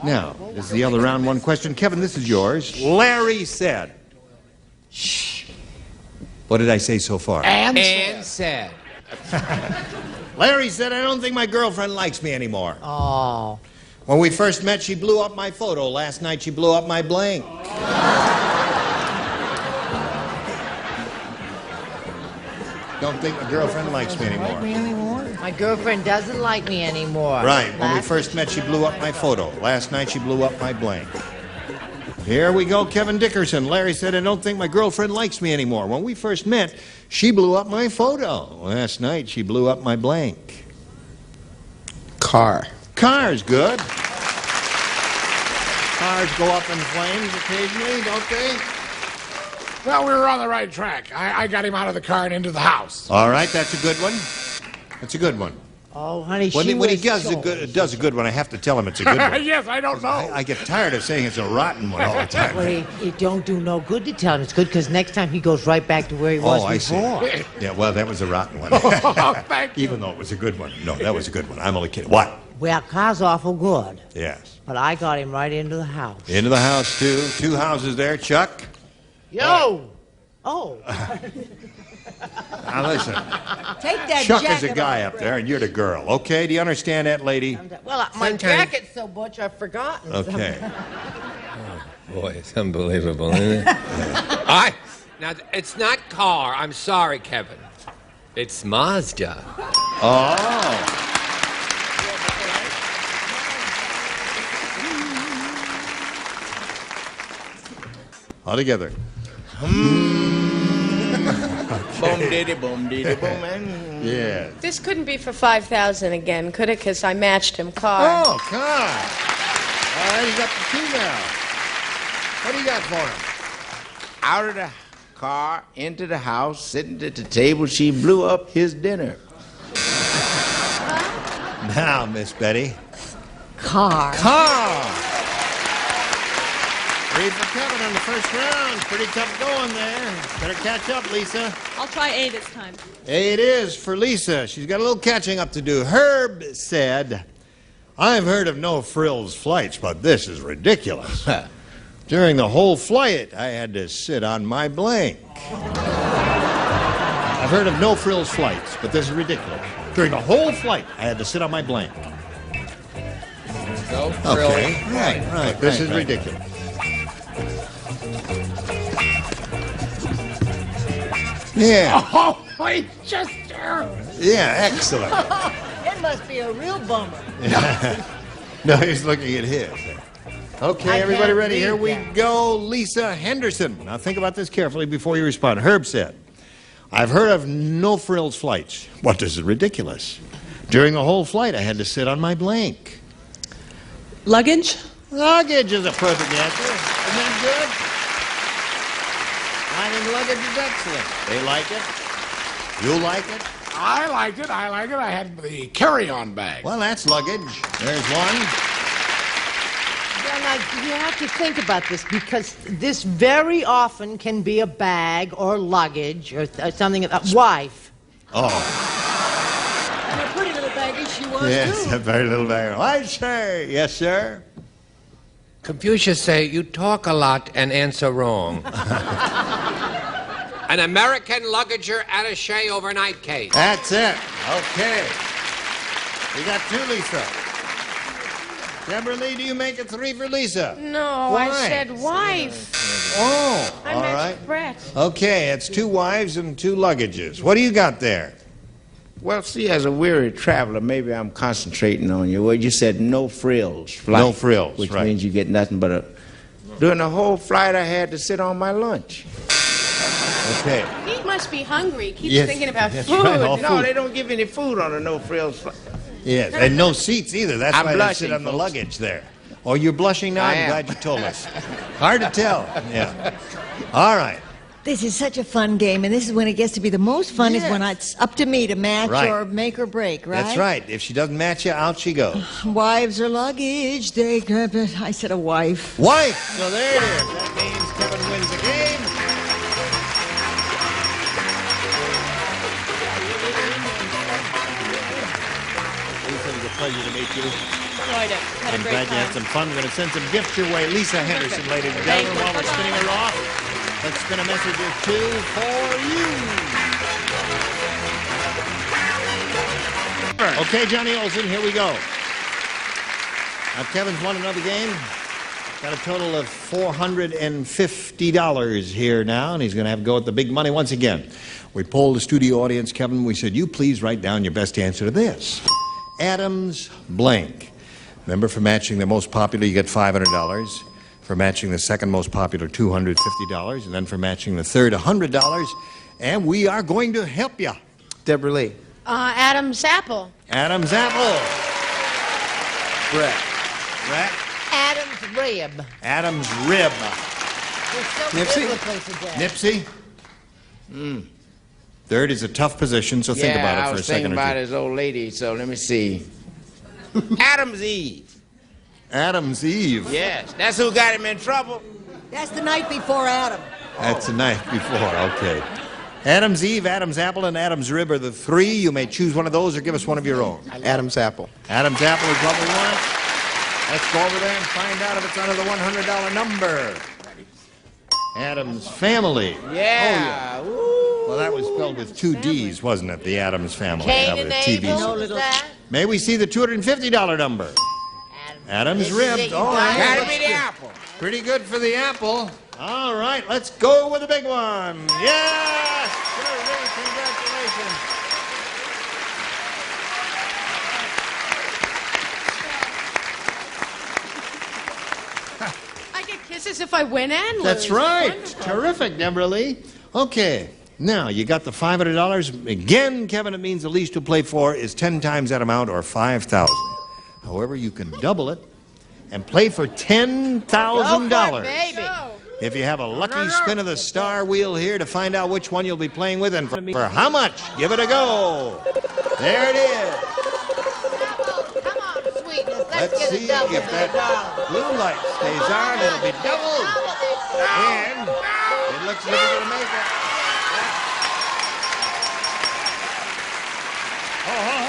Now, this is the other round one question. Kevin, this is yours. Larry said. Shh. What did I say so far? And said. Larry said, I don't think my girlfriend likes me anymore. Oh. When we first met, she blew up my photo. Last night, she blew up my blank. Don't think my girlfriend likes me anymore. My girlfriend doesn't like me anymore. Right. When we first met, she blew up my photo. Last night, she blew up my blank. Here we go, Kevin Dickerson. Larry said, I don't think my girlfriend likes me anymore. When we first met, she blew up my photo. Last night, she blew up my blank. Car. Car's good. Cars go up in flames occasionally, don't they? Well, we were on the right track. I got him out of the car and into the house. All right, that's a good one. That's a good one. Oh, honey, When he does so... does a good one, I have to tell him it's a good one. Yes, I don't know. I get tired of saying it's a rotten one all the time. Well, it don't do no good to tell him it's good, because next time he goes right back to where he was before. I see. Yeah, well, that was a rotten one. Thank you. Even though it was a good one. No, that was a good one. I'm only kidding. What? Well, car's awful good. Yes. But I got him right into the house. Into the house, too. 2 houses there. Chuck? Yo! Oh. Now, listen. Take that Chuck jacket is a guy off, up there, and you're the girl. Okay? Do you understand that, lady? Well, my jacket's so butch, I've forgotten. Okay. Boy, it's unbelievable, isn't it? Now, it's not car. I'm sorry, Kevin. It's Mazda. Oh. All together. Boom, diddy, boom, and... Yeah. This couldn't be for 5,000 again, could it? Because I matched him car. Oh, car. All right, he's up to 2 now. What do you got for him? Out of the car, into the house, sitting at the table, she blew up his dinner. Now, Miss Betty. Car. Car. 3 for Kevin on the first round. Pretty tough going there. Better catch up, Lisa. I'll try A this time. A it is for Lisa. She's got a little catching up to do. Herb said, I've heard of no frills flights, but this is ridiculous. During the whole flight, I had to sit on my blank. I've heard of no frills flights, but this is ridiculous. During the whole flight, I had to sit on my blank. No frills. Okay, right. This is ridiculous. Yeah. Oh, wait, just terrible. Yeah, excellent. It must be a real bummer. No, he's looking at his. Okay, everybody ready? Here we go. Lisa Henderson. Now think about this carefully before you respond. Herb said, I've heard of no frills flights. What, this is ridiculous. During the whole flight, I had to sit on my blank. Luggage? Luggage is a perfect answer. Isn't that good? I think luggage is excellent. They like it. You like it. I liked it. I had the carry-on bag. Well, that's luggage. There's one. Well, now, you have to think about this, because this very often can be a bag or luggage or something. A wife. Oh. And a pretty little baggage she was, Yes, too. a very little bag. I say, yes, sir. Confucius say, you talk a lot and answer wrong. An American luggager attaché overnight case. That's it. Okay. We got 2, Lisa. Deborah Lee, do you make it 3 for Lisa? No, Why? I said wife. Oh, I all matched right. Brett. Okay, it's 2 wives and 2 luggages. What do you got there? Well, see, as a weary traveler, maybe I'm concentrating on you. Well, you said no frills flight. No frills, which right. means you get nothing but a... During the whole flight, I had to sit on my lunch. Okay. He must be hungry. Keeps Yes, thinking about that's food. right, all No, food. they don't give any food on a no frills flight. Yes, and no seats either. That's I'm why they blushing, sit on the folks. luggage there. Oh, you're blushing now? I I'm am. glad you told us. Hard to tell. Yeah. All right. This is such a fun game, and this is when it gets to be the most fun is when it's up to me to match Right. or make or break, right? That's right. If she doesn't match you, out she goes. Wives are luggage. They grab it. I said a wife. Wife! So there it is. That means Kevin wins the game. Lisa, it was a pleasure to meet you. Enjoyed it. Had a I'm great glad you had time. some fun. We're going to send some gifts your way. Lisa Henderson, ladies and gentlemen, while we're spinning her off. Let's spin a message or two for you. Okay, Johnny Olson, here we go. Now, Kevin's won another game. Got a total of $450 here now, and he's going to have to go at the big money once again. We polled the studio audience, Kevin. We said, you please write down your best answer to this. Adams blank. Remember, for matching the most popular, you get $500. For matching the second most popular, $250. And then for matching the third, $100. And we are going to help you. Deborah Lee. Adam's apple. Adam's apple. Brett. Brett. Adam's rib. Adam's rib. We're so Nipsey? biblically today. Nipsey. Third is a tough position, so think about it for a second I was thinking or about two. his old lady, so let me see. Adam's Eve. Adam's Eve. Yes, that's who got him in trouble. That's the night before Adam. That's the night before, okay. Adam's Eve, Adam's apple, and Adam's rib are the three. You may choose one of those or give us one of your own. Adam's apple. Adam's apple is what we want. Let's go over there and find out if it's under the $100 number. Adam's family. Yeah. Well, that was spelled with two D's, wasn't it? The Adams family. Cain That and was a TV Abel, show. is that? May we see the $250 number? Adam's rib. Oh, Gotta be the apple. pretty good for the apple. All right, let's go with the big one. Yes! Sure, congratulations. I get kisses if I win and lose. That's right. Wonderful. Terrific, Deborah Lee. Okay, now you got the $500. Again, Kevin, it means the least to play for is 10 times that amount or $5,000. However, you can double it and play for $10,000. Baby. If you have a lucky spin of the star wheel here to find out which one you'll be playing with and for how much, give it a go. There it is. Come on, sweetness. Let's Let's get see a double if that blue light stays on. It'll be doubled. And it looks like we're going to make it. Ho, ho, ho!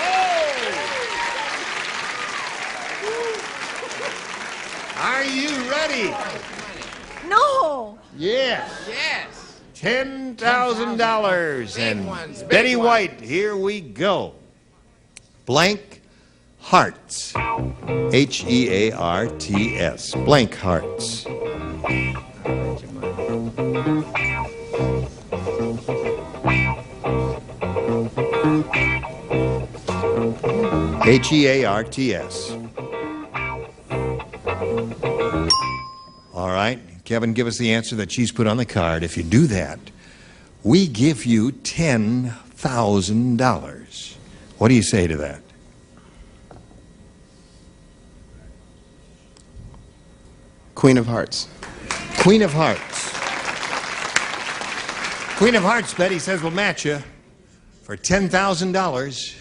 Are you ready? No. Yes. Yes. $10,000. Big And ones, big Betty ones. White, here we go. Blank hearts. H-E-A-R-T-S. Blank hearts. H-E-A-R-T-S. All right. Kevin, give us the answer that she's put on the card. If you do that, we give you $10,000. What do you say to that? Queen of Hearts. Queen of Hearts. Queen of Hearts, Betty says, will match you for $10,000.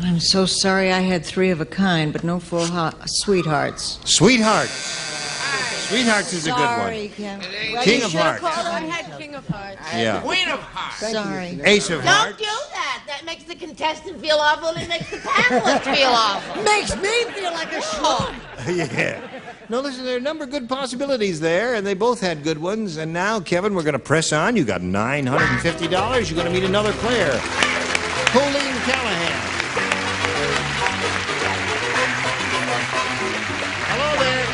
I'm so sorry I had three of a kind, but no full sweethearts. Sweethearts. Sweethearts is a good Sorry, one. Kim. King of Hearts. I had King of Hearts. Yeah. Queen of Hearts. Sorry. Ace of Don't Hearts. do that. That makes the contestant feel awful and it makes the panelists feel awful. Makes me feel like a schlub. Yeah. No, listen, there are a number of good possibilities there, and they both had good ones. And now, Kevin, we're going to press on. You got $950. You're going to meet another player, Colleen Callahan. Hello there.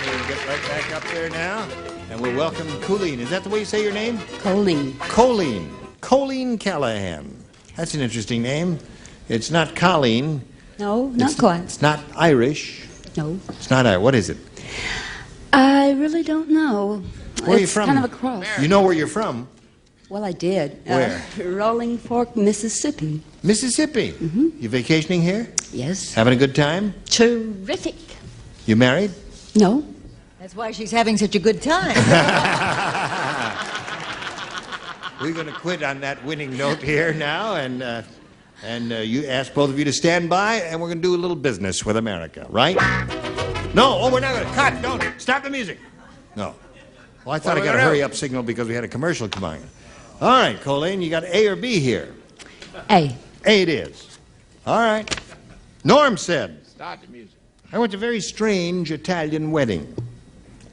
Okay, we'll get right back up there now, and we'll welcome Colleen. Is that the way you say your name? Colleen. Colleen. Colleen Callahan. That's an interesting name. It's not Colleen. No, not quite. It's not Irish. No. It's not Irish. What is it? I really don't know. Where are you It's from? kind of a cross. You know where you're from? Well, I did. Where? Rolling Fork, Mississippi. Mississippi. You vacationing here? Yes. Having a good time? Terrific. You married? No. That's why she's having such a good time. We're going to quit on that winning note here now, and you ask both of you to stand by, and we're going to do a little business with America, right? No, we're not going to cut. Don't stop the music. No. Well, I thought I got a hurry-up signal because we had a commercial come on. All right, Colleen, you got A or B here? A. A it is. All right. Norm said, Start the music. I went to a very strange Italian wedding.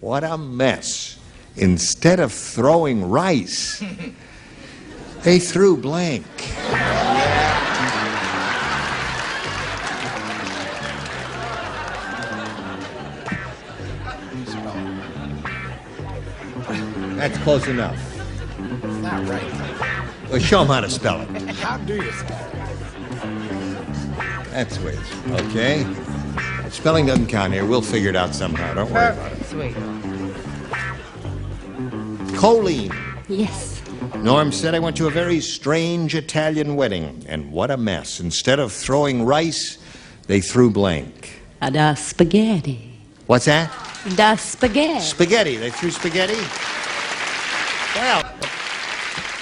What a mess. Instead of throwing rice, they threw blank. That's close enough. It's not right. Well, show them how to spell it. How do you spell it? That's weird. Okay. Spelling doesn't count here. We'll figure it out somehow. Don't worry about it. Sweet. Colleen. Yes. Norm said, I went to a very strange Italian wedding, and what a mess. Instead of throwing rice, they threw blank. Da spaghetti. What's that? Da spaghetti. Spaghetti. They threw spaghetti? Well,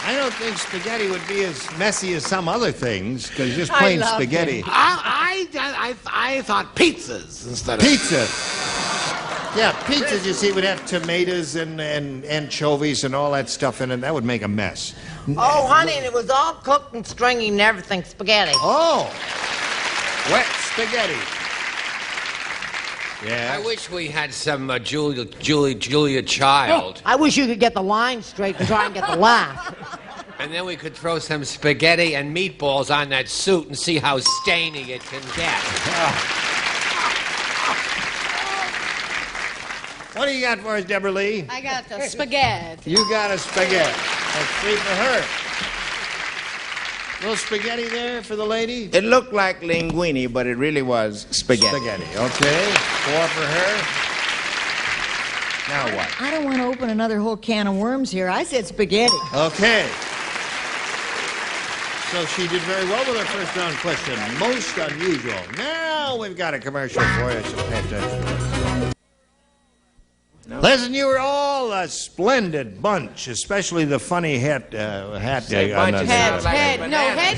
I don't think spaghetti would be as messy as some other things, because just plain spaghetti. I thought pizzas instead of... Pizzas. Yeah, pizzas, you see, would have tomatoes and anchovies and all that stuff in it. That would make a mess. Oh, honey, and it was all cooked and stringy and everything spaghetti. Oh, wet spaghetti. Yeah. I wish we had some Julia Child. I wish you could get the line straight and try and get the laugh. And then we could throw some spaghetti and meatballs on that suit and see how stainy it can get. What do you got for us, Deborah Lee? I got the spaghetti. You got a spaghetti. That's 3 for her. Little spaghetti there for the lady? It looked like linguine, but it really was spaghetti. Spaghetti, okay. 4 for her. Now what? I don't want to open another whole can of worms here. I said spaghetti. Okay. So she did very well with her first round question. Most unusual. Now we've got a commercial for you, so pay attention. Listen, you were all a splendid bunch, especially the funny hat. Head,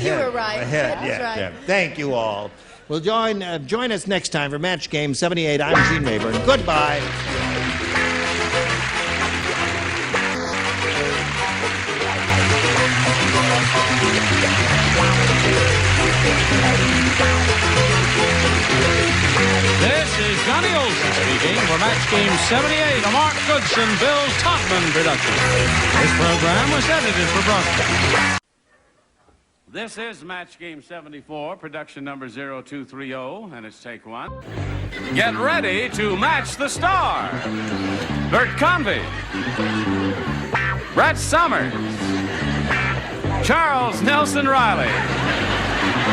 you were right. Yeah. Thank you all. Well, join us next time for Match Game 78. I'm Gene Rayburn. Goodbye. This is Johnny Olson speaking for Match Game 78, a Mark Goodson, Bill Todman production. This program was edited for broadcast. This is Match Game 74, production number 0230, and it's take 1. Get ready to match the star. Bert Convy, Brett Summers, Charles Nelson Riley,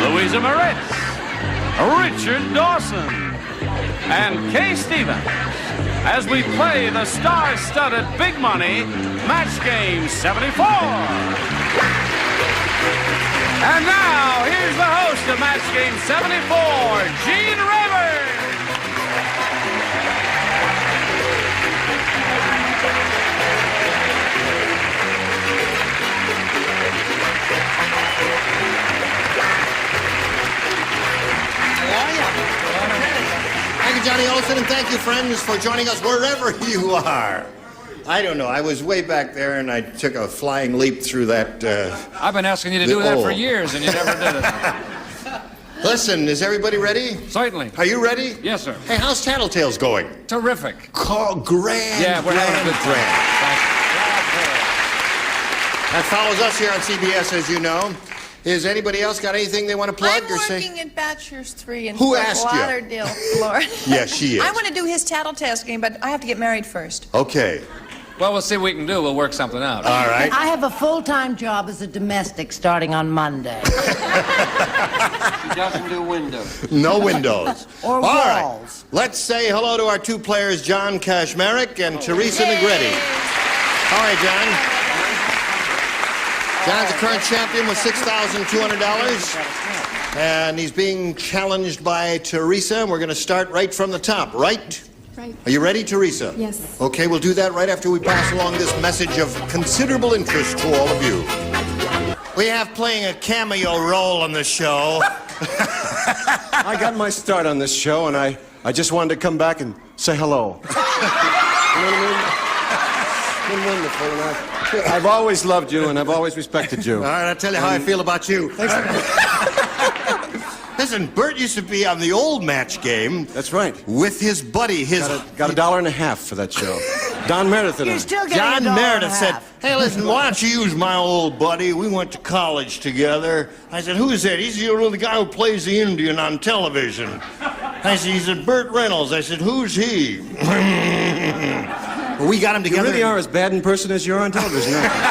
Louisa Moritz, Richard Dawson, and Kay Stevens as we play the star-studded big money Match Game 74. And now, here's the host of Match Game 74, Gene Rayburn. Thank you, Johnny Olson, and thank you, friends, for joining us wherever you are. I don't know. I was way back there, and I took a flying leap through that. I've been asking you to do that for years, and you never did it. Listen, is everybody ready? Certainly. Are you ready? Yes, sir. Hey, how's Tattletales going? Terrific. Grand. Yeah, we're having a good time. That follows us here on CBS, as you know. Has anybody else got anything they want to plug I'm or say? working in Bachelor's 3 in Who Fort asked you? Lauderdale, Florida. Yes, she is. I want to do his Tattletales game, but I have to get married first. Okay. Well, we'll see what we can do. We'll work something out. All right. I have a full-time job as a domestic starting on Monday. She doesn't do windows. No windows. Or All walls. right. Let's say hello to our 2 players, John Kashmarek and Teresa Negretti. All right, John. John's the current champion with $6,200. And he's being challenged by Teresa. We're going to start right from the top. Right? Right. Are you ready, Teresa? Yes. Okay, we'll do that right after we pass along this message of considerable interest to all of you. We have playing a cameo role on the show. I got my start on this show, and I just wanted to come back and say hello. You know what I mean? It's been wonderful, and I've always loved you, and I've always respected you. All right, I'll tell you how I feel about you. Listen, Bert used to be on the old match game. That's right. With his buddy, Got $1.50 for that show. Don Meredith and I. You're still getting John $1.50. Meredith said, hey, listen, why don't you use my old buddy? We went to college together. I said, who is that? He's the guy who plays the Indian on television. I said, he said, Burt Reynolds. I said, who's he? We got him together. You really are as bad in person as you are on television, aren't you?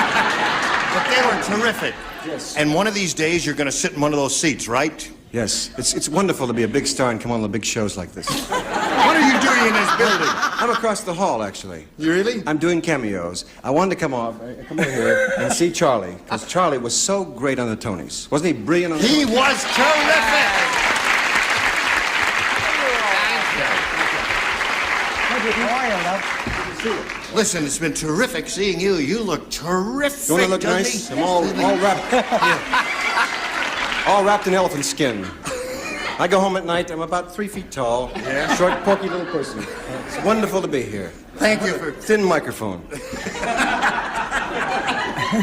But they were terrific. Yes. And one of these days, you're going to sit in one of those seats, right? Yes. It's wonderful to be a big star and come on the big shows like this. What are you doing in this building? I'm across the hall, actually. You really? I'm doing cameos. I wanted to come over here and see Charlie, because Charlie was so great on the Tonys. Wasn't he brilliant on the He was terrific! Listen, it's been terrific seeing you. You look terrific. Don't I look nice? I'm all wrapped in elephant skin. I go home at night. I'm about 3 feet tall. Yeah. Short, porky little person. It's wonderful to be here. Thank you for... Thin microphone.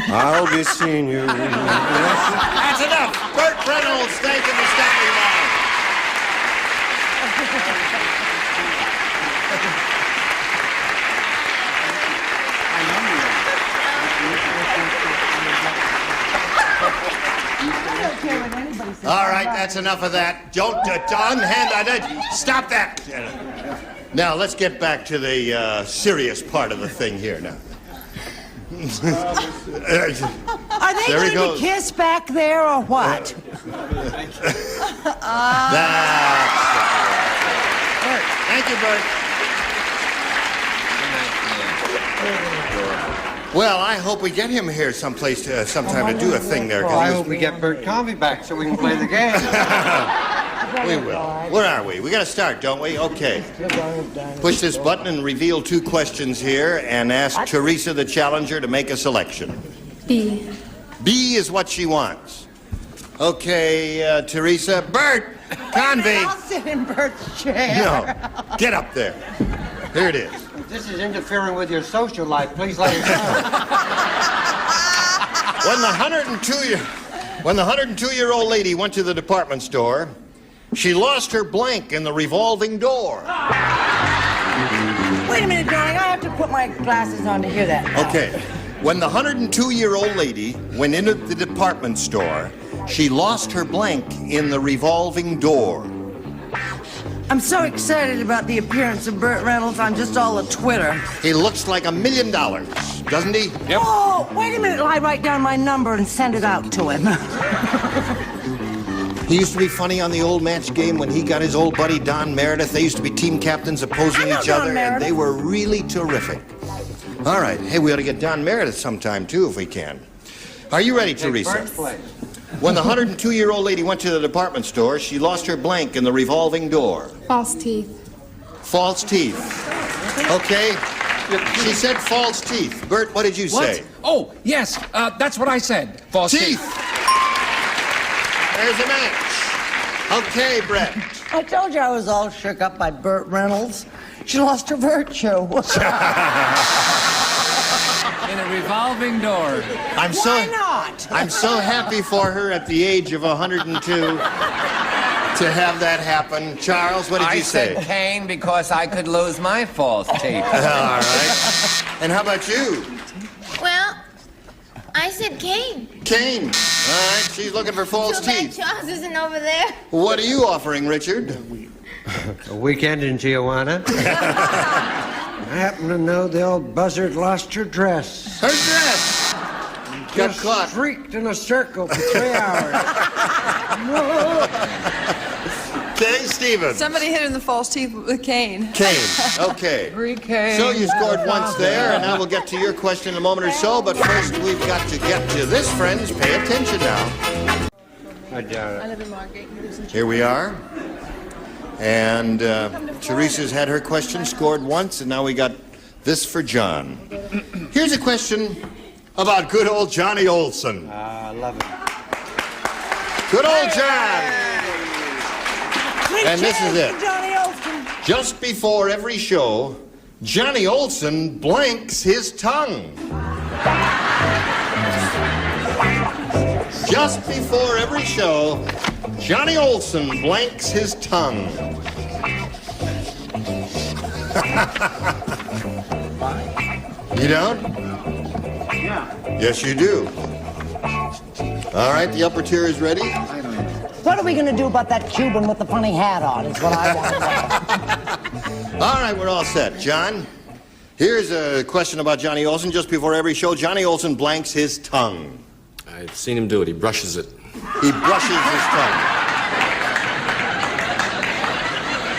I'll be seeing you. That's enough. Burt Reynolds, thank you for stopping by. All right, that's enough of that. Don't stop that. Now, let's get back to the serious part of the thing here now. Are they going to kiss back there or what? Thank you, Bert. Well, I hope we get him here sometime to do a thing there. Well, I hope we get Bert Convey back so we can play the game. We will. Where are we? We got to start, don't we? Okay. Push this button and reveal 2 questions here and ask Teresa, the challenger, to make a selection. B. B is what she wants. Okay, Teresa. Bert Convey. I'll sit in Bert's chair. No. Get up there. Here it is. This is interfering with your social life. Please let it go. When the 102-year-old lady went to the department store, she lost her blank in the revolving door. Wait a minute, darling. I have to put my glasses on to hear that. Okay. When the 102-year-old lady went into the department store, she lost her blank in the revolving door. I'm so excited about the appearance of Burt Reynolds. I'm just all a Twitter. He looks like $1 million, doesn't he? Yep. Oh, wait a minute. I write down my number and send it out to him. He used to be funny on the old match game when he got his old buddy Don Meredith. They used to be team captains opposing each other, and they were really terrific. All right. Hey, we ought to get Don Meredith sometime, too, if we can. Are you ready, Teresa? When the 102-year-old lady went to the department store, she lost her blank in the revolving door. False teeth. False teeth. Okay. She said false teeth. Bert, what did you say? Oh, yes. That's what I said. False teeth. There's a match. Okay, Brett. I told you I was all shook up by Burt Reynolds. She lost her virtue. In a revolving door. Why not? I'm so happy for her at the age of 102 to have that happen. Charles, what did you say? I said Kane because I could lose my false teeth. All right. And how about you? Well, I said Kane. Kane. All right, she's looking for false Too bad teeth. Charles isn't over there. What are you offering, Richard? A weekend in Tijuana. I happen to know the old buzzard lost her dress. Her dress? Got caught. Freaked in a circle for 3 hours. Okay, Stephen. Somebody hit her in the false teeth with a cane. Kane. Okay. So you scored once there, and now we'll get to your question in a moment or so. But first, we've got to get to this, friends. Pay attention now. I doubt I live in Margate. Here we are. And Teresa's had her question scored once, and now we got this for John. Here's a question about good old Johnny Olson. I love it. Good old John! And this is it. Johnny Olson. Just before every show, Johnny Olson blanks his tongue. Just before every show, Johnny Olson blanks his tongue. You don't? Yeah. Yes, you do. All right, the upper tier is ready. What are we going to do about that Cuban with the funny hat on is what I want to know. All right, we're all set. John, here's a question about Johnny Olson. Just before every show, Johnny Olson blanks his tongue. I've seen him do it. He brushes it. He brushes his tongue.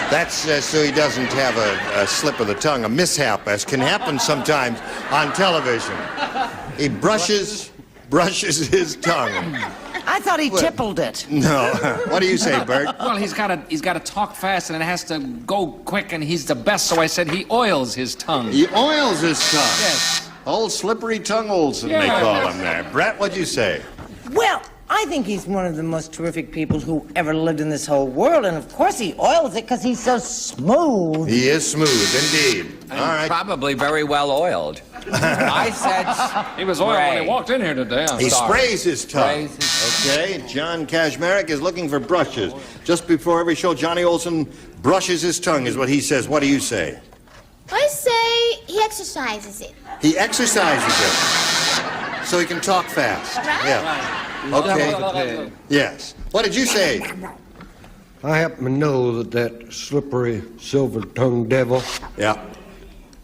That's so he doesn't have a slip of the tongue, a mishap, as can happen sometimes on television. He brushes his tongue. I thought he tippled it. No. What do you say, Bert? Well, he's got to talk fast and it has to go quick, and he's the best, so I said he oils his tongue. He oils his tongue. Yes. Old slippery tongue Olson, they call him there. Brett, what'd you say? Well, I think he's one of the most terrific people who ever lived in this whole world, and of course he oils it because he's so smooth. He is smooth, indeed. And all right. probably very well oiled. I said he was oiled when he walked in here today. He sprays his tongue. Okay, John Kashmarek is looking for brushes. Just before every show, Johnny Olson brushes his tongue, is what he says. What do you say? I say he exercises it. He exercises it so he can talk fast. Right? Yeah. Okay. Yes. What did you say? I happen to know that slippery silver-tongued devil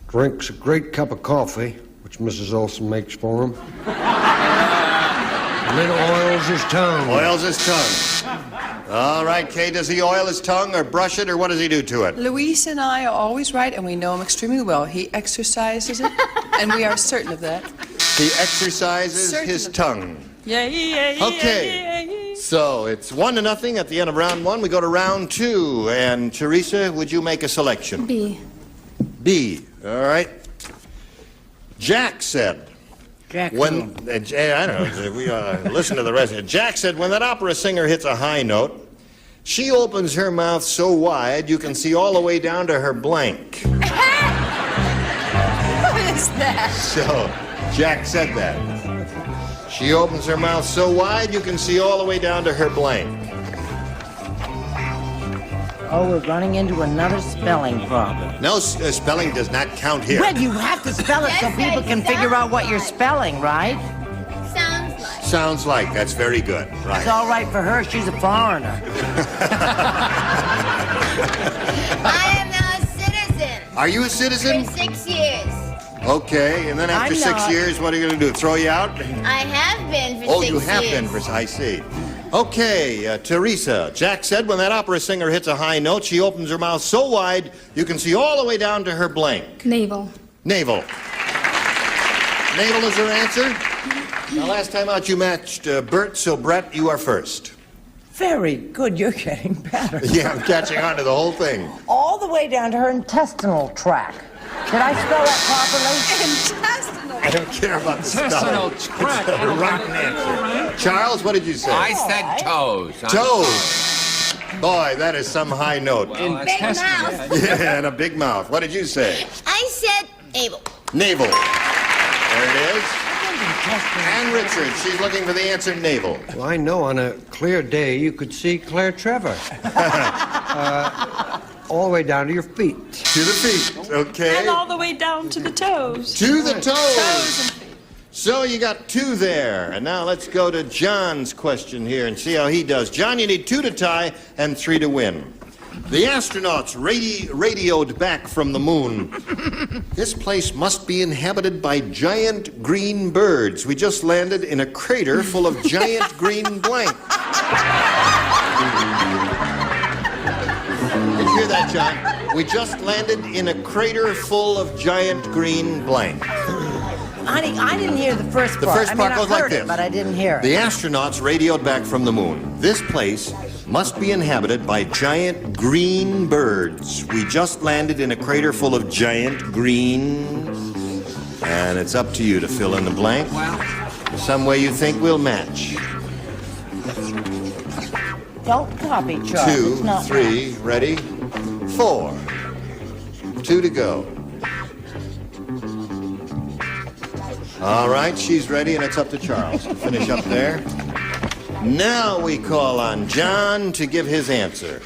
drinks a great cup of coffee, which Mrs. Olson makes for him, and then oils his tongue. Oils his tongue. All right, Kay, does he oil his tongue or brush it, or what does he do to it? Luis and I are always right, and we know him extremely well. He exercises it, and we are certain of that. He exercises his tongue. Okay. So it's 1-0 at the end of round one. We go to round two. And Teresa, would you make a selection? B. B. All right. Jack said. Jack When I don't know. We listen to the rest. Jack said when that opera singer hits a high note, she opens her mouth so wide you can see all the way down to her blank. What is that? So Jack said that. She opens her mouth so wide you can see all the way down to her blank. Oh, we're running into another spelling problem. No, spelling does not count here. Well, you have to spell it so people can figure out what you're spelling, right? Sounds like. Sounds like. That's very good. Right. It's all right for her. She's a foreigner. I am now a citizen. Are you a citizen? For 6 years. Okay, and then after I'm 6 not. years, what are you going to do? Throw you out? I have been for 6 years. Oh, you have been for, I see. Okay, Teresa. Jack said when that opera singer hits a high note, she opens her mouth so wide you can see all the way down to her blank. Navel. Navel. Navel is her answer. Now, last time out you matched Bert, so Brett, you are first. Very good. You're getting better. Yeah, I'm catching on to the whole thing. All the way down to her intestinal tract. Did I spell that properly? Intestinal. I don't care about the Intestinal spelling. tract. It's a rotten answer. Charles, what did you say? I said toes. Toes. Boy, that is some high note. Big mouth. Yeah, and a big mouth. What did you say? I said navel. Navel. There it is. Ann Richards, she's looking for the answer, navel. Well, I know on a clear day you could see Claire Trevor. All the way down to your feet. To the feet, okay. And all the way down to the toes. To the toes. Toes and feet. So you got 2 there. And now let's go to John's question here and see how he does. John, you need 2 to tie and 3 to win. The astronauts radioed back from the moon. This place must be inhabited by giant green birds. We just landed in a crater full of giant green blank. Did you hear that, John? We just landed in a crater full of giant green blank. Honey, I didn't hear the first part. The first part I goes like heard this. it, but I didn't hear it. The astronauts radioed back from the moon. This place must be inhabited by giant green birds. We just landed in a crater full of giant green. And it's up to you to fill in the blank. Some way you think we'll match. Don't copy, Charles. 2, It's not 3, ready? 4. 2 to go. All right, she's ready, and it's up to Charles to finish up there. Now we call on John to give his answer.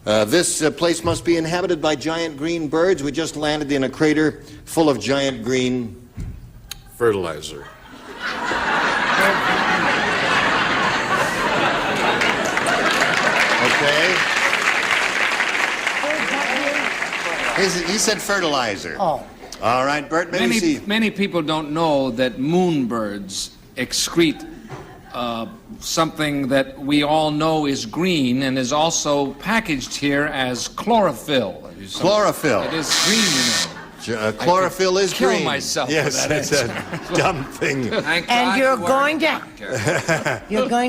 This place must be inhabited by giant green birds. We just landed in a crater full of giant green... Fertilizer. Okay. He said fertilizer. Oh. All right, Bert, maybe see... Many people don't know that moonbirds excrete something that we all know is green and is also packaged here as chlorophyll. Chlorophyll. It is green, you know. Chlorophyll is kill green. myself Yes, for that it's a dumb thing. And you're going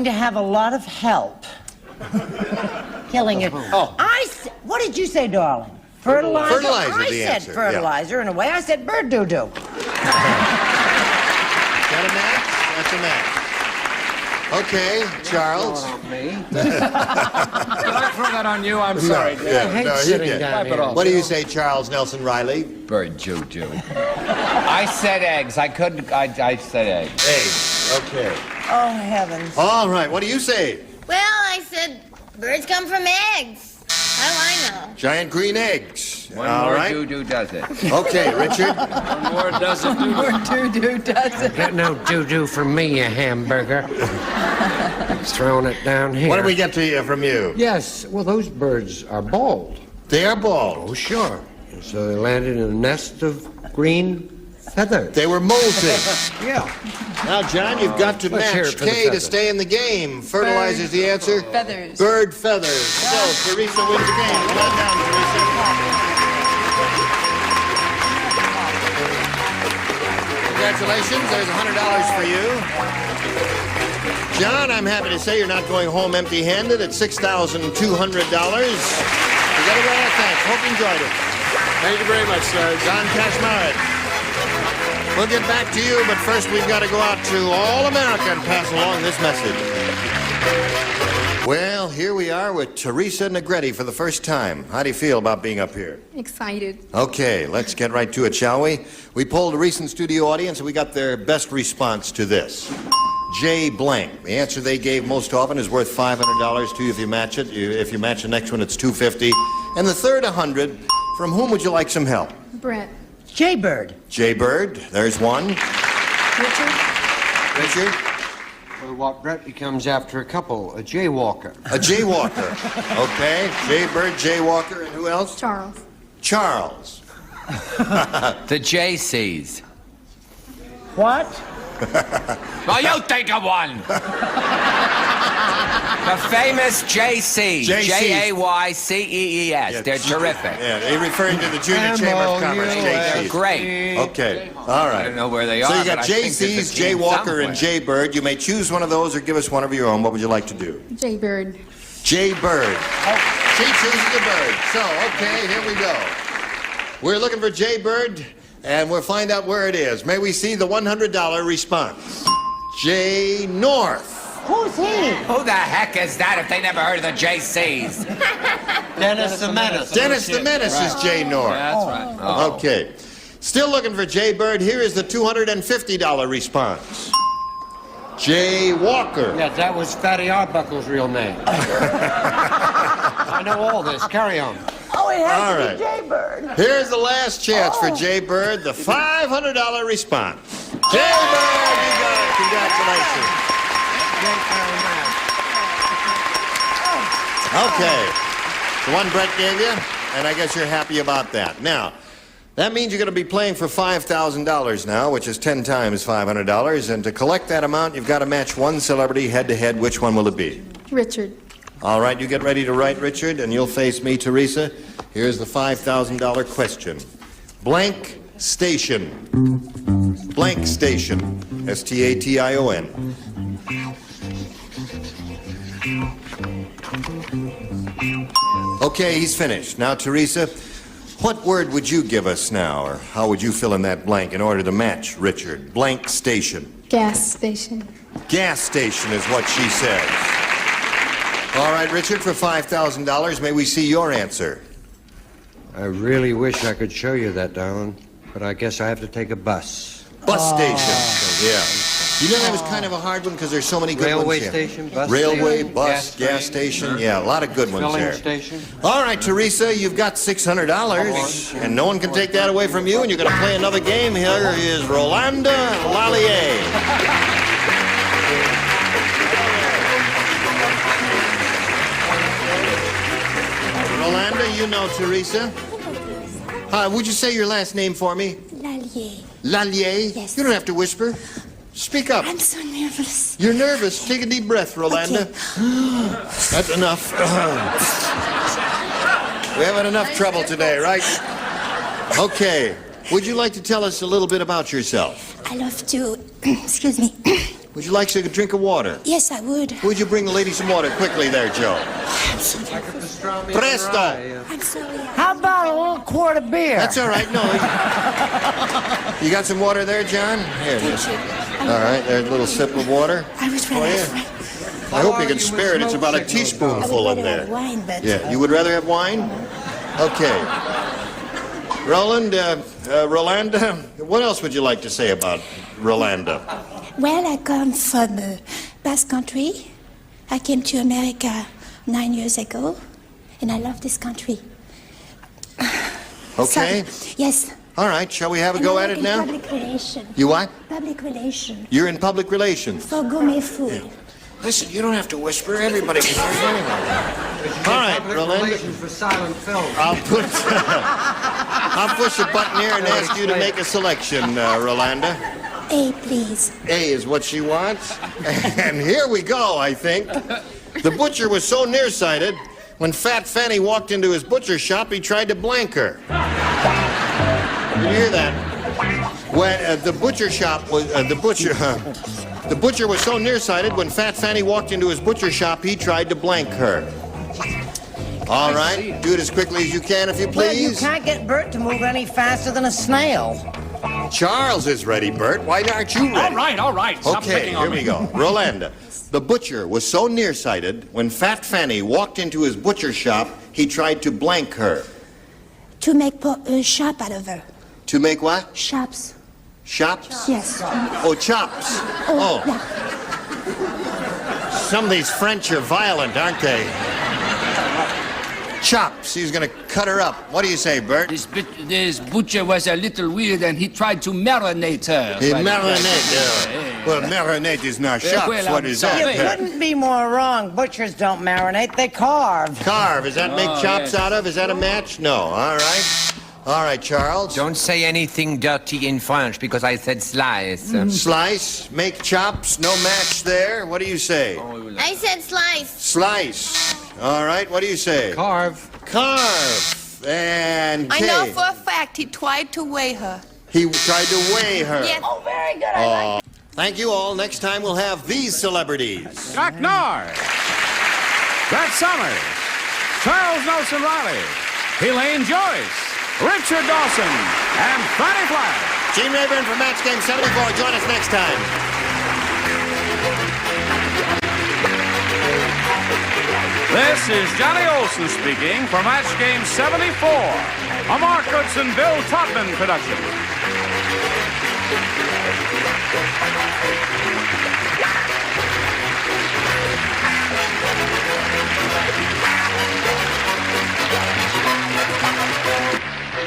to have a lot of help killing it. Oh. What did you say, darling? Fertilizer? Fertilizer, I the said answer, fertilizer. In a way, I said bird doo-doo. Is that a match? That's a match. Okay, Charles. Did I throw that on you? I'm sorry. No, yeah, no, you did. Wipe it off. What do you say, Charles Nelson Riley? Bird juju. I said eggs. I said eggs. Eggs. Okay. Oh, heavens. All right, what do you say? Well, I said birds come from eggs. How do I know? Giant green eggs. One All more right. doo-doo does it. Okay, Richard. One more doesn't do. More doo-doo does it. Get no doo-doo from me, you hamburger. Just throwing it down here. What did we get to you from you? Yes, well, those birds are bald. They are bald. Oh, sure. And so they landed in a nest of green feathers. They were molting. Yeah. Now, John, you've got to Let's hear match it for the Kay to feathers. stay in the game. Fertilizer's the answer. Feathers. Bird feathers. So, Teresa wins the game. Come on down, Teresa. Congratulations. There's $100 for you. John, I'm happy to say you're not going home empty-handed at $6,200. You got it right, thanks. Hope you enjoyed it. Thank you very much, sir. John Kashmarid. We'll get back to you, but first we've got to go out to all America and pass along this message. Well, here we are with Teresa Negretti for the first time. How do you feel about being up here? Excited. Okay, let's get right to it, shall we? We polled a recent studio audience and we got their best response to this. J blank. The answer they gave most often is worth $500 to you if you match it. If you match the next one, it's $250. And the third, $100. From whom would you like some help? Brett. Jaybird. Jaybird. There's one. Richard. Richard. Well, what Brett becomes after a couple, a jaywalker. A jaywalker. Okay. Jaybird, jaywalker, and who else? Charles. Charles. The JCs. What? Well, you think of one. The famous JCs. JCs. JAYCEES. Yeah. They're terrific. Yeah, they're referring to the Junior Chamber of Commerce, They're JCs. great. Okay, all right. I don't know where they So are, you got but I think there's a JCs, team Jaywalker, somewhere. and Jaybird. You may choose one of those or give us one of your own. What would you like to do? Jaybird. Jaybird. She chooses a bird. So, okay, here we go. We're looking for Jaybird, and we'll find out where it is. May we see the $100 response? J North. Who's he? Who the heck is that if they never heard of the JCs? Dennis the Menace. Dennis the Menace is J North. That's right. Oh. Okay. Still looking for Jaybird. Here is the $250 response. Jay Walker. Yeah, that was Fatty Arbuckle's real name. I know all this. Carry on. Oh, it has All to right. be Jaybird. Here's the last chance for Jaybird, the $500 response. Jaybird, you got it. Congratulations. Okay. The one Brett gave you, and I guess you're happy about that. Now, that means you're going to be playing for $5,000 now, which is 10 times $500. And to collect that amount, you've got to match one celebrity head-to-head. Which one will it be? Richard. All right, you get ready to write, Richard, and you'll face me, Teresa. Here's the $5,000 question. Blank station. Blank station. S-T-A-T-I-O-N. Okay, he's finished. Now, Teresa, what word would you give us now, or how would you fill in that blank in order to match Richard? Blank station. Gas station. Gas station is what she says. All right, Richard, for $5,000, may we see your answer? I really wish I could show you that, darling, but I guess I have to take a bus. Bus station. Yeah. You know that was kind of a hard one because there's so many good Railway ones here. station, bus Railway, station, bus, gas station. Yeah, a lot of good ones Filling there. station. All right, Teresa, you've got $600, and no one can take that away from you, and you're going to play another game. Here is Rolanda Lallier. Rolanda, you know Teresa. Would you say your last name for me? Lallier. Lallier? Yes. You don't have to whisper. Speak up. I'm so nervous. You're nervous. Take a deep breath, Rolanda. That's enough. We haven't enough trouble today, right? Okay. Would you like to tell us a little bit about yourself? I love to. Excuse me. Would you like to drink of water? Yes, I would. Would you bring the lady some water quickly there, Joe? I'm so nervous. Presto! I'm sorry. How about a little quart of beer? That's all right. No. You got some water there, John? Here it is. All right, there's a little sip of water. I was Oh, rather yeah. I hope you can spare it. It's about a teaspoonful in there. wine, but Yeah, you would rather have wine? Okay. Rolanda, what else would you like to say about Rolanda? well, I come from Basque Country. I came to America 9 years ago, and I love this country. Okay. So, yes. All right, shall we have a go at it now? Public relations. You what? Public relations. You're in public relations. For gourmet food. Listen, you don't have to whisper. Everybody can hear you anyway. All right, Rolanda. For silent film. I'll push a button here and ask you to make a selection, Rolanda. A, please. A is what she wants. And here we go, I think. The butcher was so nearsighted, when Fat Fanny walked into his butcher shop, he tried to blank her. Did you hear that? When the butcher shop was, the butcher was so nearsighted, when Fat Fanny walked into his butcher shop, he tried to blank her. All right, do it as quickly as you can, if you Well, you please. can't get Bert to move any faster than a snail. Charles is ready, Bert. Why aren't you ready? All right. Stop Okay, picking on here we me. go. Rolanda. The butcher was so nearsighted, when Fat Fanny walked into his butcher shop, he tried to blank her. To make shop out of her. To make what? Shops. Shops? Yes. Oh, chops. Oh. Some of these French are violent, aren't they? Chops. He's going to cut her up. What do you say, Bert? This butcher was a little weird and he tried to marinate her. He marinate. Well, marinate is not chops. well, What I'm is sorry. that? You couldn't be more wrong. Butchers don't marinate, they carve. Carve. Does that make Oh, chops yes. out of? Is that a match? No. All right. All right, Charles. Don't say anything dirty in French because I said slice. Slice, make chops, no match there. What do you say? I said slice. Slice. All right, what do you say? Carve. Carve. And I Kay. know for a fact he tried to weigh her. He tried to weigh her. Yes. Oh, very good. I like it. Thank you all. Next time we'll have these celebrities. Jack Nard, Brett Summers, Charles Nelson Riley, Elaine Joyce, Richard Dawson, and Fanny Flagg. Gene Rayburn for Match Game 74. Join us next time. This is Johnny Olson speaking for Match Game 74, a Mark Goodson, Bill Todman production.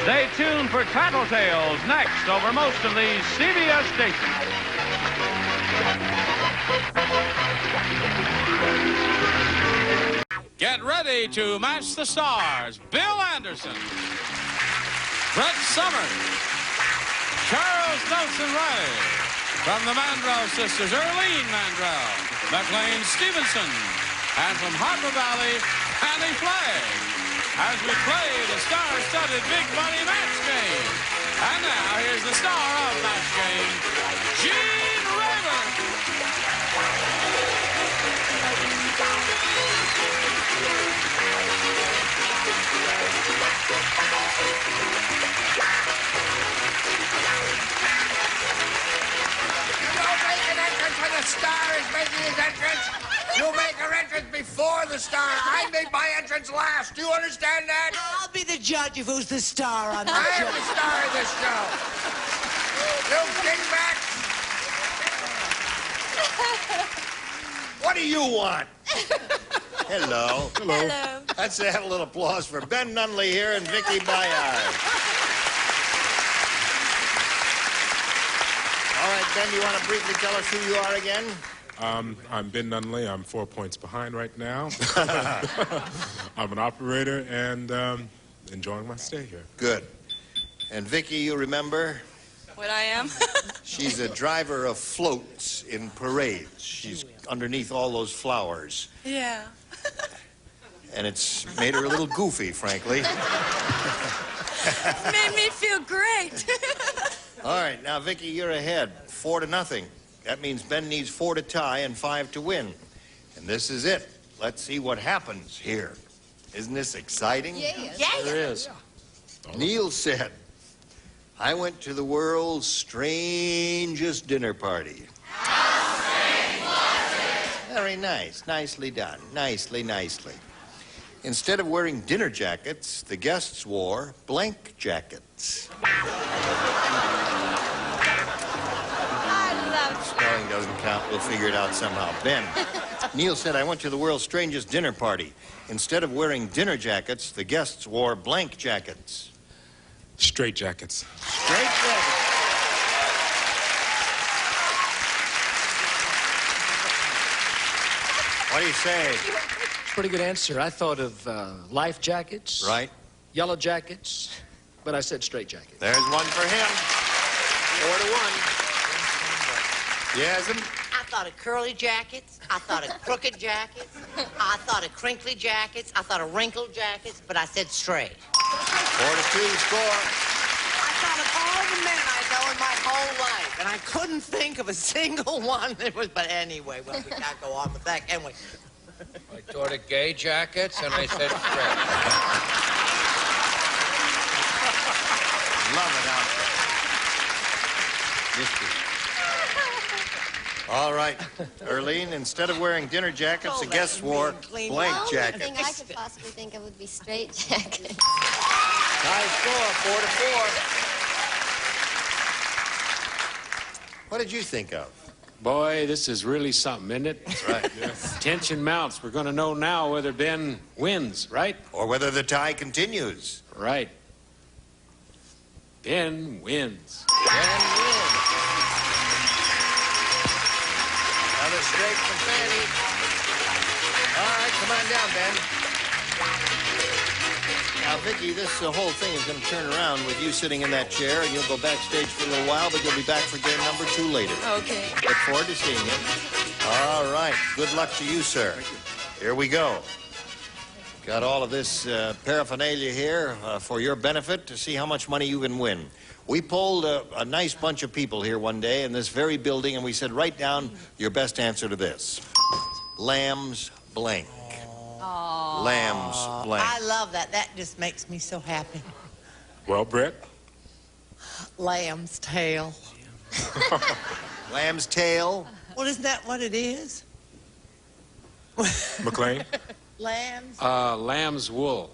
Stay tuned for Tattletales next over most of these CBS stations. Get ready to match the stars. Bill Anderson, Brett Summers, Charles Nelson Riley, from the Mandrell sisters, Earlene Mandrell, McLean Stevenson, and from Harper Valley, Fanny Flagg, as we play the star-studded Big Money Match Game. And now, here's the star of Match Game, Gene Rayburn. the star. I made my entrance last. Do you understand that? I'll be the judge of who's the star on this show. I am the star of this show. You dingbats. What do you want? Hello. Hello. Let's have a little applause for Ben Nunley here and Vicky Bayard. All right, Ben, you want to briefly tell us who you are again? I'm Ben Nunley. I'm 4 points behind right now. I'm an operator and enjoying my stay here. Good. And Vicky, you remember? What I am? She's a driver of floats in parades. She's underneath all those flowers. Yeah. And it's made her a little goofy, frankly. Made me feel great. All right, now, Vicky, you're ahead, 4-0. That means Ben needs 4 to tie and 5 to win. And this is it. Let's see what happens here. Isn't this exciting? Yeah. There is. Neil said, I went to the world's strangest dinner party. Very nice. Nicely done. Nicely. Instead of wearing dinner jackets, the guests wore blank jackets. Spelling doesn't count. We'll figure it out somehow. Ben. Neil said, I went to the world's strangest dinner party. Instead of wearing dinner jackets, the guests wore blank jackets. Straight jackets. Straight jackets. What do you say? Pretty good answer. I thought of life jackets. Right. Yellow jackets. But I said straight jackets. There's one for him. 4-1. Yasm? I thought of curly jackets. I thought of crooked jackets. I thought of crinkly jackets. I thought of wrinkled jackets, but I said straight. 4-2 score. I thought of all the men I know in my whole life, and I couldn't think of a single one that was, but anyway, well, we can't go on with that, can we? I thought of gay jackets, and I said straight. Love it out there. All right, Erlene, instead of wearing dinner jackets, the guests wore blank The only jackets. thing I could possibly think of would be straight jackets. High score, 4-4. What did you think of? Boy, this is really something, isn't it? That's right. Yes. Tension mounts. We're going to know now whether Ben wins, right? Or whether the tie continues. Right. Ben wins. Another straight from Fanny. All right, come on down, Ben. Now, Vicky, this whole thing is going to turn around with you sitting in that chair, and you'll go backstage for a little while, but you'll be back for game number 2 later. Okay. Look forward to seeing you. All right. Good luck to you, sir. Here we go. Got all of this paraphernalia here for your benefit to see how much money you can win. We polled a nice bunch of people here one day in this very building, and we said, write down your best answer to this. Lamb's blank. Aww. Lamb's blank. I love that. That just makes me so happy. Well, Brett? Lamb's tail. Lamb's tail? Well, isn't that what it is? McLean? Lamb's? Lamb's wool.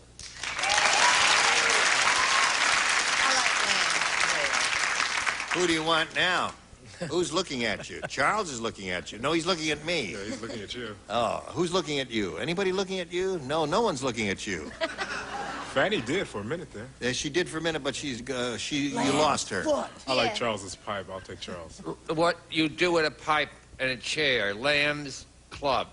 Who do you want now? Who's looking at you? Charles is looking at you. No, he's looking at me. Yeah, he's looking at you. Oh, who's looking at you? Anybody looking at you? No, no one's looking at you. Fanny did for a minute there. Yeah, she did for a minute, but you lost her. I like Charles's pipe. I'll take Charles. What you do with a pipe and a chair, Lamb's Club.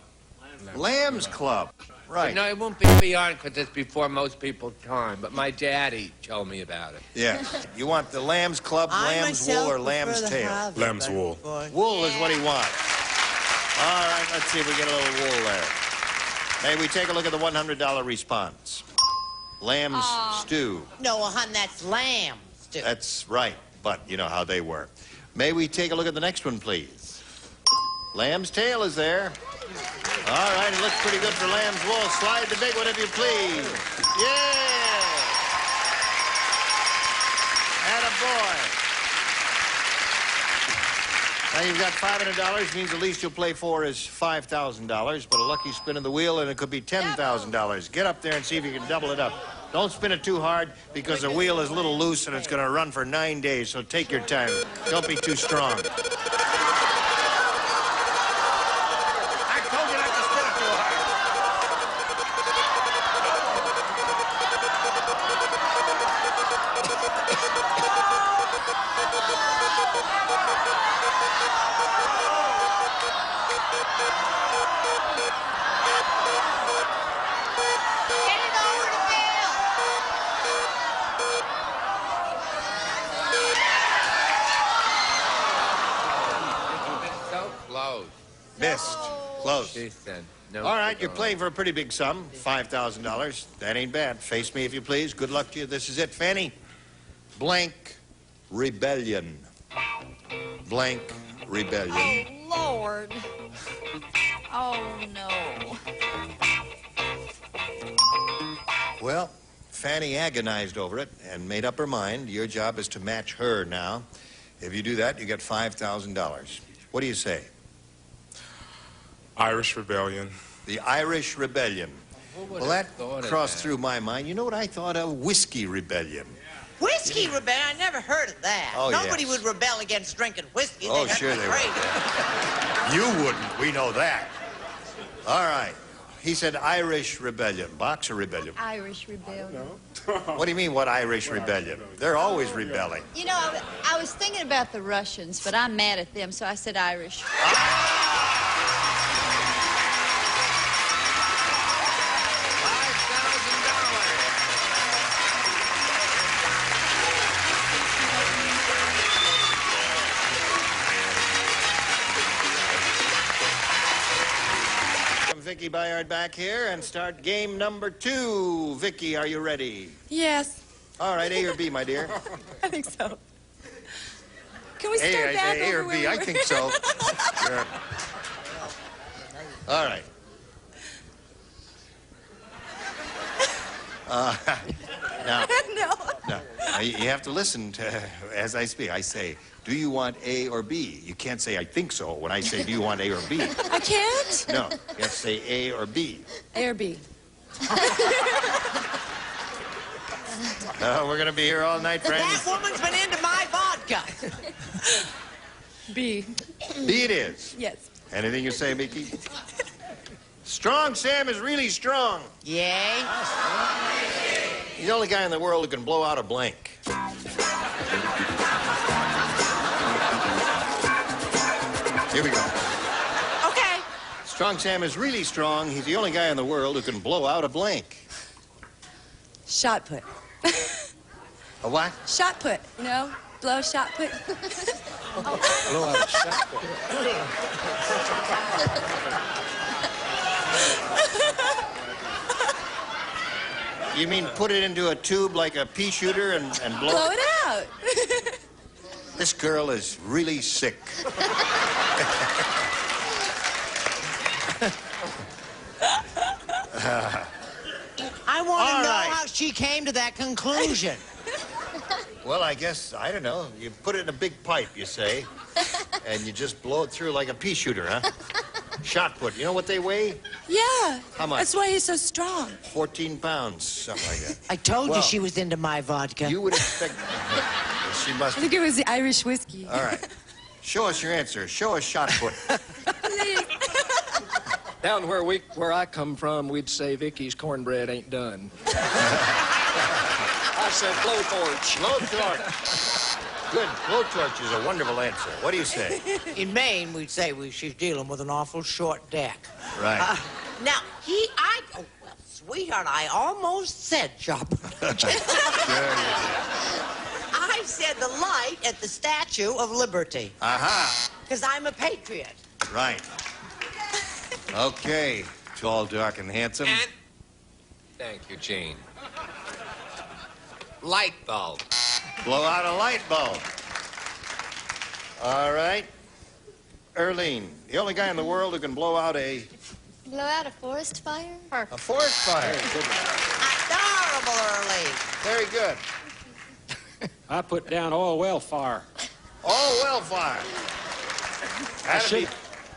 Lamb's Club. Right. No, it won't be beyond because it's before most people's time, but my daddy told me about it. Yes. You want the Lamb's Club, lamb's wool, or lamb's tail? Lamb's wool. Wool is what he wants. All right, let's see if we get a little wool there. May we take a look at the $100 response? Lamb's stew. No, hon, that's lamb stew. That's right, but you know how they work. May we take a look at the next one, please? Lamb's tail is there. All right, it looks pretty good for lamb's wool. Slide the big one if you please. Yeah! Attaboy. Now you've got $500, means the least you'll play for is $5,000, but a lucky spin of the wheel and it could be $10,000. Get up there and see if you can double it up. Don't spin it too hard because the wheel is a little loose and it's going to run for 9 days, so take your time. Don't be too strong. I told you not to spin it too hard. Missed. Close. No. All right, you're playing for a pretty big sum, $5,000. That ain't bad. Face me if you please. Good luck to you. This is it, Fanny. Blank rebellion. Blank rebellion. Oh, Lord. Oh, no. Well, Fanny agonized over it and made up her mind. Your job is to match her now. If you do that, you get $5,000. What do you say? Irish Rebellion. The Irish Rebellion. Well, that crossed through my mind. You know what I thought of? Whiskey Rebellion. Whiskey rebellion? I never heard of that. Oh, Nobody yes. would rebel against drinking whiskey. Oh, They'd sure have to they be would. You wouldn't. We know that. All right. He said Irish Rebellion. Boxer Rebellion. Irish rebellion. What do you mean, what Irish Rebellion? They're always rebelling. You know, I was thinking about the Russians, but I'm mad at them, so I said Irish. Vicky Bayard back here and start game number 2. Vicky, are you ready? Yes. All right, A or B, my dear? I think so. Can we start back A or over B? where I we think were? so. Sure. All right. Now, No. you have to listen to as I speak. I say, do you want A or B? You can't say, I think so, when I say, do you want A or B? I can't? No, you have to say A or B. A or B? We're going to be here all night, friends. That woman's been into my vodka. B. B it is. Yes. Anything you say, Mickey? Strong Sam is really strong. Yay. He's the only guy in the world who can blow out a blank. Here we go. Okay. Strong Sam is really strong. He's the only guy in the world who can blow out a blank. Shot put. A what? Shot put. You know? Blow shot put. Blow out a shot put. You mean put it into a tube like a pea shooter and blow Blow it out. This girl is really sick. I want to All know right. how she came to that conclusion. Well, I guess, I don't know. You put it in a big pipe, you say, and you just blow it through like a pea shooter, huh? Shot put. You know what they weigh? Yeah. How much? That's why he's so strong. 14 pounds, something like that. I told Well, you she was into my vodka. You would expect... She must... I think it was the Irish whiskey. All right. Show us your answer. Show us shot put. Down where I come from, we'd say Vicky's cornbread ain't done. I said blowtorch. Blowtorch. Good. Blowtorch is a wonderful answer. What do you say? In Maine, we'd say she's dealing with an awful short deck. Right. Now, oh, well, sweetheart, I almost said shop. I said the light at the Statue of Liberty. Aha. Because I'm a patriot. Right. Okay. Tall, dark, and handsome. And thank you, Gene. Light bulb. Blow out a light bulb. All right. Erlene, the only guy in the world who can blow out a Blow out a forest fire? forest fire. Adorable, Early. Very good. I put down oil well fire. Oh, well fire. I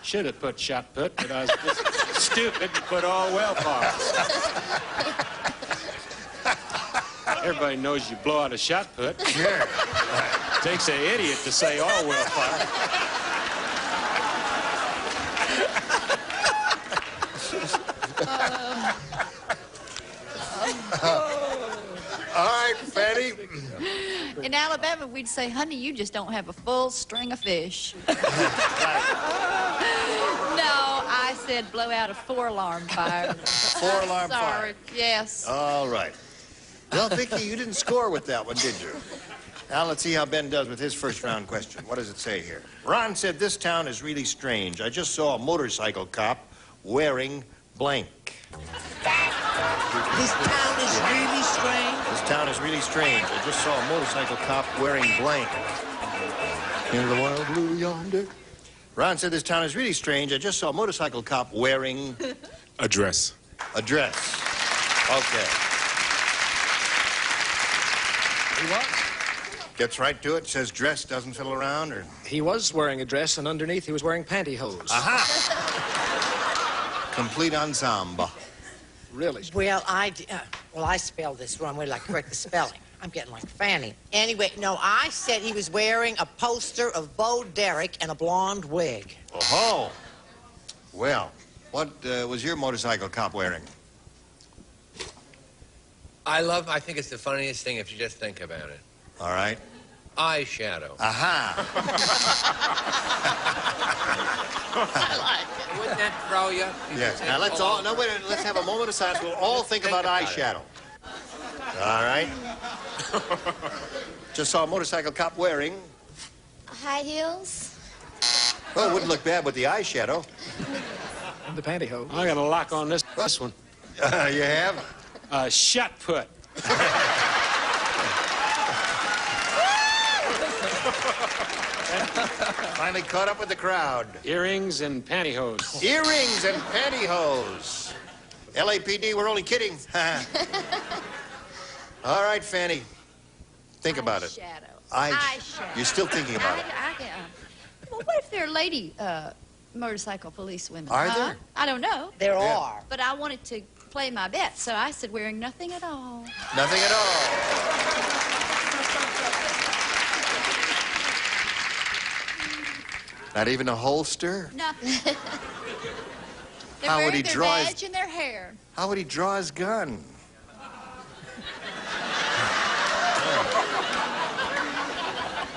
should have put shot put, but I was just stupid and put all well fire. Everybody knows you blow out a shot put. Sure. Takes an idiot to say all well fire. All right, Fanny. In Alabama, we'd say, honey, you just don't have a full string of fish. No, I said blow out a 4-alarm fire. 4-alarm fire. Sorry, yes. All right. Well, Vicky, you didn't score with that one, did you? Now, let's see how Ben does with his first round question. What does it say here? Ron said, this town is really strange. I just saw a motorcycle cop wearing blank. This town is really strange. This town is really strange. I just saw a motorcycle cop wearing blank. In the wild blue yonder. Ron said, this town is really strange. I just saw a motorcycle cop wearing... A dress. A dress. Okay. He was. Gets right to it, says dress, doesn't fiddle around, or... He was wearing a dress, and underneath he was wearing pantyhose. Aha! Complete ensemble. Really? Well, I spelled this wrong. Wait till I correct the spelling. I'm getting like Fanny. Anyway, no, I said he was wearing a poster of Bo Derek and a blonde wig. Oh-ho. Well, what was your motorcycle cop wearing? I think it's the funniest thing if you just think about it. All right. Eyeshadow. Aha. I like it. Wouldn't that throw you? Yes. Now let's all, no, wait a minute, let's have a moment of silence. We'll all think about eyeshadow. All right. Just saw a motorcycle cop wearing... High heels. Well, it wouldn't look bad with the eyeshadow. And the pantyhose. I got a lock on this one. You have? Shot put. Finally caught up with the crowd. Earrings and pantyhose. Earrings and pantyhose. LAPD, we're only kidding. All right, Fanny. Think about it. Eyeshadow. You're still thinking about it. Well, what if there are lady motorcycle police women? Are there? I don't know. There are. But I wanted to play my bet, so I said wearing nothing at all. Nothing at all. Not even a holster? Nothing. They're How would wearing he their draw badge and their hair. How would he draw his gun?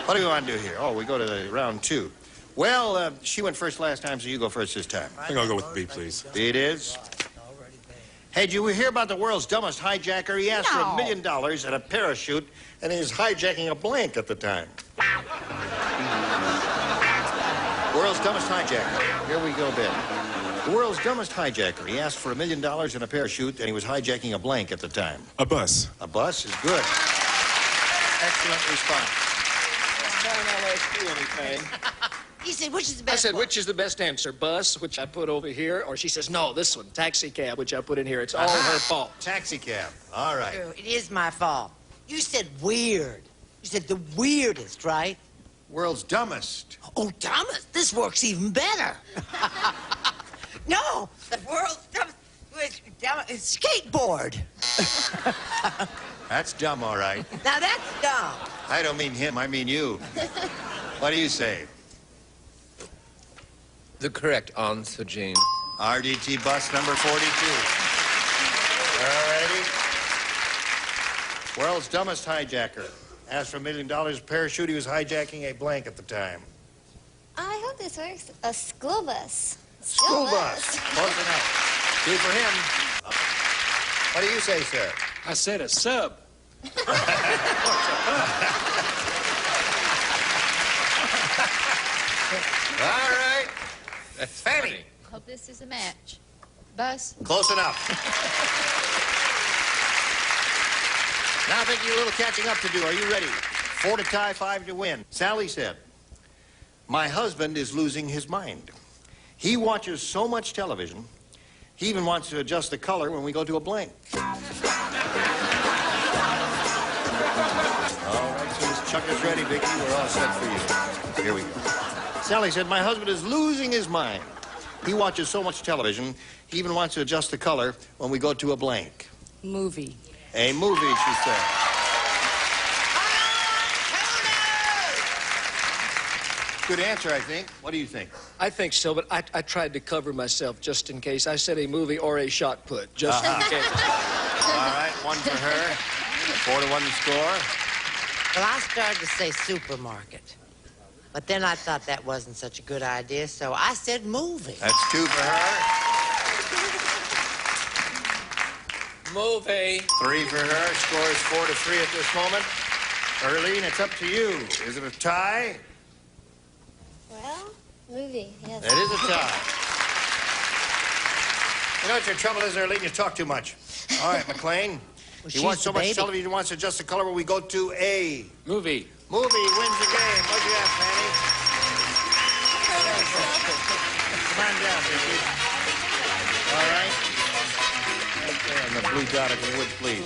What do we want to do here? Oh, we go to the round 2. Well, she went first last time, so you go first this time. I think I'll go with B, please. B it is. Hey, did you hear about the world's dumbest hijacker? He asked for $1 million and a parachute, and he was hijacking a blank at the time. World's dumbest hijacker. Here we go, Ben. The world's dumbest hijacker. He asked for $1 million and a parachute, and he was hijacking a blank at the time. A bus. A bus is good. Excellent response. He said, which is the best I said, one? which is the best answer? Bus, which I put over here, or she says, no, this one, taxi cab, which I put in here. It's all her fault. Taxi cab. All right. True, it is my fault. You said weird. You said the weirdest, right? World's dumbest. Oh, dumbest? This works even better. No, the world's dumbest. It's skateboard. That's dumb, all right. Now that's dumb. I don't mean him, I mean you. What do you say? The correct answer, Gene. RDT bus number 42. All righty. World's dumbest hijacker. Asked for $1 million parachute. He was hijacking a blank at the time. I hope this works. A school bus. School bus. Close enough. 2 for him. What do you say, sir? I said a sub. All right. That's Fanny. funny. Hope this is a match. Bus. Close enough. Now, I think you a little catching up to do. Are you ready? 4 to tie, 5 to win. Sally said, my husband is losing his mind. He watches so much television, he even wants to adjust the color when we go to a blank. All right, so this Chuck is ready, Vicky. We're all set for you. Here we go. Sally said, my husband is losing his mind. He watches so much television, he even wants to adjust the color when we go to a blank. Movie. A movie, she said. Good answer, I think. What do you think? I think so, but I tried to cover myself just in case. I said a movie or a shot put, just in case. All right, one for her. 4-1 the score. Well, I started to say supermarket. But then I thought that wasn't such a good idea, so I said movie. That's 2 for her. Movie. 3 for her. Score is 4-3 at this moment. Earlene, it's up to you. Is it a tie? Well, movie, yes. That is a tie. You know what your trouble is, Earlene? You talk too much. All right, McLean. He watched so much television, he wants to adjust the color where we go to a... Movie. Movie wins the game. What'd you have, Fanny? Come on down, Vicky. All right. Right there on the blue dot, if you would, please.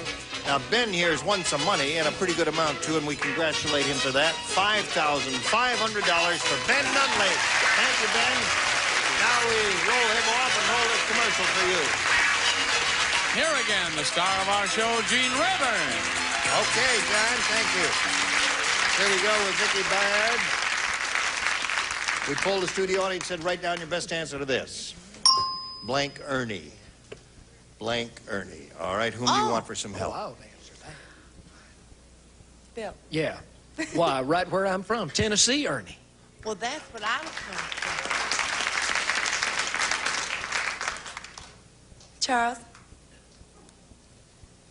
Now, Ben here has won some money, and a pretty good amount, too, and we congratulate him for that. $5,500 for Ben Nunley. Thank you, Ben. Now we roll him off and roll this commercial for you. Here again, the star of our show, Gene Rayburn. Okay, John, thank you. Here we go with Vicky Baird. We polled the studio audience and said, write down your best answer to this. Blank Ernie. Blank Ernie. All right, whom do you want for some help? I'll answer that. Bill. Yeah. Why, right where I'm from, Tennessee, Ernie. Well, that's what I was going to say. Charles.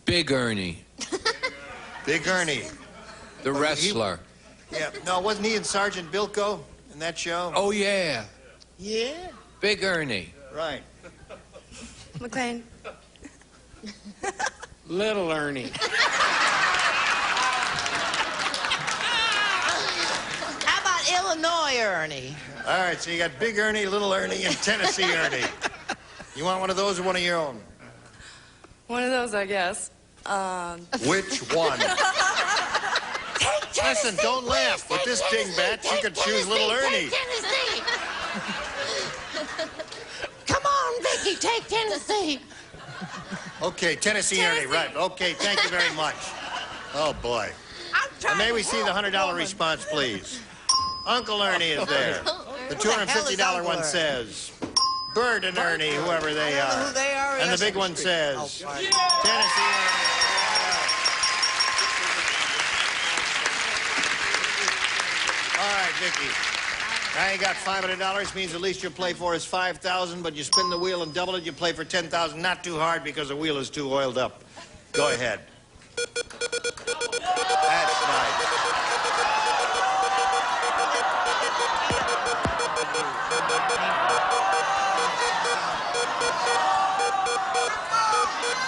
Big Ernie. Big Ernie. The wrestler. Yeah, no, wasn't he in Sergeant Bilko in that show? Oh, yeah. Yeah. Big Ernie. Right. McLean. Little Ernie. How about Illinois Ernie? All right, so you got Big Ernie, Little Ernie, and Tennessee Ernie. You want one of those or one of your own? One of those, I guess. Which one? Listen, don't laugh. With this dingbat, she could choose Little Ernie. Tennessee. Come on, Vicky, take Tennessee. Okay, Tennessee Ernie, right. Okay, thank you very much. Oh, boy. And may we see the $100 response, please? Uncle Ernie is there. The $250 one says, Bert and Ernie, whoever they are. Who they are? And the big one says, Tennessee Ernie. All right, Vicky. Now you got $500, means the least you'll play for is $5,000, but you spin the wheel and double it, you play for $10,000. Not too hard because the wheel is too oiled up. Go ahead. That's nice.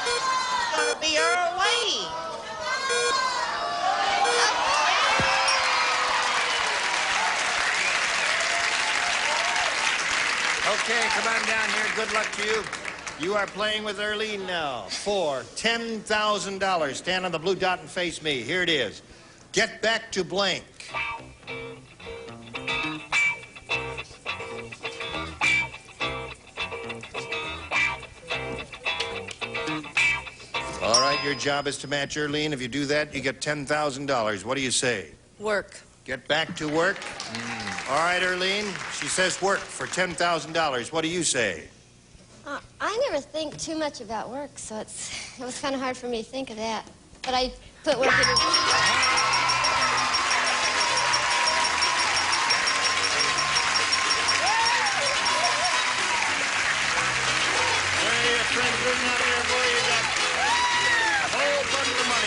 It's going to be Earl Wayne. Okay, come on down here. Good luck to you. You are playing with Earlene now for $10,000. Stand on the blue dot and face me. Here it is. Get back to blank. All right, your job is to match Earlene. If you do that, you get $10,000. What do you say? Work. Get back to work? All right, Earlene. She says work for $10,000. What do you say? I never think too much about work, so it was kind of hard for me to think of that. But I put work in.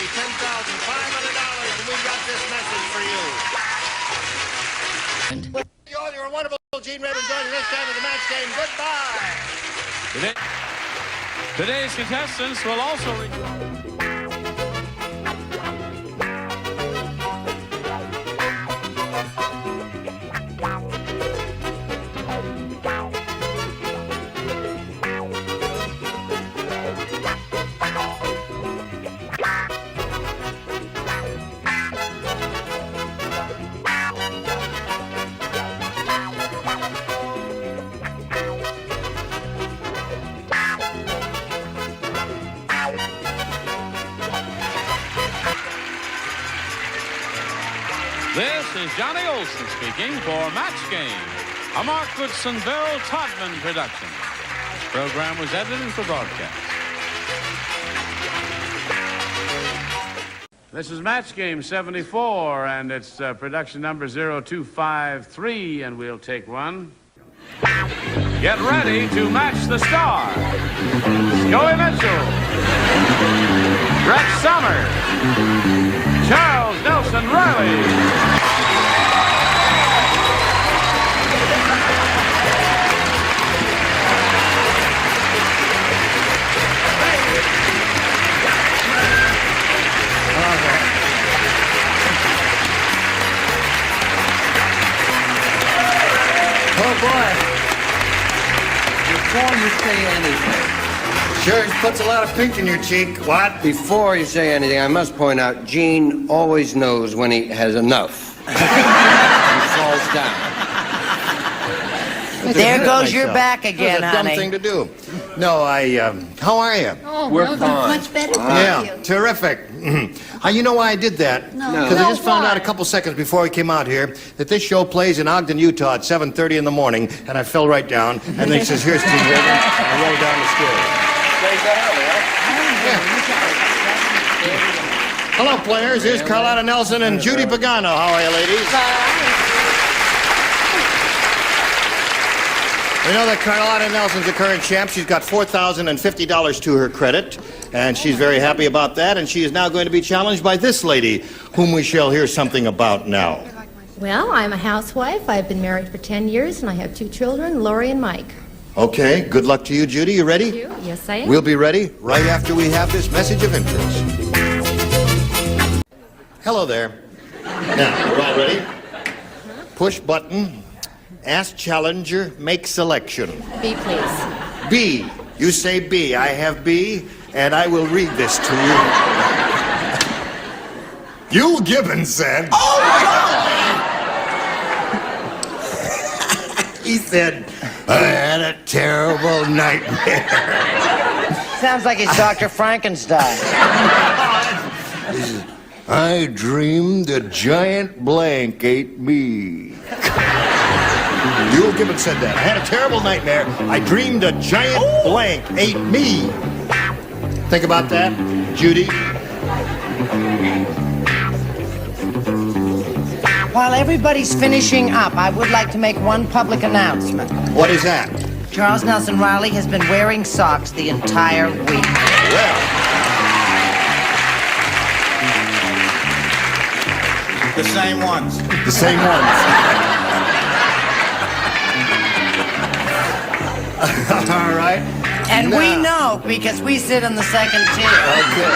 $10,500, and we got this message for you. You all, you're a wonderful Gene Rayburn joining this time of the match game. Goodbye. Today's contestants will also This is Johnny Olson speaking for Match Game, a Mark Goodsonville Todman production. This program was edited for broadcast. This is Match Game 74, and it's production number 0253, and we'll take one. Get ready to match the star. Scully Mitchell, Brett Summers, Charles Nelson Riley. Oh, boy. Before you say anything. Sure, puts a lot of pink in your cheek. What? Before you say anything, I must point out, Gene always knows when he has enough. He falls down. There goes your back again, That's a dumb honey. thing to do. No, how are you? Oh, we're fine. Much better, thank Yeah, terrific. You know why I did that? No. Because No, I just found why? out a couple seconds before we came out here that this show plays in Ogden, Utah at 7:30 in the morning, and I fell right down, and then he says, here's Gene Rayburn. I rolled down the stairs. Hello, players. Here's Carlotta Nelson and Judy Pagano. How are you, ladies? We know that Carlotta Nelson's the current champ. She's got $4,050 to her credit, and she's very happy about that, and she is now going to be challenged by this lady, whom we shall hear something about now. Well, I'm a housewife. I've been married for 10 years, and I have 2 children, Lori and Mike. Okay, good luck to you, Judy. You ready? Thank you. Yes, I am. We'll be ready right after we have this message of interest. Hello there. Now, we're all ready? Push button. Ask challenger, make selection. B, please. B. You say B. I have B, and I will read this to you. Yul Gibbons said... Oh, he said, I had a terrible nightmare. Sounds like it's Dr. Frankenstein. He says, I dreamed a giant blank ate me. Yul Gibbons said that. I had a terrible nightmare. I dreamed a giant blank ate me. Think about that, Judy. While everybody's finishing up, I would like to make one public announcement. What is that? Charles Nelson Riley has been wearing socks the entire week. Well, The same ones. the same ones. All right. And Now- we know because we sit in the second tier. Okay.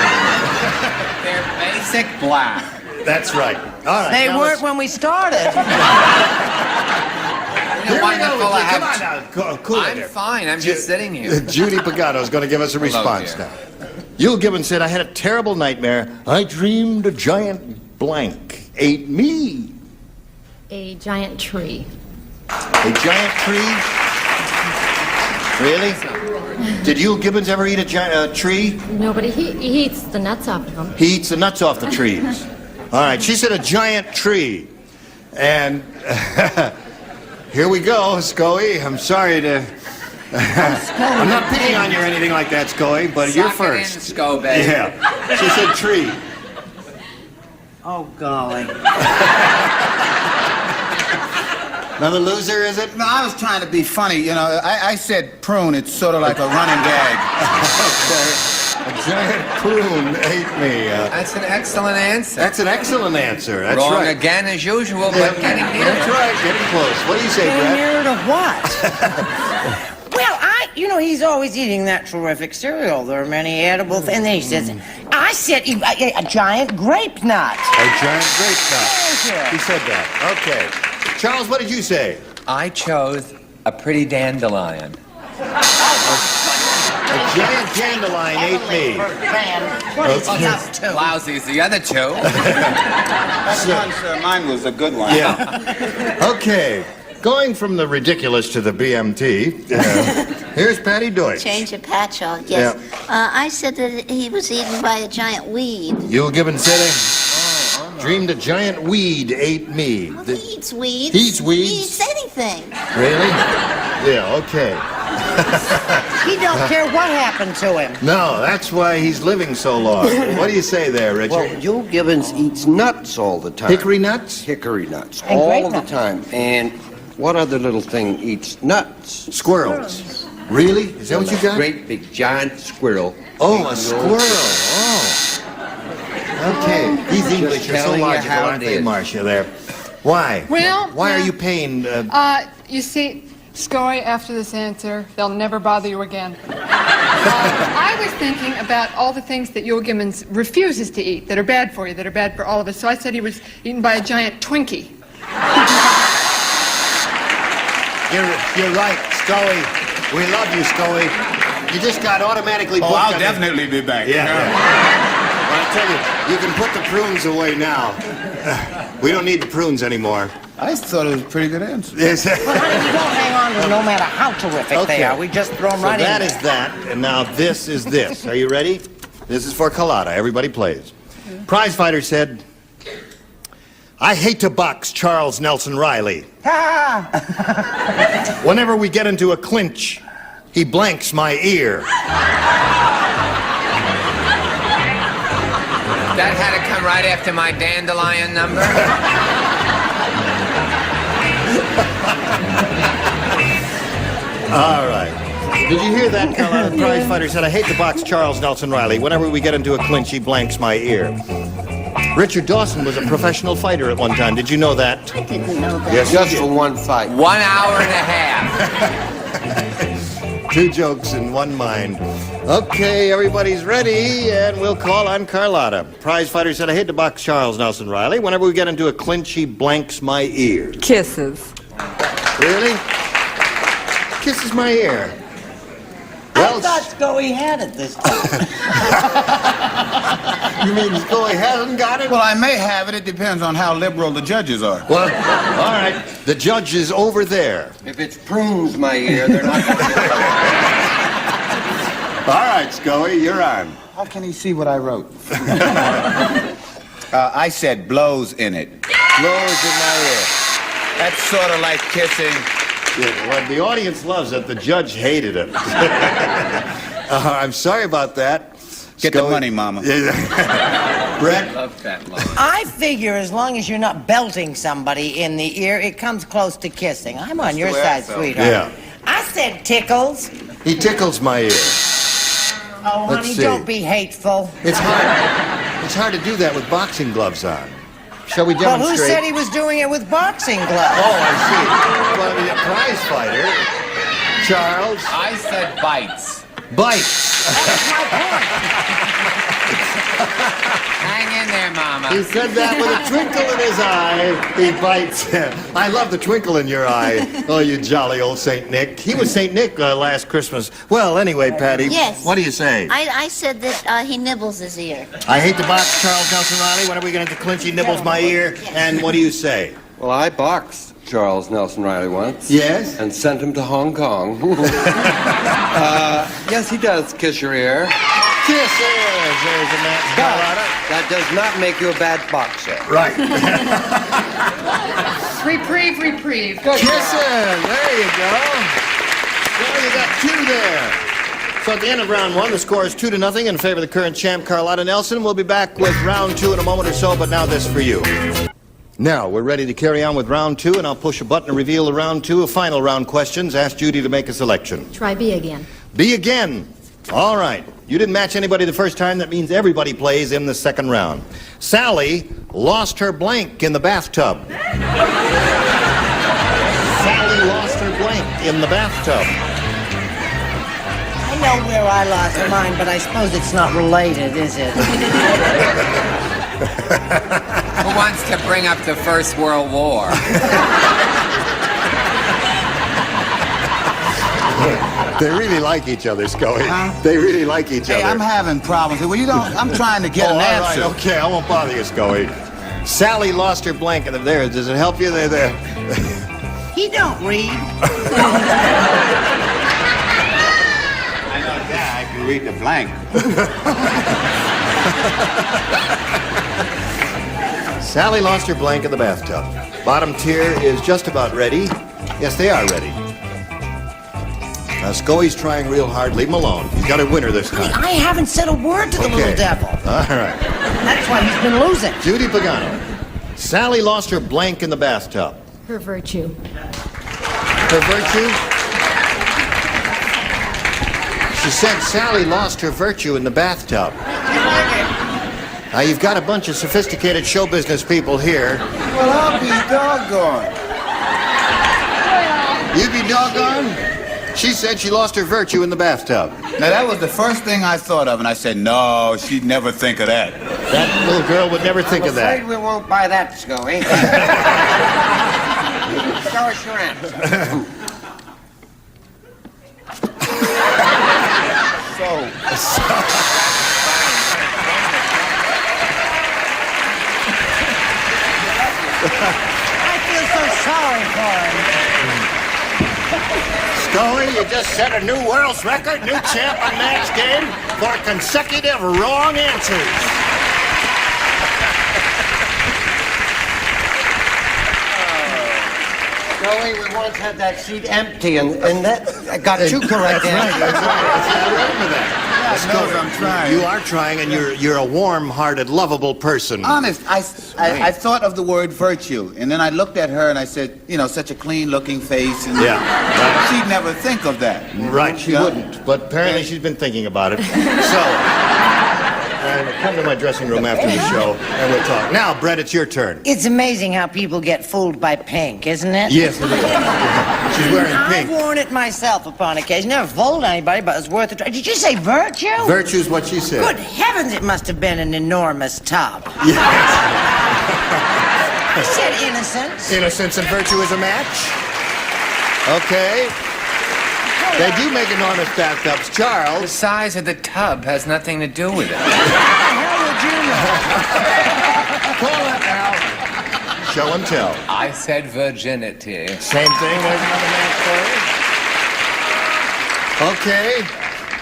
They're basic black. That's right. All right. They now weren't when we started. Here we Wonderful go. to have Come on now. Cool it I'm there. fine. I'm just sitting here. Judy Pagano is going to give us a response dear. now. Yul Gibbons said, I had a terrible nightmare. I dreamed a giant blank ate me. A giant tree. A giant tree? Really? Did Yul Gibbons ever eat a tree? Nobody, he eats the nuts off of them. He eats the nuts off the trees. All right, she said a giant tree. And here we go, Scully. I'm sorry to... I'm not picking on you or anything like that, Scully, but you're Suck it in, first. Sco, baby. Yeah. She said tree. Oh, golly. Another loser, is it? No, I was trying to be funny. You know, I said prune. It's sort of like a running gag. Okay. A giant prune ate me. That's an excellent answer. That's an excellent answer. That's Wrong right. again as usual, but getting near. That's right. Getting close. What do you say, Getting Brett? nearer to what? Well, he's always eating that terrific cereal. There are many edible things. And then he says, I said a giant grape nut. A giant grape nut. Yeah. He said that. Okay. Charles, what did you say? I chose a pretty dandelion. A giant dandelion ate me. What is he up to? Lousy as the other two. Mine was a good one. Yeah. Okay. Going from the ridiculous to the BMT, here's Patty Deutsch. Change of patch on, yes. Yeah. I said that he was eaten by a giant weed. Yul Gibbons said it. Dreamed a giant weed ate me. He eats weeds. He eats weeds? He eats anything. Really? Yeah, okay. He don't care what happened to him. No, that's why he's living so long. What do you say there, Richard? Well, Joe Gibbons eats nuts all the time. Hickory nuts? Hickory nuts. And grape all the nuts. time. And what other little thing eats nuts? Squirrels. Really? Is that what you got? Great big giant squirrel. Oh, a squirrel. Oh. Okay. These English are so telling you logical, how aren't it they, is. Marcia, there? Why? Well, Why are you paying... You see, Scoy, after this answer, they'll never bother you again. I was thinking about all the things that Joe Gibbons refuses to eat that are bad for you, that are bad for all of us. So I said he was eaten by a giant Twinkie. You're right, Scully. We love you, Scully. You just got automatically booked. Oh, I'll on definitely be back. Yeah. Well, I tell you, you can put the prunes away now. We don't need the prunes anymore. I thought it was a pretty good answer. Yes. Well, honey, we don't hang on to them no matter how terrific they are. We just throw them right in that there. is that, and now this is this. Are you ready? This is for Carlotta. Everybody plays. Prize fighter said, I hate to box Charles Nelson Riley. Whenever we get into a clinch, he blanks my ear. That had to come right after my dandelion number. All right. Did you hear that, Carlotta? The prize fighter said, I hate to box Charles Nelson Riley. Whenever we get into a clinch, he blanks my ear. Richard Dawson was a professional fighter at one time. Did you know that? I didn't know that. Yes, Just for one fight. 1 hour and a half. 2 jokes in one mind. Okay, everybody's ready, and we'll call on Carlotta. Prize fighter said, I hate to box Charles Nelson Riley. Whenever we get into a clinch, he blanks my ear. Kisses. Really? Kisses my ear. I thought Scoey had it this time. You mean Scoey hasn't got it? Well, I may have it. It depends on how liberal the judges are. Well, all right. The judge is over there. If it's prunes my ear, they're not going to All right, Scoey, you're on. How can he see what I wrote? I said blows in it. Blows in my ear. That's sort of like kissing. Yeah, well, the audience loves it. The judge hated it. I'm sorry about that. Get the money, Mama. Brett? Love that line. I figure as long as you're not belting somebody in the ear, it comes close to kissing. I'm on your side, sweetheart. Yeah. I said tickles. He tickles my ear. Oh, Let's honey, see. don't be hateful. It's hard. It's hard to do that with boxing gloves on. Shall we Well, demonstrate? who said he was doing it with boxing gloves? Oh, I see. Well, I mean, a prize fighter. Charles. I said bites. Bites. Hang in there, Mama. He said that with a twinkle in his eye. He bites him. I love the twinkle in your eye. Oh, you jolly old St. Nick. He was St. Nick last Christmas. Well, anyway, Patty. Yes. What do you say? I said that he nibbles his ear. I hate to box Charles Nelson Riley. Whenever we get into clinch, he nibbles my ear. And what do you say? Well, I boxed Charles Nelson Riley once. Yes? And sent him to Hong Kong. Yes, he does kiss your ear. Kisses. There's a match, Carlotta. That does not make you a bad boxer. Right. Reprieve. Good Kisses. There you go. Well, you got 2 there. So at the end of round 1, the score is 2-0 in favor of the current champ, Carlotta Nelson. We'll be back with round 2 in a moment or so, but now this for you. Now, we're ready to carry on with round 2, and I'll push a button and reveal the round 2 of final round questions. Ask Judy to make a selection. Try B again. B again. All right. You didn't match anybody the first time. That means everybody plays in the second round. Sally lost her blank in the bathtub. Sally lost her blank in the bathtub. I know where I lost mine, but I suppose it's not related, is it? Who wants to bring up the First World War? They really like each other, Scully. They really like each other. Hey, I'm having problems. Well, you don't. I'm trying to get an answer. All right, okay, I won't bother you, Scully. Sally lost her blanket. There, does it help you? There. He don't read. I know that. I can read the blank. Sally lost her blank in the bathtub. Bottom tier is just about ready. Yes, they are ready. Now, Scoey's trying real hard. Leave him alone. He's got a winner this time. I haven't said a word to the little devil. All right. That's why he's been losing. Judy Pagano. Sally lost her blank in the bathtub. Her virtue. Her virtue? She said Sally lost her virtue in the bathtub. Now, you've got a bunch of sophisticated show business people here. Well, I'll be doggone. You be doggone? She said she lost her virtue in the bathtub. Now, that was the first thing I thought of, and I said, no, she'd never think of that. That little girl would never think of that. I'm afraid we won't buy that, Scully. Show us your answer. I feel so sorry for him. Scully, you just set a new world's record, new champ on match game for consecutive wrong answers. Scully, we once had that seat empty, and that I got two correct answers. That's right. I remember that. Scully, I'm trying. You are trying, and you're a warm-hearted, lovable person. Honest, I thought of the word virtue, and then I looked at her and I said, you know, such a clean-looking face. And Yeah. she'd never think of that. Right, she wouldn't. But apparently she's been thinking about it. So, come to my dressing room after the show, and we'll talk. Now, Brett, it's your turn. It's amazing how people get fooled by pink, isn't it? Yes, it is. She's wearing pink. I've worn it myself upon occasion. Never fooled anybody, but it's worth a try. Did you say virtue? Virtue's what she said. Good heavens, it must have been an enormous tub. Yes. I said innocence. Innocence and virtue is a match. Okay. They do make enormous bathtubs. Charles. The size of the tub has nothing to do with it. How would you know? Call it now. Show and tell. I said virginity. Same thing. There's another match for you. Okay.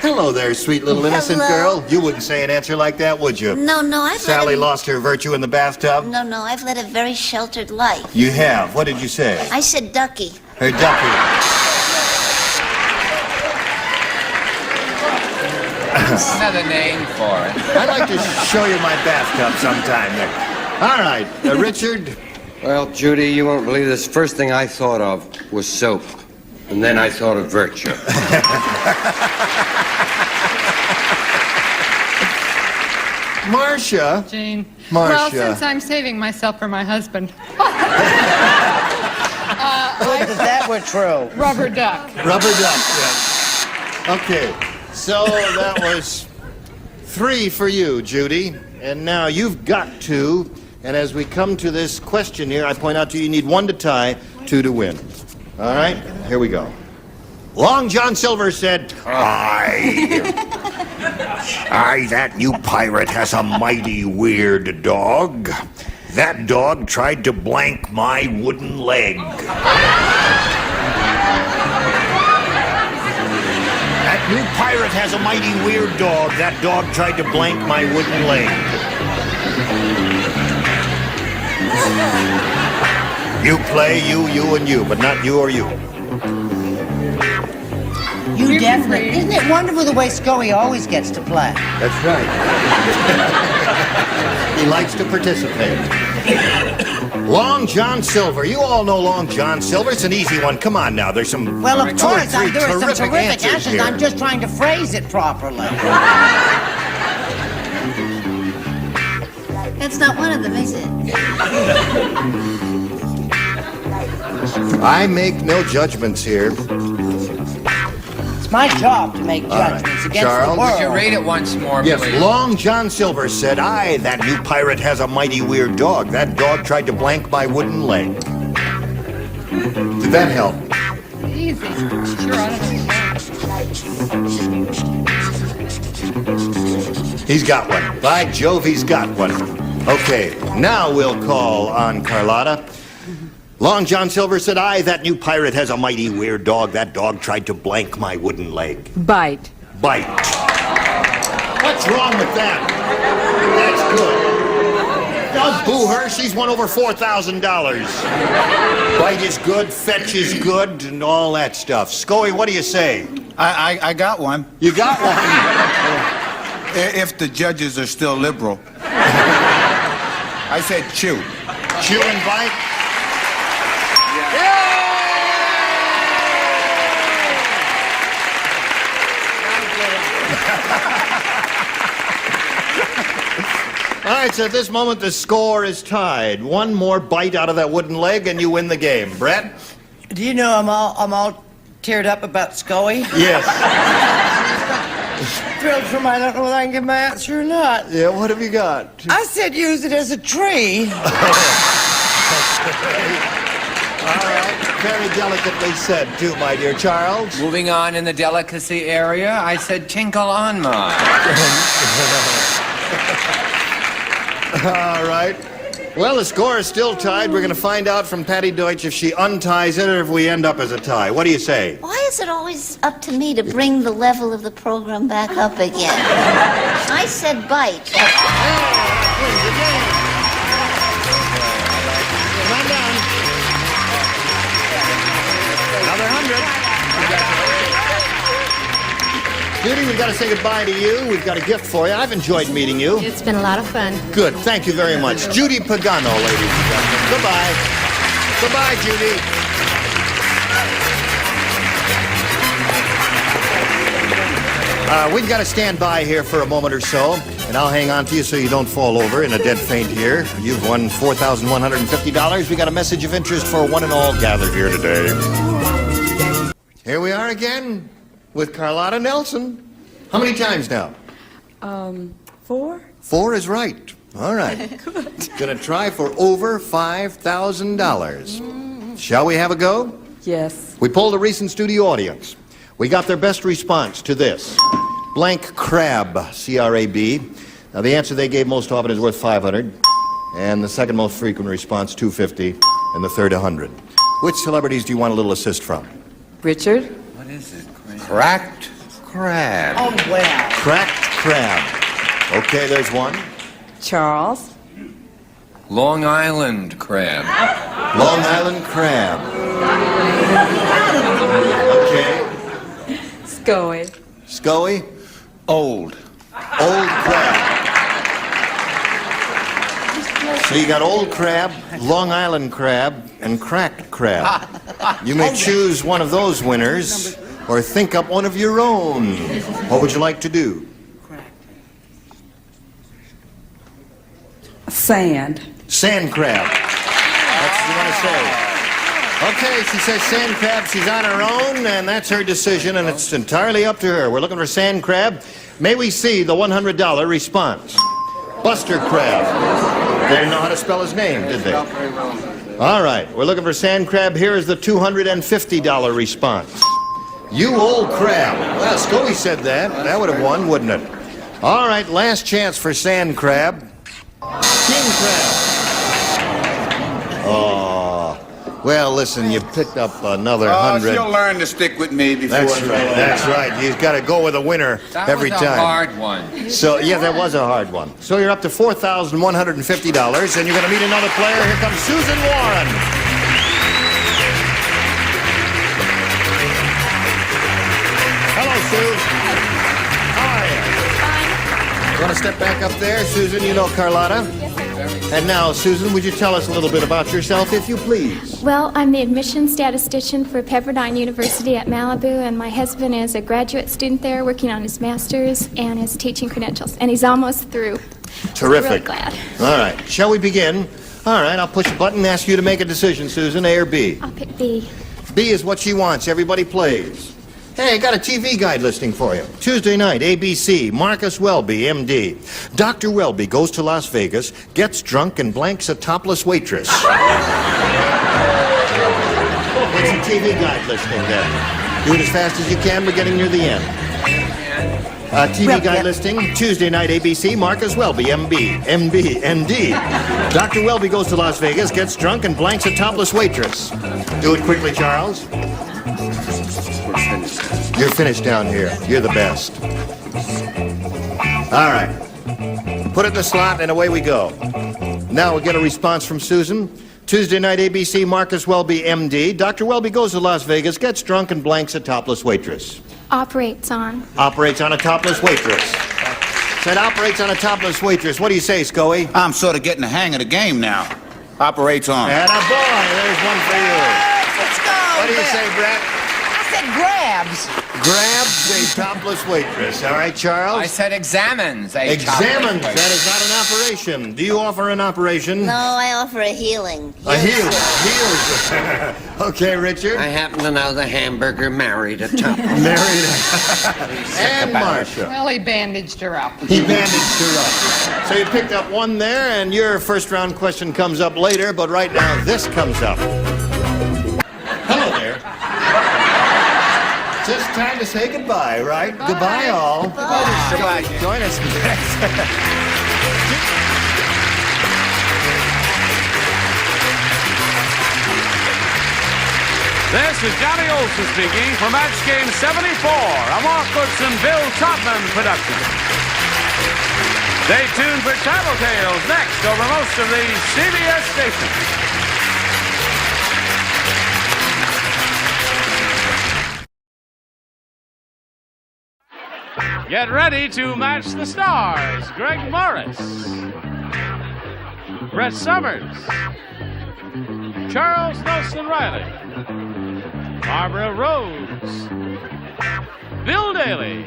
Hello there, sweet little innocent Hello. girl. You wouldn't say an answer like that, would you? No, I've Sally led a... lost her virtue in the bathtub? No, I've led a very sheltered life. You have. What did you say? I said ducky. Her ducky. Another name for it. I'd like to show you my bathtub sometime there. All right, Richard. Well, Judy, you won't believe this. First thing I thought of was soap. And then I thought of virtue. Marcia. Gene. Marcia. Well, since I'm saving myself for my husband. If that were true. Rubber duck. Rubber duck, yes. Okay, so that was 3 for you, Judy. And now you've got 2. And as we come to this question here, I point out to you, you need 1 to tie, 2 to win. All right, here we go. Long John Silver said, Aye, that new pirate has a mighty weird dog. That dog tried to blank my wooden leg. That new pirate has a mighty weird dog. That dog tried to blank my wooden leg. You play, you, and you, but not you or you. You definitely. Isn't it wonderful the way Scully always gets to play? That's right. He likes to participate. Long John Silver. You all know Long John Silver. It's an easy one. Come on now. There's some Well, of course, three there are some terrific answers answers. here. I'm just trying to phrase it properly. That's not one of them, is it? I make no judgments here. It's my job to make judgments against Charles? the world. Would you read it once more, Yes, please? Long John Silver said, Aye, that new pirate has a mighty weird dog. That dog tried to blank my wooden leg. Did that help? Easy. Sure, I don't know. He's got one. By Jove, he's got one. Okay, now we'll call on Carlotta. Long John Silver said, Aye, that new pirate has a mighty weird dog. That dog tried to blank my wooden leg. Bite. Bite. What's wrong with that? That's good. Don't boo her. She's won over $4,000. Bite is good, fetch is good, and all that stuff. Scoey, what do you say? I got one. You got one? If the judges are still liberal. I said chew. Chew and bite? All right, so at this moment, the score is tied. One more bite out of that wooden leg, and you win the game. Brett? Do you know I'm all teared up about Scully? Yes. Thrilled from I don't know whether I can give my answer or not. Yeah, what have you got? I said use it as a tree. All right, very delicately said, too, my dear Charles. Moving on in the delicacy area, I said tinkle on ma. All right. Well, the score is still tied. We're going to find out from Patty Deutsch if she unties it or if we end up as a tie. What do you say? Why is it always up to me to bring the level of the program back up again? I said bite. Come on down. Another 100. Judy, we've got to say goodbye to you. We've got a gift for you. I've enjoyed meeting you. It's been a lot of fun. Good. Thank you very much. Judy Pagano, ladies and gentlemen. Goodbye. Goodbye, Judy. We've got to stand by here for a moment or so, and I'll hang on to you so you don't fall over in a dead faint here. You've won $4,150. We got a message of interest for one and all gathered here today. Here we are again with Carlotta Nelson. How many times now? 4. 4 is right. All right. Gonna try for over $5,000. Shall we have a go? Yes. We polled a recent studio audience. We got their best response to this. Blank crab, C-R-A-B. Now, the answer they gave most often is worth 500, and the second most frequent response, 250, and the third, 100. Which celebrities do you want a little assist from? Richard? What is it? Cracked crab. Oh, well. Cracked crab. Okay, there's one. Charles? Long Island crab. Long Island crab. Okay. Scoey. Scoey? Old. Old crab. So you got old crab, Long Island crab, and cracked crab. You may choose one of those winners or think up one of your own. What would you like to do? Sand. Sand crab. That's what you want to say. Okay, she says sand crab. She's on her own, and that's her decision, and it's entirely up to her. We're looking for sand crab. May we see the $100 response? Buster Crab. They didn't know how to spell his name, did they? All right, we're looking for sand crab. Here is the $250 response. You old crab. Well, Scoey said that. That would have won, wouldn't it? All right, last chance for sand crab. King crab. Oh, well, listen, you picked up another 100. She'll learn to stick with me before. That's right. That's right. You've got to go with a winner every time. That was a hard one. So, yeah, that was a hard one. So you're up to $4,150, and you're going to meet another player. Here comes Susan Warren. Hello, Sue. How are you? Fine. You want to step back up there? Susan, you know Carlotta? Yes, I do. And now, Susan, would you tell us a little bit about yourself, if you please? Well, I'm the admissions statistician for Pepperdine University at Malibu, and my husband is a graduate student there working on his master's and his teaching credentials, and he's almost through. Terrific. Really glad. All right. Shall we begin? All right, I'll push a button and ask you to make a decision, Susan, A or B. I'll pick B. B is what she wants. Everybody plays. Hey, I got a TV guide listing for you. Tuesday night, ABC, Marcus Welby, MD. Dr. Welby goes to Las Vegas, gets drunk, and blanks a topless waitress. It's a TV guide listing then. Do it as fast as you can. We're getting near the end. TV guide listing, Tuesday night, ABC, Marcus Welby, MD. Dr. Welby goes to Las Vegas, gets drunk, and blanks a topless waitress. Do it quickly, Charles. You're finished down here. You're the best. All right. Put it in the slot, and away we go. Now we'll get a response from Susan. Tuesday night, ABC, Marcus Welby, MD. Dr. Welby goes to Las Vegas, gets drunk, and blanks a topless waitress. Operates on. Operates on a topless waitress. Said operates on a topless waitress. What do you say, Scoey? I'm sort of getting the hang of the game now. Operates on. And a boy, there's one for you. Let's go. What do you say, Brett? I said grabs. Grabs a topless waitress. All right, Charles? I said examines a Examines. topless That is not an operation. Do you offer an operation? No, I offer a healing. A heal. Heals. Okay, Richard. I happen to know the hamburger married a topless. Married. And Marcia. Well, he bandaged her up. He bandaged her up. So you picked up one there, and your first round question comes up later, but right now this comes up. Hello there. Just time to say goodbye, right? Goodbye, all. Goodbye. Join us next. This is Johnny Olson speaking for Match Game 74, a Mark Woods and Bill Todman production. Stay tuned for Tattletales next over most of the CBS stations. Get ready to match the stars. Greg Morris, Brett Summers, Charles Nelson Riley, Barbara Rhodes, Bill Daly,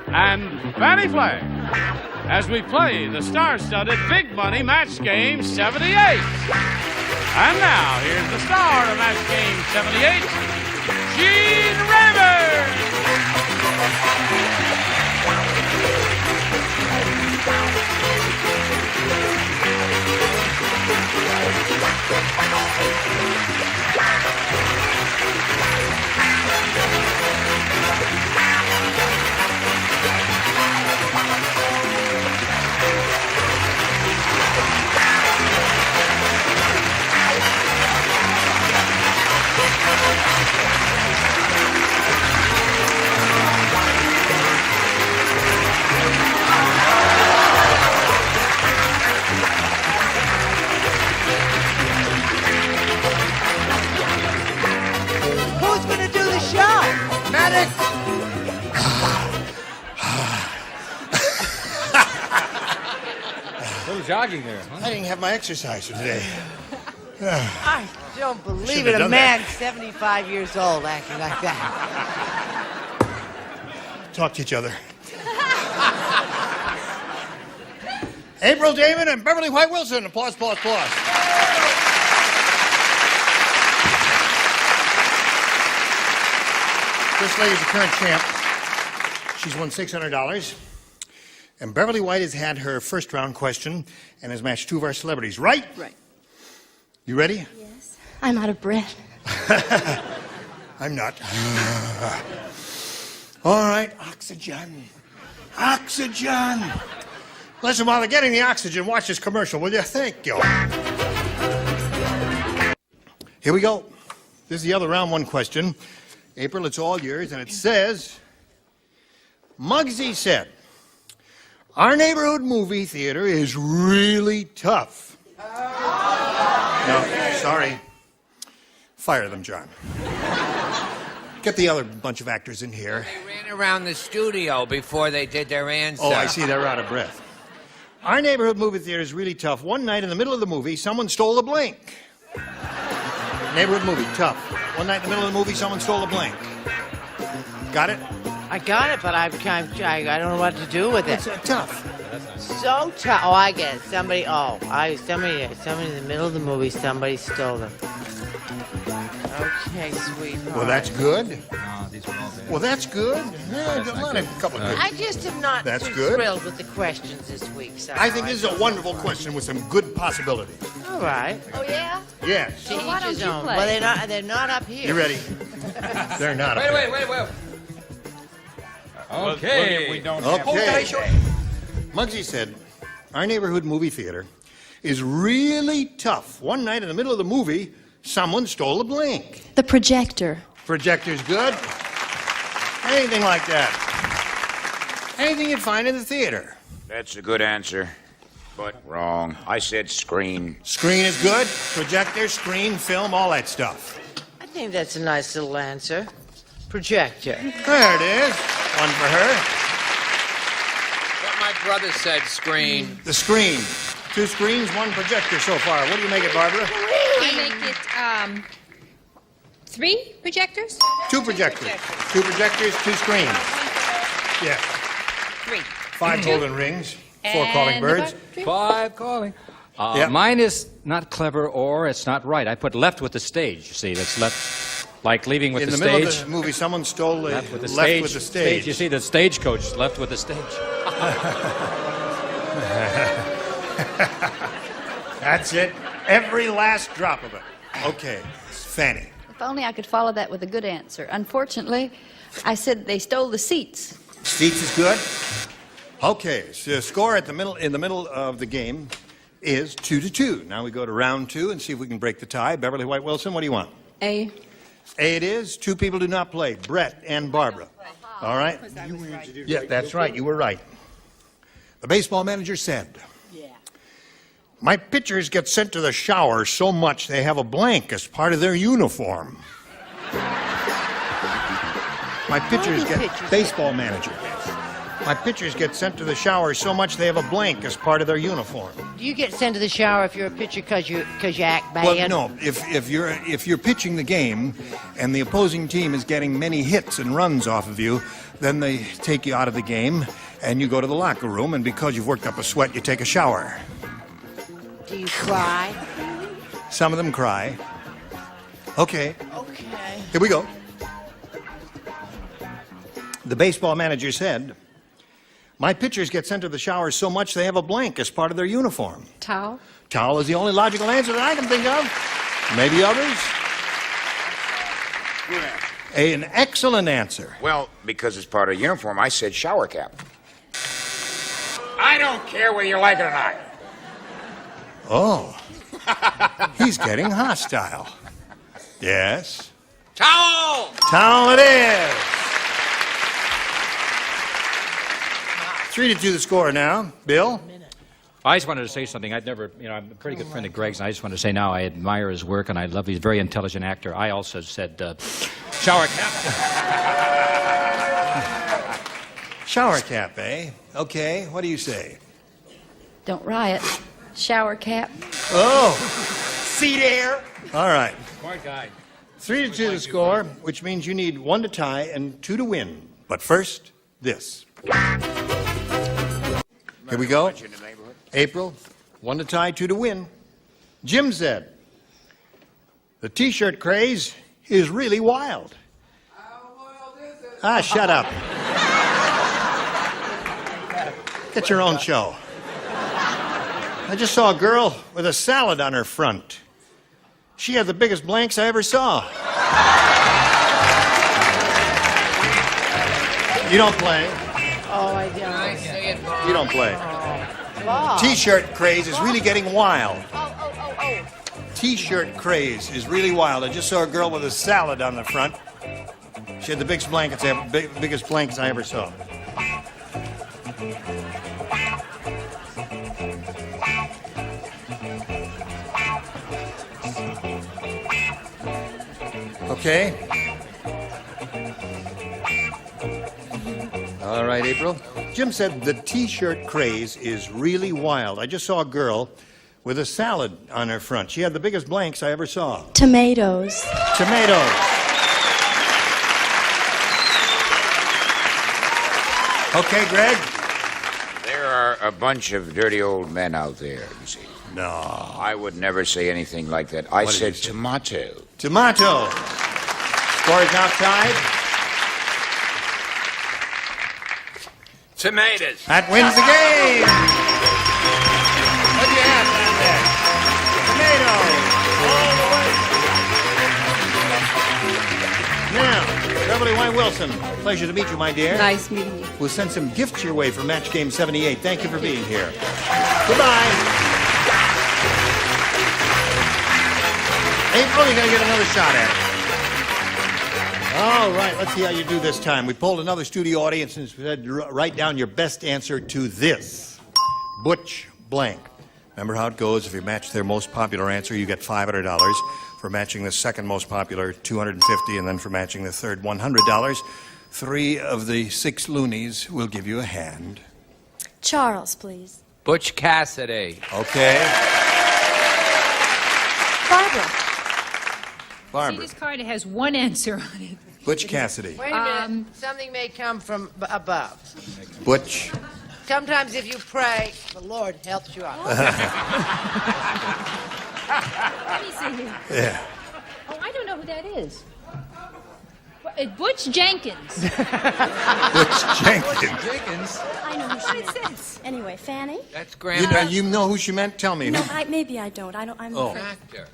and Fannie Flagg as we play the star-studded Big Money Match Game 78. And now, here's the star of Match Game 78, Gene Rayburn. Who's gonna do the show? Medic! A little jogging there, huh? I didn't have my exercise for today. I don't believe Should've it. A done man that. 75 years old acting like that. Talk to each other. April Damon and Beverly White Wilson. Applause, applause, applause. This lady's the current champ. She's won $600. And Beverly White has had her first round question and has matched two of our celebrities, right? Right. You ready? Yes. I'm out of breath. I'm not. All right, oxygen. Oxygen. Listen, while they're getting the oxygen, watch this commercial, will you? Thank you. Here we go. This is the other round one question. April, it's all yours, and it says, Muggsy said, our neighborhood movie theater is really tough. No, sorry. Fire them, John. Get the other bunch of actors in here. They ran around the studio before they did their answer. Oh, I see, they're out of breath. Our neighborhood movie theater is really tough. One night in the middle of the movie, someone stole a blank. Neighborhood movie, tough. One night in the middle of the movie, someone stole a blank. Got it? I got it, but I don't know what to do with it. It's tough. So tough. Oh, I get it. Somebody in the middle of the movie, somebody stole them. Okay, sweetheart. Well, that's good. Well, that's good. Yeah, a couple of good. I just am not That's too good. thrilled with the questions this week. So I think this is a wonderful question with some good possibilities. All right. Oh, yeah? Yes. To why each his don't you own. play? Well, they're not up here. You ready? They're not. up there. Wait. Okay. We don't Okay. Muggsy said, our neighborhood movie theater is really tough. One night in the middle of the movie, someone stole a blank. The projector. Projector's good. Anything like that. Anything you'd find in the theater. That's a good answer. But wrong. I said screen. Screen is good. Projector, screen, film, all that stuff. I think that's a nice little answer. Projector. There it is. One for her. What my brother said, screen. The screen. 2 screens, 1 projector so far. What do you make it, Barbara? I make it 3 projectors? 2 projectors. 2 projectors, 2 screens. Yeah. 3. 5 golden rings, 4 calling And birds. about 3. 5 calling. Yeah. Mine is not clever or it's not right. I put left with the stage. You see, that's left, like leaving with In the the stage. middle of the movie, someone stole the Left with the left stage. with the stage. You see, the stagecoach left with the stage. That's it. Every last drop of it. Okay, Fanny. If only I could follow that with a good answer. Unfortunately, I said they stole the seats. Seats is good. Okay, so the score in the middle of the game is 2-2. Now we go to round 2 and see if we can break the tie. Beverly White Wilson, what do you want? A. A it is. 2 people do not play, Brett and Barbara. All right? Yeah, that's right. You were right. The baseball manager said, my pitchers get sent to the shower so much they have a blank as part of their uniform. My pitchers baseball manager. My pitchers get sent to the shower so much they have a blank as part of their uniform. Do you get sent to the shower if you're a pitcher because you act bad? Well, no. If you're pitching the game and the opposing team is getting many hits and runs off of you, then they take you out of the game and you go to the locker room, and because you've worked up a sweat, you take a shower. Do you cry? Some of them cry. Okay. Okay. Here we go. The baseball manager said, my pitchers get sent to the shower so much they have a blank as part of their uniform. Towel. Towel is the only logical answer that I can think of. Maybe others? An excellent answer. Well, because it's part of the uniform, I said shower cap. I don't care whether you like it or not. Oh. He's getting hostile. Yes. Towel! Towel it is. 3-2 the score now. Bill? I just wanted to say something. I'm a pretty good friend of Greg's, and I just wanted to say now I admire his work, and I love he's a very intelligent actor. I also said shower cap. Shower cap, eh? Okay, what do you say? Don't riot. Shower cap. Oh, seat air. All right. Smart guy. 3-2 the score, which means you need 1 to tie and 2 to win. But first, this. Here we go. April, 1 to tie, 2 to win. Jim said, the T-shirt craze is really wild. Ah, shut up. Get your own show. I just saw a girl with a salad on her front. She had the biggest blanks I ever saw. You don't play. Oh, I don't. You don't play. Wow. T-shirt craze is really getting wild. T-shirt craze is really wild. I just saw a girl with a salad on the front. She had the biggest blankets I ever saw. Okay. All right, April. Jim said the T-shirt craze is really wild. I just saw a girl with a salad on her front. She had the biggest blanks I ever saw. Tomatoes. Tomatoes. Okay, Greg? There are a bunch of dirty old men out there, you see. No. I would never say anything like that. I said tomato. Tomato. Score is now tied. Tomatoes. That wins the game. What do you have down there? Tomato. All the way. Now, Beverly White Wilson, pleasure to meet you, my dear. Nice meeting you. We'll send some gifts your way for Match Game 78. Thank you for being here. Goodbye. April, you're going to get another shot at it. All right, let's see how you do this time. We polled another studio audience and said, write down your best answer to this. Butch blank. Remember how it goes? If you match their most popular answer, you get $500. For matching the second most popular, $250, and then for matching the third, $100. 3 of the 6 loonies will give you a hand. Charles, please. Butch Cassidy. Okay. Barbara. Barbara. See, this card has one answer on it. Butch Cassidy. Wait a minute. Something may come from above. Butch. Sometimes if you pray, the Lord helps you out. Let me see here. Yeah. Oh, I don't know who that is. Butch Jenkins. Butch Jenkins. Jenkins. I know who she is. Anyway, Fanny? That's Grandma. You know who she meant? Tell me. No, Who? maybe I don't. I'm Oh. afraid. Actor.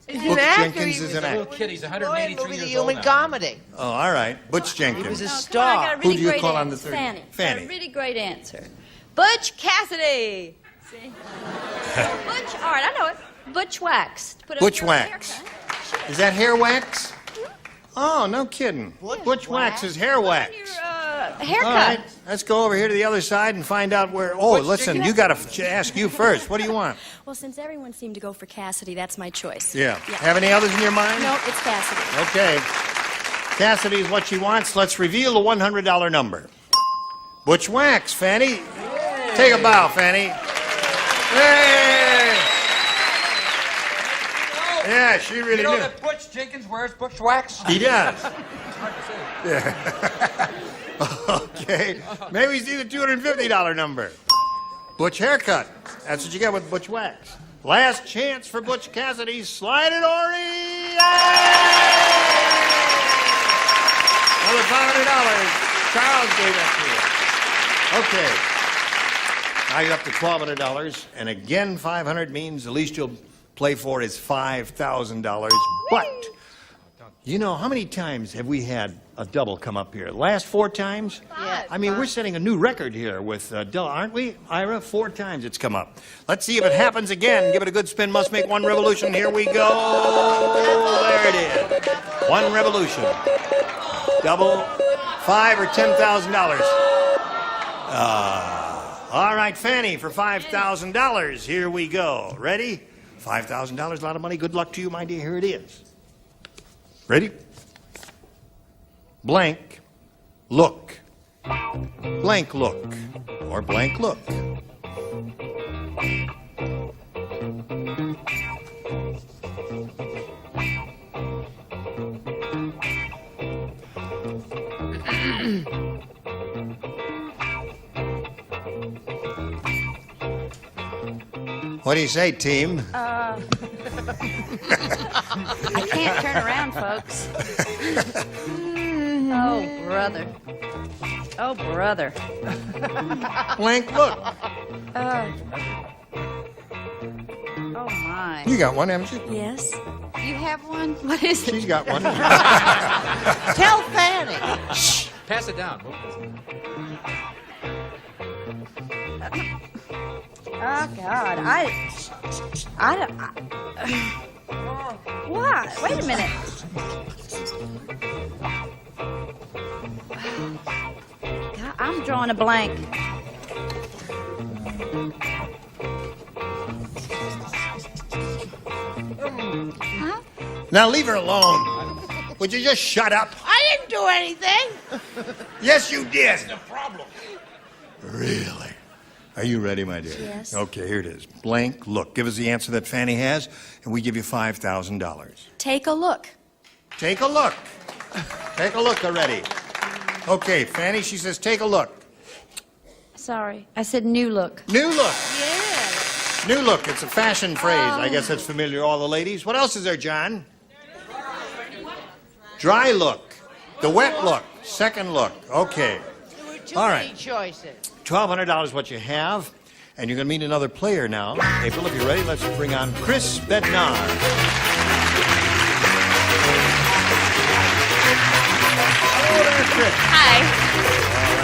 Butch Jenkins is an actor. Little kid, he's Boy, 183 movie, the years old human now. comedy. Oh, all right. Butch Jenkins. He was a Come on, I star. got a Who really do you great call on answer. the third? Fanny. Fanny. A really great answer. Butch Cassidy. See? Butch, all right, I know it. Butch waxed. Put Butch wax. Is that hair wax? Oh, no kidding. Butch wax is hair wax. Haircut. All right, let's go over here to the other side and find out where. Oh, listen, you got to ask you first. What do you want? Well, since everyone seemed to go for Cassidy, that's my choice. Yeah. Have any others in your mind? No, it's Cassidy. Okay. Cassidy's what she wants. Let's reveal the $100 number. Butch wax, Fanny. Take a bow, Fanny. Hey! Yeah, she really You know knew. that Butch Jenkins wears Butch wax? He does. It's hard to say. Yeah. Okay. Maybe we see the $250 number. Butch haircut. That's what you get with Butch wax. Last chance for Butch Cassidy. Slide it, Ori. Another $500. Charles gave that to you. Okay. Now you're up to $1,200. And again, $500 means the least you'll play for is $5,000. But, you know, how many times have we had a double come up here? Last 4 times? Yeah. I mean, we're setting a new record here with double, aren't we, Ira? 4 times it's come up. Let's see if it happens again. Give it a good spin. Must make 1 revolution. Here we go. There it is. 1 revolution. Double, $5,000 or $10,000. All right, Fanny, for $5,000. Here we go. Ready? $5,000, a lot of money. Good luck to you, my dear. Here it is. Ready? Blank, look. Blank look. Or blank look. What do you say, team? I can't turn around, folks. Oh, brother. Oh, brother. Blank look. Oh, my. You got one, haven't you? Yes. You have one? What is it? She's got one. Tell Fanny. Shh. Pass it down. Oh, God. I don't... What? Wait a minute. God, I'm drawing a blank. Huh? Now leave her alone. Would you just shut up? I didn't do anything. Yes, you did. That's the problem. Really? Are you ready, my dear? Yes. Okay, here it is. Blank look. Give us the answer that Fanny has, and we give you $5,000. Take a look. Take a look. Take a look already. Okay, Fanny, she says take a look. Sorry. I said new look. New look. Yes. New look. It's a fashion phrase. I guess that's familiar to all the ladies. What else is there, John? Dry look. The wet look. Second look. Okay. There were too All many right. choices. $1,200 is what you have, and you're going to meet another player now. April, if you're ready, let's bring on Chris Bednar. Hello there, Chris. Hi. All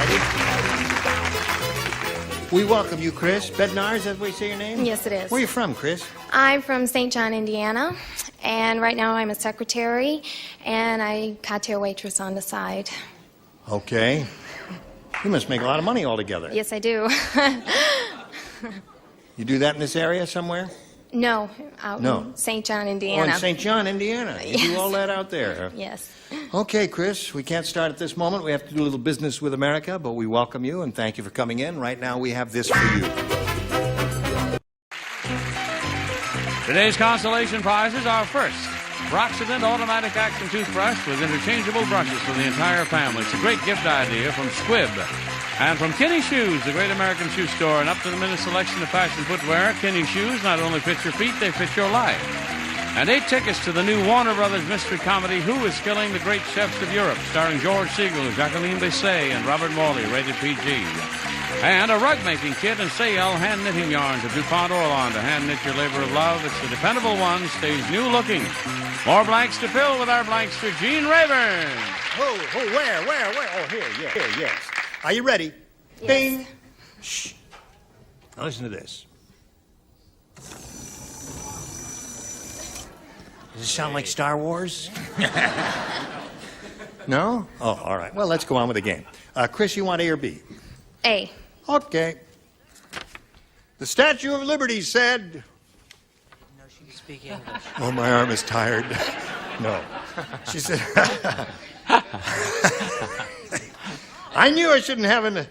righty. We welcome you, Chris. Bednar, is that what you say your name? Yes, it is. Where are you from, Chris? I'm from St. John, Indiana, and right now I'm a secretary, and I cocktail waitress on the side. Okay. You must make a lot of money altogether. Yes, I do. You do that in this area somewhere? No, out No. in St. John, Oh, Indiana. in St. John, Indiana. You do Yes. all that out there. Yes. Okay, Chris, we can't start at this moment. We have to do a little business with America, but we welcome you and thank you for coming in. Right now, we have this for you. Today's consolation prizes are first, Broxident automatic action toothbrush with interchangeable brushes for the entire family. It's a great gift idea from Squibb. And from Kinney Shoes, the great American shoe store, an up-to-the-minute selection of fashion footwear. Kinney Shoes not only fit your feet, they fit your life. And 8 tickets to the new Warner Brothers mystery comedy, Who is Killing the Great Chefs of Europe, starring George Siegel, Jacqueline Bisset, and Robert Morley, rated PG. And a rug-making kit and Sayel hand-knitting yarns of DuPont Orlon to hand-knit your labor of love. It's the dependable one, stays new-looking. More blanks to fill with our blankster, Gene Rayburn. Where? Oh, here, yes. Are you ready? Yes. Bing. Shh. Now listen to this. Does it sound like Star Wars? No? Oh, all right. Well, let's go on with the game. Chris, you want A or B? A. Okay. The Statue of Liberty said... No, she can speak English. Oh, my arm is tired. No. She said... I knew I shouldn't have an...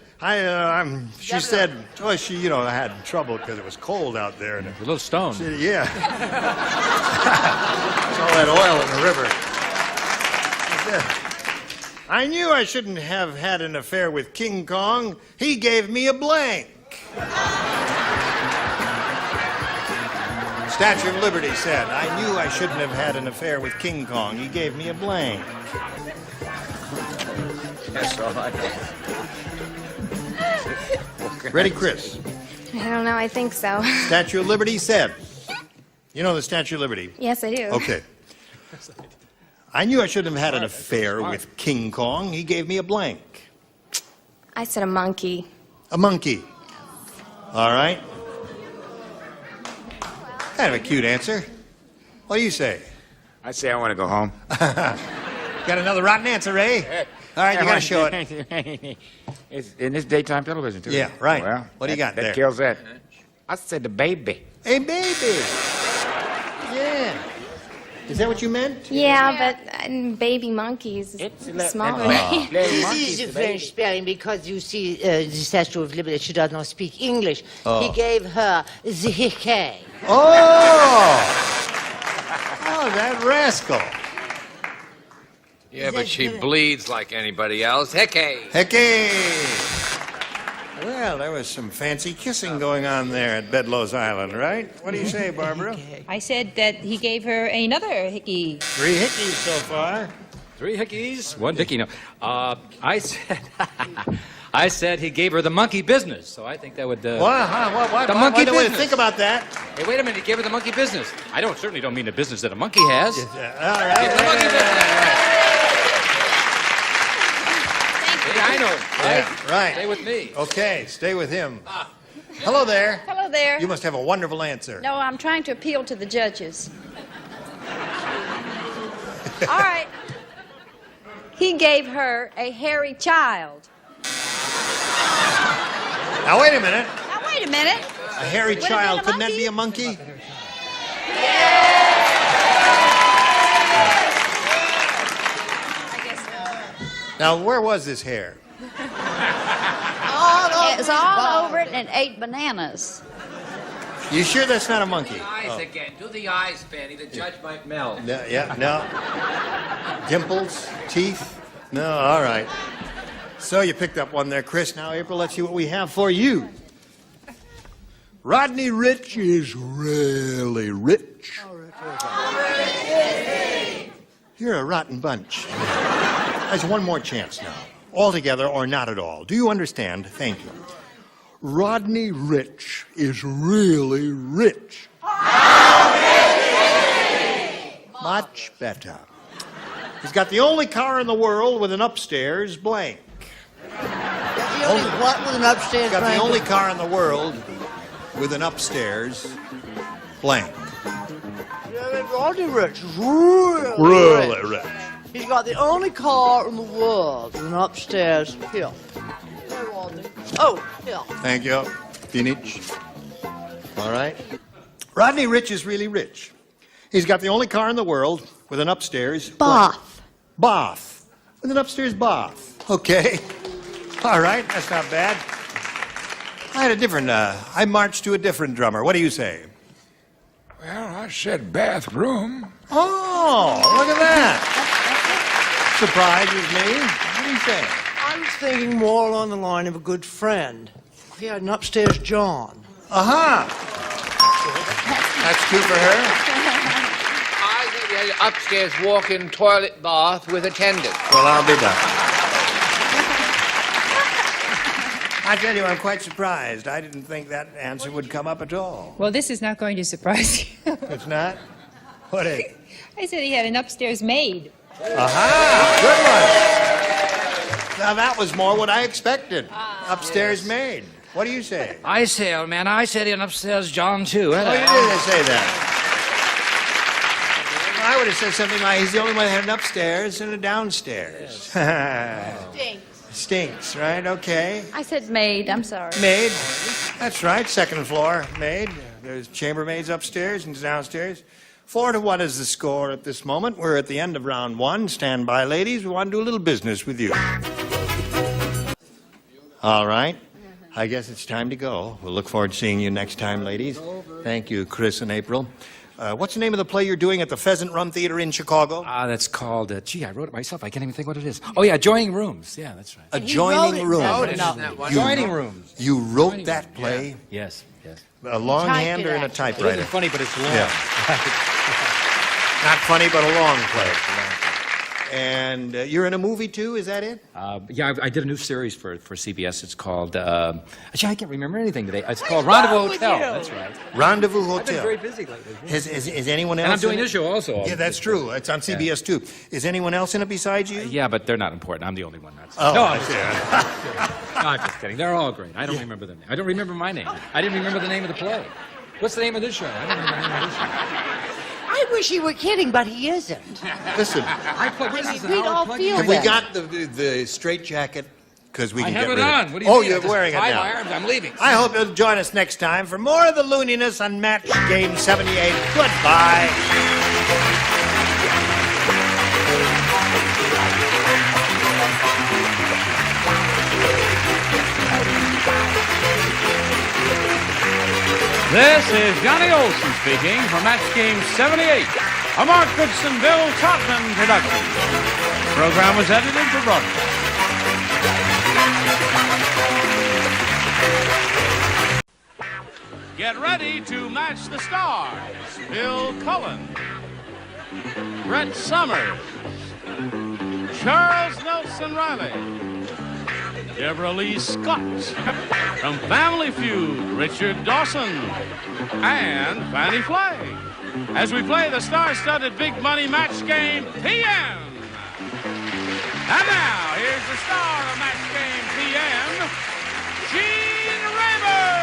she said... Oh, she, had trouble because it was cold out there. And a little stoned. Yeah. It's all that oil in the river. She said, I knew I shouldn't have had an affair with King Kong. He gave me a blank. Statue of Liberty said, I knew I shouldn't have had an affair with King Kong. He gave me a blank. That's all I know. Ready, Chris? I don't know, I think so. Statue of Liberty said. You know the Statue of Liberty? Yes, I do. Okay. I knew I shouldn't have had an affair with King Kong. He gave me a blank. I said a monkey. A monkey. All right. Kind of a cute answer. What do you say? I say I want to go home. Got another rotten answer, eh? All right, you got to show it. It's in this daytime television, too. Yeah, right. Well, What do you got that there? kills that. I said the baby. A baby. Yeah. Is that what you meant? Yeah, but baby monkeys smaller. This is the French spelling because you see the Statue of Liberty, she does not speak English. Oh. He gave her the hickey. Oh, that rascal. Yeah, but she bleeds like anybody else. Hickey! Hickey. Well, there was some fancy kissing going on there at Bedloe's Island, right? What do you say, Barbara? I said that he gave her another hickey. 3 hickeys so far. 3 hickeys, 1 dicky. No, I said he gave her the monkey business, so I think that would. What? The monkey Wait, business. think about that. Hey, wait a minute. He gave her the monkey business. I certainly don't mean the business that a monkey has. All right. Give her the monkey business. Yeah, I know. Yeah, right. Stay with me. Okay, stay with him. Hello there. Hello there. You must have a wonderful answer. No, I'm trying to appeal to the judges. All right. He gave her a hairy child. Now, wait a minute. Now, wait a minute. A hairy Would it child, have been couldn't a that be a monkey? Now, where was this hair? It's all over it and ate bananas. You sure that's not a monkey? Eyes again. Do the eyes, Fanny. The judge might melt. No. Dimples, teeth? No, all right. So you picked up one there, Chris. Now, April, let's see what we have for you. Rodney Rich is really rich. You're a rotten bunch. There's one more chance now. All together or not at all. Do you understand? Thank you. Rodney Rich is really rich. Much better. He's got the only car in the world with an upstairs blank. The only what with an upstairs He's got blank? the only car in the world with an upstairs blank. Rodney Rich is really rich. He's got the only car in the world with an upstairs hill. Oh, hill. Thank you. Finish. All right? Rodney Rich is really rich. He's got the only car in the world with an upstairs... Bath. Bath. With an upstairs bath. Okay. All right, that's not bad. I marched to a different drummer. What do you say? Well, I said bathroom. Oh, look at that. Surprises me. What do you say? I was thinking more along the line of a good friend. He had an upstairs John. Aha! That's two for her. I think he had an upstairs walk-in toilet bath with attendant. Well, I'll be done. I tell you, I'm quite surprised. I didn't think that answer would come up at all. Well, this is not going to surprise you. It's not? What is? I said he had an upstairs maid. Aha! Good one. Now, that was more what I expected. Upstairs maid. What do you say? I say, old man, I said an upstairs John, too. Oh, you did say that. I would have said something like, he's the only one that had an upstairs and a downstairs. Stinks. Stinks, right? Okay. I said maid. I'm sorry. Maid. That's right. Second floor, maid. There's chambermaids upstairs and downstairs. 4-1 is the score at this moment. We're at the end of round one. Stand by, ladies. We want to do a little business with you. All right. I guess it's time to go. We'll look forward to seeing you next time, ladies. Thank you, Chris and April. What's the name of the play you're doing at the Pheasant Rum Theater in Chicago? That's called, gee, I wrote it myself. I can't even think what it is. Oh, yeah, Adjoining Rooms. Yeah, that's right. Adjoining Rooms. Adjoining Rooms. You wrote that play? Yeah. Yes. A longhand or in a typewriter? It isn't funny, but it's long. Yeah. Not funny, but a long play. And you're in a movie, too? Is that it? Yeah, I did a new series for CBS. It's called, actually, I can't remember anything today. It's called Rendezvous Hotel. That's right. Rendezvous Hotel. I've been very busy lately. Is anyone else? And I'm doing in this show also. Yeah, that's true. It's on CBS, too. Is anyone else in it besides you? Yeah, but they're not important. I'm the only one. Oh, no, I see. No, I'm just kidding. They're all great. I don't remember them. I don't remember my name. I didn't remember the name of the play. What's the name of this show? I don't remember the name of this show. I wish he were kidding, but he isn't. Listen, We'd all feel have that. we got the straight jacket? Because we can I have get it rid on. of What do you mean? you're wearing it Tie now. my arms. I'm leaving. I hope you'll join us next time for more of the looniness on Match Game 78. Goodbye. This is Johnny Olson speaking for Match Game 78, a Mark Goodson, Bill Todman production. The program was edited for broadcast. Get ready to match the stars. Bill Cullen, Brett Summers, Charles Nelson Riley, Deborah Lee Scott, from Family Feud, Richard Dawson, and Fannie Flagg, as we play the star-studded big money match game, PM. And now, here's the star of Match Game PM, Gene Rayburn.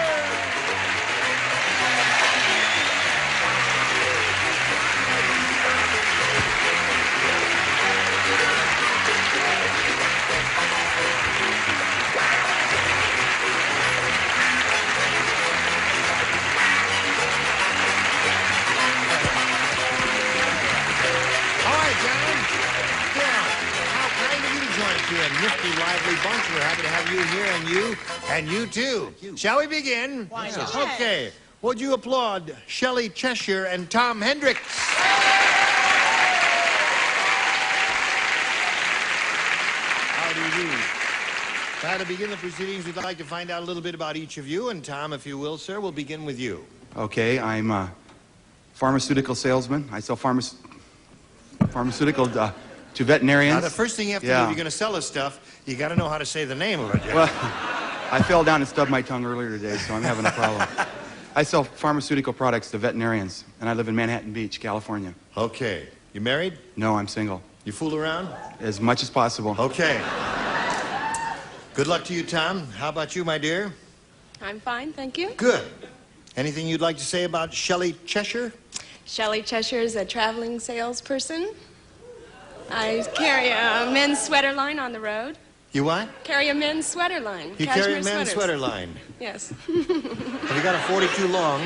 To a nifty, lively bunch. We're happy to have you here, and you too. Shall we begin? Why not? Okay. Would you applaud Shelley Cheshire and Tom Hendricks? How do you do? Now, to begin the proceedings, we'd like to find out a little bit about each of you. And Tom, if you will, sir, we'll begin with you. Okay, I'm a pharmaceutical salesman. I sell pharmaceutical to veterinarians. Now, the first thing you have to do, if you're going to sell us stuff, you got to know how to say the name of it. Well, I fell down and stubbed my tongue earlier today, so I'm having a problem. I sell pharmaceutical products to veterinarians, and I live in Manhattan Beach, California. Okay. You married? No, I'm single. You fool around? As much as possible. Okay. Good luck to you, Tom. How about you, my dear? I'm fine, thank you. Good. Anything you'd like to say about Shelley Cheshire? Shelley Cheshire is a traveling salesperson. I carry a men's sweater line on the road. You what? Carry a men's sweater line. You Cashmere carry a men's sweaters. sweater line. Yes. Have you got a 42 long?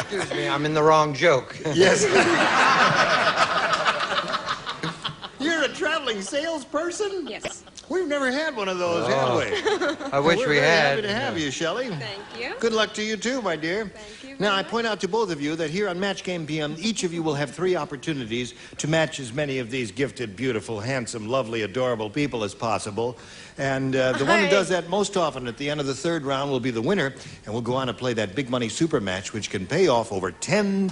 Excuse me, I'm in the wrong joke. Yes. You're a traveling salesperson? Yes. We've never had one of those, have we? I wish We're we very had. happy to have you, Shelley. Thank you. Good luck to you, too, my dear. Thank you. Now, I point out to both of you that here on Match Game PM, each of you will have 3 opportunities to match as many of these gifted, beautiful, handsome, lovely, adorable people as possible. And the one who does that most often at the end of the 3rd round will be the winner, and we'll go on to play that big money super match, which can pay off over $10,000.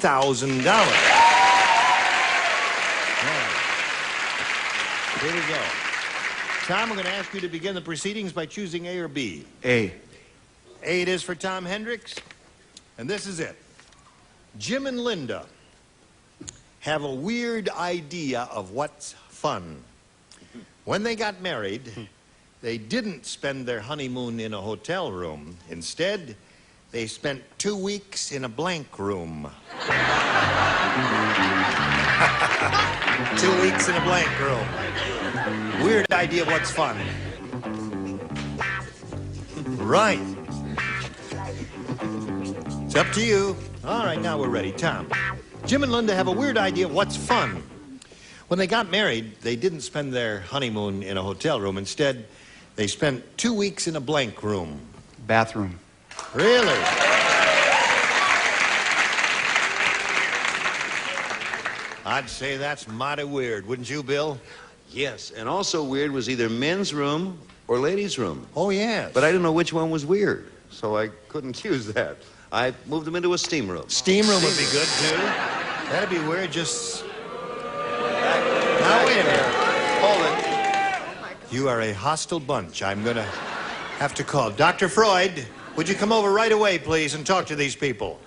Here we go. Tom, I'm going to ask you to begin the proceedings by choosing A or B. A. A it is for Tom Hendricks. And this is it. Jim and Linda have a weird idea of what's fun. When they got married, they didn't spend their honeymoon in a hotel room. Instead, they spent 2 weeks in a blank room. 2 weeks in a blank room. Weird idea of what's fun. Right. It's up to you. All right, now we're ready. Tom, Jim and Linda have a weird idea of what's fun. When they got married, they didn't spend their honeymoon in a hotel room. Instead, they spent 2 weeks in a blank room. Bathroom. Really? I'd say that's mighty weird, wouldn't you, Bill? Yes, and also weird was either men's room or ladies' room. Oh, yes. But I didn't know which one was weird, so I couldn't choose that. I moved them into a steam room. Steam room would be good, too. That'd be weird, just... Now, wait a minute. Hold it. You are a hostile bunch. I'm gonna have to call. Dr. Freud, would you come over right away, please, and talk to these people?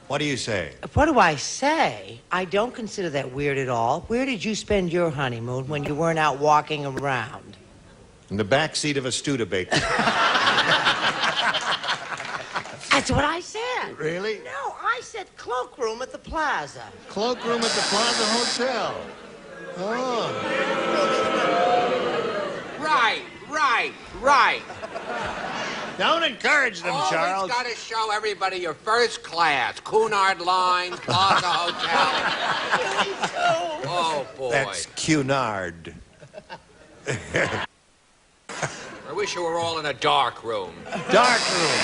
What do you say? What do I say? I don't consider that weird at all. Where did you spend your honeymoon when you weren't out walking around? In the back seat of a Studebaker. That's what I said. Really? No, I said cloakroom at the Plaza. Cloakroom at the Plaza Hotel. Oh. Right. Don't encourage them, Charles. Always got to show everybody your first class. Cunard Line, Plaza Hotel. Oh, boy. That's Cunard. I wish you were all in a dark room. Dark room.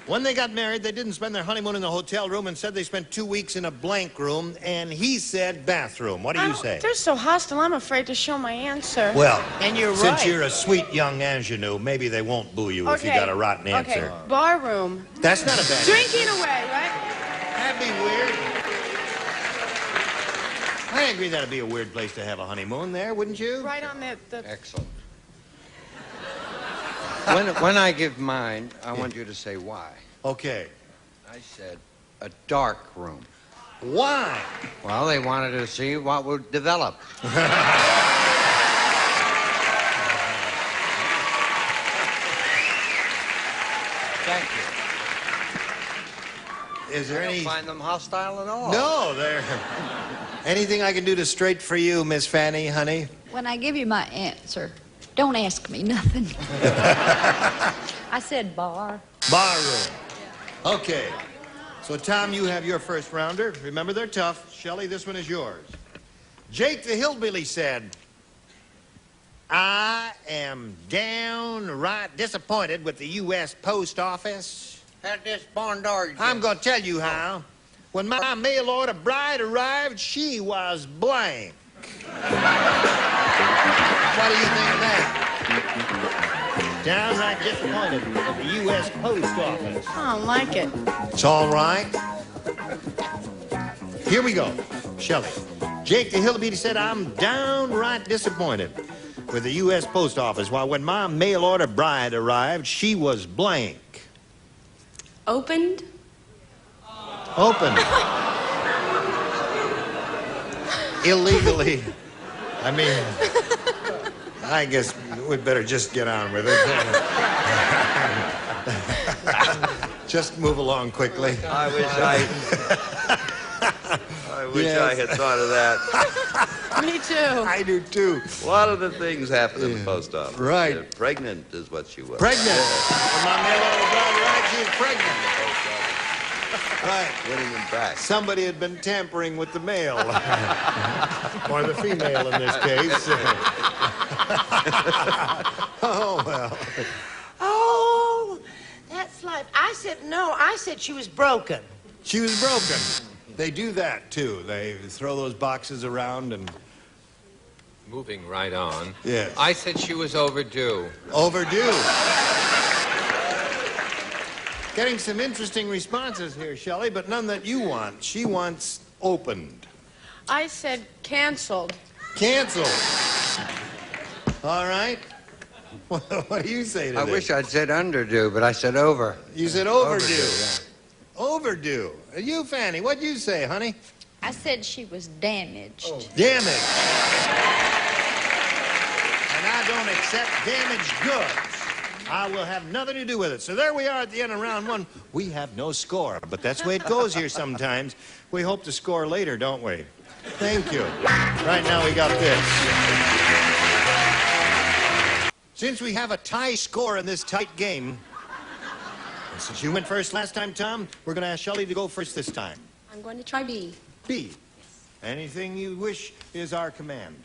When they got married, they didn't spend their honeymoon in the hotel room. Instead, they spent 2 weeks in a blank room, and he said bathroom. What do you say? They're so hostile, I'm afraid to show my answer. Well, and you're since right. you're a sweet young ingenue, maybe they won't boo you if you got a rotten answer. Okay, bar room. That's not a bad Drinking away, right? That'd be weird. I agree that'd be a weird place to have a honeymoon there, wouldn't you? Right on the... Excellent. When I give mine, I want you to say why. Okay. I said a dark room. Why? Well, they wanted to see what would develop. Thank you. Is there I don't any... find them hostile at all. No, there... Anything I can do to straight for you, Miss Fanny, honey? When I give you my answer, don't ask me nothing. I said bar. Bar room. Okay. So, Tom, you have your first rounder. Remember, they're tough. Shelley, this one is yours. Jake the Hillbilly said, I am downright disappointed with the U.S. Post Office. Had this barn dog. I'm going to tell you how. When my mail order bride arrived, she was blank. What do you think of that? Downright disappointed with the U.S. Post Office. I don't like it. It's all right. Here we go. Shelley. Jake the Hillbilly said, I'm downright disappointed with the U.S. Post Office. While when my mail order bride arrived, she was blank. Opened? Open. Illegally. I mean, I guess we'd better just get on with it. Just move along quickly. I wish I had thought of that. Me too. I do too. A lot of the things happen in the post office. Right. Pregnant is what she was. Pregnant. Yeah. My mail order brought right, she's pregnant. Right. Winning them back. Somebody had been tampering with the mail. Or the female in this case. Oh, well. Oh, that's life. I said no. I said she was broken. She was broken. They do that, too. They throw those boxes around and... Moving right on. Yes. I said she was overdue. Overdue. Getting some interesting responses here, Shelley, but none that you want. She wants opened. I said canceled. Canceled. All right. What do you say to I this? wish I'd said underdue, but I said over. You said overdue. Yeah. Overdue. You, Fanny, what'd you say, honey? I said she was damaged. Damaged. And I don't accept damaged goods. I will have nothing to do with it. So there we are at the end of round one. We have no score, but that's the way it goes here sometimes. We hope to score later, don't we? Thank you. Right now we got this. Since we have a tie score in this tight game, and since you went first last time, Tom, we're going to ask Shelley to go first this time. I'm going to try B. B. Anything you wish is our command.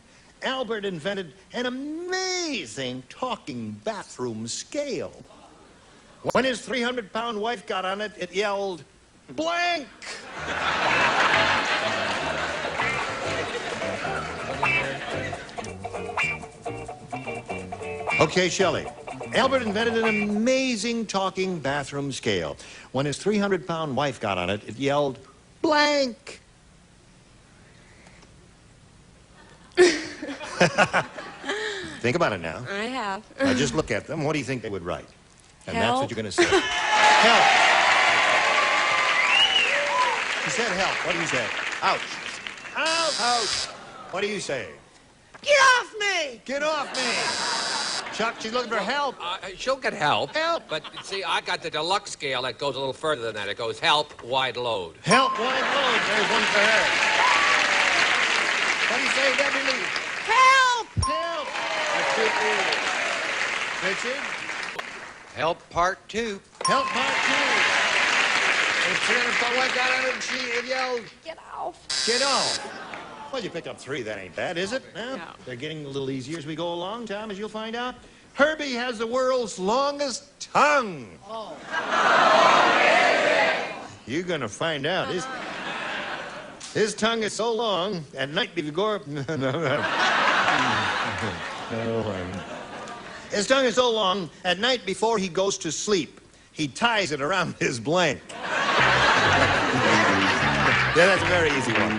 Albert invented an amazing talking bathroom scale. When his 300-pound wife got on it, it yelled, blank! Okay, Shelley. Albert invented an amazing talking bathroom scale. When his 300-pound wife got on it, it yelled, blank! Think about it now. I have. Now just look at them. What do you think they would write? And that's Help. what you're going to say. Help. You said help. What do you say? Ouch. Ouch. Ouch. What do you say? Get off me! Get off me. Chuck, she's looking for help. She'll get help. Help. But see, I got the deluxe scale that goes a little further than that. It goes help, wide load. Help, wide load. There's one for her. What do you say, Debbie Lee? Help! Help. Richard? Help part 2. Help part 2. And Jennifer, what got on it? And she yelled, Get off. get off. Well, you picked up 3. That ain't bad, is it? No. They're getting a little easier as we go along, Tom, as you'll find out. Herbie has the world's longest tongue. Oh. You're going to find out. His tongue is so long, at night before... His tongue is so long, at night before he goes to sleep, he ties it around his blank. Yeah, that's a very easy one.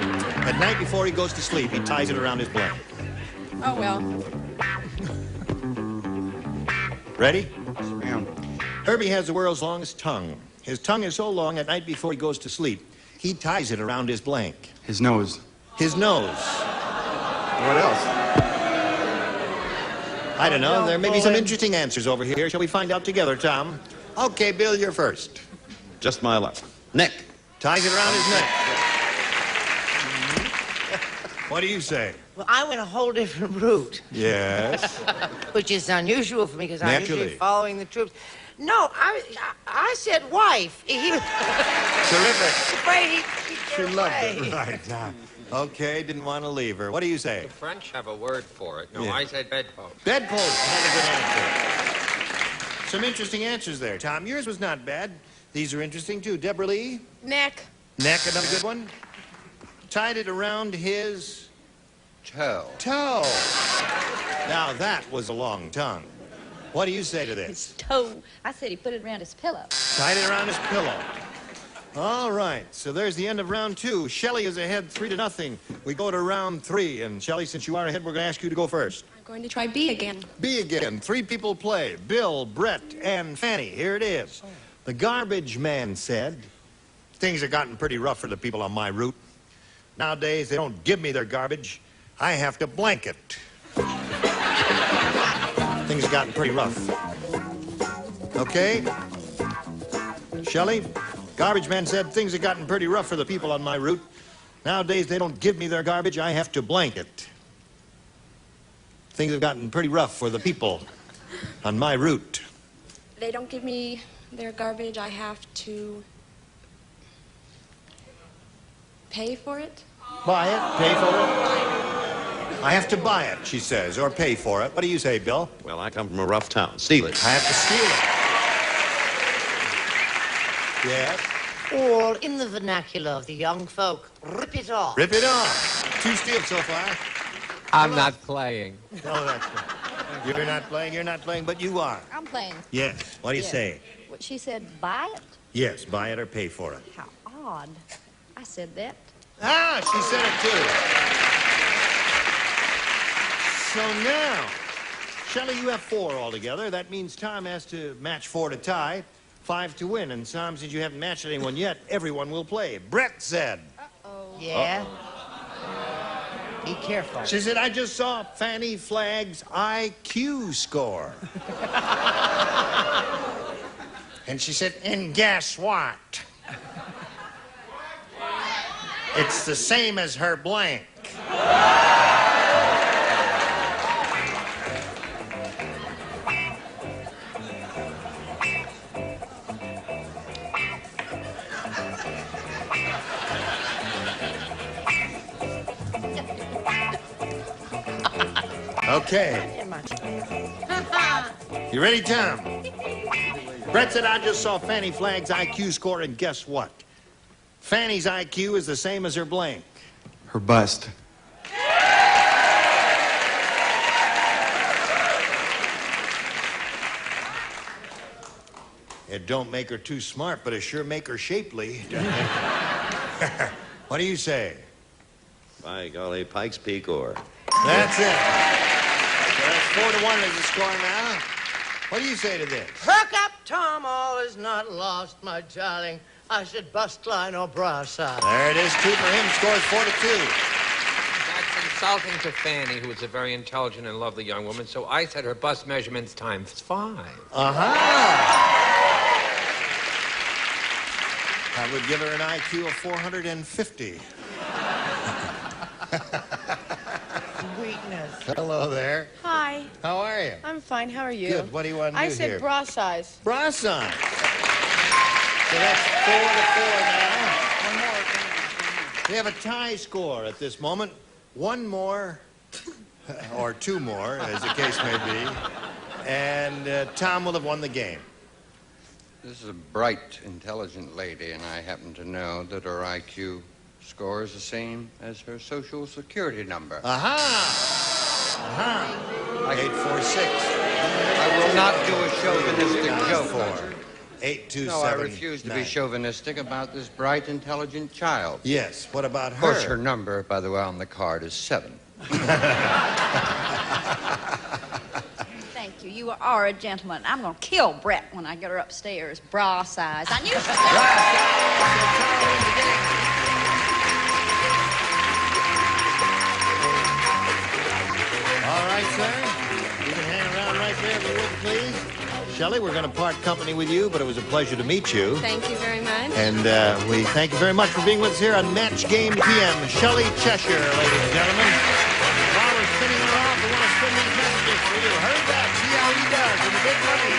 At night before he goes to sleep, he ties it around his blank. Oh, well. Ready? Ma'am. Herbie has the world's longest tongue. His tongue is so long, at night before he goes to sleep, he ties it around his blank. His nose. His nose. What else? I don't know. There may be some interesting answers over here. Shall we find out together, Tom? Okay, Bill, you're first. Just my luck. Neck. Ties it around his neck. What do you say? Well, I went a whole different route. Yes. Which is unusual for me because I'm Naturally. usually following the troops. No, I said wife. He was Terrific. afraid he'd She get loved away. it. Right. Okay, didn't want to leave her. What do you say? The French have a word for it. No, Yeah. I said bedpost. Bedpost. That's a good answer. Some interesting answers there, Tom. Yours was not bad. These are interesting, too. Deborah Lee? Neck. Neck, another good one. Tied it around his... Toe. toe. Now, that was a long tongue. What do you say to this? Toe. I said he put it around his pillow. Tied it around his pillow. All right, so there's the end of round 2. Shelley is ahead 3-0. We go to round 3, and Shelley, since you are ahead, we're going to ask you to go first. I'm going to try B again. B again. 3 people play. Bill, Brett, and Fanny. Here it is. The garbage man said, things have gotten pretty rough for the people on my route. Nowadays, they don't give me their garbage. I have to blanket. Things have gotten pretty rough. Okay? Shelley? Garbage man said things have gotten pretty rough for the people on my route. Nowadays, they don't give me their garbage. I have to blank it. Things have gotten pretty rough for the people on my route. They don't give me their garbage. I have to pay for it. Buy it, pay for it. I have to buy it, she says, or pay for it. What do you say, Bill? Well, I come from a rough town. Steal it. I have to steal it. Yes? Or, in the vernacular of the young folk, rip it off. Rip it off. 2 steals so far. I'm not playing. Oh, that's good. You're not playing, but you are. I'm playing. Yes. What do you say? What she said, buy it? Yes, buy it or pay for it. How odd. I said that. Ah, she said it too. So now, Shelley, you have 4 altogether. That means Tom has to match 4 to tie, 5 to win. And Tom, since you haven't matched anyone yet, everyone will play. Brett said. Uh-oh. Yeah? Be careful. She said, I just saw Fanny Flagg's IQ score. And she said, and guess what? It's the same as her blank. Okay. You ready, Tom? Brett said, I just saw Fanny Flagg's IQ score, and guess what? Fanny's IQ is the same as her blank. Her bust. It don't make her too smart, but it sure make her shapely. What do you say? By golly, Pikes Peak or. That's it. So that's 4-1 is the score now. What do you say to this? Perk up, Tom, all is not lost, my darling. I said bust line or bra size. There it is, 2 for him, scores 4-2. That's insulting to Fanny, who is a very intelligent and lovely young woman, so I said her bust measurements times 5. That would give her an IQ of 450. Sweetness. Hello there. Hi. How are you? I'm fine. How are you? Good. What do you want to do I said here? bra size. Bra size. So that's 4-4 now. One more. We have a tie score at this moment. 1 more, or 2 more, as the case may be. And Tom will have won the game. This is a bright, intelligent lady, and I happen to know that her IQ score is the same as her social security number. Aha! Aha! 846. I will not do a chauvinistic joke. 827. No, I refuse to be chauvinistic about this bright, intelligent child. Yes. What about her? Of course, her number, by the way, on the card is 7. Thank you. You are a gentleman. I'm going to kill Brett when I get her upstairs. Bra size. I knew she All right, sir. You can hang around right there if you would, please. Shelley, we're going to part company with you, but it was a pleasure to meet you. Thank you very much. And we thank you very much for being with us here on Match Game PM. Shelley Cheshire, ladies and gentlemen. While we're spinning her off, we want to spin these messages for you. Hurry back, see how he does in the big money.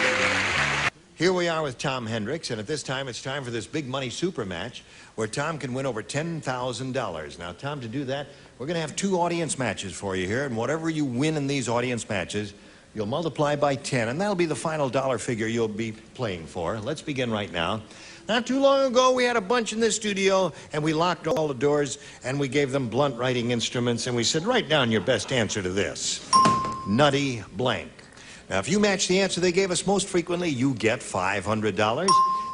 Here we are with Tom Hendricks, and at this time, it's time for this big money super match where Tom can win over $10,000. Now, Tom, to do that, we're going to have 2 audience matches for you here, and whatever you win in these audience matches, you'll multiply by 10, and that'll be the final dollar figure you'll be playing for. Let's begin right now. Not too long ago, we had a bunch in this studio, and we locked all the doors, and we gave them blunt writing instruments, and we said, write down your best answer to this. Nutty blank. Now, if you match the answer they gave us most frequently, you get $500.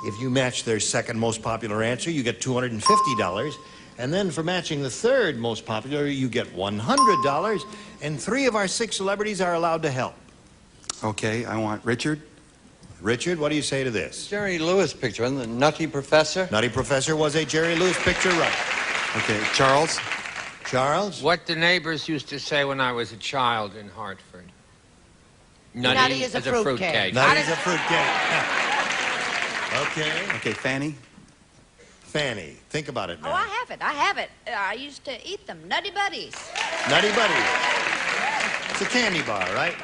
If you match their second most popular answer, you get $250. And then for matching the third most popular, you get $100. And 3 of our 6 celebrities are allowed to help. Okay, I want Richard. Richard, what do you say to this? Jerry Lewis picture, and the Nutty Professor. Nutty Professor was a Jerry Lewis picture, right? Okay, Charles. Charles? What the neighbors used to say when I was a child in Hartford. Nutty is a fruitcake. Nutty is a fruitcake. Okay. Okay, Fanny. Fanny, think about it now. Oh, I have it. I have it. I used to eat them. Nutty Buddies. Nutty Buddies. It's a candy bar, right?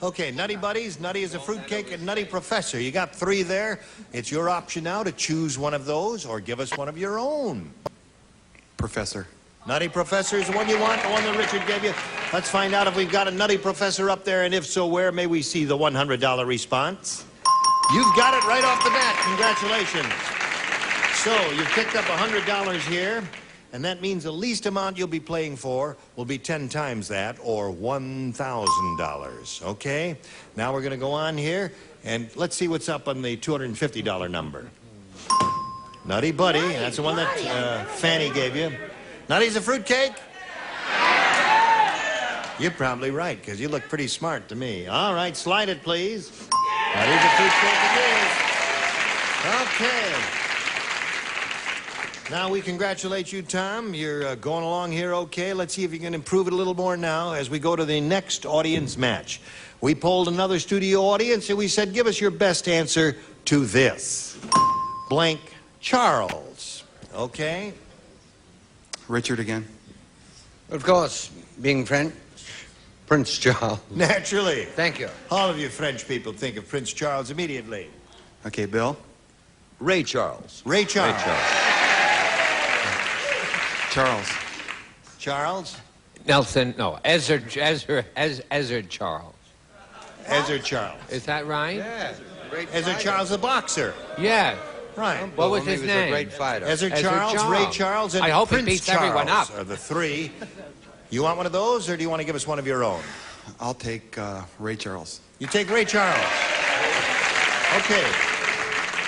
Okay, Nutty Buddies, Nutty is a fruitcake, and Nutty Professor. You got 3 there. It's your option now to choose one of those or give us one of your own. Professor. Nutty Professor is the one you want, the one that Richard gave you. Let's find out if we've got a Nutty Professor up there, and if so, where may we see the $100 response? You've got it right off the bat. Congratulations. So you've picked up $100 here, and that means the least amount you'll be playing for will be 10 times that, or $1,000. Okay? Now we're going to go on here, and let's see what's up on the $250 number. Nutty Buddy, that's the one that Fanny gave you. Nutty's a fruitcake? You're probably right, because you look pretty smart to me. All right, slide it, please. Nutty's a fruitcake it is. Okay. Now we congratulate you, Tom. You're going along here okay. Let's see if you can improve it a little more now as we go to the next audience match. We polled another studio audience, and we said, give us your best answer to this. Blank Charles. Okay? Richard again. Of course, being French, Prince Charles. Naturally. Thank you. All of you French people think of Prince Charles immediately. Okay, Bill. Ray Charles. Ray Charles. Ray Charles. Charles. Charles? Nelson, no, Ezra Charles. Ezra Charles. Is that right? Yeah. Ezra Charles, the boxer. Yeah. Right. What was his He name? was a great fighter. Ezra Charles, Ray Charles, and I hope he Prince beats Charles everyone up. are the 3. You want one of those, or do you want to give us one of your own? I'll take Ray Charles. You take Ray Charles. Okay.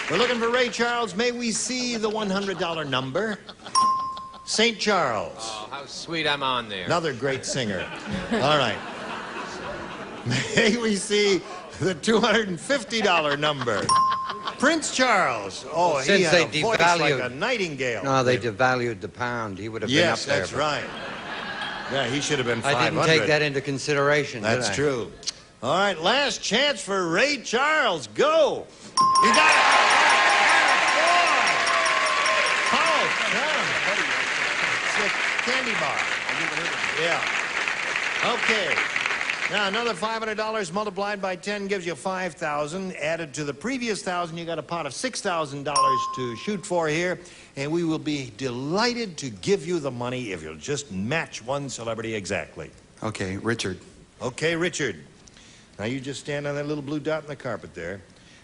We're looking for Ray Charles. May we see the $100 number? St. Charles. Oh, how sweet I'm on there. Another great singer. All right. May we see the $250 number? Prince Charles. Oh, Well, he since had they a voice like devalued- a nightingale. No, they devalued the pound. He would have been up Yes, there. that's but right. Yeah, he should have been 500. I didn't take that into consideration, did That's I? true. All right, last chance for Ray Charles. Go. You got it. Oh, it's a candy bar. Yeah. Okay. Now, another $500 multiplied by 10 gives you $5,000. Added to the previous $1,000, you got a pot of $6,000 to shoot for here. And we will be delighted to give you the money if you'll just match one celebrity exactly. Okay, Richard. Okay, Richard. Now, you just stand on that little blue dot in the carpet there.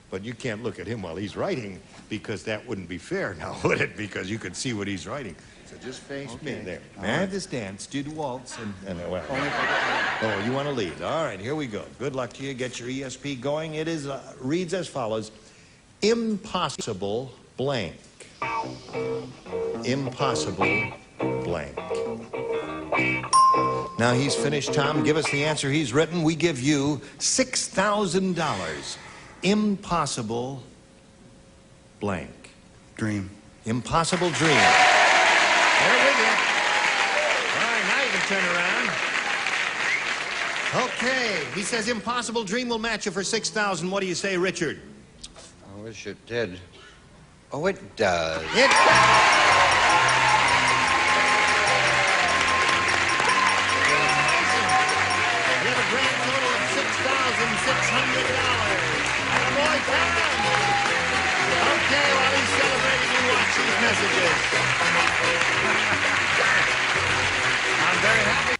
But you can't look at him while he's writing, because that wouldn't be fair now, would it? Because you could see what he's writing. So just face me there. May I have this dance? Do the waltz and well. Oh, you want to lead? All right, here we go. Good luck to you. Get your ESP going. It is reads as follows: impossible blank. Impossible blank. Now he's finished. Tom, give us the answer he's written. We give you $6,000. Impossible blank. Dream. Impossible dream. There we go. All right, now you can turn around. Okay, he says impossible dream will match you for $6,000. What do you say, Richard? I wish it did. Oh, it does. It You have a grand total of $6,600. Boy, Tom. Okay, while he's celebrating, we watch these messages. I'm very happy.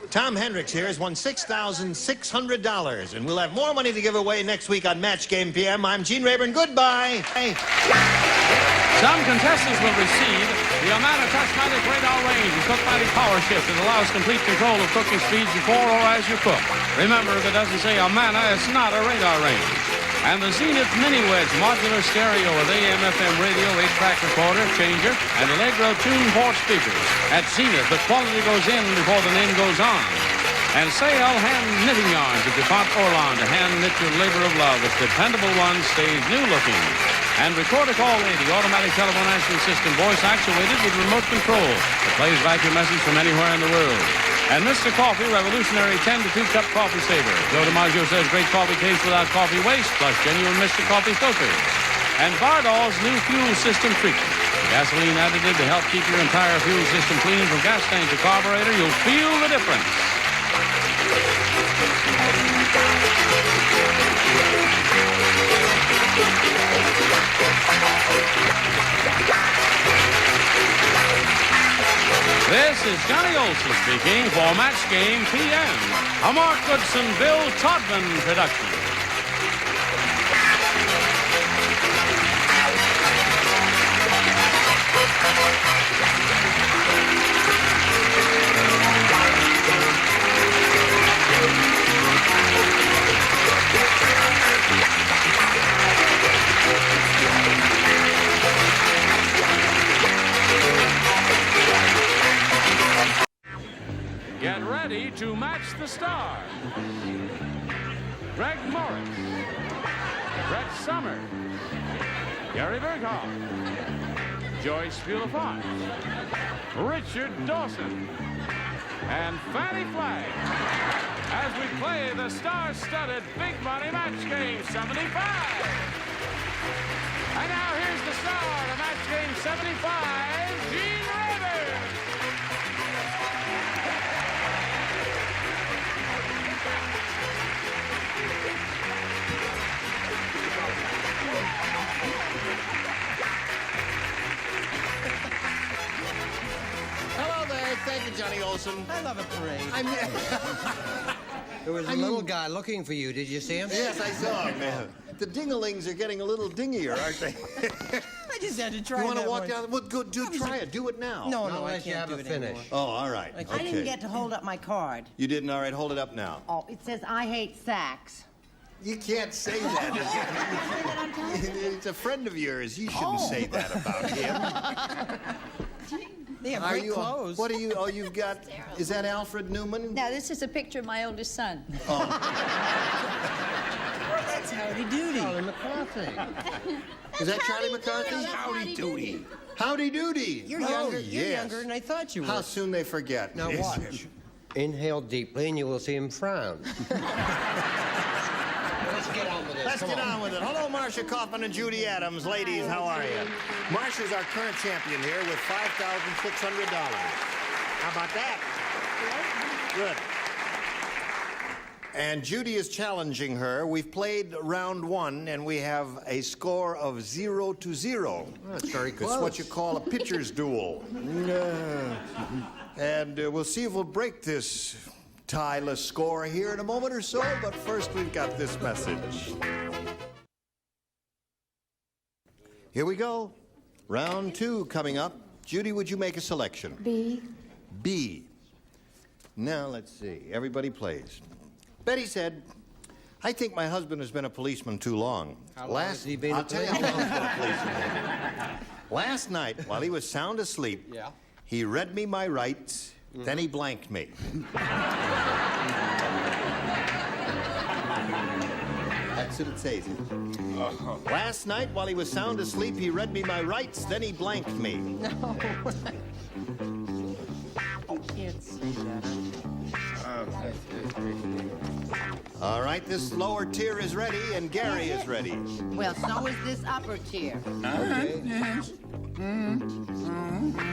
Tom Hendricks here has won $6,600, and we'll have more money to give away next week on Match Game PM. I'm Gene Rayburn. Goodbye. Hey. Some contestants will receive the Amana Touchmatic Radar Range and Cookmatic Power Shift that allows complete control of cooking speeds before or as you cook. Remember, if it doesn't say Amana, it's not a radar range. And the Zenith Mini Wedge modular stereo with AM/FM radio, 8-track recorder, changer, and Allegro Tune port speakers. At Zenith, the quality goes in before the name goes on. And Sale hand knitting yarns at DuPont Orland to hand knit your labor of love. Its dependable one stays new looking. And Record a Call Lady, automatic telephone answering system, voice actuated with remote control. It plays back your message from anywhere in the world. And Mr. Coffee, revolutionary 10 to 2 cup coffee saver. Joe DiMaggio says great coffee tastes without coffee waste, plus genuine Mr. Coffee filters. And Bardol's new fuel system treatment. Gasoline additive to help keep your entire fuel system clean from gas tank to carburetor. You'll feel the difference. This is Johnny Olson speaking for Match Game PM, a Mark Goodson, Bill Todman production. Get ready to match the stars. Greg Morris, Brett Summers, Gary Berghoff, Joyce Bulafont, Richard Dawson, and Fannie Flagg as we play the star-studded Big Money Match Game 75. And now here's the star of Match Game 75, Gene Rayburn. Hello there. Thank you, Johnny Olson. I love a parade. There was a little guy looking for you. Did you see him? Yes, I saw him, man. The dingalings are getting a little dingier, aren't they? I just had to try. You want to that walk one. down? Well, go, try it. Do it now. No, Not I unless you can't have do a it finish. anymore. Oh, all right. I Okay. I didn't get to hold up my card. You didn't? All right, hold it up now. Oh, it says I hate sacks. You can't say that. It's a friend of yours. You shouldn't say that about him. They have Are great you? clothes. What are you? Oh, you've got. Is that Alfred Newman? Now, this is a picture of my oldest son. That's Howdy Doody. Charlie McCarthy. Is that Charlie McCarthy? Howdy doody. Howdy doody. You're Oh, younger. You're yes. younger than I thought you were. How soon they forget. Now watch. Inhale deeply and you will see him frown. Let's get on with it. Let's Come get on. on with it. Hello, Marcia Kaufman and Judy Adams. Ladies, how are you? Marcia's our current champion here with $5,600. How about that? Good. And Judy is challenging her. We've played round one, and we have a score of 0-0. That's very close. It's what you call a pitcher's duel. And we'll see if we'll break this tieless score here in a moment or so, but first we've got this message. Here we go. Round two coming up. Judy, would you make a selection? B. B. Now, let's see. Everybody plays. Betty said, I think my husband has been a policeman too long. How long has he been I'll a tell you how long he's been a policeman. Last night, while he was sound asleep, he read me my rights, then he blanked me. That's what it says. Last night, while he was sound asleep, he read me my rights, then he blanked me. No. I can't see that. All right, this lower tier is ready, and Gary is ready. Well, so is this upper tier. Okay.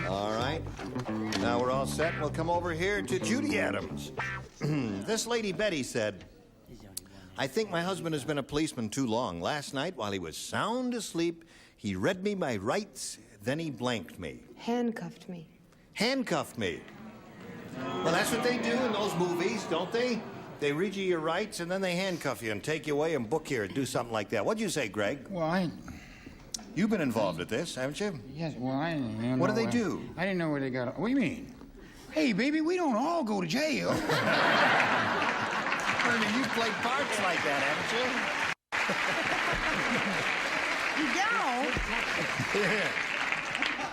All right. Now we're all set. We'll come over here to Judy Adams. This lady Betty said, I think my husband has been a policeman too long. Last night, while he was sound asleep, he read me my rights, then he blanked me. Handcuffed me. Handcuffed me. Well, that's what they do in those movies, don't they? They read you your rights, and then they handcuff you and take you away and book you or do something like that. What'd you say, Greg? Well, You've been involved at this, haven't you? Yes, well, I didn't know. What do they do? I didn't know where they got. What do you mean? Hey, baby, we don't all go to jail. Ernie, you've played parts like that, haven't you? You don't? Yeah.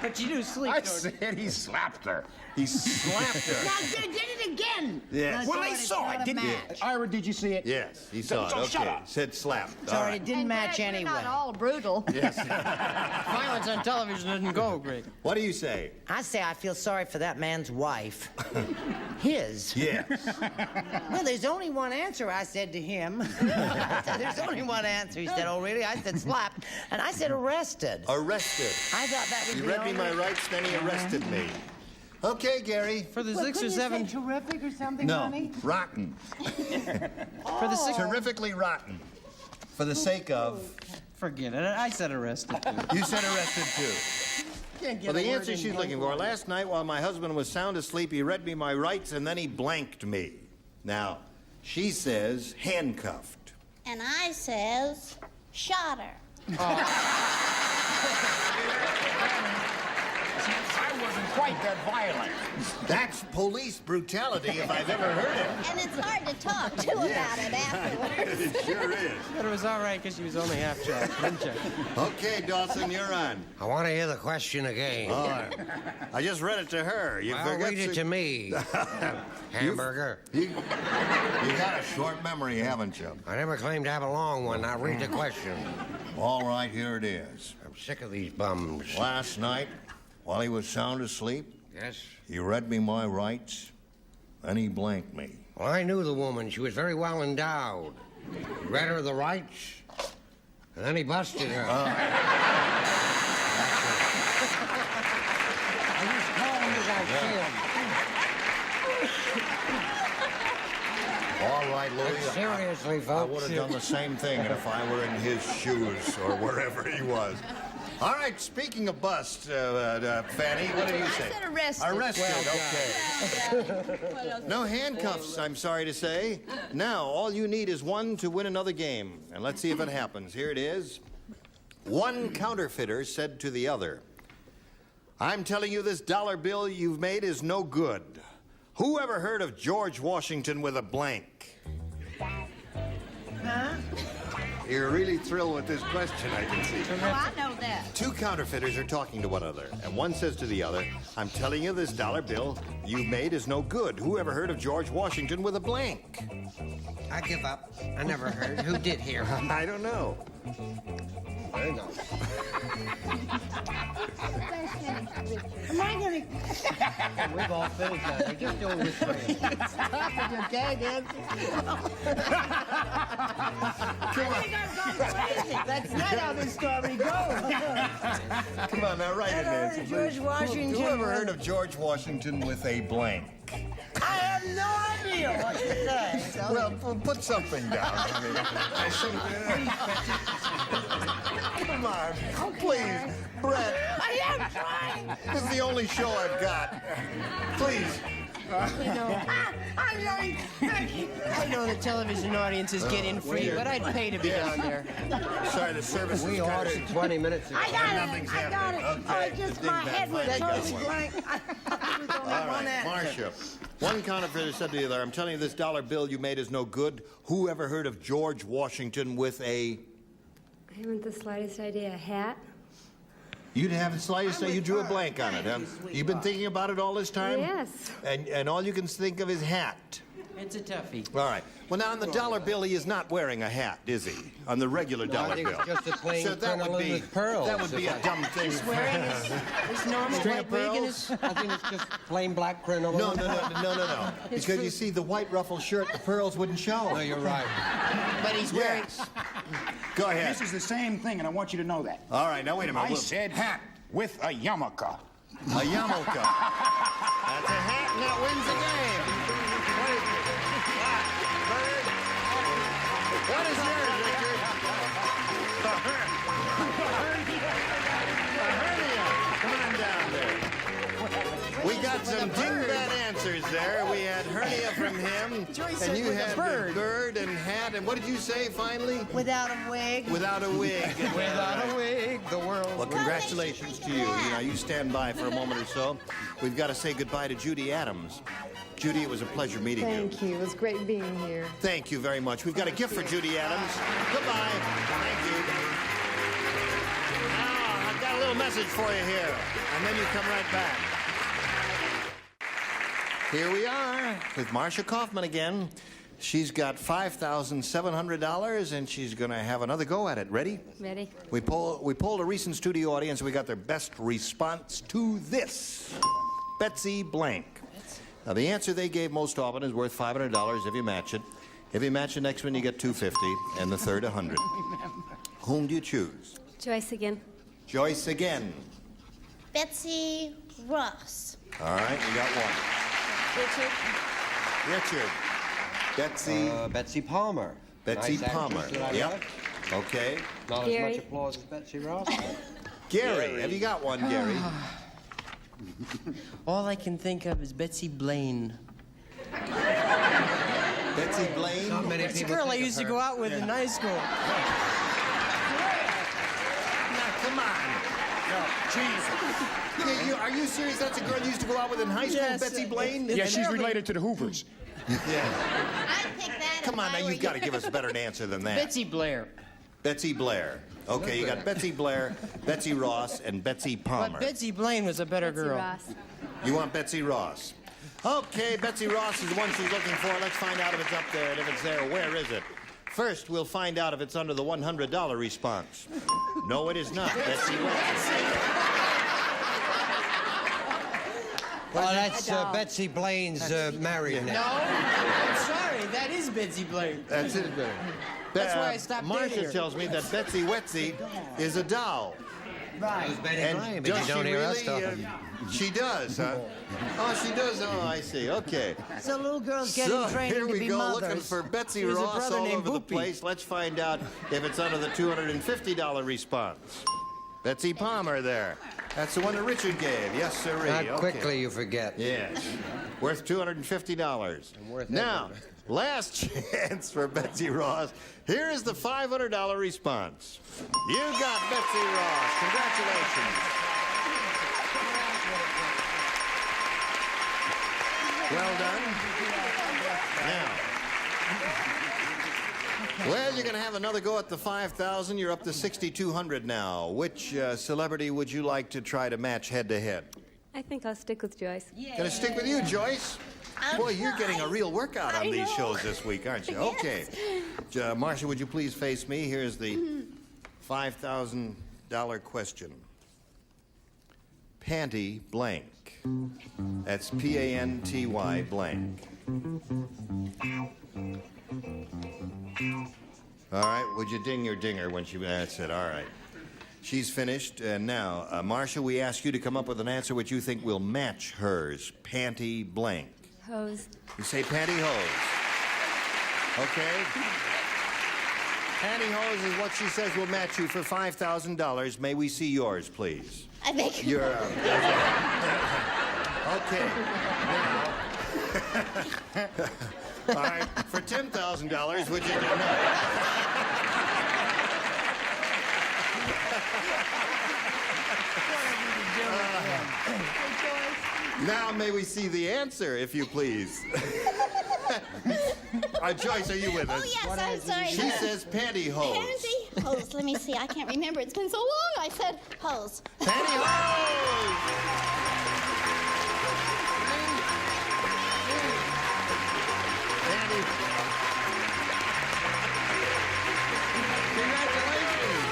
But you do sleep. I said he slapped her. He slapped her. Now, did it again. Yes. Well, I saw it, didn't you? Ira, did you see it? Yes, he saw it. So Okay. shut up. Said slap. Sorry, it didn't match Greg, anyway. You're not all brutal. Yes. Violence on television doesn't go, Greg. What do you say? I say I feel sorry for that man's wife. His? Yes. Well, there's only one answer, I said to him. I said, there's only one answer. He said, oh, really? I said, slapped. And I said, arrested. Arrested. I thought that would You be read me my rights, then he arrested me. Okay, Gary. For the 6 or 7. Terrific or something, No, honey? rotten. For the 6. Terrifically rotten. For the sake of. Forget it. I said arrested too. You said arrested too. Can't get Well, the a word answer in she's looking for. Last night, while my husband was sound asleep, he read me my rights and then he blanked me. Now, she says handcuffed. And I says, shot her. I wasn't quite that violent. That's police brutality if I've ever heard it. And it's hard to talk to about it afterwards. It sure is. But it was all right because she was only half drunk. Okay, Dawson, you're on. I want to hear the question again. All right. I just read it to her. You Well, forgot read it to me. Hamburger. You got a short memory, haven't you? I never claimed to have a long one. Now read the question. All right, here it is. I'm sick of these bums. Last night, while he was sound asleep, Yes? he read me my rights, then he blanked me. Well, I knew the woman. She was very well endowed. He read her the rights, and then he busted her. I just told him as I see him. All right, Louis. Seriously, folks. I would have done the same thing if I were in his shoes or wherever he was. All right, speaking of bust, Fanny, what did you say? I said arrested. Arrested, okay. No handcuffs, I'm sorry to say. Now, all you need is one to win another game. And let's see if it happens. Here it is. One counterfeiter said to the other, I'm telling you this dollar bill you've made is no good. Who ever heard of George Washington with a blank? Huh? You're really thrilled with this question, I can see. Oh, I know that. Two counterfeiters are talking to one another, and one says to the other, I'm telling you this dollar bill you made is no good. Who ever heard of George Washington with a blank? I give up. I never heard. Who did hear? I don't know. There you go. Am I gonna... We've all finished now. They're just doing this way. Stop with your gag answers. I think I've gone crazy. That's not how this story goes. Come on, now, write it, Nancy. George please. Washington. Who ever heard of George Washington with a blank? I have no idea what to say. Well, put something down. Come on, please, Brett. I am trying. This is the only show I've got. Please. I know the television audience is getting free, but I'd pay to be down there. Sorry, the service We is ordered 20 minutes ago. I got it. Nothing's I got it. happening. Oh, Okay. just Dig my that head was fine. totally blank. All right, Marcia. One counterfeiter said to the other, I'm telling you this dollar bill you made is no good. Who ever heard of George Washington with a... I haven't the slightest idea. A hat? You didn't have the slightest idea. You drew a blank on it, huh? You've been thinking about it all this time? Yes. And all you can think of is hat. It's a toughie. All right. Well, now, on the dollar bill, he is not wearing a hat, is he? On the regular dollar I think bill. it's just a plain So that would be, crinoline with pearls. that would be a dumb thing. He's wearing his normal String white of wig and pearls? his... I think it's just plain black crinoline. No. Because you see, the white ruffled shirt, the pearls wouldn't show. No, you're right. But he's wearing... Yes. Go ahead. This is the same thing, and I want you to know that. All right, now wait a minute. I said hat with a yarmulke. A yarmulke. That's a hat, and that wins the game. What is yours, Richard? Come on down there. We got some dingbat answers there. We had hernia from him, and you had bird and hat. And what did you say finally? Without a wig. Without a wig. Without a wig, the world... Well, congratulations to you. Now, you stand by for a moment or so. We've got to say goodbye to Judy Adams. Judy, it was a pleasure meeting you. Thank you. It was great being here. Thank you very much. We've got a gift for Judy Adams. Goodbye. Thank you. Now, I've got a little message for you here, and then you come right back. Here we are with Marcia Kaufman again. She's got $5,700, and she's going to have another go at it. Ready? Ready? We polled a recent studio audience, and we got their best response to this. Betsy Blank. Now, the answer they gave most often is worth $500 if you match it. If you match the next one, you get $250, and the third, $100. Whom do you choose? Joyce again. Joyce again. Betsy Ross. All right, you got one. Richard. Betsy Palmer. Betsy Nice Palmer. actress that I Yep. like. Okay. Not Gary. as much applause as Betsy Ross. Gary, have you got one, Gary? All I can think of is Betsy Blaine. Betsy Blaine? Not many It's a people girl I think of used to her. go out with in high school. Now, come on. No, jeez. Are you serious? That's a girl you used to go out with in high school, Yes, Betsy Blaine? Yeah, she's related to the Hoovers. Yeah. I'd pick that. Come on, if now I were you've got to you. give us a better answer than that. Betsy Blair. Betsy Blair. Okay, you got Betsy Blair, Betsy Ross, and Betsy Palmer. But Betsy Blaine was a better girl. Ross. You want Betsy Ross. Okay, Betsy Ross is the one she's looking for. Let's find out if it's up there, and if it's there, where is it? First, we'll find out if it's under the $100 response. No, it is not. Betsy Ross. Well, that's Betsy Blaine's married No, name. I'm sorry. That is Betsy Blaine. That's it. That's why I stopped dating Marcia her. tells me that Betsy Wetsy is a doll. Who's Betty Blaine? But does you don't she hear us really? talking. She does, huh? Oh, she does. Oh, I see. Okay. So little girls getting So trained here to we be go, mothers. looking for Betsy She has a Ross brother all named over the Whoopi. place. Let's find out if it's under the $250 response. Betsy Palmer there. That's the one that Richard gave. Yes, sirree. Not Okay. quickly, you forget. Yes. Worth $250. And worth Now, every- last chance for Betsy Ross. Here is the $500 response. You got Betsy Ross. Congratulations. Well done. Now, well, you're going to have another go at the 5,000. You're up to 6,200 now. Which celebrity would you like to try to match head to head? I think I'll stick with Joyce. Going to stick with you, Joyce? Boy, you're getting a real workout on these shows this week, aren't you? Okay. Marcia, would you please face me? Here's the $5,000 question. Panty blank. That's P-A-N-T-Y blank. All right, would you ding your dinger when she... That's it, all right. She's finished. And now, Marcia, we ask you to come up with an answer which you think will match hers. Panty blank. Hose. You say pantyhose. Okay? Pantyhose is what she says will match you for $5,000. May we see yours, please? I beg You're okay. Now, all right, for $10,000, would you do Now may we see the answer, if you please. Joyce, are you with us? Oh, yes, I'm sorry. She says pantyhose. Pantyhose. Let me see. I can't remember. It's been so long. I said hose. Congratulations.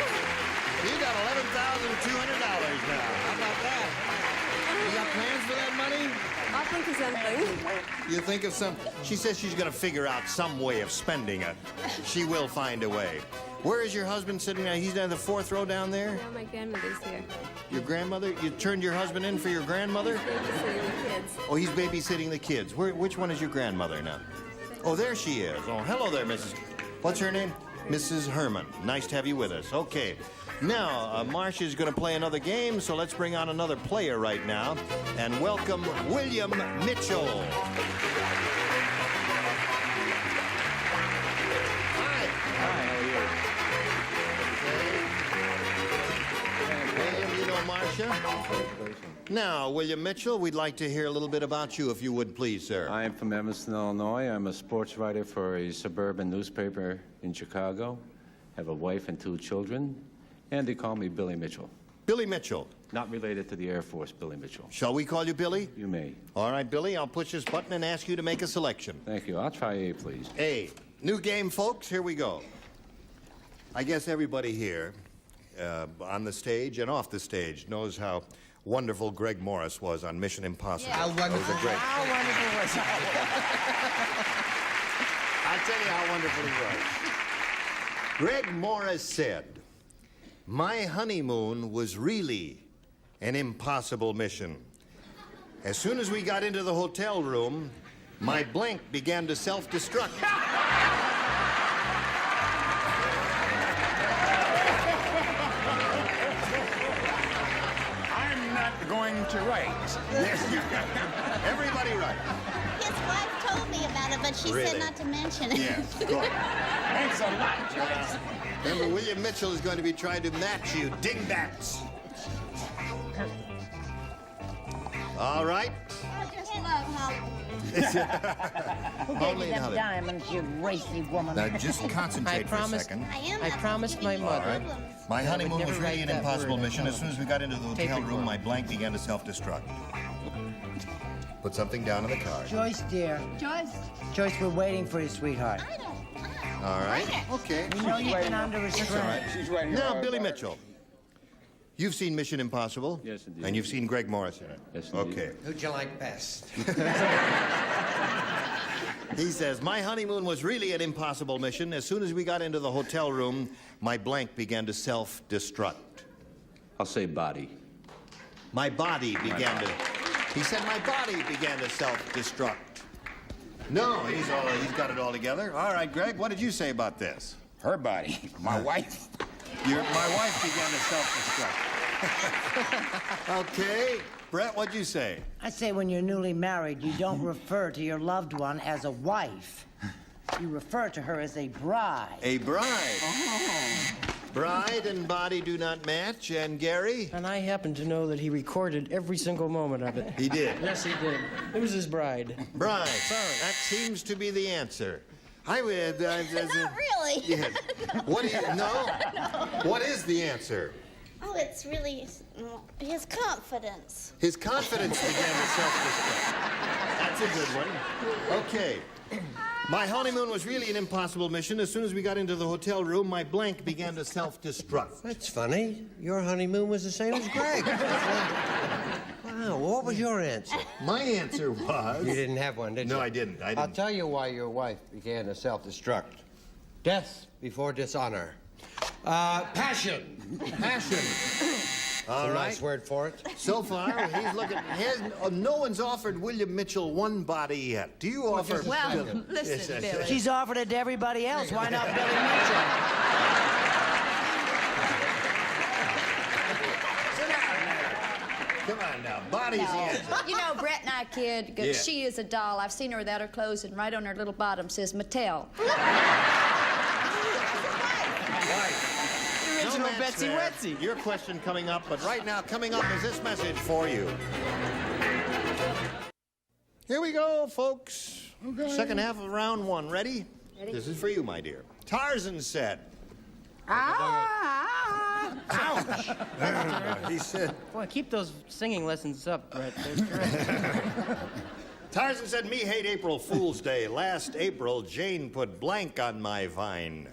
You got $11,200 now. How about that? You got plans for that money? I'll think of something. You think of some... She says she's going to figure out some way of spending it. She will find a way. Where is your husband sitting now? He's down the fourth row down there? Now my grandmother's here. Your grandmother? You turned your husband in for your grandmother? Babysitting the kids. Oh, he's babysitting the kids. Which one is your grandmother now? Oh, there she is. Oh, hello there, Mrs. What's her name? Mrs. Herman. Nice to have you with us. Okay. Now, Marcia's going to play another game, so let's bring on another player right now and welcome William Mitchell. Hi, how are you? William, you know Marcia? Now, William Mitchell, we'd like to hear a little bit about you, if you would, please, sir. I am from Evanston, Illinois. I'm a sports writer for a suburban newspaper in Chicago. I have a wife and 2 children, and they call me Billy Mitchell. Billy Mitchell. Not related to the Air Force, Billy Mitchell. Shall we call you Billy? You may. All right, Billy, I'll push this button and ask you to make a selection. Thank you. I'll try A, please. A. New game, folks. Here we go. I guess everybody here, on the stage and off the stage, knows how wonderful Greg Morris was on Mission Impossible. How wonderful. That was a great... How wonderful was that? I'll tell you how wonderful he was. Greg Morris said, "My honeymoon was really an impossible mission. As soon as we got into the hotel room, my blank began to self-destruct. I'm not going to write. Yes, everybody right. His wife told me about it, but she Really? said not to mention it. Yes, good. Thanks a lot, Joyce. Remember, William Mitchell is going to be trying to match you, dingbats. All right. I just love Hollywood. Who gave you them diamonds, you racy woman? Now, just concentrate for a second. I promised my mother. My honeymoon never was really write an that impossible word. mission. As soon as we got into the hotel Tape room, record. my blank began to self-destruct. Put something down on the card. Joyce, dear. Joyce. Joyce, we're waiting for you, sweetheart. All right. Okay. We know you've been under restraint. She's right here. Now, Billy Mitchell. You've seen Mission Impossible? Yes, indeed. And you've seen Greg Morris in it? Yes, indeed. Okay. Who'd you like best? He says, my honeymoon was really an impossible mission. As soon as we got into the hotel room, my blank began to self-destruct. I'll say body. My body began to... He said my body began to self-destruct. No, he's got it all together. All right, Greg, what did you say about this? Her body. My wife. My wife began to self-destruct. Okay. Brett, what'd you say? I say when you're newly married, you don't refer to your loved one as a wife. You refer to her as a bride. A bride. Oh. Bride and body do not match. And Gary? And I happen to know that he recorded every single moment of it. He did. Yes, he did. It was his bride. Bride. Sorry. That seems to be the answer. I would... Not really. Yes. What do you... No? What is the answer? Oh, it's really his confidence. His confidence began to self-destruct. That's a good one. Okay. My honeymoon was really an impossible mission. As soon as we got into the hotel room, my blank began to self-destruct. That's funny. Your honeymoon was the same as Greg. Wow, what was your answer? My answer was... You didn't have one, did you? No, I didn't. I'll tell you why your wife began to self-destruct. Death before dishonor. Passion. Passion. All right. Nice word for it. So far, he's looking... no one's offered William Mitchell one body yet. Do you offer... Well, listen, Billy. She's offered it to everybody else. Why not Billy Mitchell? Come on now. Body's the answer. You know, Brett and I kid, 'cause Yeah. she is a doll. I've seen her without her clothes, and right on her little bottom says Mattel. The original match Betsy there. Wetsy. Your question coming up, but right now coming up is this message for you. Here we go, folks. Okay. Second half of round one. Ready? Ready? This is for you, my dear. Tarzan said... Ouch! He said... Boy, keep those singing lessons up, Brett. They're terrific. Tarzan said, me hate April Fool's Day. Last April, Jane put blank on my vine.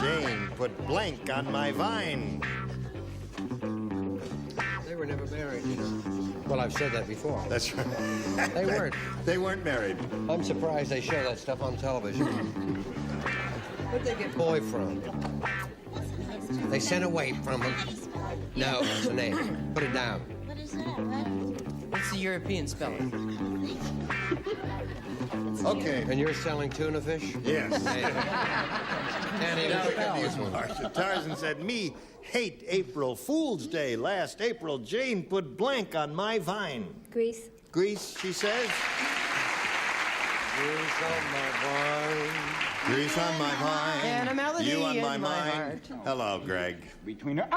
Jane put blank on my vine. They were never married, you know. Well, I've said that before. That's right. They weren't. They weren't married. I'm surprised they show that stuff on television. Where'd they get boy from? They sent away from him. No, that's a name. Put it down. What is that? What? What's the European spelling? Okay. And you're selling tuna fish? Yes. Can't even Now we spell got this these one. ones. Tarzan said, me hate April Fool's Day. Last April, Jane put blank on my vine. Grease. Grease, she says. Grease on my vine. Grease on my vine. And a melody You on in my my mind. heart. Hello, Greg. Between her,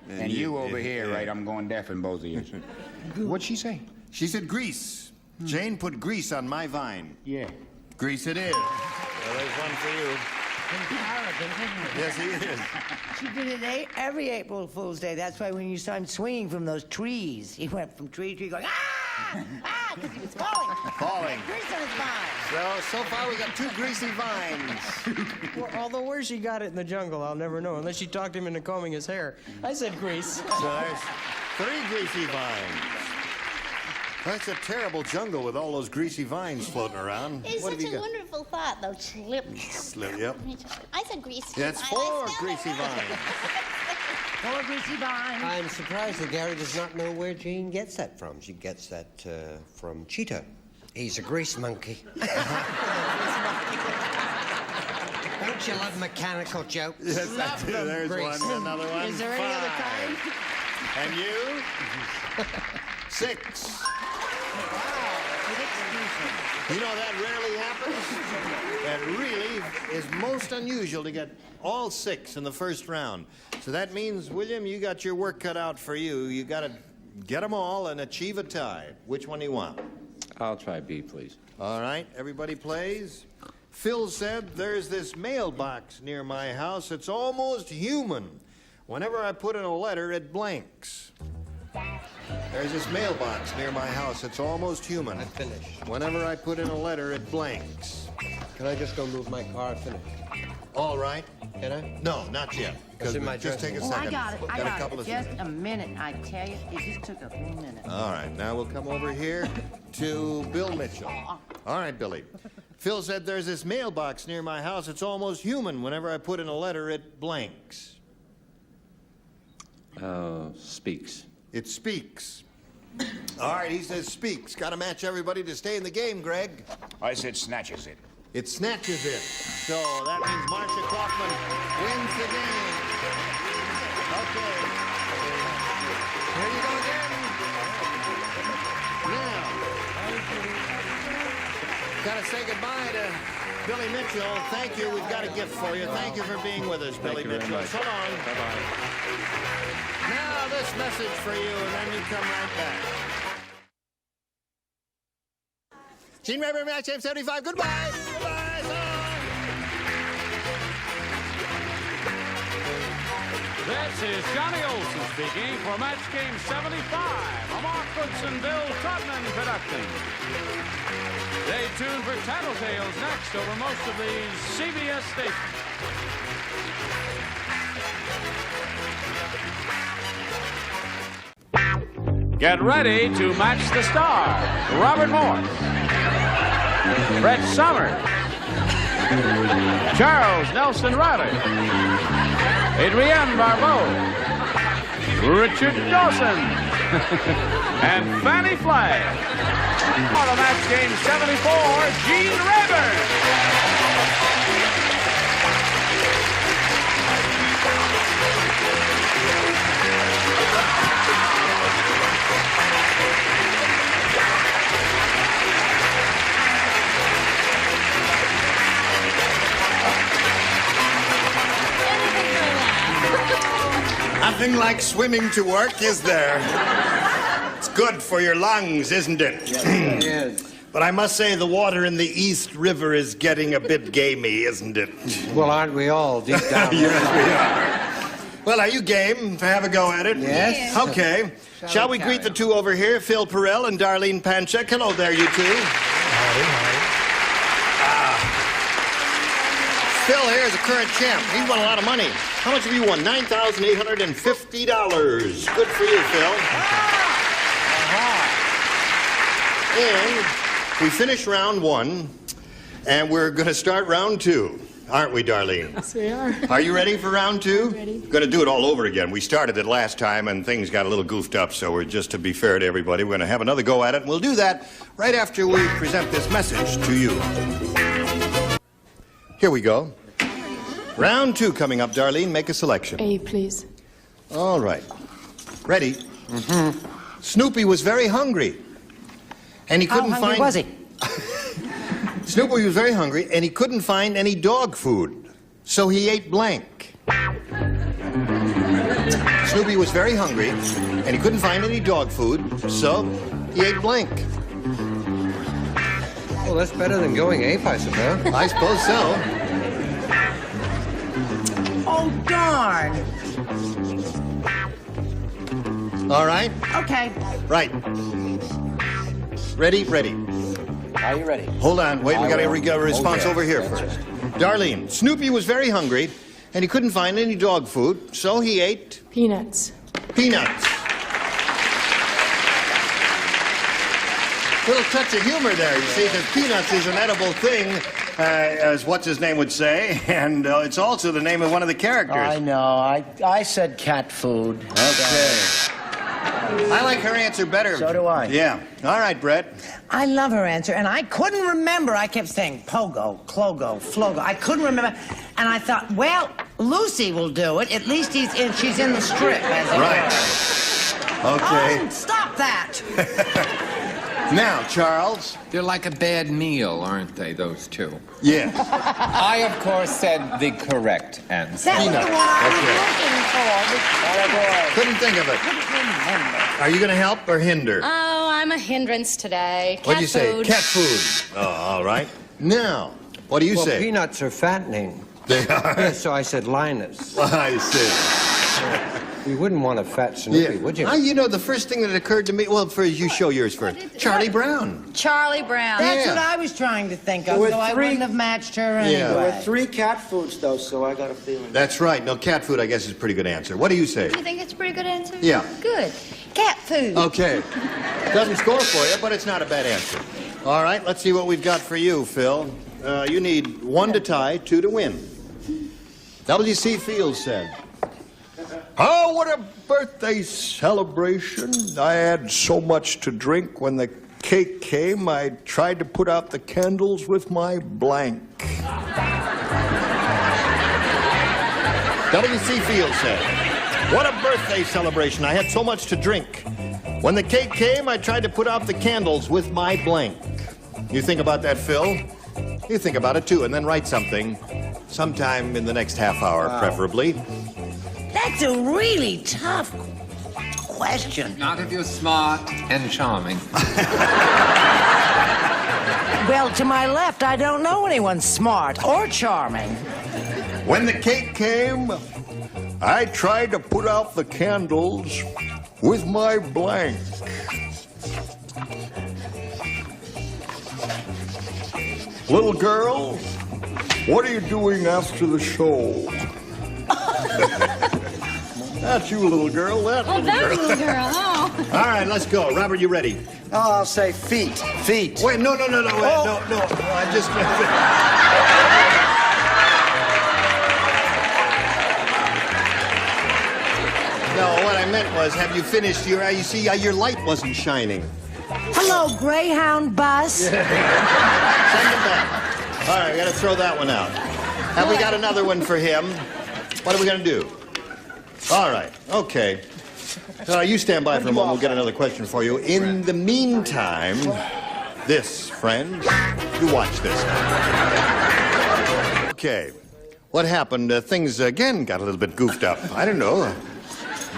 and you over here, right? I'm going deaf in both ears. What'd she say? She said grease. Jane put grease on my vine. Yeah. Grease it is. Well, there's one for you. Yes, he is. She did it every April Fool's Day. That's why when you saw him swinging from those trees, he went from tree to tree going, because he was falling. Falling. Grease on his vine. So far we got two greasy vines. Well, although where she got it in the jungle, I'll never know, unless she talked him into combing his hair. I said grease. So there's three greasy vines. That's a terrible jungle with all those greasy vines floating around. It's What have such you a got? wonderful thought, though. Slip. Slip, yep. I said grease. That's I four spelled it greasy right. vines. Or greasy vine. I'm surprised that Gary does not know where Jean gets that from. She gets that from Cheetah. He's a grease monkey. Don't you love mechanical jokes? Yes, I do. There's grease. one, another one. Is there any other kind? And you? 6. You know, that rarely happens. That really is most unusual to get all 6 in the first round. So that means, William, you got your work cut out for you. You got to get them all and achieve a tie. Which one do you want? I'll try B, please. All right, everybody plays. Phil said, there's this mailbox near my house. It's almost human. Whenever I put in a letter, it blanks. There's this mailbox near my house. It's almost human. I finished. Whenever I put in a letter, it blanks. Can I just go move my car and finish? All right. Can I? No, not yet. It's in my Just take a dressing second. I got it. I a got couple it. of Just a minute, I tell you. It just took a full minute. All right, now we'll come over here to Bill Mitchell. All right, Billy. Phil said there's this mailbox near my house. It's almost human. Whenever I put in a letter, it blanks. Speaks. It speaks. All right, he says speaks. Got to match everybody to stay in the game, Greg. I said snatches it. It snatches it. So that means Marcia Kaufman wins the game. Okay. Here you go again. Now, got to say goodbye to Billy Mitchell. Thank you. We've got a gift for you. Thank you for being with us, Billy Mitchell. So long. Bye-bye. Now this message for you, and then you come right back. Gene Rayburn, Match Game 75. Goodbye. Goodbye. So long. This is Johnny Olson speaking for Match Game 75, a Mark Goodson, Bill Trotman production. Stay tuned for Tattletales next over most of these CBS stations. Get ready to match the stars. Robert Morse, Brett Summers, Charles Nelson Riley, Adrienne Barbeau, Richard Dawson, and Fannie Flagg. On the Match Game 74, Gene Rayburn. Nothing like swimming to work, is there? It's good for your lungs, isn't it? Yes, it is. But I must say the water in the East River is getting a bit gamey, isn't it? Well, aren't we all deep down? Yes, we are. Well, are you game to have a go at it? Yes. Okay. Shall we greet the two over here, Phil Perrell and Darlene Panchek? Hello there, you two. Phil here is a current champ. He's won a lot of money. How much have you won? $9,850. Good for you, Phil. And we finished round 1, and we're going to start round 2. Aren't we, Darlene? Yes, we are. Are you ready for round 2? Ready. We're going to do it all over again. We started it last time, and things got a little goofed up, so we're just to be fair to everybody, we're going to have another go at it, and we'll do that right after we present this message to you. Here we go. Round 2 coming up, Darlene. Make a selection. A, please. All right. Ready? Mm-hmm. Snoopy was very hungry. And he couldn't How hungry was he? Snoopy was very hungry, and he couldn't find any dog food. So he ate blank. Snoopy was very hungry, and he couldn't find any dog food, so he ate blank. Well, that's better than going ape, I suppose. I suppose so. Oh, darn. All right? Okay. Right. Ready? Ready. Are you ready? Hold on. Wait, we got to get a response over here That's first. right. Darlene, Snoopy was very hungry, and he couldn't find any dog food, so he ate... Peanuts. Peanuts. Little touch of humor there, you see, because peanuts is an edible thing, as what's-his-name would say, and it's also the name of one of the characters. I know. I said cat food. Okay. I like her answer better. So do I. Yeah. All right, Brett. I love her answer, and I couldn't remember. I kept saying Pogo, Clogo, Flogo. I couldn't remember, and I thought, well, Lucy will do it. At least she's in the strip, as it were. Okay. Oh, stop that. Now, Charles. They're like a bad meal, aren't they, those two? Yes. I, of course, said the correct answer. That was the one I was looking for. Couldn't think of it. Are you going to help or hinder? Oh, I'm a hindrance today. What'd you say? Food. Cat food. Oh, all right. Now, what do you Well, say? peanuts are fattening. They are? Yeah, so I said Linus. I see. You wouldn't want a fat Snoopy, would you? You know, the first thing that occurred to me, well, you show yours first. Charlie Brown. Charlie Brown. That's what I was trying to think of, There were so I three- wouldn't have matched her anyway. Yeah. There were 3 cat foods, though, so I got a feeling. That's right. No, cat food, I guess, is a pretty good answer. What do you say? You think it's a pretty good answer? Yeah. Good. Cat food. Okay. Doesn't score for you, but it's not a bad answer. All right, let's see what we've got for you, Phil. You need 1 to tie, 2 to win. W.C. Fields said, Oh, what a birthday celebration. I had so much to drink. When the cake came, I tried to put out the candles with my blank. W.C. Fields said, what a birthday celebration. I had so much to drink. When the cake came, I tried to put out the candles with my blank. You think about that, Phil? You think about it, too, and then write something sometime in the next half hour, preferably. That's a really tough question. Not if you're smart and charming. Well, to my left, I don't know anyone smart or charming. When the cake came, I tried to put out the candles with my blank. Little girl, what are you doing after the show? That's you, little girl. That Oh, little that girl. little girl. Oh. All right, let's go. Robert, you ready? Oh, I'll say feet. Feet. Wait, no, wait, no. I just... No, what I meant was, have you finished your... You see, your light wasn't shining. Hello, Greyhound bus. Send it back. All right, we got to throw that one out. Have we got another one for him? What are we going to do? All right, okay. You stand by for a moment. We'll get another question for you. In the meantime, this, friend, you watch this. Okay. What happened? Things, again, got a little bit goofed up. I don't know.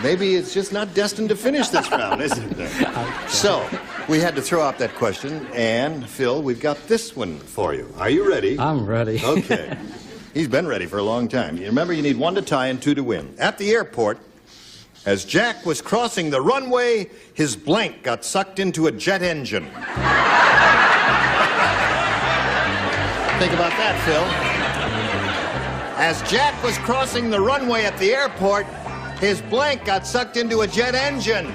Maybe it's just not destined to finish this round, is it? So, we had to throw out that question, and, Phil, we've got this one for you. Are you ready? I'm ready. Okay. He's been ready for a long time. You remember, you need 1 to tie and 2 to win. At the airport, as Jack was crossing the runway, his blank got sucked into a jet engine. Think about that, Phil. As Jack was crossing the runway at the airport, his blank got sucked into a jet engine.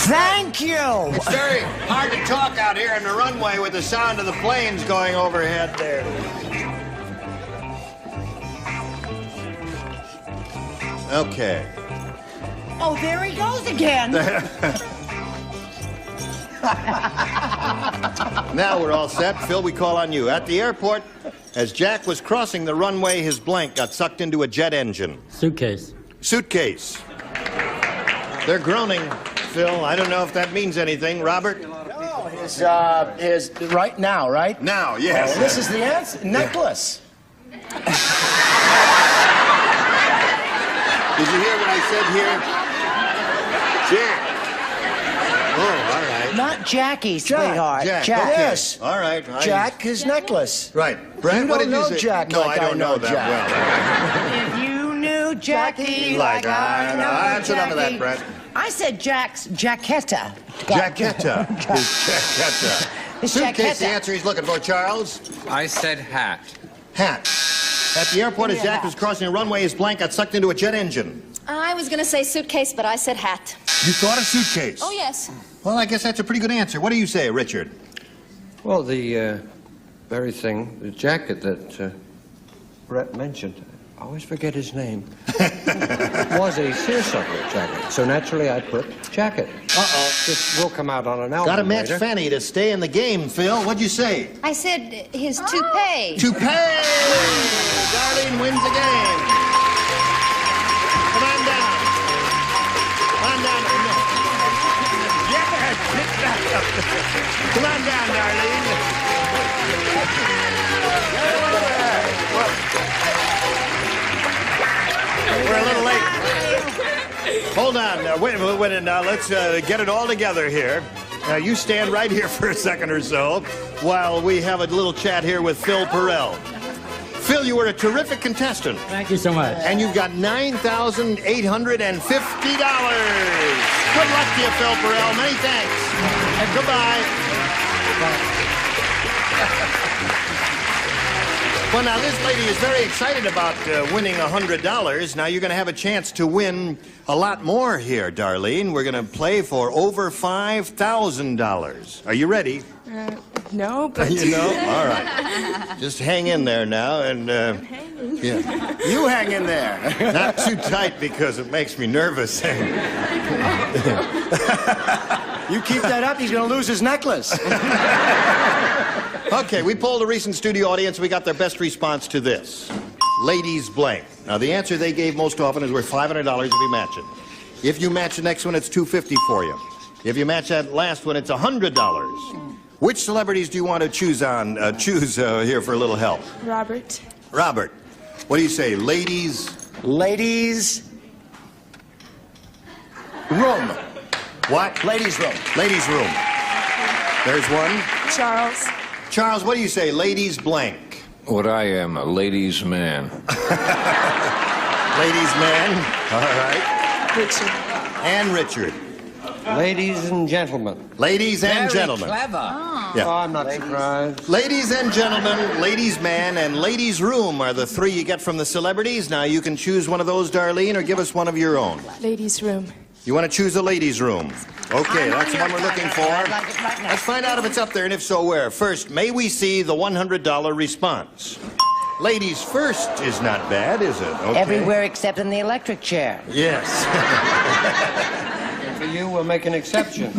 Thank you. It's very hard to talk out here in the runway with the sound of the planes going overhead there. Okay. Oh, there he goes again. Now we're all set. Phil, we call on you. At the airport, as Jack was crossing the runway, his blank got sucked into a jet engine. Suitcase. Suitcase. They're groaning, Phil. I don't know if that means anything. Robert? No, his right now, right? Now, yes. Oh, this is the answer. Necklace. Did you hear what I said here? Jack. Oh, all right. Not Jackie, sweetheart. Jack. Jack. Okay. Yes. All right. Jack, his necklace. Right. Brent, You what don't did you know say? Jack No, like I don't know Jack. that well. If you knew Jackie Like I know That's enough of that, Jackie. Brent. I said Jack's Jacketta. Jacketta. His Jacketta. His Suitcase, the Jacketta. answer he's looking for, Charles. I said hat. Hat. At the airport, as Jack was crossing a runway, his blank got sucked into a jet engine. I was going to say suitcase, but I said hat. You thought a suitcase? Oh, yes. Well, I guess that's a pretty good answer. What do you say, Richard? Well, the very thing, the jacket that Brett mentioned. I always forget his name. Was a seersucker jacket. So naturally I put jacket. This will come out on an album. Gotta match later. Fanny to stay in the game, Phil. What'd you say? I said his toupee. Toupee! Darlene wins the game. Come on down. Come on down. Yeah, sit back up. Come on down, Darlene. We're a little late. Hold on. Wait a minute. Now, let's get it all together here. Now, you stand right here for a second or so while we have a little chat here with Phil Perrell. Phil, you were a terrific contestant. Thank you so much. And you've got $9,850. Good luck to you, Phil Perrell. Many thanks. And goodbye. Well, now, this lady is very excited about winning $100. Now, you're going to have a chance to win a lot more here, Darlene. We're going to play for over $5,000. Are you ready? No, but... You know? All right. Just hang in there now, and... yeah. You hang in there. Not too tight, because it makes me nervous. You keep that up, he's going to lose his necklace. Okay, we polled a recent studio audience. We got their best response to this. Ladies blank. Now, the answer they gave most often is worth $500 if you match it. If you match the next one, it's $250 for you. If you match that last one, it's $100. Which celebrities do you want to choose here for a little help? Robert. Robert. What do you say? Ladies? Ladies room. What? Ladies room. Ladies room. There's one. Charles. Charles, what do you say? Ladies blank. What I am, a ladies' man. Ladies man. All right. Richard. And Richard. Ladies and gentlemen. Ladies and gentlemen. Clever. Yeah. Oh, I'm not surprised. Ladies and gentlemen, ladies man, and ladies room are the three you get from the celebrities. Now, you can choose one of those, Darlene, or give us one of your own. Ladies' room. You want to choose a ladies' room? Okay, that's the one we're looking for. I'd like it right now. Let's find out if it's up there, and if so, where. First, may we see the $100 response? Ladies first is not bad, is it? Okay. Everywhere except in the electric chair. Yes. For you, we'll make an exception.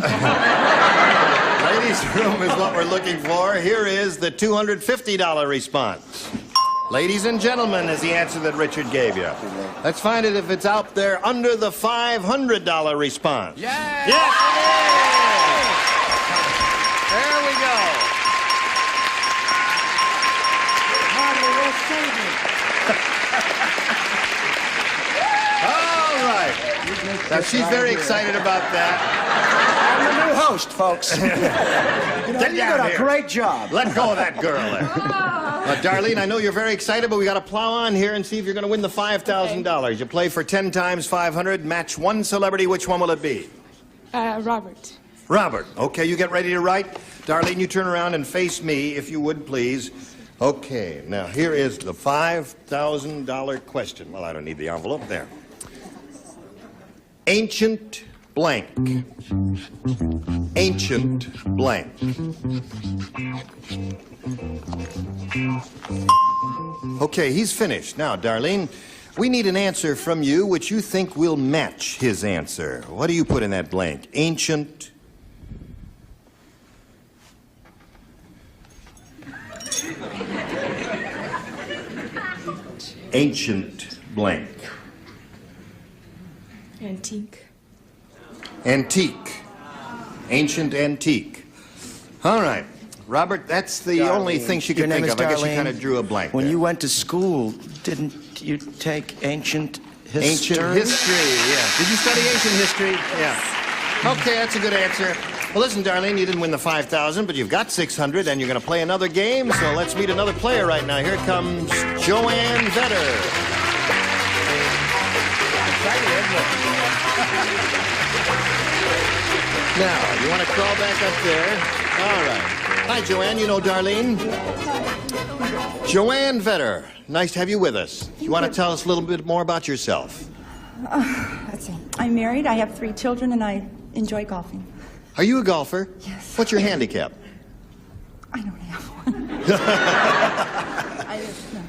Ladies' room is what we're looking for. Here is the $250 response. Ladies and gentlemen is the answer that Richard gave you. Let's find it if it's out there under the $500 response. Yes! Yes, it is! There we go. All right. Now, she's very excited about that. I'm the new host, folks. You did a great job. Let go of that girl there. Darlene, I know you're very excited, but we got to plow on here and see if you're going to win the $5,000. You play for 10 times 500, match one celebrity. Which one will it be? Robert. Robert. Okay, you get ready to write. Darlene, you turn around and face me, if you would, please. Okay, now here is the $5,000 question. Well, I don't need the envelope there. Ancient blank. Ancient blank. Okay, he's finished. Now, Darlene, we need an answer from you which you think will match his answer. What do you put in that blank? Ancient. Ancient blank. Antique. Antique. Ancient antique. All right. Robert, that's the only thing she could think of. I guess she kind of drew a blank When there. you went to school, didn't you take ancient history? Ancient history, yeah. Did you study ancient history? Yeah. Okay, that's a good answer. Well, listen, Darlene, you didn't win the $5,000, but you've got $600, and you're going to play another game, so let's meet another player right now. Here comes Joanne Vetter. Now, you want to crawl back up there? All right. Hi, Joanne. You know Darlene? Joanne Vetter. Nice to have you with us. You want to tell us a little bit more about yourself? Let's see. I'm married, I have 3 children, and I enjoy golfing. Are you a golfer? Yes. What's your handicap? I don't have one. I just, no.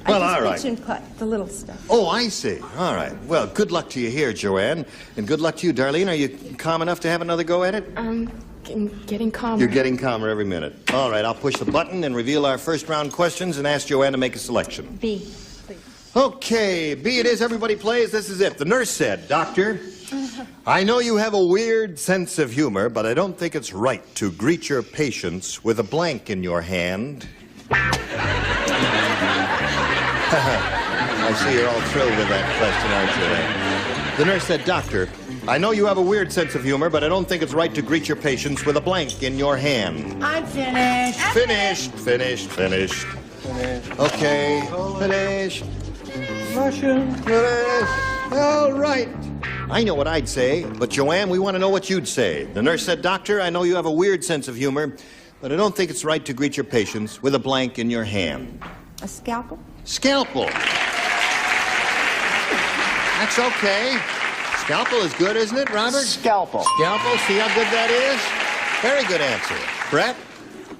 Well, I just all right. mentioned the little stuff. Oh, I see. All right. Well, good luck to you here, Joanne. And good luck to you, Darlene. Are you calm enough to have another go at it? I'm getting calmer. You're getting calmer every minute. All right, I'll push the button and reveal our first round questions and ask Joanne to make a selection. B, please. Okay, B it is. Everybody plays. This is it. The nurse said, Doctor, I know you have a weird sense of humor, but I don't think it's right to greet your patients with a blank in your hand. I see you're all thrilled with that question, aren't you? The nurse said, Doctor, I know you have a weird sense of humor, but I don't think it's right to greet your patients with a blank in your hand. I'm finished. Finished. Finished. Okay, finished. Russian. Finished. All right. I know what I'd say, but Joanne, we want to know what you'd say. The nurse said, Doctor, I know you have a weird sense of humor, but I don't think it's right to greet your patients with a blank in your hand. A scalpel? Scalpel. That's okay. Scalpel is good, isn't it, Robert? Scalpel. Scalpel, see how good that is? Very good answer. Brett?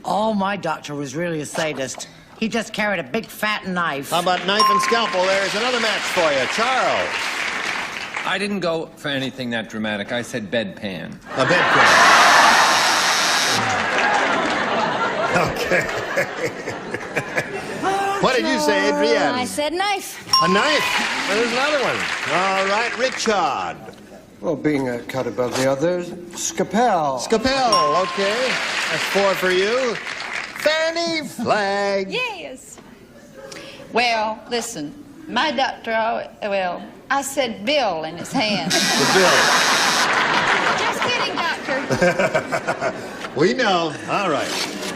Oh, my doctor was really a sadist. He just carried a big fat knife. How about knife and scalpel? There's another match for you. Charles? I didn't go for anything that dramatic. I said bedpan. A bedpan. Okay. What did you say, Adrienne? I said knife. A knife. There's another one. All right, Richard. Well, being a cut above the others, Scapel. Scapel, okay. That's 4 for you. Fanny Flagg. Yes. Well, listen, my doctor, I said bill in his hand. The bill. Just kidding, doctor. We know. All right.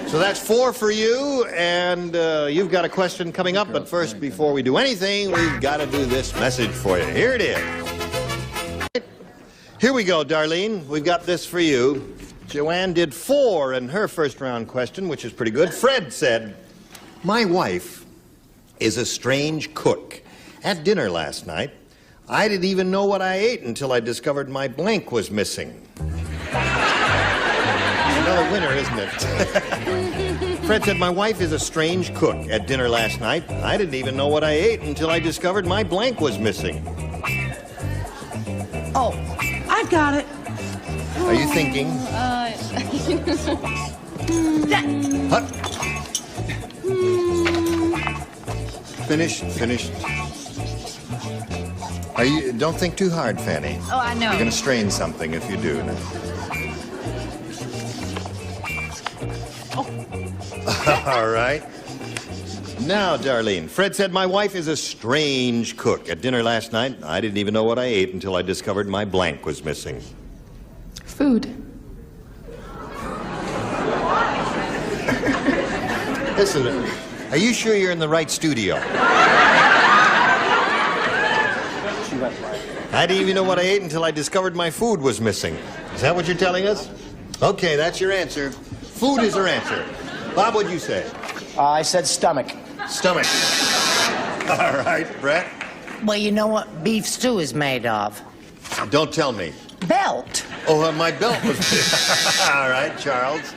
So that's 4 for you, and you've got a question coming up. But first, before we do anything, we've got to do this message for you. Here it is. Here we go, Darlene. We've got this for you. Joanne did 4 in her first round question, which is pretty good. Fred said, my wife is a strange cook. At dinner last night, I didn't even know what I ate until I discovered my blank was missing. Another winner, isn't it? Fred said, my wife is a strange cook. At dinner last night, I didn't even know what I ate until I discovered my blank was missing. Oh, I got it. Are you thinking? Hut. Finished. Don't think too hard, Fanny. Oh, I know. You're going to strain something if you do now. All right. Now, Darlene, Fred said, my wife is a strange cook. At dinner last night, I didn't even know what I ate until I discovered my blank was missing. Food. Listen, are you sure you're in the right studio? I didn't even know what I ate until I discovered my food was missing. Is that what you're telling us? Okay, that's your answer. Food is her answer. Bob, what'd you say? I said stomach. Stomach. All right, Brett? Well, you know what beef stew is made of? Don't tell me. Belt. Oh, my belt was all right, Charles.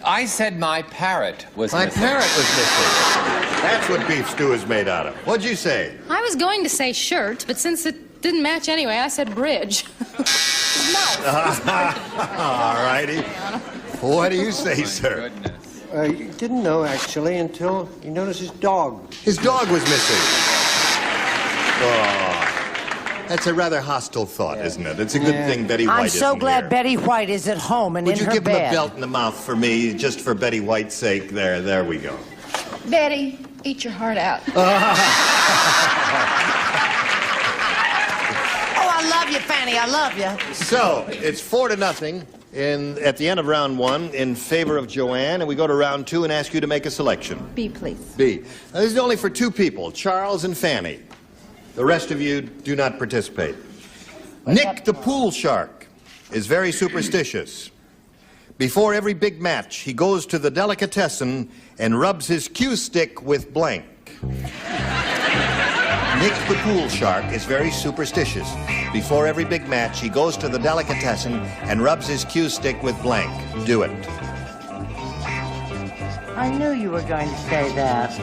I said my parrot was My missing. parrot was missing. That's what beef stew is made out of. What'd you say? I was going to say shirt, but since it didn't match anyway, I said bridge. All righty. What do you say, sir? You didn't know, actually, until you noticed his dog. His dog was missing. Oh, that's a rather hostile thought, isn't it? It's a good thing Betty White I'm so isn't glad here. Betty White is at home and Would in you her give him bed. a belt in the mouth for me, just for Betty White's sake? There we go. Betty, eat your heart out. Oh, I love you, Fanny. I love you. So, it's 4-0 at the end of round 1 in favor of Joanne, and we go to round 2 and ask you to make a selection. B, please. B. Now, this is only for 2 people, Charles and Fanny. The rest of you do not participate. Nick the pool shark is very superstitious. Before every big match, he goes to the delicatessen and rubs his cue stick with blank. Nick the pool shark is very superstitious. Before every big match, he goes to the delicatessen and rubs his cue stick with blank. Do it. I knew you were going to say that.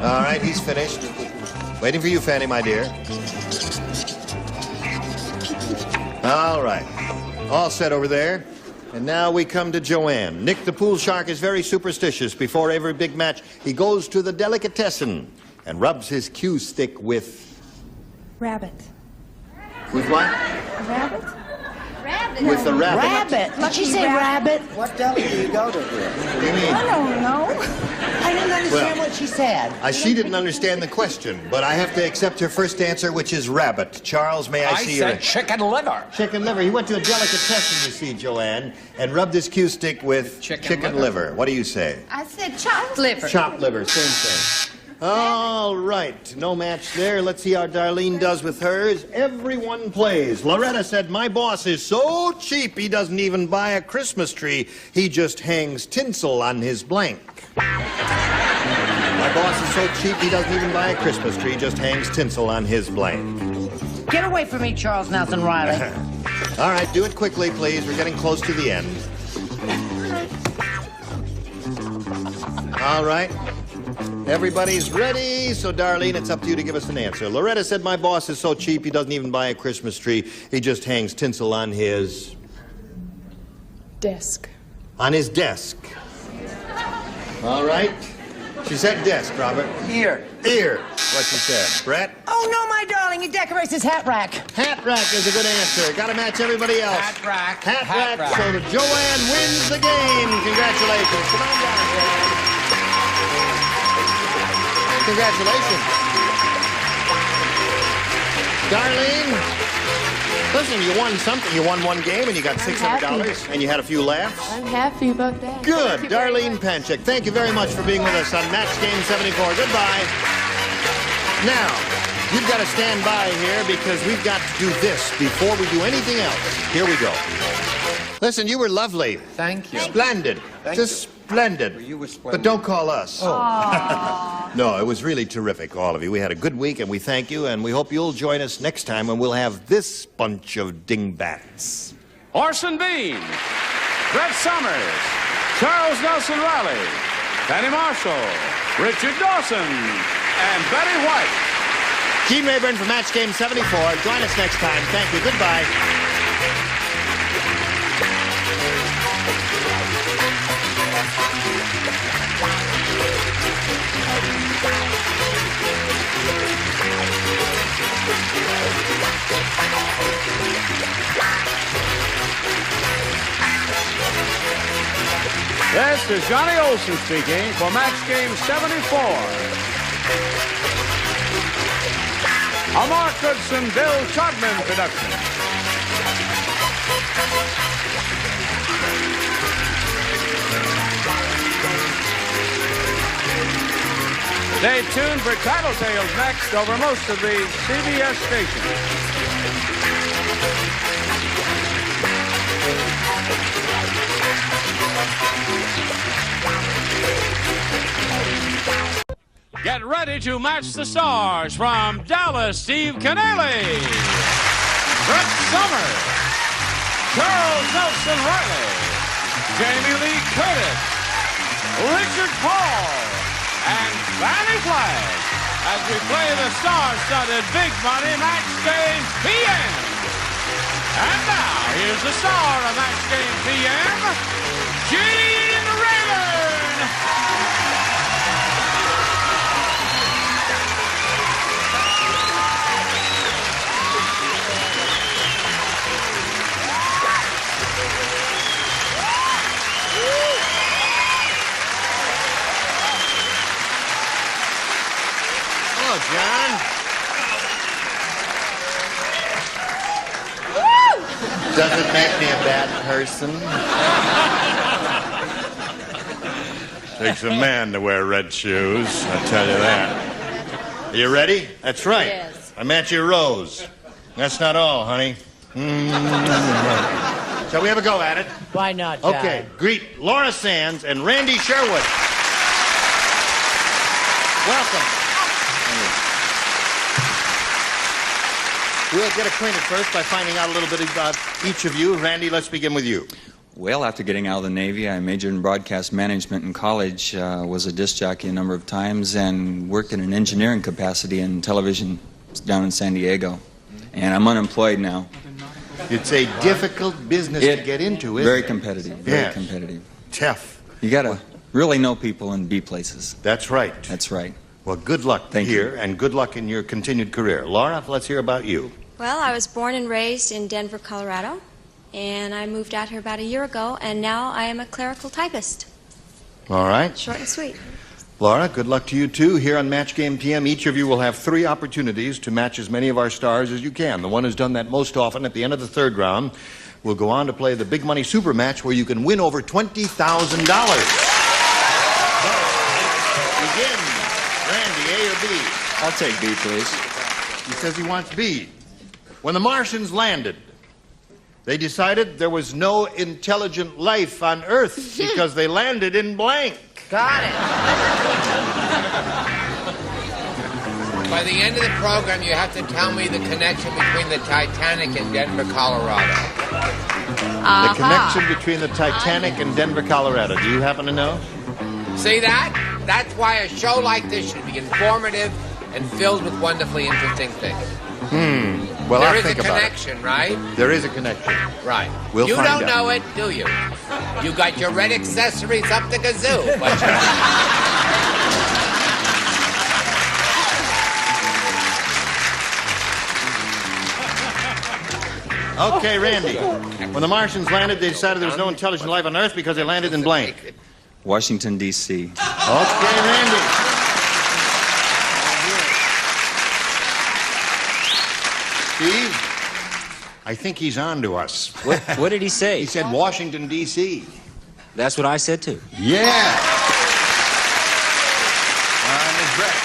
All right, he's finished. Waiting for you, Fanny, my dear. All right. All set over there. And now we come to Joanne. Nick the pool shark is very superstitious. Before every big match, he goes to the delicatessen and rubs his cue stick with... Rabbit. With what? Rabbit? Rabbit. With the rabbit. Rabbit. Did she say rabbit? What deli do you go to here? What do you mean? I don't know. I didn't understand Well, what she said. She didn't understand the question, but I have to accept her first answer, which is rabbit. Charles, may I see your... said chicken liver. Chicken liver. He went to a delicatessen, you see, Joanne, and rubbed his cue stick with chicken liver. What do you say? I said chopped liver. Chopped liver, same thing. All right, no match there. Let's see how Darlene does with hers. Everyone plays. Loretta said, my boss is so cheap he doesn't even buy a Christmas tree. He just hangs tinsel on his blank. My boss is so cheap he doesn't even buy a Christmas tree, just hangs tinsel on his blank. Get away from me, Charles Nelson Riley. All right, do it quickly, please. We're getting close to the end. All right. Everybody's ready, so Darlene, it's up to you to give us an answer. Loretta said, my boss is so cheap he doesn't even buy a Christmas tree. He just hangs tinsel on his... Desk. On his desk. All right. She said desk, Robert. Ear. Ear, what she said. Brett? Oh, no, my darling. He decorates his hat rack. Hat rack is a good answer. Got to match everybody else. Hat rack. Hat rack. So Joanne wins the game. Congratulations. Come on down, Joanne. Congratulations. Darlene, listen, you won something. You won one game and you got $600 and you had a few laughs. I'm happy about that. Good. Darlene Panchik, thank you very much for being with us on Match Game 74. Goodbye. Now, you've got to stand by here because we've got to do this before we do anything else. Here we go. Listen, you were lovely. Thank you. Splendid. Just splendid. You were splendid. But don't call us. No, it was really terrific, all of you. We had a good week, and we thank you, and we hope you'll join us next time when we'll have this bunch of dingbats. Orson Bean, Brett Summers, Charles Nelson Riley, Penny Marshall, Richard Dawson, and Betty White. Gene Rayburn for Match Game 74. Join us next time. Thank you. Goodbye. This is Johnny Olson speaking for Match Game 74. A Mark Goodson, Bill Chodman production. Stay tuned for Tattletales next over most of the CBS stations. Get ready to match the stars from Dallas, Steve Canale, Brett Summers, Charles Nelson Riley, Jamie Lee Curtis, Richard Paul, and Fanny Flagg as we play the star-studded Big Money Match Game PM. And now, here's the star of Match Game PM, Gene Rayburn. Hello, John. Doesn't make me a bad person. Takes a man to wear red shoes, I tell you that. Are you ready? That's right. Yes. I match your rose. That's not all, honey. Shall we have a go at it? Why not, John? Okay, greet Laura Sands and Randy Sherwood. Welcome. We'll get acquainted first by finding out a little bit about each of you. Randy, let's begin with you. Well, after getting out of the Navy, I majored in broadcast management in college, was a disc jockey a number of times, and worked in an engineering capacity in television down in San Diego. And I'm unemployed now. It's a difficult business to get into, isn't Very it? competitive, very competitive. Tough. You gotta really know people and be places. That's right. That's right. Well, good luck here, and good luck in your continued career. Laura, let's hear about you. Well, I was born and raised in Denver, Colorado, and I moved out here about a year ago, and now I am a clerical typist. All right. Short and sweet. Laura, good luck to you, too. Here on Match Game TM, each of you will have 3 opportunities to match as many of our stars as you can. The one who's done that most often at the end of the 3rd round will go on to play the Big Money Super Match, where you can win over $20,000. Begin. Randy, A or B? I'll take B, please. He says he wants B. When the Martians landed, they decided there was no intelligent life on Earth because they landed in blank. Got it. By the end of the program, you have to tell me the connection between the Titanic and Denver, Colorado. The connection between the Titanic and Denver, Colorado. Do you happen to know? See that? That's why a show like this should be informative and filled with wonderfully interesting things. Well, there I'll is think a about connection, right? There is a connection. Right. We'll you find don't out. know it, do you? You got your red accessories up the kazoo, but Okay, Randy. When the Martians landed, they decided there was no intelligent life on Earth because they landed in blank. Washington, D.C. Okay, Randy. Steve, I think he's on to us. What did he say? He said Washington, D.C. That's what I said, too. Yeah. Ms. Brett.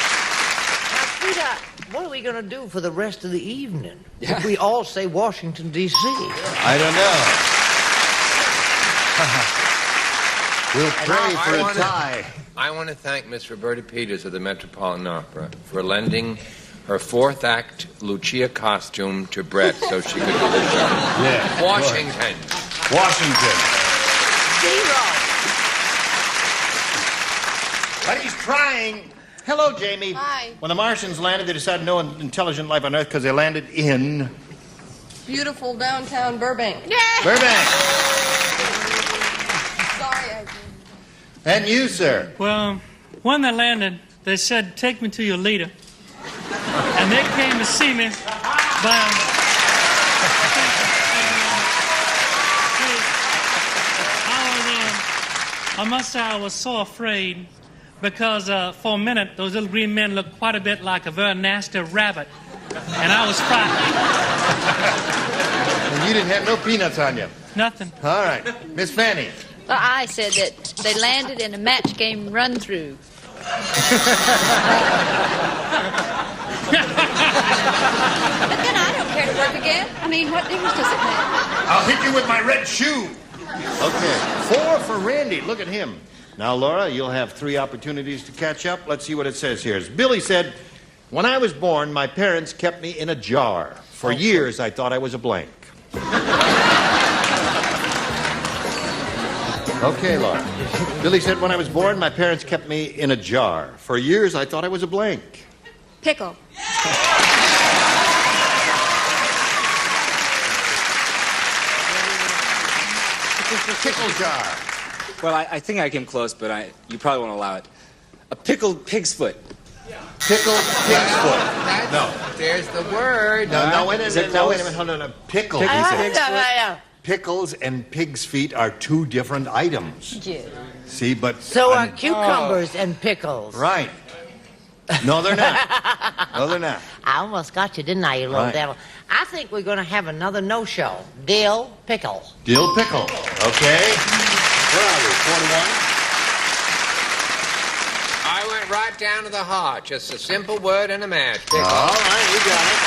Now, sweetheart, what are we going to do for the rest of the evening if we all say Washington, D.C.? I don't know. We'll pray for a tie. I want to thank Miss Roberta Peters of the Metropolitan Opera for lending her 4th act Lucia costume to Brett so she could do the show. Yeah. Washington. Washington. But he's trying. Hello, Jamie. Hi. When the Martians landed, they decided no intelligent life on Earth because they landed in Beautiful downtown Burbank. Burbank. Sorry, And you, sir? Well, when they landed, they said, "Take me to your leader." And they came to see me, but I must say I was so afraid because for a minute, those little green men looked quite a bit like a very nasty rabbit, and I was frightened. And you didn't have no peanuts on you? Nothing. All right. Miss Fanny? Well, I said that they landed in a match game run-through. But then I don't care to work again. I mean, what difference does it make? I'll hit you with my red shoe. Okay. 4 for Randy. Look at him. Now, Laura, you'll have 3 opportunities to catch up. Let's see what it says here. As Billy said, when I was born, my parents kept me in a jar. For years, I thought I was a blank. Okay, Laura. Billy said, when I was born, my parents kept me in a jar. For years, I thought I was a blank. Pickle. Pickle jar. Well, I think I came close, but you probably won't allow it. A pickled pig's foot. Pickled pig's foot. No. There's the word. No, wait a Is it minute. No, wait a close? minute. Hold on. Pickles. Pickles and pig's feet are 2 different items. See, but... So are cucumbers and pickles. Right. No, they're not. No, they're not. I almost got you, didn't I, you little Right. devil? I think we're going to have another no-show. Dill pickle. Dill pickle. Okay. Where are we? 41? I went right down to the heart. Just a simple word and a match. Pickle. All right, you got it.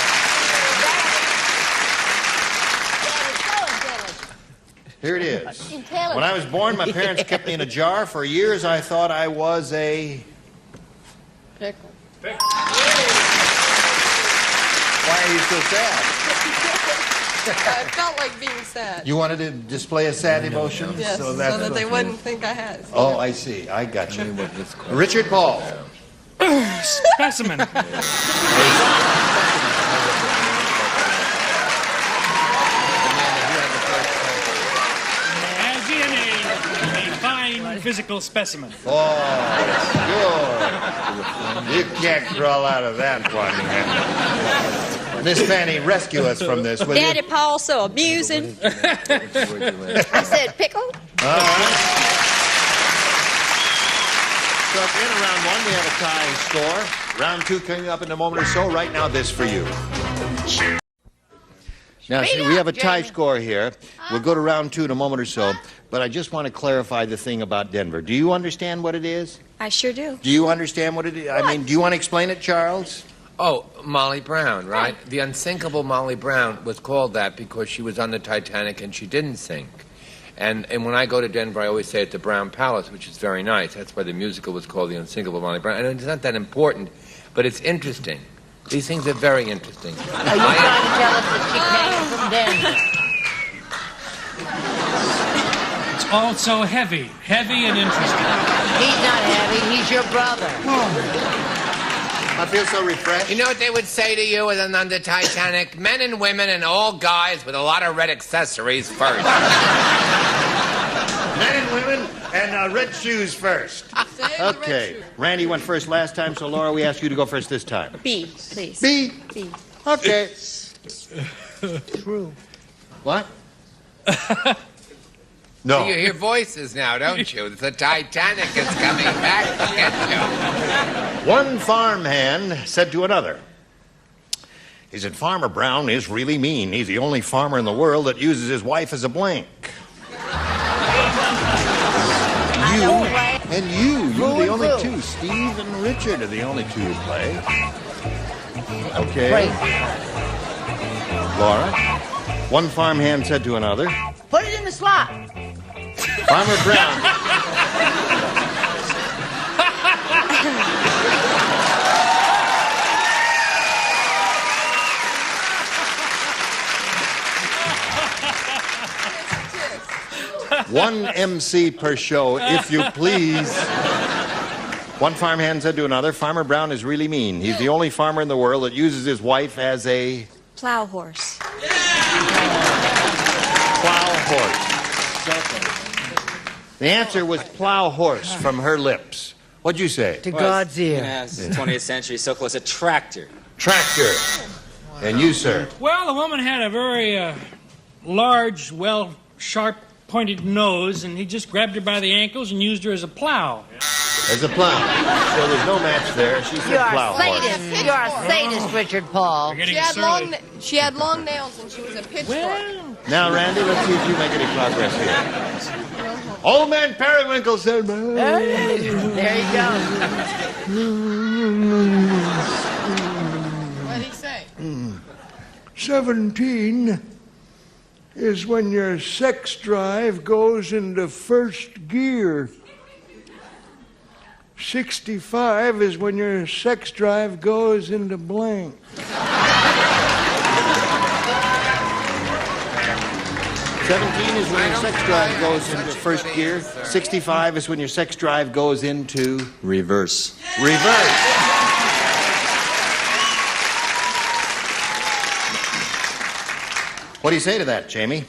Here it is. When I was born, my parents kept me in a jar. For years, I thought I was a... Pickle. Why are you so sad? I felt like being sad. You wanted to display a sad emotion? Yes, so that they wouldn't think I had it. Oh, I see. I got you. Richard Paul. Specimen. As in a fine physical specimen. Oh, sure. You can't crawl out of that one. Miss Fanny, rescue us from this, will Daddy you? Paul's so amusing. I said, pickle? All right. So at the end of round one, we have a tie score. Round two coming up in a moment or so. Right now, this for you. Now, see, we have a tie score here. We'll go to round two in a moment or so. But I just want to clarify the thing about Denver. Do you understand what it is? I sure do. Do you understand what it is? I mean, do you want to explain it, Charles? Oh, Molly Brown, right? The unsinkable Molly Brown was called that because she was on the Titanic and she didn't sink. And when I go to Denver, I always say it's the Brown Palace, which is very nice. That's why the musical was called The Unsinkable Molly Brown. And it's not that important, but it's interesting. These things are very interesting. Are you trying to tell us that she came from Denver? It's all so heavy and interesting. He's not heavy, he's your brother. I feel so refreshed. You know what they would say to you on the Titanic? Men and women and all guys with a lot of red accessories first. Men and women and red shoes first. Okay. Randy went first last time, so Laura, we ask you to go first this time. B, please. B? B. Okay. True. What? No. You hear voices now, don't you? The Titanic is coming back to get you. One farmhand said to another, he said, Farmer Brown is really mean. He's the only farmer in the world that uses his wife as a blank. You and you the only two. Steve and Richard are the only two who play. Okay. Great. Laura, one farmhand said to another, Put it in the slot. Farmer Brown. One MC per show, if you please. One farmhand said to another, Farmer Brown is really mean. He's the only farmer in the world that uses his wife as a... Plow horse. Plow horse. The answer was plow horse from her lips. What'd you say? To God's ear. Yes, 20th century, so close. A tractor. Tractor. And you, sir? Well, the woman had a very large, sharp, pointed nose, and he just grabbed her by the ankles and used her as a plow. As a plow. So there's no match there. She said plow horse. You're a sadist, Richard Paul. She had long nails and she was a pitchfork. Now, Randy, let's see if you make any progress here. Old man Periwinkle said... There you go. What did he say? 17 is when your sex drive goes into first gear. 65 is when your sex drive goes into blank. 17 is when your sex drive goes into first gear. 65 is when your sex drive goes into... Reverse. Reverse. What do you say to that, Jamie?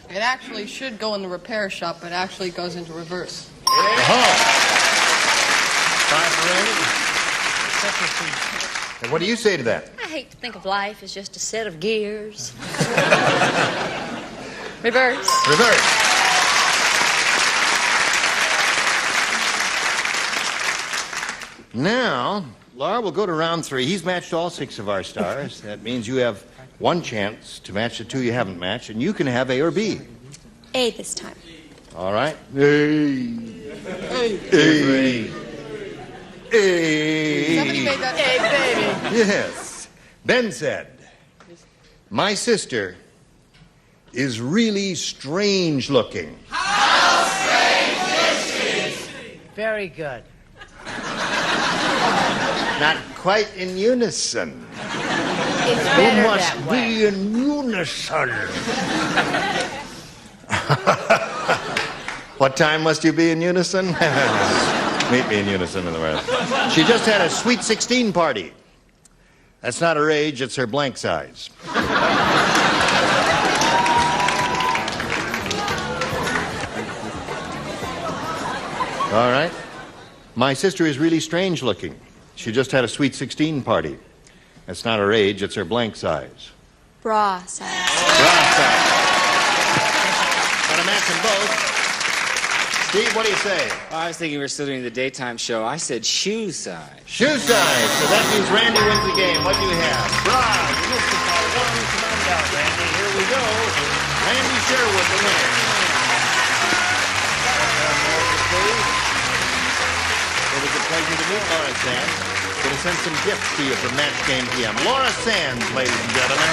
It actually should go in the repair shop, but actually goes into reverse. And what do you say to that? I hate to think of life as just a set of gears. Reverse. Reverse. Now, Laura, we'll go to round three. He's matched all 6 of our stars. That means you have one chance to match the 2 you haven't matched, and you can have A or B. A this time. All right. A. Somebody made that. Hey, baby. Yes. Ben said, my sister is really strange looking. How strange is she? Very good. Not quite in unison. It's You better must that way. be in unison. What time must you be in unison? Meet me in unison in the rest. She just had a sweet 16 party. That's not her age, it's her blank size. All right. My sister is really strange looking. She just had a sweet 16 party. That's not her age, it's her blank size. Bra size. Bra size. Got to match them both. Steve, what do you say? I was thinking we were still doing the daytime show. I said shoe size. Shoe size. So that means Randy wins the game. What do you have? Bra. You missed it by one. Come on down, Randy. Here we go. Randy Sherwood, the winner. It was a pleasure to meet Laura Sands. Going to send some gifts to you from Match Game PM. Laura Sands, ladies and gentlemen.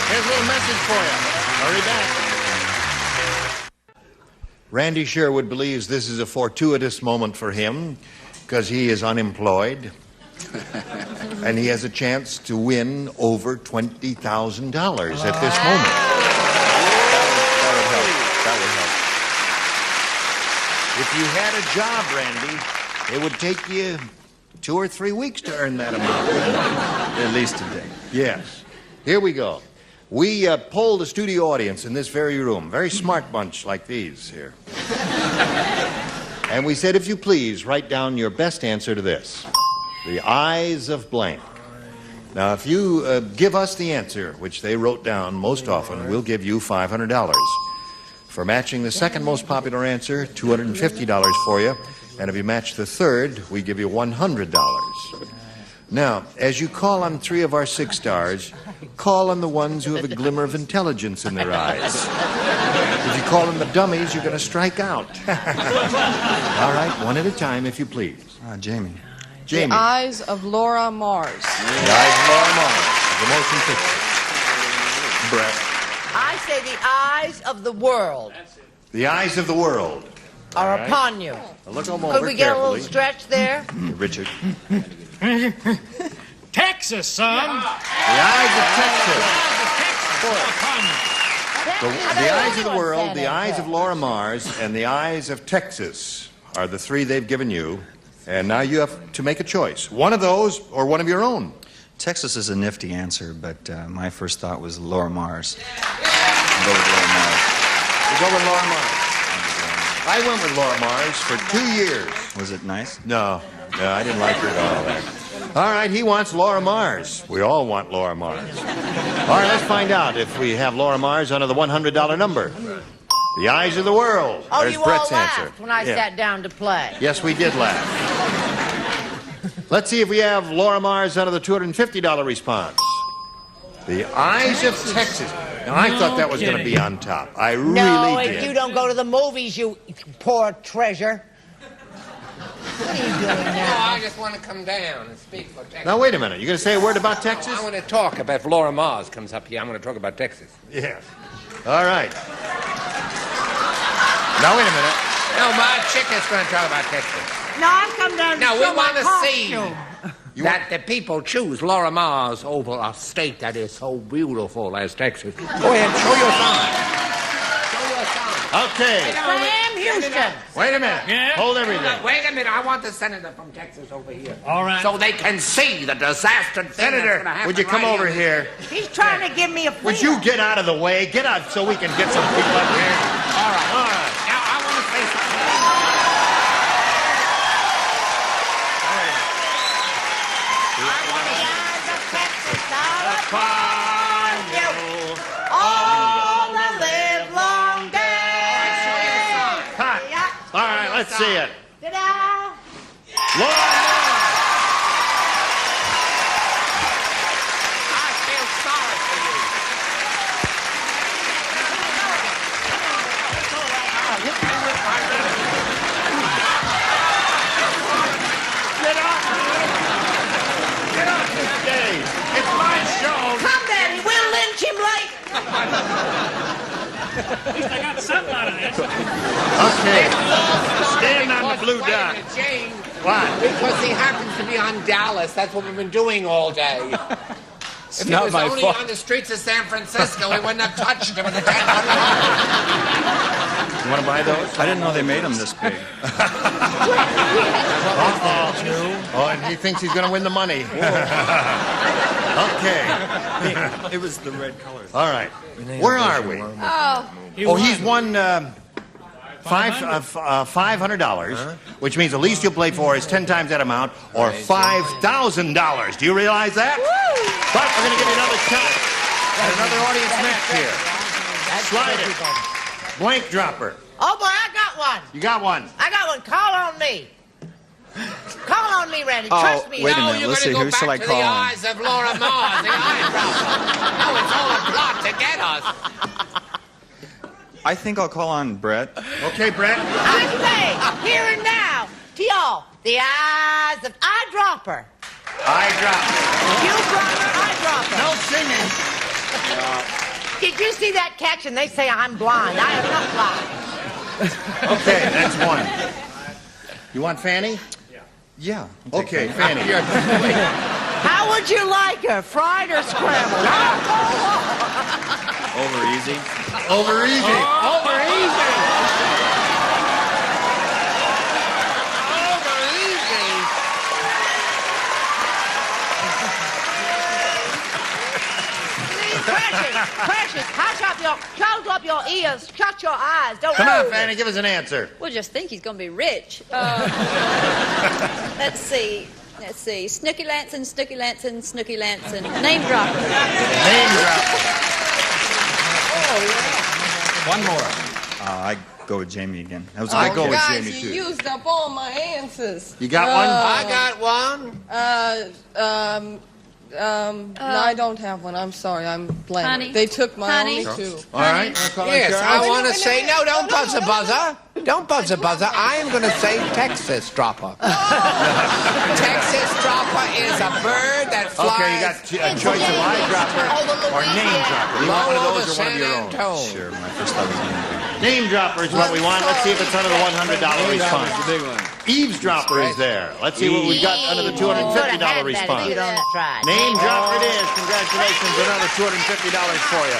Here's a little message for you. Hurry back. Randy Sherwood believes this is a fortuitous moment for him because he is unemployed and he has a chance to win over $20,000 at this moment. That would help. That would help. If you had a job, Randy, it would take you 2 or 3 weeks to earn that amount. At least a day. Yes. Here we go. We polled the studio audience in this very room, very smart bunch like these here. And we said, if you please, write down your best answer to this. The eyes of blank. Now, if you give us the answer, which they wrote down most often, we'll give you $500. For matching the second most popular answer, $250 for you. And if you match the third, we give you $100. Now, as you call on 3 of our 6 stars, call on the ones who have a glimmer of intelligence in their eyes. If you call on the dummies, you're going to strike out. All right, one at a time, if you please. Jamie. Jamie. The eyes of Laura Mars. The eyes of Laura Mars, the motion picture. Brett. I say the eyes of the world The eyes of the world are upon you. Now look them Could over we get a carefully. little stretch there? Richard. Texas, son. The eyes of Texas. The eyes of the world, the eyes of Laura Mars, and the eyes of Texas are the 3 they've given you. And now you have to make a choice. One of those or one of your own. Texas is a nifty answer, but my first thought was Laura Mars. I'll go with Laura Mars. You go with Laura Mars. I went with Laura Mars for 2 years. Was it nice? No, I didn't like her at all. All right, he wants Laura Mars. We all want Laura Mars. All right, let's find out if we have Laura Mars under the $100 number. The eyes of the world. Oh, There's you Brett's all laughed answer. when I sat down to play. Yes, we did laugh. Let's see if we have Laura Mars under the $250 response. The eyes of Texas. Now, I thought that was going to be on top. I really No, did. if you don't go to the movies, you poor treasure. What are you doing No, now? I just want to come down and speak for Texas. Now, wait a minute. You going to say a word about Texas? I want to talk about if Laura Mars comes up here. I'm going to talk about Texas. Yes. All right. Now, wait a minute. No, my chick is going to talk about Texas. No, I've come down to Now, we show my want to see costume. that the people choose Laura Mars over a state that is so beautiful as Texas. Go ahead, show your sign. Show your sign. Okay. Sam Houston. Wait a minute. Yeah? Hold everything. Wait a minute. I want the senator from Texas over here. All right. So they can see the disaster thing Senator, that's gonna happen would you come right over here? He's trying to give me a Would you get out of the way? Get out so we can get some people up here. All right. All right. Now, I want to say something. All the live long day. Cut. All right, let's see it. Ta-da. Laura I feel sorry for you. Get up! Get up this day! It's my show! Come then, we'll lynch him like. At least I got something out of this. Okay. Stand on the blue dot. Jane. What? Because he happens to be on Dallas. That's what we've been doing all day. If not he was my only fault. on the streets of San Francisco, we wouldn't have touched him with a 10. You want to buy those? I didn't know they made them this big. Oh, and he thinks he's going to win the money. Okay. It was the red color. All right. Where are we? Oh. Oh, he's won $500, which means the least you'll play for is 10 times that amount, or $5,000. Do you realize that? But we're going to give you another shot at another audience match here. Slide it. Blank dropper. Oh, boy, I got one. You got one. I got one. Call on me. Call on me, Randy. Trust me. wait a No, minute. you're Let's going see. to Who go shall I back to call the on? eyes of Laura Mars, the eyebrow. No, it's all a plot to get us. I think I'll call on Brett. Okay, Brett. I say, here and now, to y'all, the eyes of eyedropper. Eyedropper. You dropper, eyedropper. No singing. Did you see that catch? And they say I'm blind. I am not blind. Okay, that's one. You want Fanny? Yeah. Okay, Fanny. How would you like her, fried or scrambled? Over easy. Over easy. Over easy. Over easy. Precious, close up your ears, shut your eyes. Don't Come on, move. Fanny, give us an answer. We'll just think he's going to be rich. Let's see. Snooky Lanson, Snooky Lanson, Snooky Lanson. Name dropper. Name dropper. One more. I go with Jamie again. That was I go with Guys, Jamie, you too. used up all my answers. You got one? I got one. No, I don't have one. I'm sorry. I'm blank. Honey. They took my Honey. only two. All right. Yes, I want to say, no, don't buzz a buzzer. Don't buzz a buzzer. I am going to say Texas dropper. Texas dropper is a bird that flies. Okay, you got a choice of eyedropper or name dropper. You want one of those or one of your own? Sure, my first thought was Name dropper is what we want. Let's see if it's under the $100 response. The big one. Eavesdropper is there. Let's see what we've got under the $250 response. Name dropper it is. Congratulations, another $250 for you.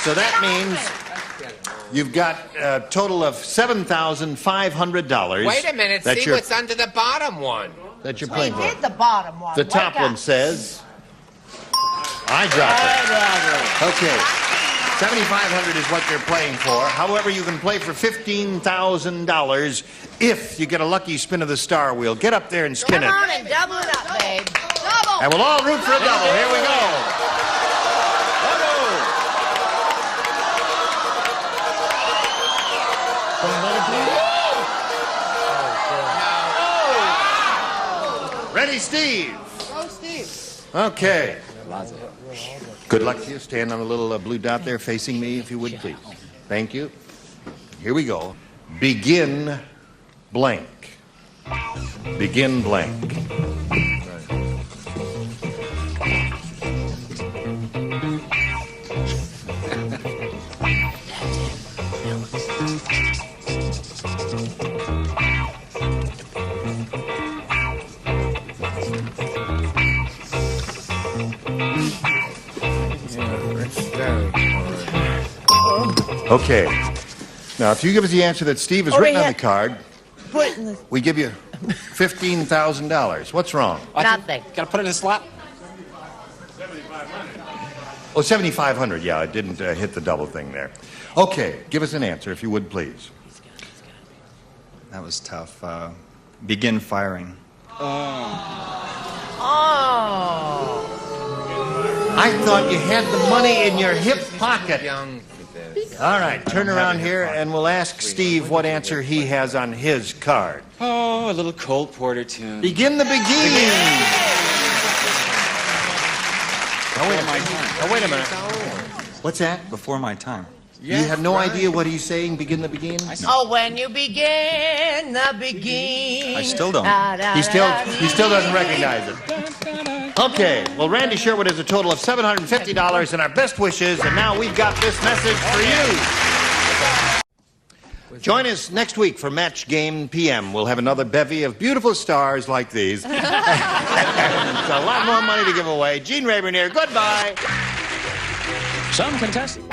So that means you've got a total of $7,500. Wait a minute. See what's under the bottom one. That you're We playing for. did the bottom one. The top one says eyedropper. Okay. $7,500 is what you're playing for. However, you can play for $15,000 if you get a lucky spin of the star wheel. Get up there and spin Come it. on and double it up, babe. Double. And we'll all root for a double. Here we go. Ready, Steve? Go, Steve. Okay. Good luck to you. Stand on the little blue dot there facing me, if you would, please. Thank you. Here we go. Begin blank. Begin blank. Okay. Now, if you give us the answer that Steve has written on the card, Put it in the... we give you $15,000. What's wrong? Nothing. Got to put it in a slot. Oh, $7,500. Yeah, I didn't hit the double thing there. Okay, give us an answer, if you would, please. That was tough. Begin firing. Oh. I thought you had the money in your hip pocket. All right, turn around here and we'll ask Steve what answer he has on his card. Oh, a little Cole Porter tune. Begin the beginning. Oh, wait a minute. What's that? Before my time. You have no idea what he's saying? Begin the begin? Oh, when you begin the begin. I still don't. He still doesn't recognize it. Okay, well, Randy Sherwood has a total of $750 and our best wishes, and now we've got this message for you. Join us next week for Match Game PM. We'll have another bevy of beautiful stars like these. And a lot more money to give away. Gene Rayburn here. Goodbye. Some contestants.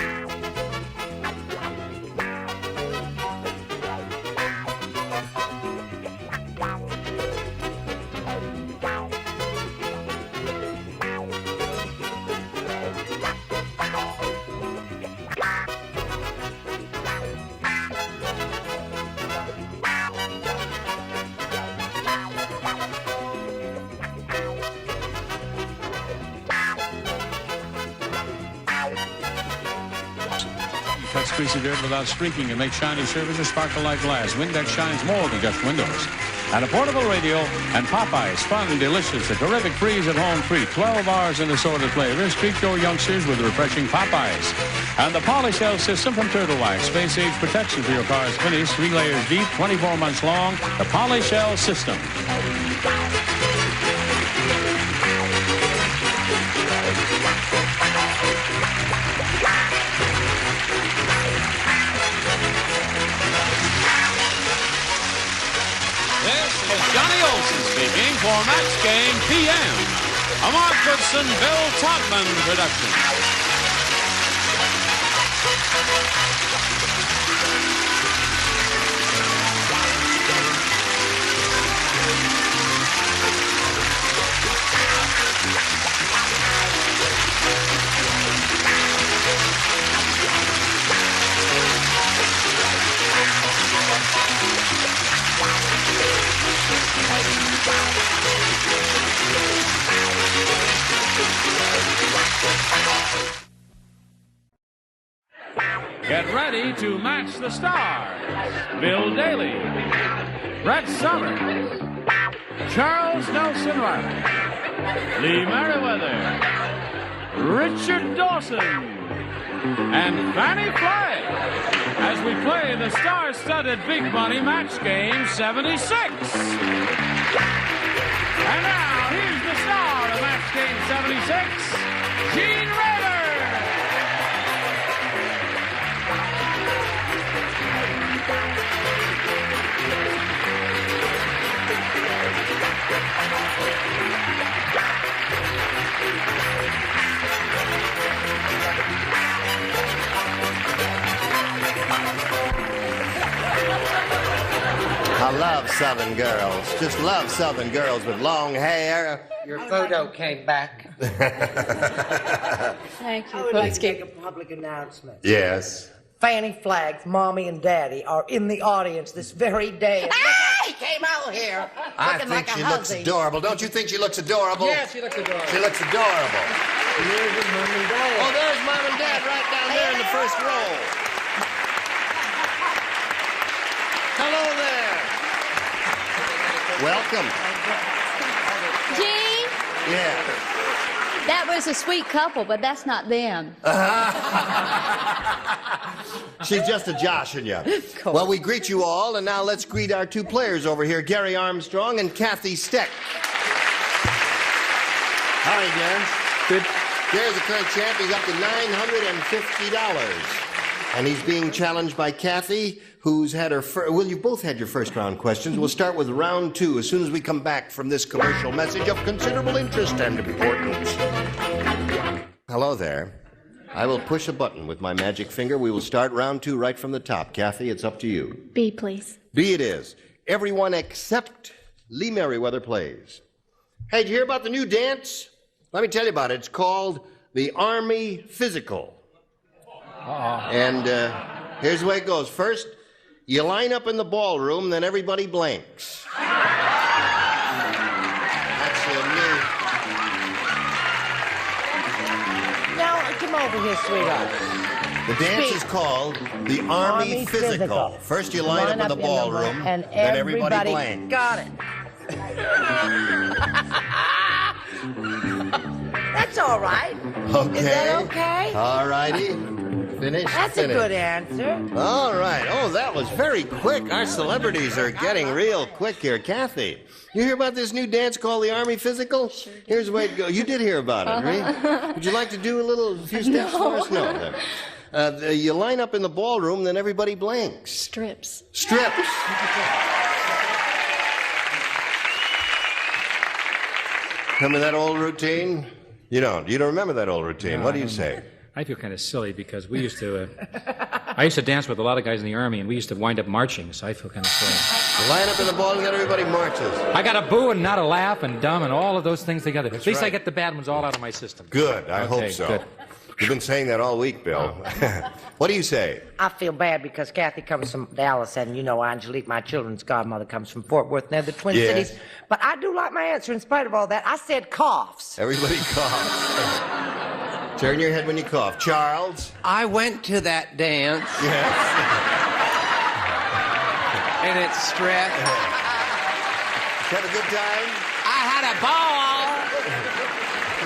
Cuts greasy dirt without streaking and makes shiny surfaces sparkle like glass. Windex shines more than just windows. And a portable radio and Popeyes, fun and delicious. A terrific freeze-at-home treat. 12 bars in assorted flavors. Treat your youngsters with refreshing Popeyes. And the Polyshell system from Turtle Wax. Space-age protection for your car's finish. 3 layers deep, 24 months long. The Polyshell system. Johnny Olson speaking for Match Game PM, a Mark Goodson, Bill Todman production. Get ready to match the stars. Bill Daly, Brett Summers, Charles Nelson Riley, Lee Merriweather, Richard Dawson, and Fannie Flagg as we play the star-studded Big Money Match Game 76. And now, here's the star of Match Game 76, Gene Rayburn. I love Southern girls. Just love Southern girls with long hair. Your photo came back. Thank you. I would like to make a public announcement. Yes. Fannie Flagg's mommy and daddy are in the audience this very day. And look how she came out here. I looking think like she a looks hussy. adorable. Don't you think she looks adorable? Yes, she looks adorable. She looks adorable. Here's your mom and dad. Oh, there's Mom and Dad right down there in the first row. Hello there. Welcome. Gene, Yeah. that was a sweet couple, but that's not them. She's just a joshing you. Well, we greet you all, and now let's greet our two players over here, Gary Armstrong and Kathy Steck. Howdy, Gary. Good. Gary's the current champ. He's up to $950. And he's being challenged by Kathy, who's had her well, you both had your first round questions. We'll start with round 2 as soon as we come back from this commercial message of considerable interest and importance. Hello there. I will push a button with my magic finger. We will start round 2 right from the top. Kathy, it's up to you. B, please. B it is. Everyone except Lee Merriweather plays. Hey, did you hear about the new dance? Let me tell you about it. It's called the Army Physical. And here's the way it goes. First, you line up in the ballroom, then everybody blanks. That's new. Now, come over here, sweetheart. The dance is called the Army Physical. First, you line up in the ballroom, and then everybody blanks. Got it. That's all right. Okay. Is that okay? All righty. Finish. That's finish. a good answer. All right. Oh, that was very quick. Our celebrities are getting real quick here. Kathy, you hear about this new dance called the Army Physical? Sure did. Here's the way it goes. You did hear about it, right? Would you like to do a few steps for us? No. You line up in the ballroom, then everybody blanks. Strips. Strips. Remember that old routine? You don't. You don't remember that old routine. No, What do you say? I feel kind of silly because we used to. I used to dance with a lot of guys in the Army, and we used to wind up marching, so I feel kind of silly. You line up in the ball and then everybody marches. I got a boo and not a laugh and dumb and all of those things together. At least right. I get the bad ones all out of my system. Good. I hope Okay, so. good. You've been saying that all week, Bill. What do you say? I feel bad because Kathy comes from Dallas, and you know Angelique, my children's godmother, comes from Fort Worth. They're the Twin Yes. Cities. But I do like my answer in spite of all that. I said coughs. Everybody coughs. Turn your head when you cough. Charles? I went to that dance. Yes. And it's stress. Have a good time? I had a ball.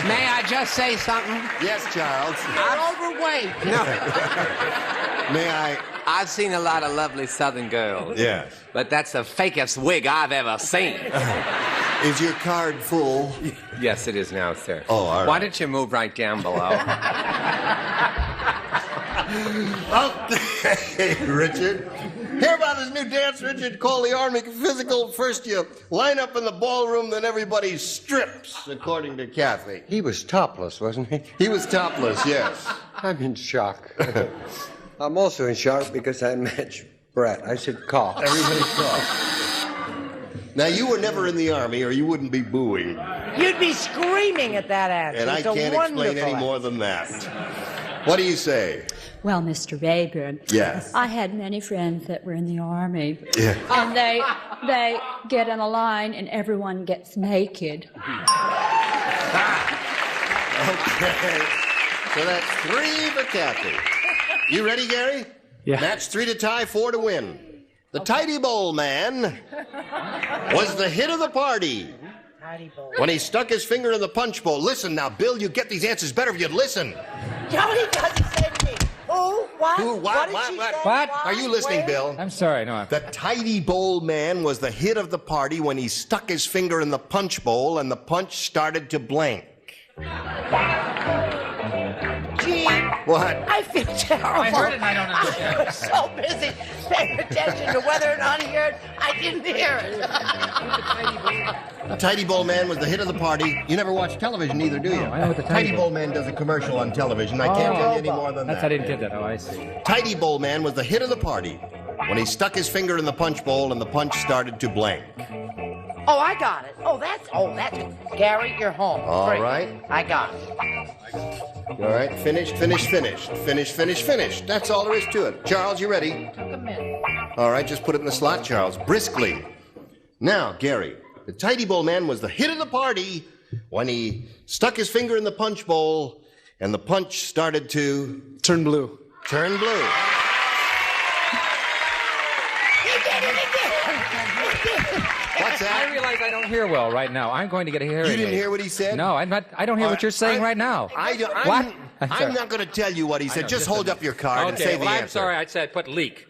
May I just say something? Yes, Charles. I'm overweight. No. May I? I've seen a lot of lovely Southern girls. Yes. But that's the fakest wig I've ever seen. Is your card full? Yes, it is now, sir. Oh, all right. Why don't you move right down below? Okay, Richard. Hear about this new dance, Richard, called the Army Physical. First you line up in the ballroom, then everybody strips, according to Kathy. He was topless, wasn't he? He was topless, yes. I'm in shock. I'm also in shock because I matched Brett. I said cough. Everybody coughs. Now, you were never in the Army, or you wouldn't be booing. You'd be screaming at that answer. And I It's a can't explain wonderful any more than that. What do you say? Well, Mr. Rayburn. Yes. I had many friends that were in the Army. Yeah. And they get in a line and everyone gets naked. Okay. So that's 3 for Kathy. You ready, Gary? Yeah. Match 3 to tie, 4 to win. The Tidy Bowl Man was the hit of the party when he stuck his finger in the punch bowl. Listen now, Bill, you get these answers better if you'd listen. Jody doesn't say to me. Who? What? Who? What? Did she say? What? Are you listening, Where? Bill? I'm sorry, no. The Tidy Bowl Man was the hit of the party when he stuck his finger in the punch bowl and the punch started to blank. Gene. What? I feel terrible. I heard it and I don't understand. I was so busy paying attention to whether or not he heard. I didn't hear it. The Tidy Bowl Man was the hit of the party. You never watch television either, do you? No, I know what the Tidy Bowl Man does a commercial on television. I can't tell you any more than that. I didn't get that. Oh, I see. Tidy Bowl Man was the hit of the party when he stuck his finger in the punch bowl and the punch started to blank. Oh, I got it. That's Gary, you're home. All Great. right. I got it. All right, finished. Finish, finish. That's all there is to it. Charles, you ready? Took a minute. All right, just put it in the slot, Charles, briskly. Now, Gary, the Tidy Bowl Man was the hit of the party when he stuck his finger in the punch bowl and the punch started to... Turn blue. Turn blue. He did it again. What's that? I realize I don't hear well right now. I'm going to get a hearing You didn't aid. hear what he said? No, I don't hear what you're saying right now. What? I'm not going to tell you what he said. Just hold up your card and say the answer. I'm sorry. I said put leak.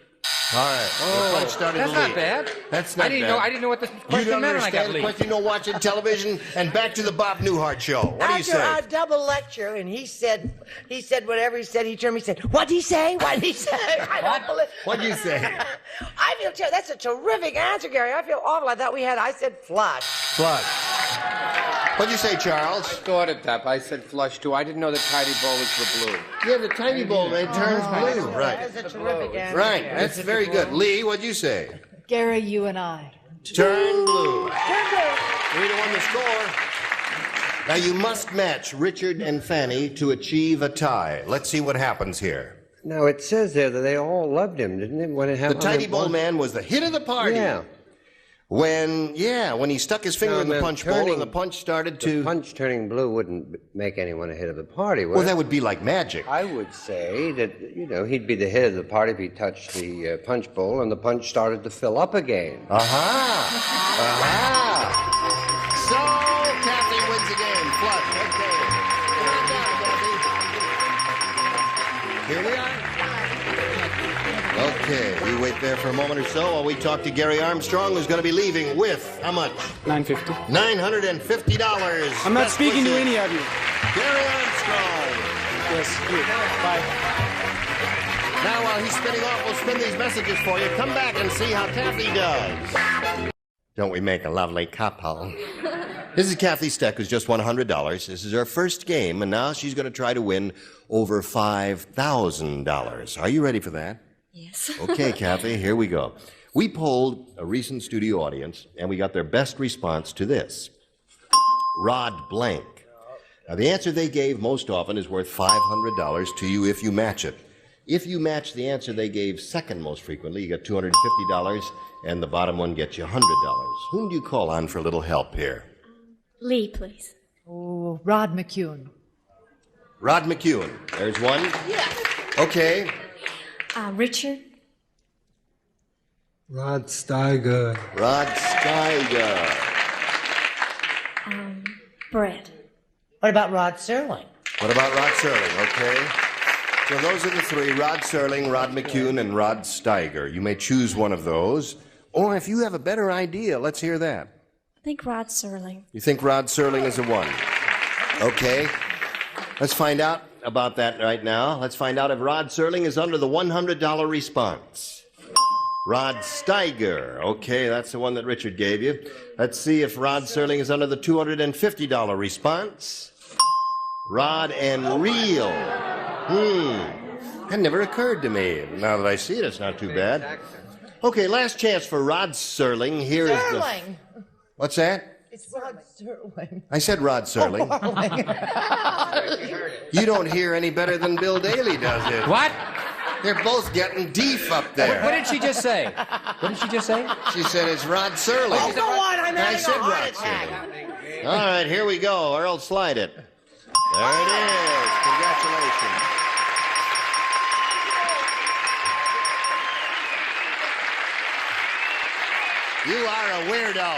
All right. The punch started That's to not leak. bad. That's not bad. I didn't know what the You question don't meant when I got understand the leaked. question. You know watching television. And back to the Bob Newhart show. What do you After say? our double lecture, and he said whatever he said. He turned to me and said, "What'd he say? What'd he say?" I don't believe. What'd you say? I feel that's a terrific answer, Gary. I feel awful. I thought I said flush. Flush. What'd you say, Charles? I thought it up. I said flush too. I didn't know the Tidy Bowl was the blue. Yeah, the Tidy Bowl Man turns blue. Right. That's a terrific answer. Right. Gary. That's very good. Lee, what'd you say? Gary, you and I. Turn blue. 3-1 the score. Now you must match Richard and Fanny to achieve a tie. Let's see what happens here. Now, it says there that they all loved him, didn't it? When it The happened. Tidy Bowl Man was the hit of the party. Yeah. When he stuck his finger in the punch bowl and the punch started to... The punch turning blue wouldn't make anyone a hit of the party, would Well, it? that would be like magic. I would say that, he'd be the hit of the party if he touched the punch bowl and the punch started to fill up again. Aha! So, Kathy wins the game. Flush. Okay. Here we are. right there for a moment or so while we talk to Gary Armstrong, who's going to be leaving with how much? $950. $950. I'm not Best speaking to wishes. any of you. Gary Armstrong. Yes, here. Bye. Now, while he's spinning off, we'll spin these messages for you. Come back and see how Kathy does. Don't we make a lovely couple? This is Kathy Steck, who's just won $100. This is her first game, and now she's going to try to win over $5,000. Are you ready for that? Yes. Okay, Kathy, here we go. We polled a recent studio audience, and we got their best response to this. Rod blank. Now, the answer they gave most often is worth $500 to you if you match it. If you match the answer they gave second most frequently, you get $250, and the bottom one gets you $100. Whom do you call on for a little help here? Lee, please. Oh, Rod McEwen. Rod McEwen. There's one. Yeah. Okay. Richard. Rod Steiger. Rod Steiger. Brett. What about Rod Serling? What about Rod Serling? Okay. So those are the three, Rod Serling, Rod McEwen, and Rod Steiger. You may choose one of those. Or if you have a better idea, let's hear that. I think Rod Serling. You think Rod Serling is a one? Okay. Let's find out about that right now. Let's find out if Rod Serling is under the $100 response. Rod Steiger. Okay, that's the one that Richard gave you. Let's see if Rod Serling is under the $250 response. Rod and Reel. That never occurred to me. Now that I see it, it's not too bad. Okay, last chance for Rod Serling. Here is the... Serling. What's that? It's Rod Serling. I said Rod Serling. You don't hear any better than Bill Daly does it. What? They're both getting deef up there. What did she just say? What did she just say? She said it's Rod Serling. Oh, go on, I'm having I said a heart Rod attack. Serling. All right, here we go. Earl, slide it. There it is. Congratulations. You are a weirdo.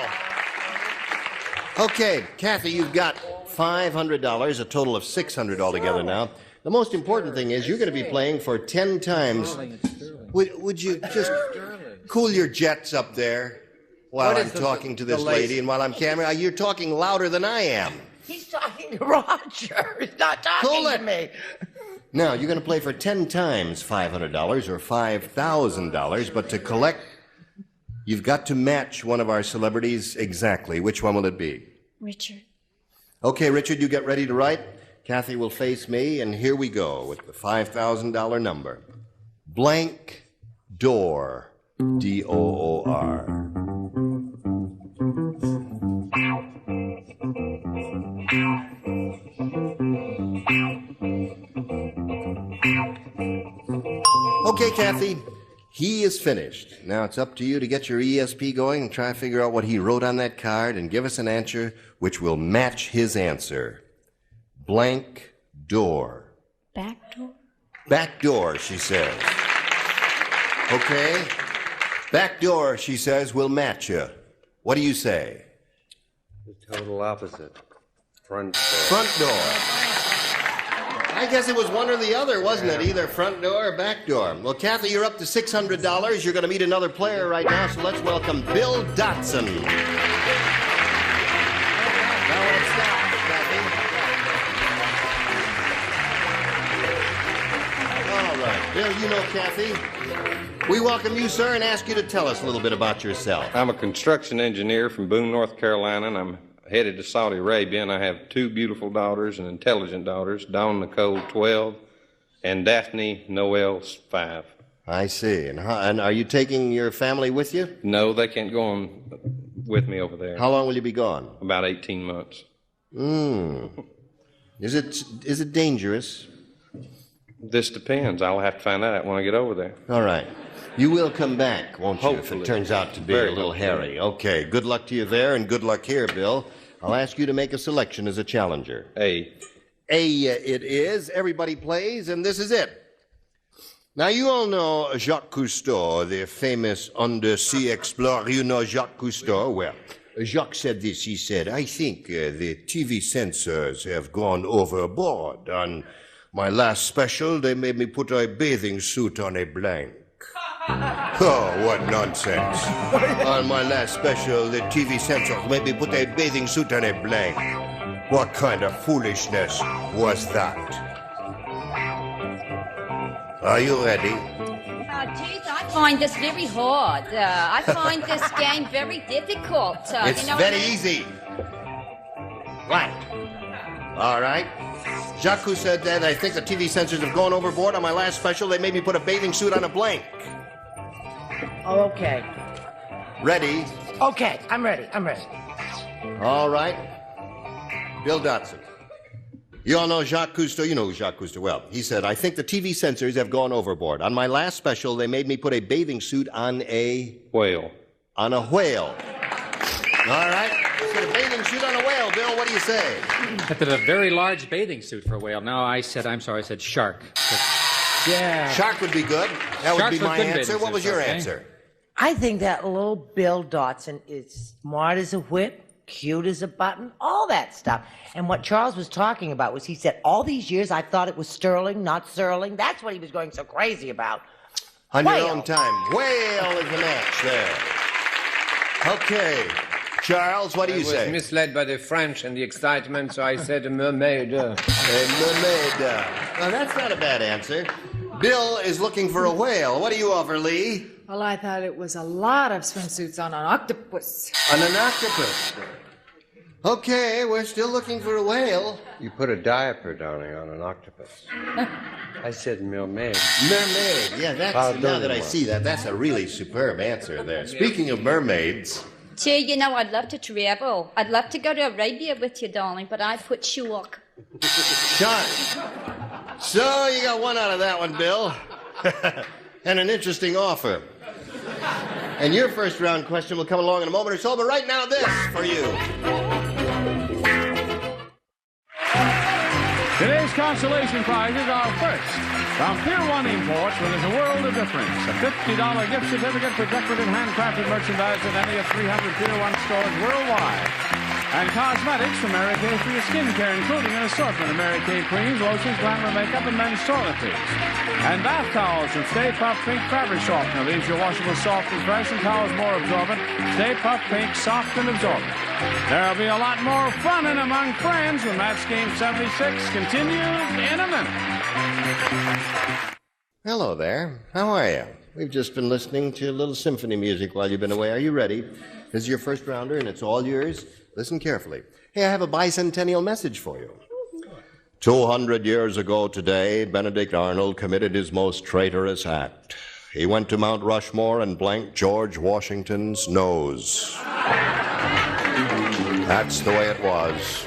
Okay, Kathy, you've got $500, a total of $600 altogether now. The most important thing is you're going to be playing for 10 times. Would you just cool your jets up there while I'm talking to this lady and while I'm camera? You're talking louder than I am. He's talking to Roger. He's not talking to me. Now, you're going to play for 10 times $500 or $5,000, but to collect, you've got to match one of our celebrities exactly. Which one will it be? Richard. Okay, Richard, you get ready to write. Kathy will face me, and here we go with the $5,000 number. Blank door. D-O-O-R. Okay, Kathy, he is finished. Now it's up to you to get your ESP going and try to figure out what he wrote on that card and give us an answer which will match his answer. Blank door. Back door? Back door, she says. Okay. Back door, she says, will match you. What do you say? The total opposite. Front door. Front door. I guess it was one or the other, wasn't it? Either front door or back door. Well, Kathy, you're up to $600. You're going to meet another player right now, so let's welcome Bill Dotson. Now let's stop, Kathy. All right. Bill, you know Kathy. We welcome you, sir, and ask you to tell us a little bit about yourself. I'm a construction engineer from Boone, North Carolina, and I'm headed to Saudi Arabia, and I have two beautiful daughters and intelligent daughters, Dawn Nicole, 12, and Daphne Noel, 5. I see. And are you taking your family with you? No, they can't go on with me over there. How long will you be gone? About 18 months. Is it dangerous? This depends. I'll have to find out when I get over there. All right. You will come back, won't you, Hopefully. if it turns out to be a little hairy. Okay, good luck to you there, and good luck here, Bill. I'll ask you to make a selection as a challenger. A. It is. Everybody plays, and this is it. Now, you all know Jacques Cousteau, the famous undersea explorer. You know Jacques Cousteau? Well, Jacques said this. He said, I think the TV censors have gone overboard. On my last special, they made me put a bathing suit on a blank. Oh, what nonsense. On my last special, the TV censors made me put a bathing suit on a blank. What kind of foolishness was that? Are you ready? Geez, I find this very hard. I find this game very difficult. It's you know very what I mean? easy. Right. All right. Jacques who said that I think the TV censors have gone overboard on my last special. They made me put a bathing suit on a blank. Oh, okay. Ready? Okay, I'm ready. All right. Bill Dotson. You all know Jacques Cousteau. You know Jacques Cousteau well. He said, I think the TV censors have gone overboard. On my last special, they made me put a bathing suit on a... Whale. On a whale. All right. Put a bathing suit on a whale. Bill, what do you say? That did a very large bathing suit for a whale. No, I said shark. Yeah. Shark would be good. That would be my answer. What was your answer? I think that little Bill Dotson is smart as a whip, cute as a button, all that stuff. And what Charles was talking about was he said, all these years I thought it was Sterling, not Serling. That's what he was going so crazy about. On your own time. Whale is the match there. Okay. Charles, what do you say? I was misled by the French and the excitement, so I said a mermaid. A mermaid. Well, that's not a bad answer. Bill is looking for a whale. What do you offer, Lee? Well, I thought it was a lot of swimsuits on an octopus. On an octopus. Okay, we're still looking for a whale. You put a diaper, darling, on an octopus. I said mermaid. Mermaid. Yeah, now that I see that, that's a really superb answer there. Speaking of mermaids... Gee, you know, I'd love to travel. I'd love to go to Arabia with you, darling, but I put shark. Shark. So you got one out of that one, Bill. And an interesting offer. And your first round question will come along in a moment or so, but right now this for you. Today's consolation prizes are first from Pier 1 Imports, where there's a world of difference. A $50 gift certificate for decorative handcrafted merchandise at any of 300 Pier 1 stores worldwide. And cosmetics from Mary Kay for your skincare, including an assortment of Mary Kay creams, lotions, glamour makeup, and men's toiletries. And bath towels from Stay Puft Pink Fabric Softener leaves your washable soft and fresh and towels more absorbent. Stay Puft Pink Soft and Absorbent. There'll be a lot more fun and among friends when Match Game 76 continues in a minute. Hello there. How are you? We've just been listening to a little symphony music while you've been away. Are you ready? This is your first rounder, and it's all yours. Listen carefully. Hey, I have a bicentennial message for you. 200 years ago today, Benedict Arnold committed his most traitorous act. He went to Mount Rushmore and blanked George Washington's nose. That's the way it was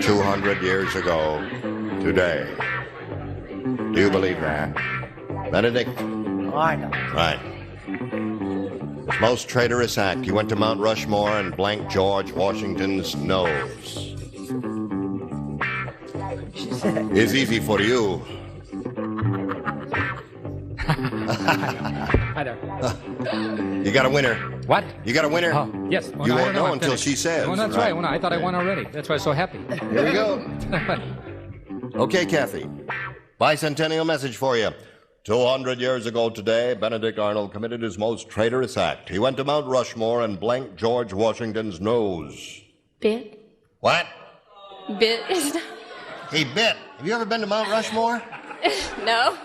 200 years ago today. Do you believe that? Benedict? Oh, I know. Right. His most traitorous act. He went to Mount Rushmore and blanked George Washington's nose. It's easy for you. Hi there. You got a winner. What? You got a winner? Oh, yes. Well, You no, I won't don't know until finished. she says. Well, that's right. Well, no, I thought I won already. That's why I was so happy. Here we go. Okay, Kathy. Bicentennial message for you. 200 years ago today, Benedict Arnold committed his most traitorous act. He went to Mount Rushmore and blanked George Washington's nose. Bit? What? Bit is... He bit. Have you ever been to Mount Rushmore? No.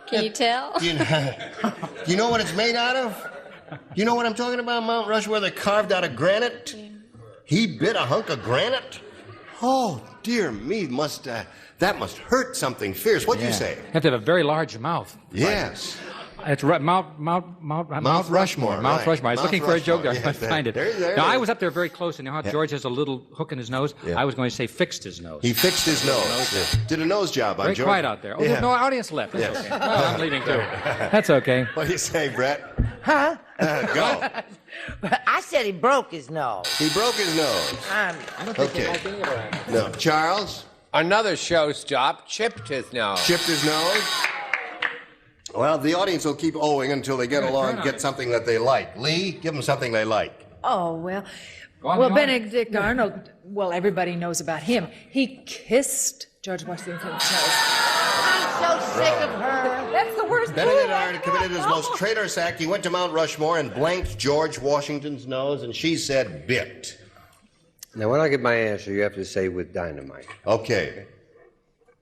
Can you tell? Do you know what it's made out of? Do you know what I'm talking about, Mount Rushmore? They're carved out of granite? Yeah. He bit a hunk of granite? Oh, dear me, that must hurt something fierce. What'd you say? You have to have a very large mouth. Yes. It's Mount Rushmore. Mount Rushmore. I was looking for a joke there. I couldn't find it. Now, I was up there very close, and you know how George has a little hook in his nose? Yeah. I was going to say fixed his nose. He fixed his nose. Yeah. Did a nose job on George. Very quiet out there. Oh, there's no audience left. That's okay. Well, I'm leaving, too. That's okay. What do you say, Brett? Huh? Go. I said he broke his nose. He broke his nose. I don't think he liked any of that. No. Charles? Another showstop chipped his nose. Chipped his nose? Well, the audience will keep owing until they get along and get something that they like. Lee, give them something they like. Oh, well, Benedict Arnold, well, everybody knows about him. He kissed George Washington's nose. so sick of her. That's the worst Benedict Arnold committed his most traitorous act. He went to Mount Rushmore and blanked George Washington's nose, and she said, bit. Now, when I give my answer, you have to say with dynamite. Okay.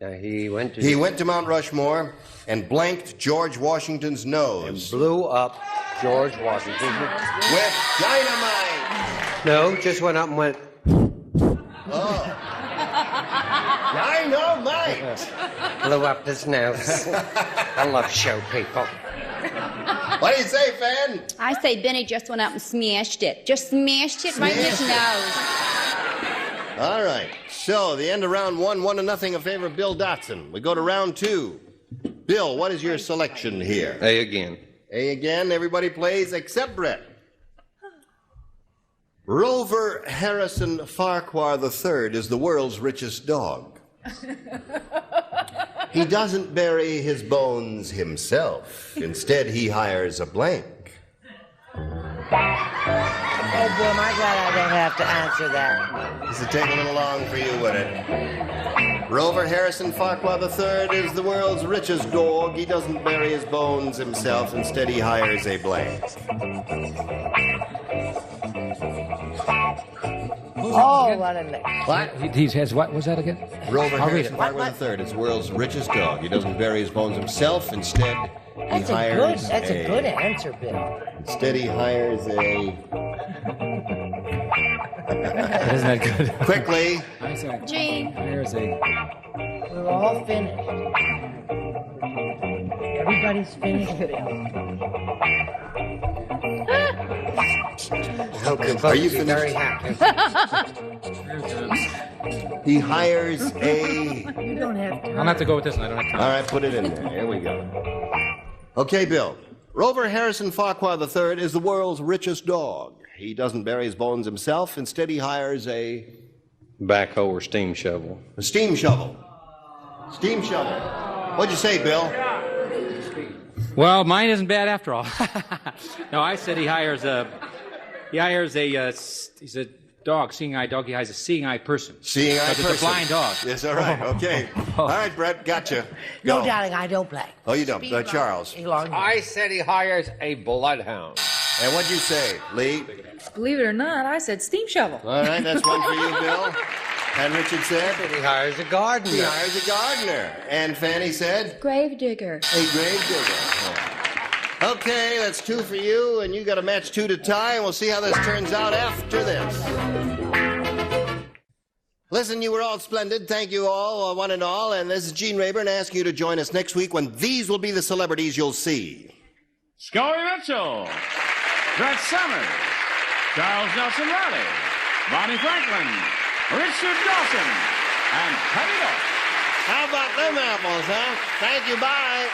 Now, he went to Mount Rushmore and blanked George Washington's nose. And blew up George Washington. With dynamite! No, just went up and went... Oh. Dynamite! Blew up his nose. I love show people. What do you say, Fan? I say Benny just went out and smashed it. Just smashed it right in his nose. All right. So, the end of round 1, 1-0 in favor of Bill Dotson. We go to round 2. Bill, what is your selection here? A again. A again. Everybody plays except Brett. Rover Harrison Farquhar III is the world's richest dog. He doesn't bury his bones himself. Instead, he hires a blank. Oh, boy, am I glad I don't have to answer that. This will take a little long for you, would it? Rover Harrison Farquhar III is the world's richest dog. He doesn't bury his bones himself. Instead, he hires a blank. Oh, what a lick. What? He has what was that again? Rover I'll read Harrison it. Farquhar III is the world's richest dog. He doesn't bury his bones himself. Instead, he hires That's a good answer, Bill. Instead, he hires a... Isn't that good? Quickly. Gene. There's a... We're all finished. Everybody's finished, Bill. Are you finished? Very happy. He hires a... You don't have time. I'm gonna have to go with this one. I don't have time. All right, put it in there. Here we go. Okay, Bill. Rover Harrison Farquhar III is the world's richest dog. He doesn't bury his bones himself. Instead, he hires a... Backhoe or steam shovel. A steam shovel. Steam shovel. What'd you say, Bill? Well, mine isn't bad after all. No, I said he hires a he's a dog, seeing eye dog. He hires a seeing eye person. Seeing eye person. It's a blind dog. Yes, all right. Okay. All right, Brett, gotcha. Go. No, darling, I don't play. Oh, you don't. Charles. I said he hires a bloodhound. And what'd you say, Lee? Believe it or not, I said steam shovel. All right, that's one for you, Bill. And Richard said? He hires a gardener. He hires a gardener. And Fanny said? Gravedigger. A gravedigger. Okay, that's 2 for you, and you got a match 2 to tie, and we'll see how this turns out after this. Listen, you were all splendid. Thank you all, one and all. And this is Gene Rayburn asking you to join us next week when these will be the celebrities you'll see. Scully Mitchell, Brett Summers, Charles Nelson Riley, Bonnie Franklin, Richard Dawson, and Penny Dorff. How about them apples, huh? Thank you, bye.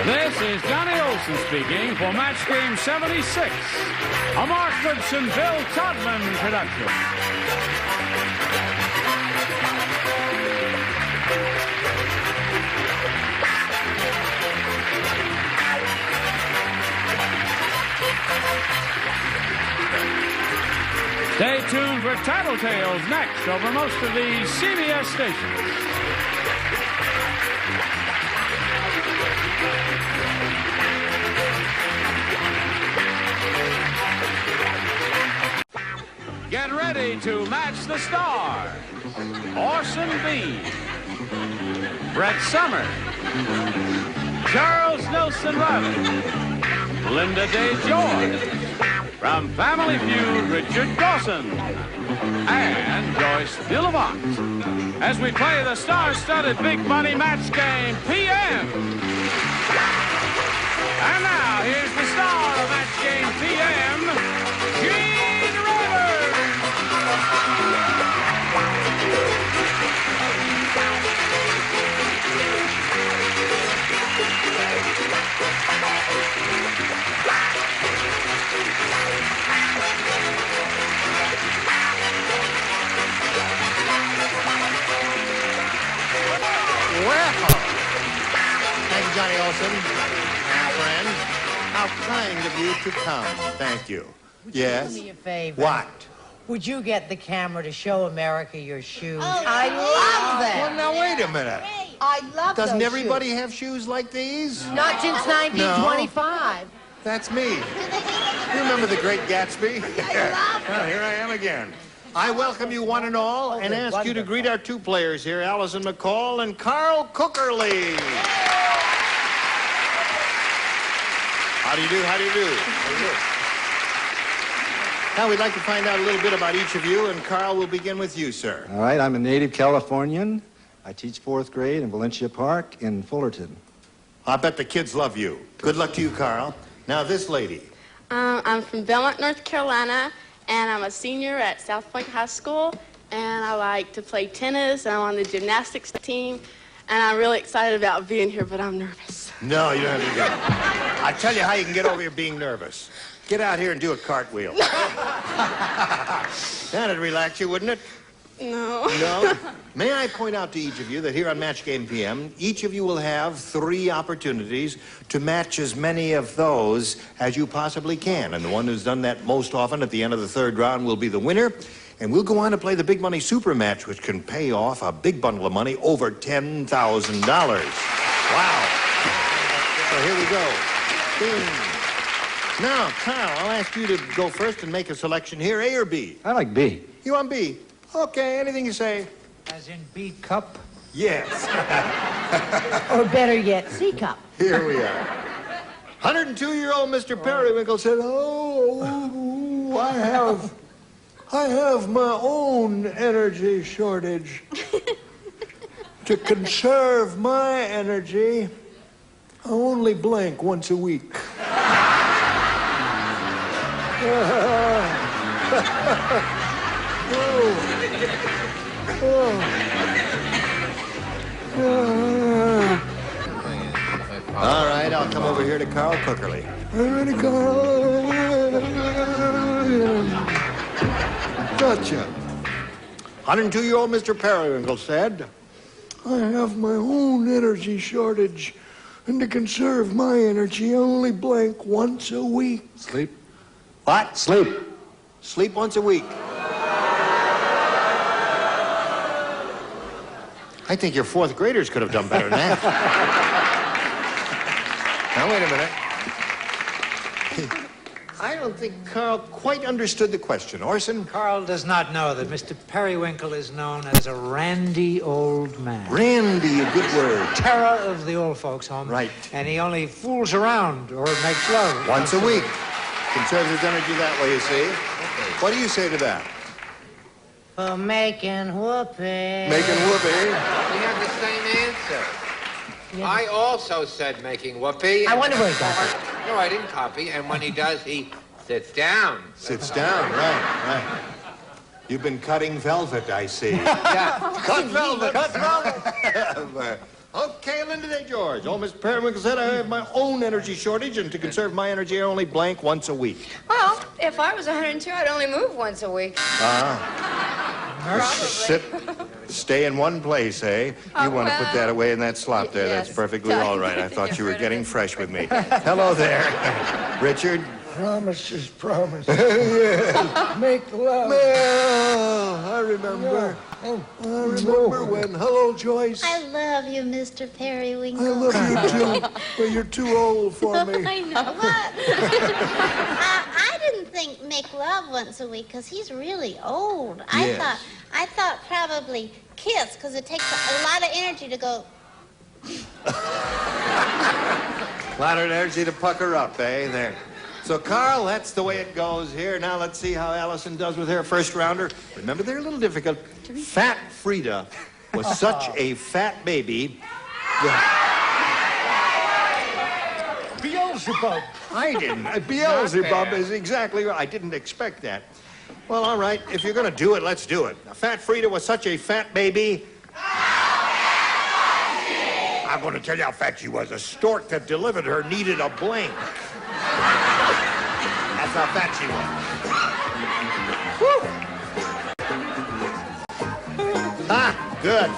This is Johnny Olson speaking for Match Game 76, a Mark Goodson, Bill Todman production. Stay tuned for Tattletales next over most of the CBS stations. Get ready to match the stars. Orson Bean, Brett Summers, Charles Nelson Riley, Linda Day Joy, from Family Feud, Richard Dawson, and Joyce DeLavant, as we play the star-studded Big Money Match Game PM. And now, here's the star of Match Game PM, Gene Rayburn. Well, Johnny Olson. My friend, how kind of you to come. Thank you. Yes? Do me a favor. What? Would you get the camera to show America your shoes? Oh, I love them. Well, now, wait a minute. I love Doesn't those everybody shoes. have shoes like these? Not since 1925. No. That's me. You remember the Great Gatsby? Well, here I am again. I welcome you one and all and ask you to greet our two players here, Allison McCall and Carl Cookerly. How do you do? How do you do? How do you do? Now, we'd like to find out a little bit about each of you, and Carl, we'll begin with you, sir. All right, I'm a native Californian. I teach 4th grade in Valencia Park in Fullerton. I bet the kids love you. Good luck to you, Carl. Now, this lady. I'm from Belmont, North Carolina, and I'm a senior at South Point High School, and I like to play tennis, and I'm on the gymnastics team, and I'm really excited about being here, but I'm nervous. No, you don't have to go. I tell you how you can get over your being nervous. Get out here and do a cartwheel. That'd relax you, wouldn't it? No. No? May I point out to each of you that here on Match Game PM, each of you will have 3 opportunities to match as many of those as you possibly can. And the one who's done that most often at the end of the 3rd round will be the winner. And we'll go on to play the Big Money Super Match, which can pay off a big bundle of money over $10,000. Wow. So here we go. Bing. Now, Kyle, I'll ask you to go first and make a selection here, A or B? I like B. You want B? Okay, anything you say. As in B cup? Yes. Or better yet, C cup. Here we are. 102-year-old Mr. Periwinkle said, "Oh, I have my own energy shortage. To conserve my energy, I only blink once a week." All right, I'll come over here to Carl Cookerly. All right, Carl. Gotcha. 102-year-old Mr. Periwinkle said, "I have my own energy shortage, and to conserve my energy, I only blink once a week." Sleep. What? Sleep. Sleep once a week. I think your 4th graders could have done better than that. Now, wait a minute. I don't think Carl quite understood the question. Orson? Carl does not know that Mr. Periwinkle is known as a randy old man. Randy, a good word. Terror of the old folks' home. Right. And he only fools around or makes love. Once a week. Conserves his energy that way, you see. What do you say to that? For making whoopee. Making whoopee. We have the same answer. I also said making whoopee. I wonder where he got it. No, I didn't copy. And when he does, he sits down. Sits down, right. You've been cutting velvet, I see. Yeah. Cut velvet. Cut velvet. Okay, Linda Day George. Old Mr. Periwinkle said, "I have my own energy shortage, and to conserve my energy, I only blank once a week." Well, if I was 102, I'd only move once a week. Stay in one place, eh? You want to put that away in that slot there. Yes. That's perfectly all right. I thought you were getting fresh with me. Hello there. Richard? Promise is promise. Yeah. Make love. Well, I remember. I remember when. Hello, Joyce. I love you, Mr. Periwinkle. I love you, too. But you're too old for me. I know. What? I didn't think make love once a week because he's really old. Yes. I thought probably kiss because it takes a lot of energy to go. A lot of energy to pucker up, eh? There. So, Carl, that's the way it goes here. Now let's see how Allison does with her first rounder. Remember, they're a little difficult. Fat Frida was such a fat baby. Beelzebub. I didn't. Beelzebub is exactly right. I didn't expect that. Well, all right. If you're going to do it, let's do it. Now, Fat Frida was such a fat baby. I'm going to tell you how fat she was. A stork that delivered her needed a blank. That's how fat she was. Woo! Ah, good.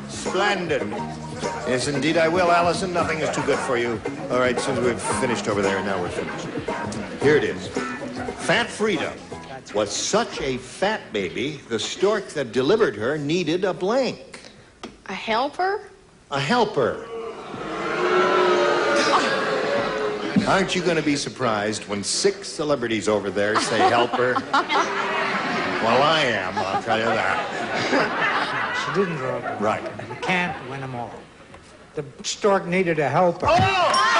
Splendid. Yes, indeed I will, Allison. Nothing is too good for you. All right, since we've finished over there, now we're finished. Here it is. Fat Frida was such a fat baby, the stork that delivered her needed a blank. A helper? A helper. Aren't you going to be surprised when 6 celebrities over there say helper? Well, I am, I'll tell you that. She didn't grow up. Right. You can't win them all. The stork needed a helper. Oh!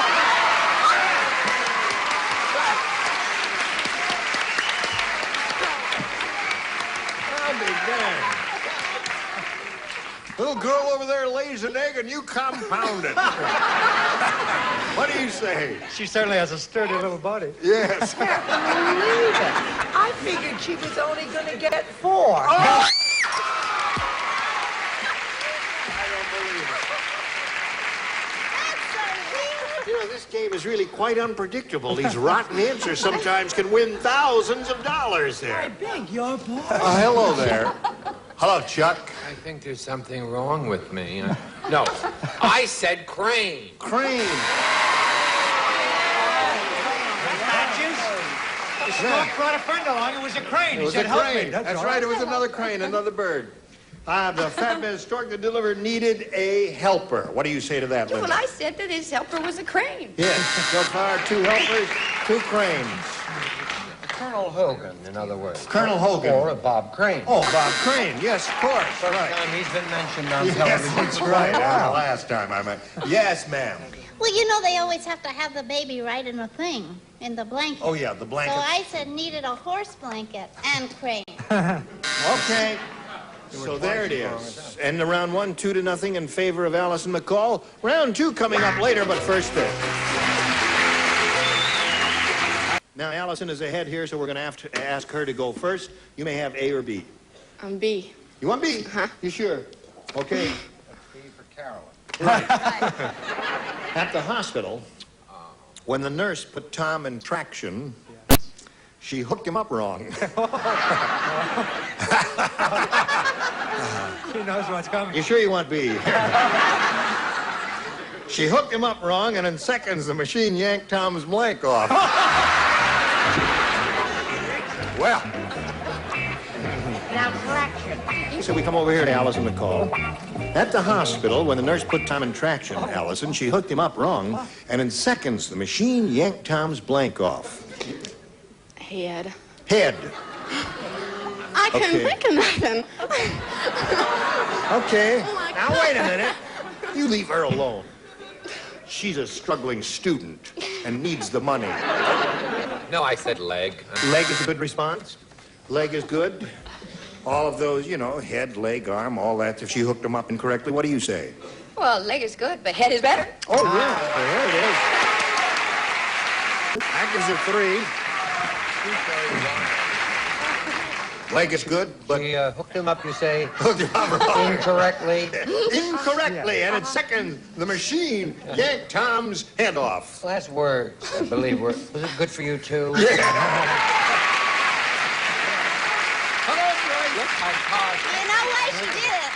Little girl over there lays an egg and you compound it. What do you say? She certainly has a sturdy little body. Yes. Can't believe it. I figured she was only going to get 4. Oh! I don't believe it. You know, this game is really quite unpredictable. These rotten answers sometimes can win thousands of dollars there. I beg your pardon. Hello there. Hello, Chuck. I think there's something wrong with me. No, I said crane. Crane. Matches? The stork brought a friend along. It was a crane. It was He said, a help crane. me. That's right. It was another crane, another bird. The fat man stork that delivered needed a helper. What do you say to that, Linda? Well, I said that his helper was a crane. Yes. So far, 2 helpers, 2 cranes. Colonel Hogan, in other words. Colonel Hogan. Or Bob Crane. Oh, Bob Crane. Yes, of course. First Right. time he's been mentioned on Yes, television. that's right. The last time I met. Yes, ma'am. Well, you know they always have to have the baby right in the thing, in the blanket. Oh, yeah, the blanket. So I said needed a horse blanket and crane. Okay. So there it is. And round 1, 2-0 in favor of Allison McCall. Round 2 coming up later, but first this. Now, Allison is ahead here, so we're going to have to ask her to go first. You may have A or B. B. You want B? Uh-huh. You sure? Okay. B for Carolyn. Right. At the hospital, when the nurse put Tom in traction, she hooked him up wrong. She knows what's coming. You sure you want B? She hooked him up wrong, and in seconds, the machine yanked Tom's blank off. Well. Now, correction. So we come over here to Allison McCall. At the hospital, when the nurse put Tom in traction, Allison, she hooked him up wrong, and in seconds, the machine yanked Tom's blank off. Head. Head. I couldn't think of nothing. Okay. Oh, my Now, God. wait a minute. You leave her alone. She's a struggling student and needs the money. No, I said leg. Leg is a good response. Leg is good. All of those, you know, head, leg, arm, all that. If she hooked them up incorrectly, what do you say? Well, leg is good, but head is better. Oh, yeah. There it is. That gives her 3. Leg is good, but... She hooked him up, you say, hooked him up wrong. incorrectly. Incorrectly, and in seconds, the machine yanked Tom's head off. Last words, I believe, was it good for you, too? Yeah. You know why she did it?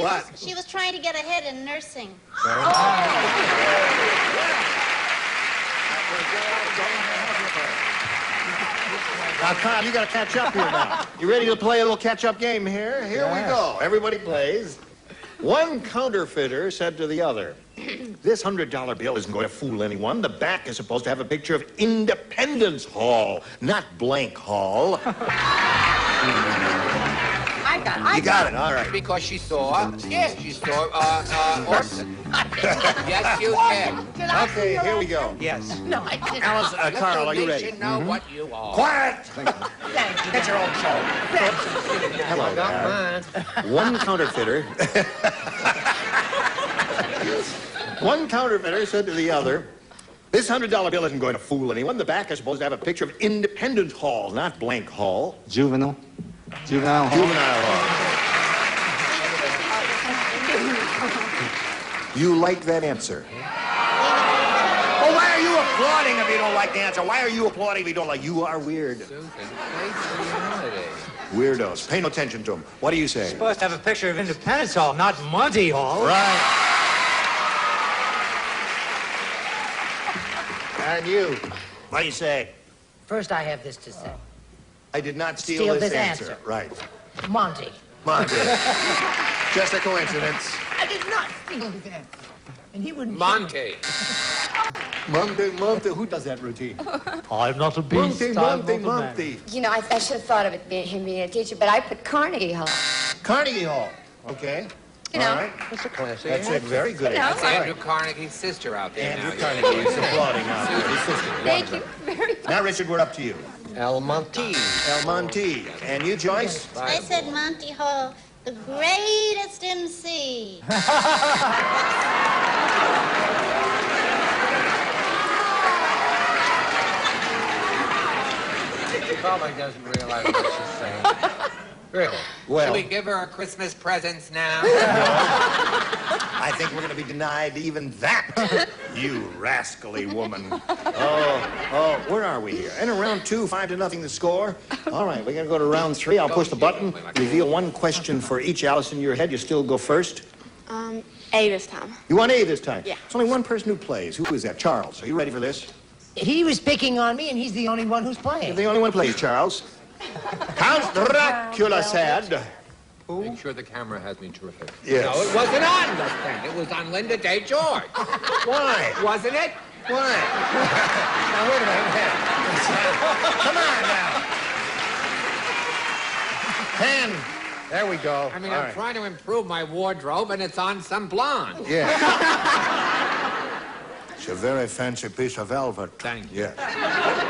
What? She was trying to get ahead in nursing. Now, Tom, you got to catch up here now. You ready to play a little catch-up game here? Here we go. Everybody plays. One counterfeiter said to the other, "This $100 bill isn't going to fool anyone. The back is supposed to have a picture of Independence Hall, not Blank Hall." You got it. All right. Because she saw, she saw Orson. Yes, you did. Okay, here we go. Yes. No, I didn't. Alice, Carl, are you ready? You know what you are. Quiet! Thank you. It's your own show. Hello, I got mine. One counterfeiter. One counterfeiter said to the other, "This $100 bill isn't going to fool anyone. The back is supposed to have a picture of Independence Hall, not Blank Hall." Juvenile Hall. Juvenile Hall. You like that answer? Oh, why are you applauding if you don't like the answer? Why are you applauding if you don't like? You are weird. Weirdos. Pay no attention to them. What do you say? Supposed to have a picture of Independence Hall, not Monty Hall. Right. And you, what do you say? First, I have this to say. I did not steal this answer. Right. Monty. Monty. Just a coincidence. I did not steal his answer. And he wouldn't. Monty. Monty, who does that routine? I'm not a beast. Monty. You know, I should have thought of it him being a teacher, but I put Carnegie Hall. Carnegie Hall. Okay. You know. All right. That's a classy. That's a very good That's answer. Andrew Carnegie's sister out there Andrew now. Carnegie is applauding now. His sister. Thank you very much. Now, Richard, we're up to you. El Monte. El Monte. And you, Joyce? I said Monty Hall, the greatest MC. She probably doesn't realize what she's saying. Really? Well. Should we give her Christmas presents now? I think we're going to be denied even that. You rascally woman. Oh, where are we here? Enter round 2, 5-0 the score. All right, we're going to go to round 3. I'll push the button, reveal one question for each. Alice, in your head, you still go first? A this time. You want A this time? Yeah. There's only one person who plays. Who is that? Charles. Are you ready for this? He was picking on me, and he's the only one who's playing. You're the only one who plays, Charles. Count Dracula said. Make sure the camera has me terrific. Yes. No, it wasn't on this thing. It was on Linda Day George. Why? Wasn't it? Why? Now, wait a minute. Come on now. 10. There we go. I mean, All I'm right. trying to improve my wardrobe, and it's on some blonde. Yeah. It's a very fancy piece of velvet. Thank you. Yes.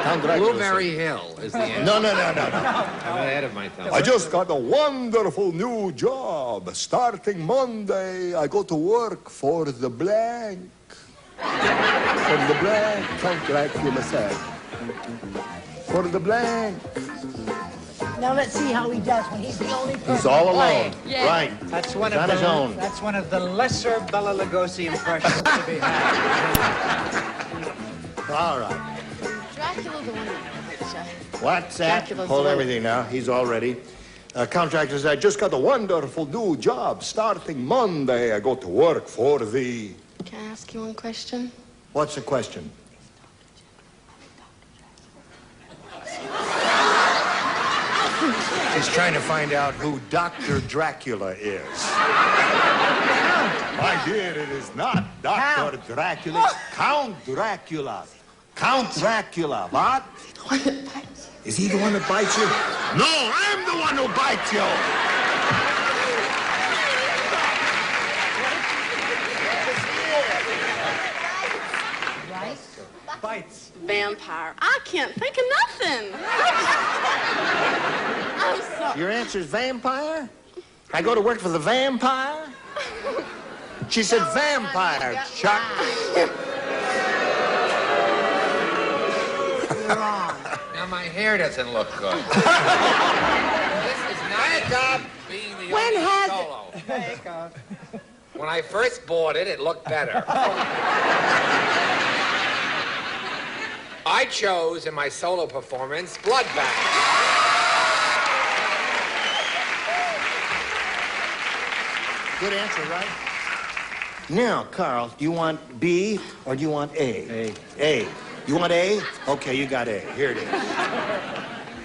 Count Dracula Blueberry said. Hill is the answer. No. I'm ahead of myself. I just got a wonderful new job. Starting Monday, I go to work for the blank. For the blank, Count Dracula said. For the blank. Now let's see how he does when he's the only person He's all alone. playing. Yeah. Right. That's one He's of on his own. That's one of the lesser Bela Lugosi impressions to be had. All right. Dracula the one. What's that? Dracula's Hold the one. everything now. He's all ready. Count Dracula said, I just got a wonderful new job. Starting Monday, I go to work for the... Can I ask you one question? What's the question? He's trying to find out who Dr. Dracula is. My dear, it is not Dr. Dracula. It's Count Dracula. Count Dracula. What? Is he the one that bites you? No, I'm the one who bites you. Bites. Vampire. I can't think of nothing. I'm sorry. Your answer's vampire? I go to work for the vampire? She said vampire, Chuck. Now my hair doesn't look good. This is not being the When only has solo. When I first bought it, it looked better. I chose in my solo performance Bloodbath. Good answer, right? Now, Carl, do you want B or do you want A? A. You want A? Okay, you got A. Here it is.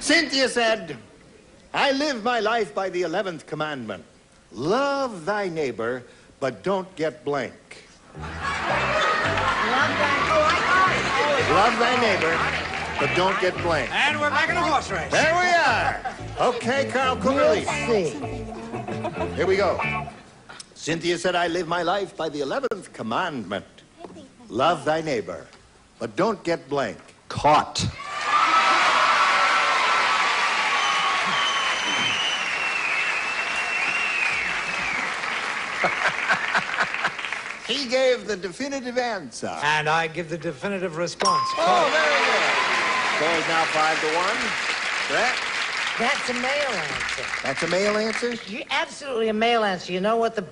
Cynthia said, I live my life by the 11th commandment. Love thy neighbor, but don't get blank. Love thy neighbor, but don't get blank. And we're back in a horse race. There we are. Okay, Carl, cook relief. Here we go. Cynthia said, I live my life by the 11th commandment. Love thy neighbor, but don't get blank. Caught. He gave the definitive answer. And I give the definitive response. Oh, very good. Score is now 5-1. Brett? That's a male answer. That's a male answer? Absolutely a male answer. You know what the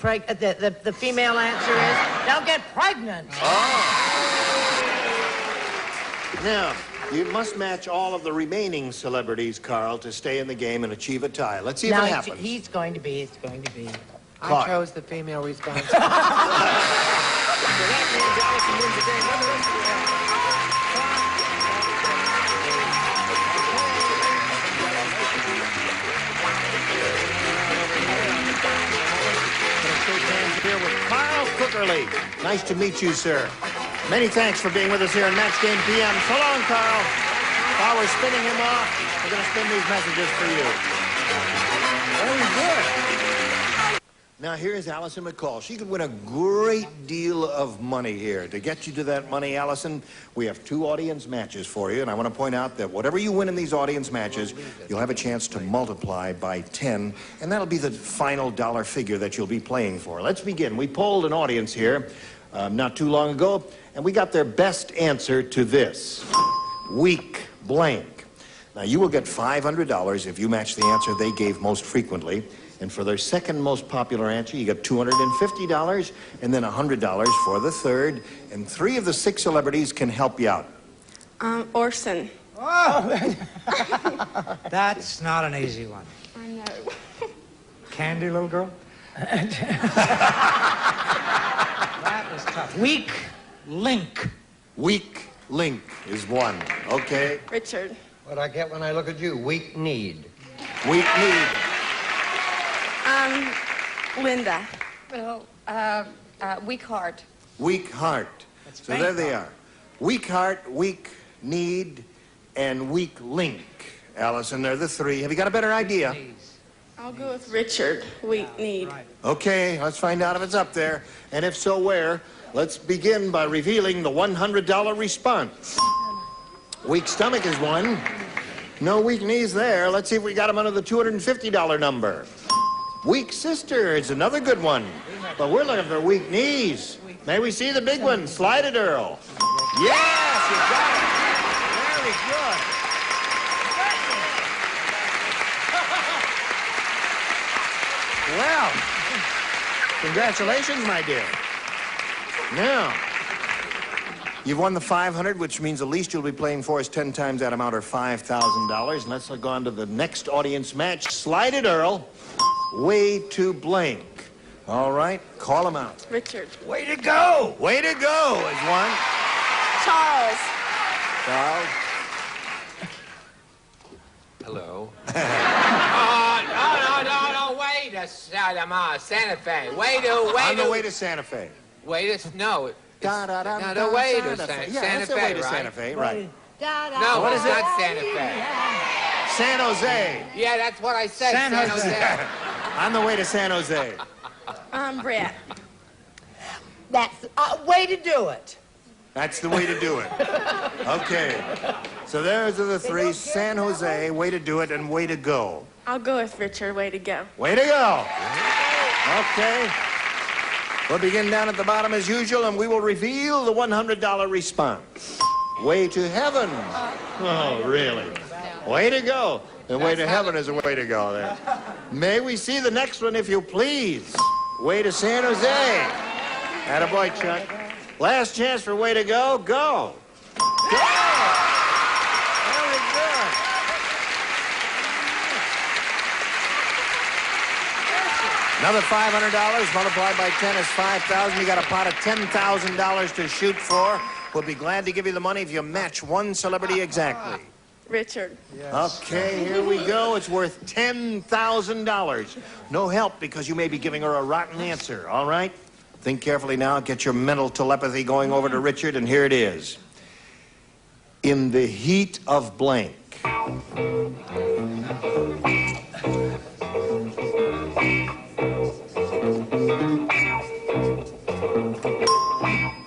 female answer is? Don't get pregnant. Now, you must match all of the remaining celebrities, Carl, to stay in the game and achieve a tie. Let's see if it happens. He's going to be. I chose the female response. So that means Allison wins the game. here with Carl Cookerly. Nice to meet you, sir. Many thanks for being with us here on Match Game PM. So long, Carl. While we're spinning him off, we're going to spin these messages for you. Very good. Now, here's Allison McCall. She could win a great deal of money here. To get you to that money, Allison, we have 2 audience matches for you. And I want to point out that whatever you win in these audience matches, you'll have a chance to multiply by 10. And that'll be the final dollar figure that you'll be playing for. Let's begin. We polled an audience here not too long ago, and we got their best answer to this. Week blank. Now, you will get $500 if you match the answer they gave most frequently. And for their second most popular answer, you get $250 and then $100 for the third. And 3 of the 6 celebrities can help you out. Orson. Oh! That's not an easy one. I know. Candy, little girl? That was tough. Weak link. Weak link is one. Okay. Richard. What I get when I look at you? Weak need. Weak need. Linda. Oh, weak heart. Weak heart. So there they are. Weak heart, weak need, and weak link. Allison, they're the 3. Have you got a better idea? I'll go with Richard. Weak need. Okay, let's find out if it's up there. And if so, where? Let's begin by revealing the $100 response. Weak stomach is one. No weak knees there. Let's see if we got them under the $250 number. Weak sister is another good one. But we're looking for weak knees. May we see the big one? Slide it, Earl. Yes, you got it. Very good. Well, congratulations, my dear. Now, you've won the $500, which means the least you'll be playing for is 10 times that amount, or $5,000. And let's go on to the next audience match. Slide it, Earl. Way to blank. All right, call him out. Richard. Way to go. Way to go is one. Charles. Charles. Hello. No, wait a Santa Fe. On the way to Santa Fe. Way to, no. Da-da-da-da, No, the way to Santa Fe. Santa Fe, Yeah, that's the way to right? Santa Fe, right. No, What it's is it? not Santa Fe. San Jose. Yeah, that's what I said, San Jose. On the way to San Jose. Brett. That's way to do it. That's the way to do it. Okay. So there's the 3. San Jose, way to do it, and way to go. I'll go with Richard. Way to go. Way to go. Okay. We'll begin down at the bottom as usual, and we will reveal the $100 response. Way to heaven. Oh, really? Way to go. The way to heaven is a way to go there. May we see the next one, if you please. Way to San Jose. Attaboy, Chuck. Last chance for way to go. Go. Go. Very good. Another $500 multiplied by 10 is $5,000. You got a pot of $10,000 to shoot for. We'll be glad to give you the money if you match one celebrity exactly. Richard. Yes. Okay, here we go. It's worth $10,000. No help because you may be giving her a rotten answer, all right? Think carefully now. Get your mental telepathy going over to Richard, and here it is. In the heat of blank.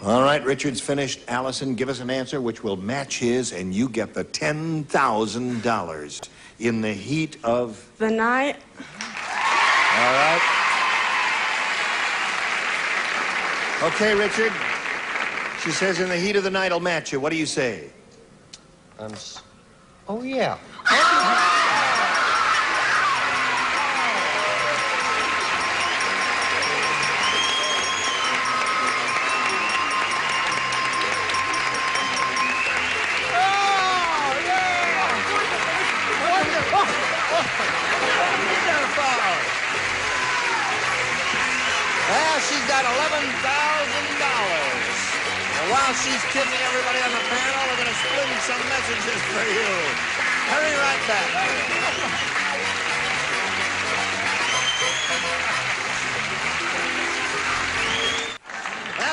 All right, Richard's finished. Allison, give us an answer which will match his, and you get the $10,000 in the heat of... The night. All right. Okay, Richard. She says in the heat of the night, I'll match you. What do you say? Oh, yeah. Well, she's got $11,000. And while she's tipping everybody on the panel, we're going to split some messages for you. Hurry right back.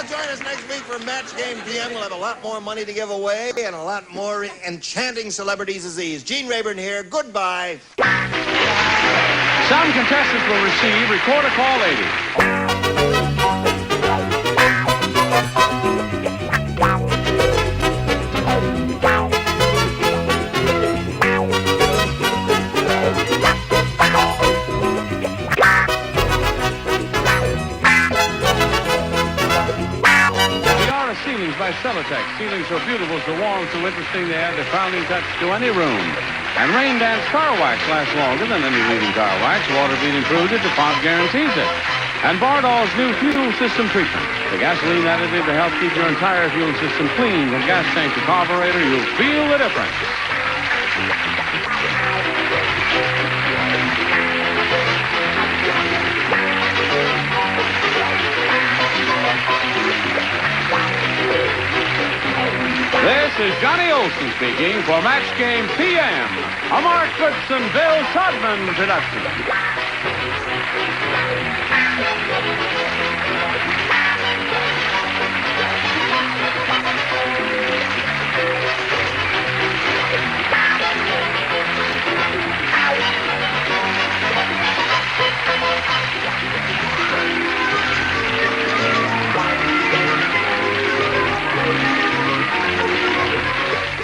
join us next week for Match Game PM. We'll have a lot more money to give away and a lot more enchanting celebrities as these. Gene Rayburn here. Goodbye. Some contestants will receive Record a Call 80. Ceilings by Celotex. Ceilings so beautiful, so warm, so interesting, they add the crowning touch to any room. And Rain Dance Car Wax lasts longer than any leading car wax. Water being improved, the DuPont guarantees it. And Bardol's new fuel system treatment. The gasoline additive to help keep your entire fuel system clean from gas tank to carburetor. You'll feel the difference. This is Johnny Olson speaking for Match Game PM, a Mark Goodson, Bill Todman production.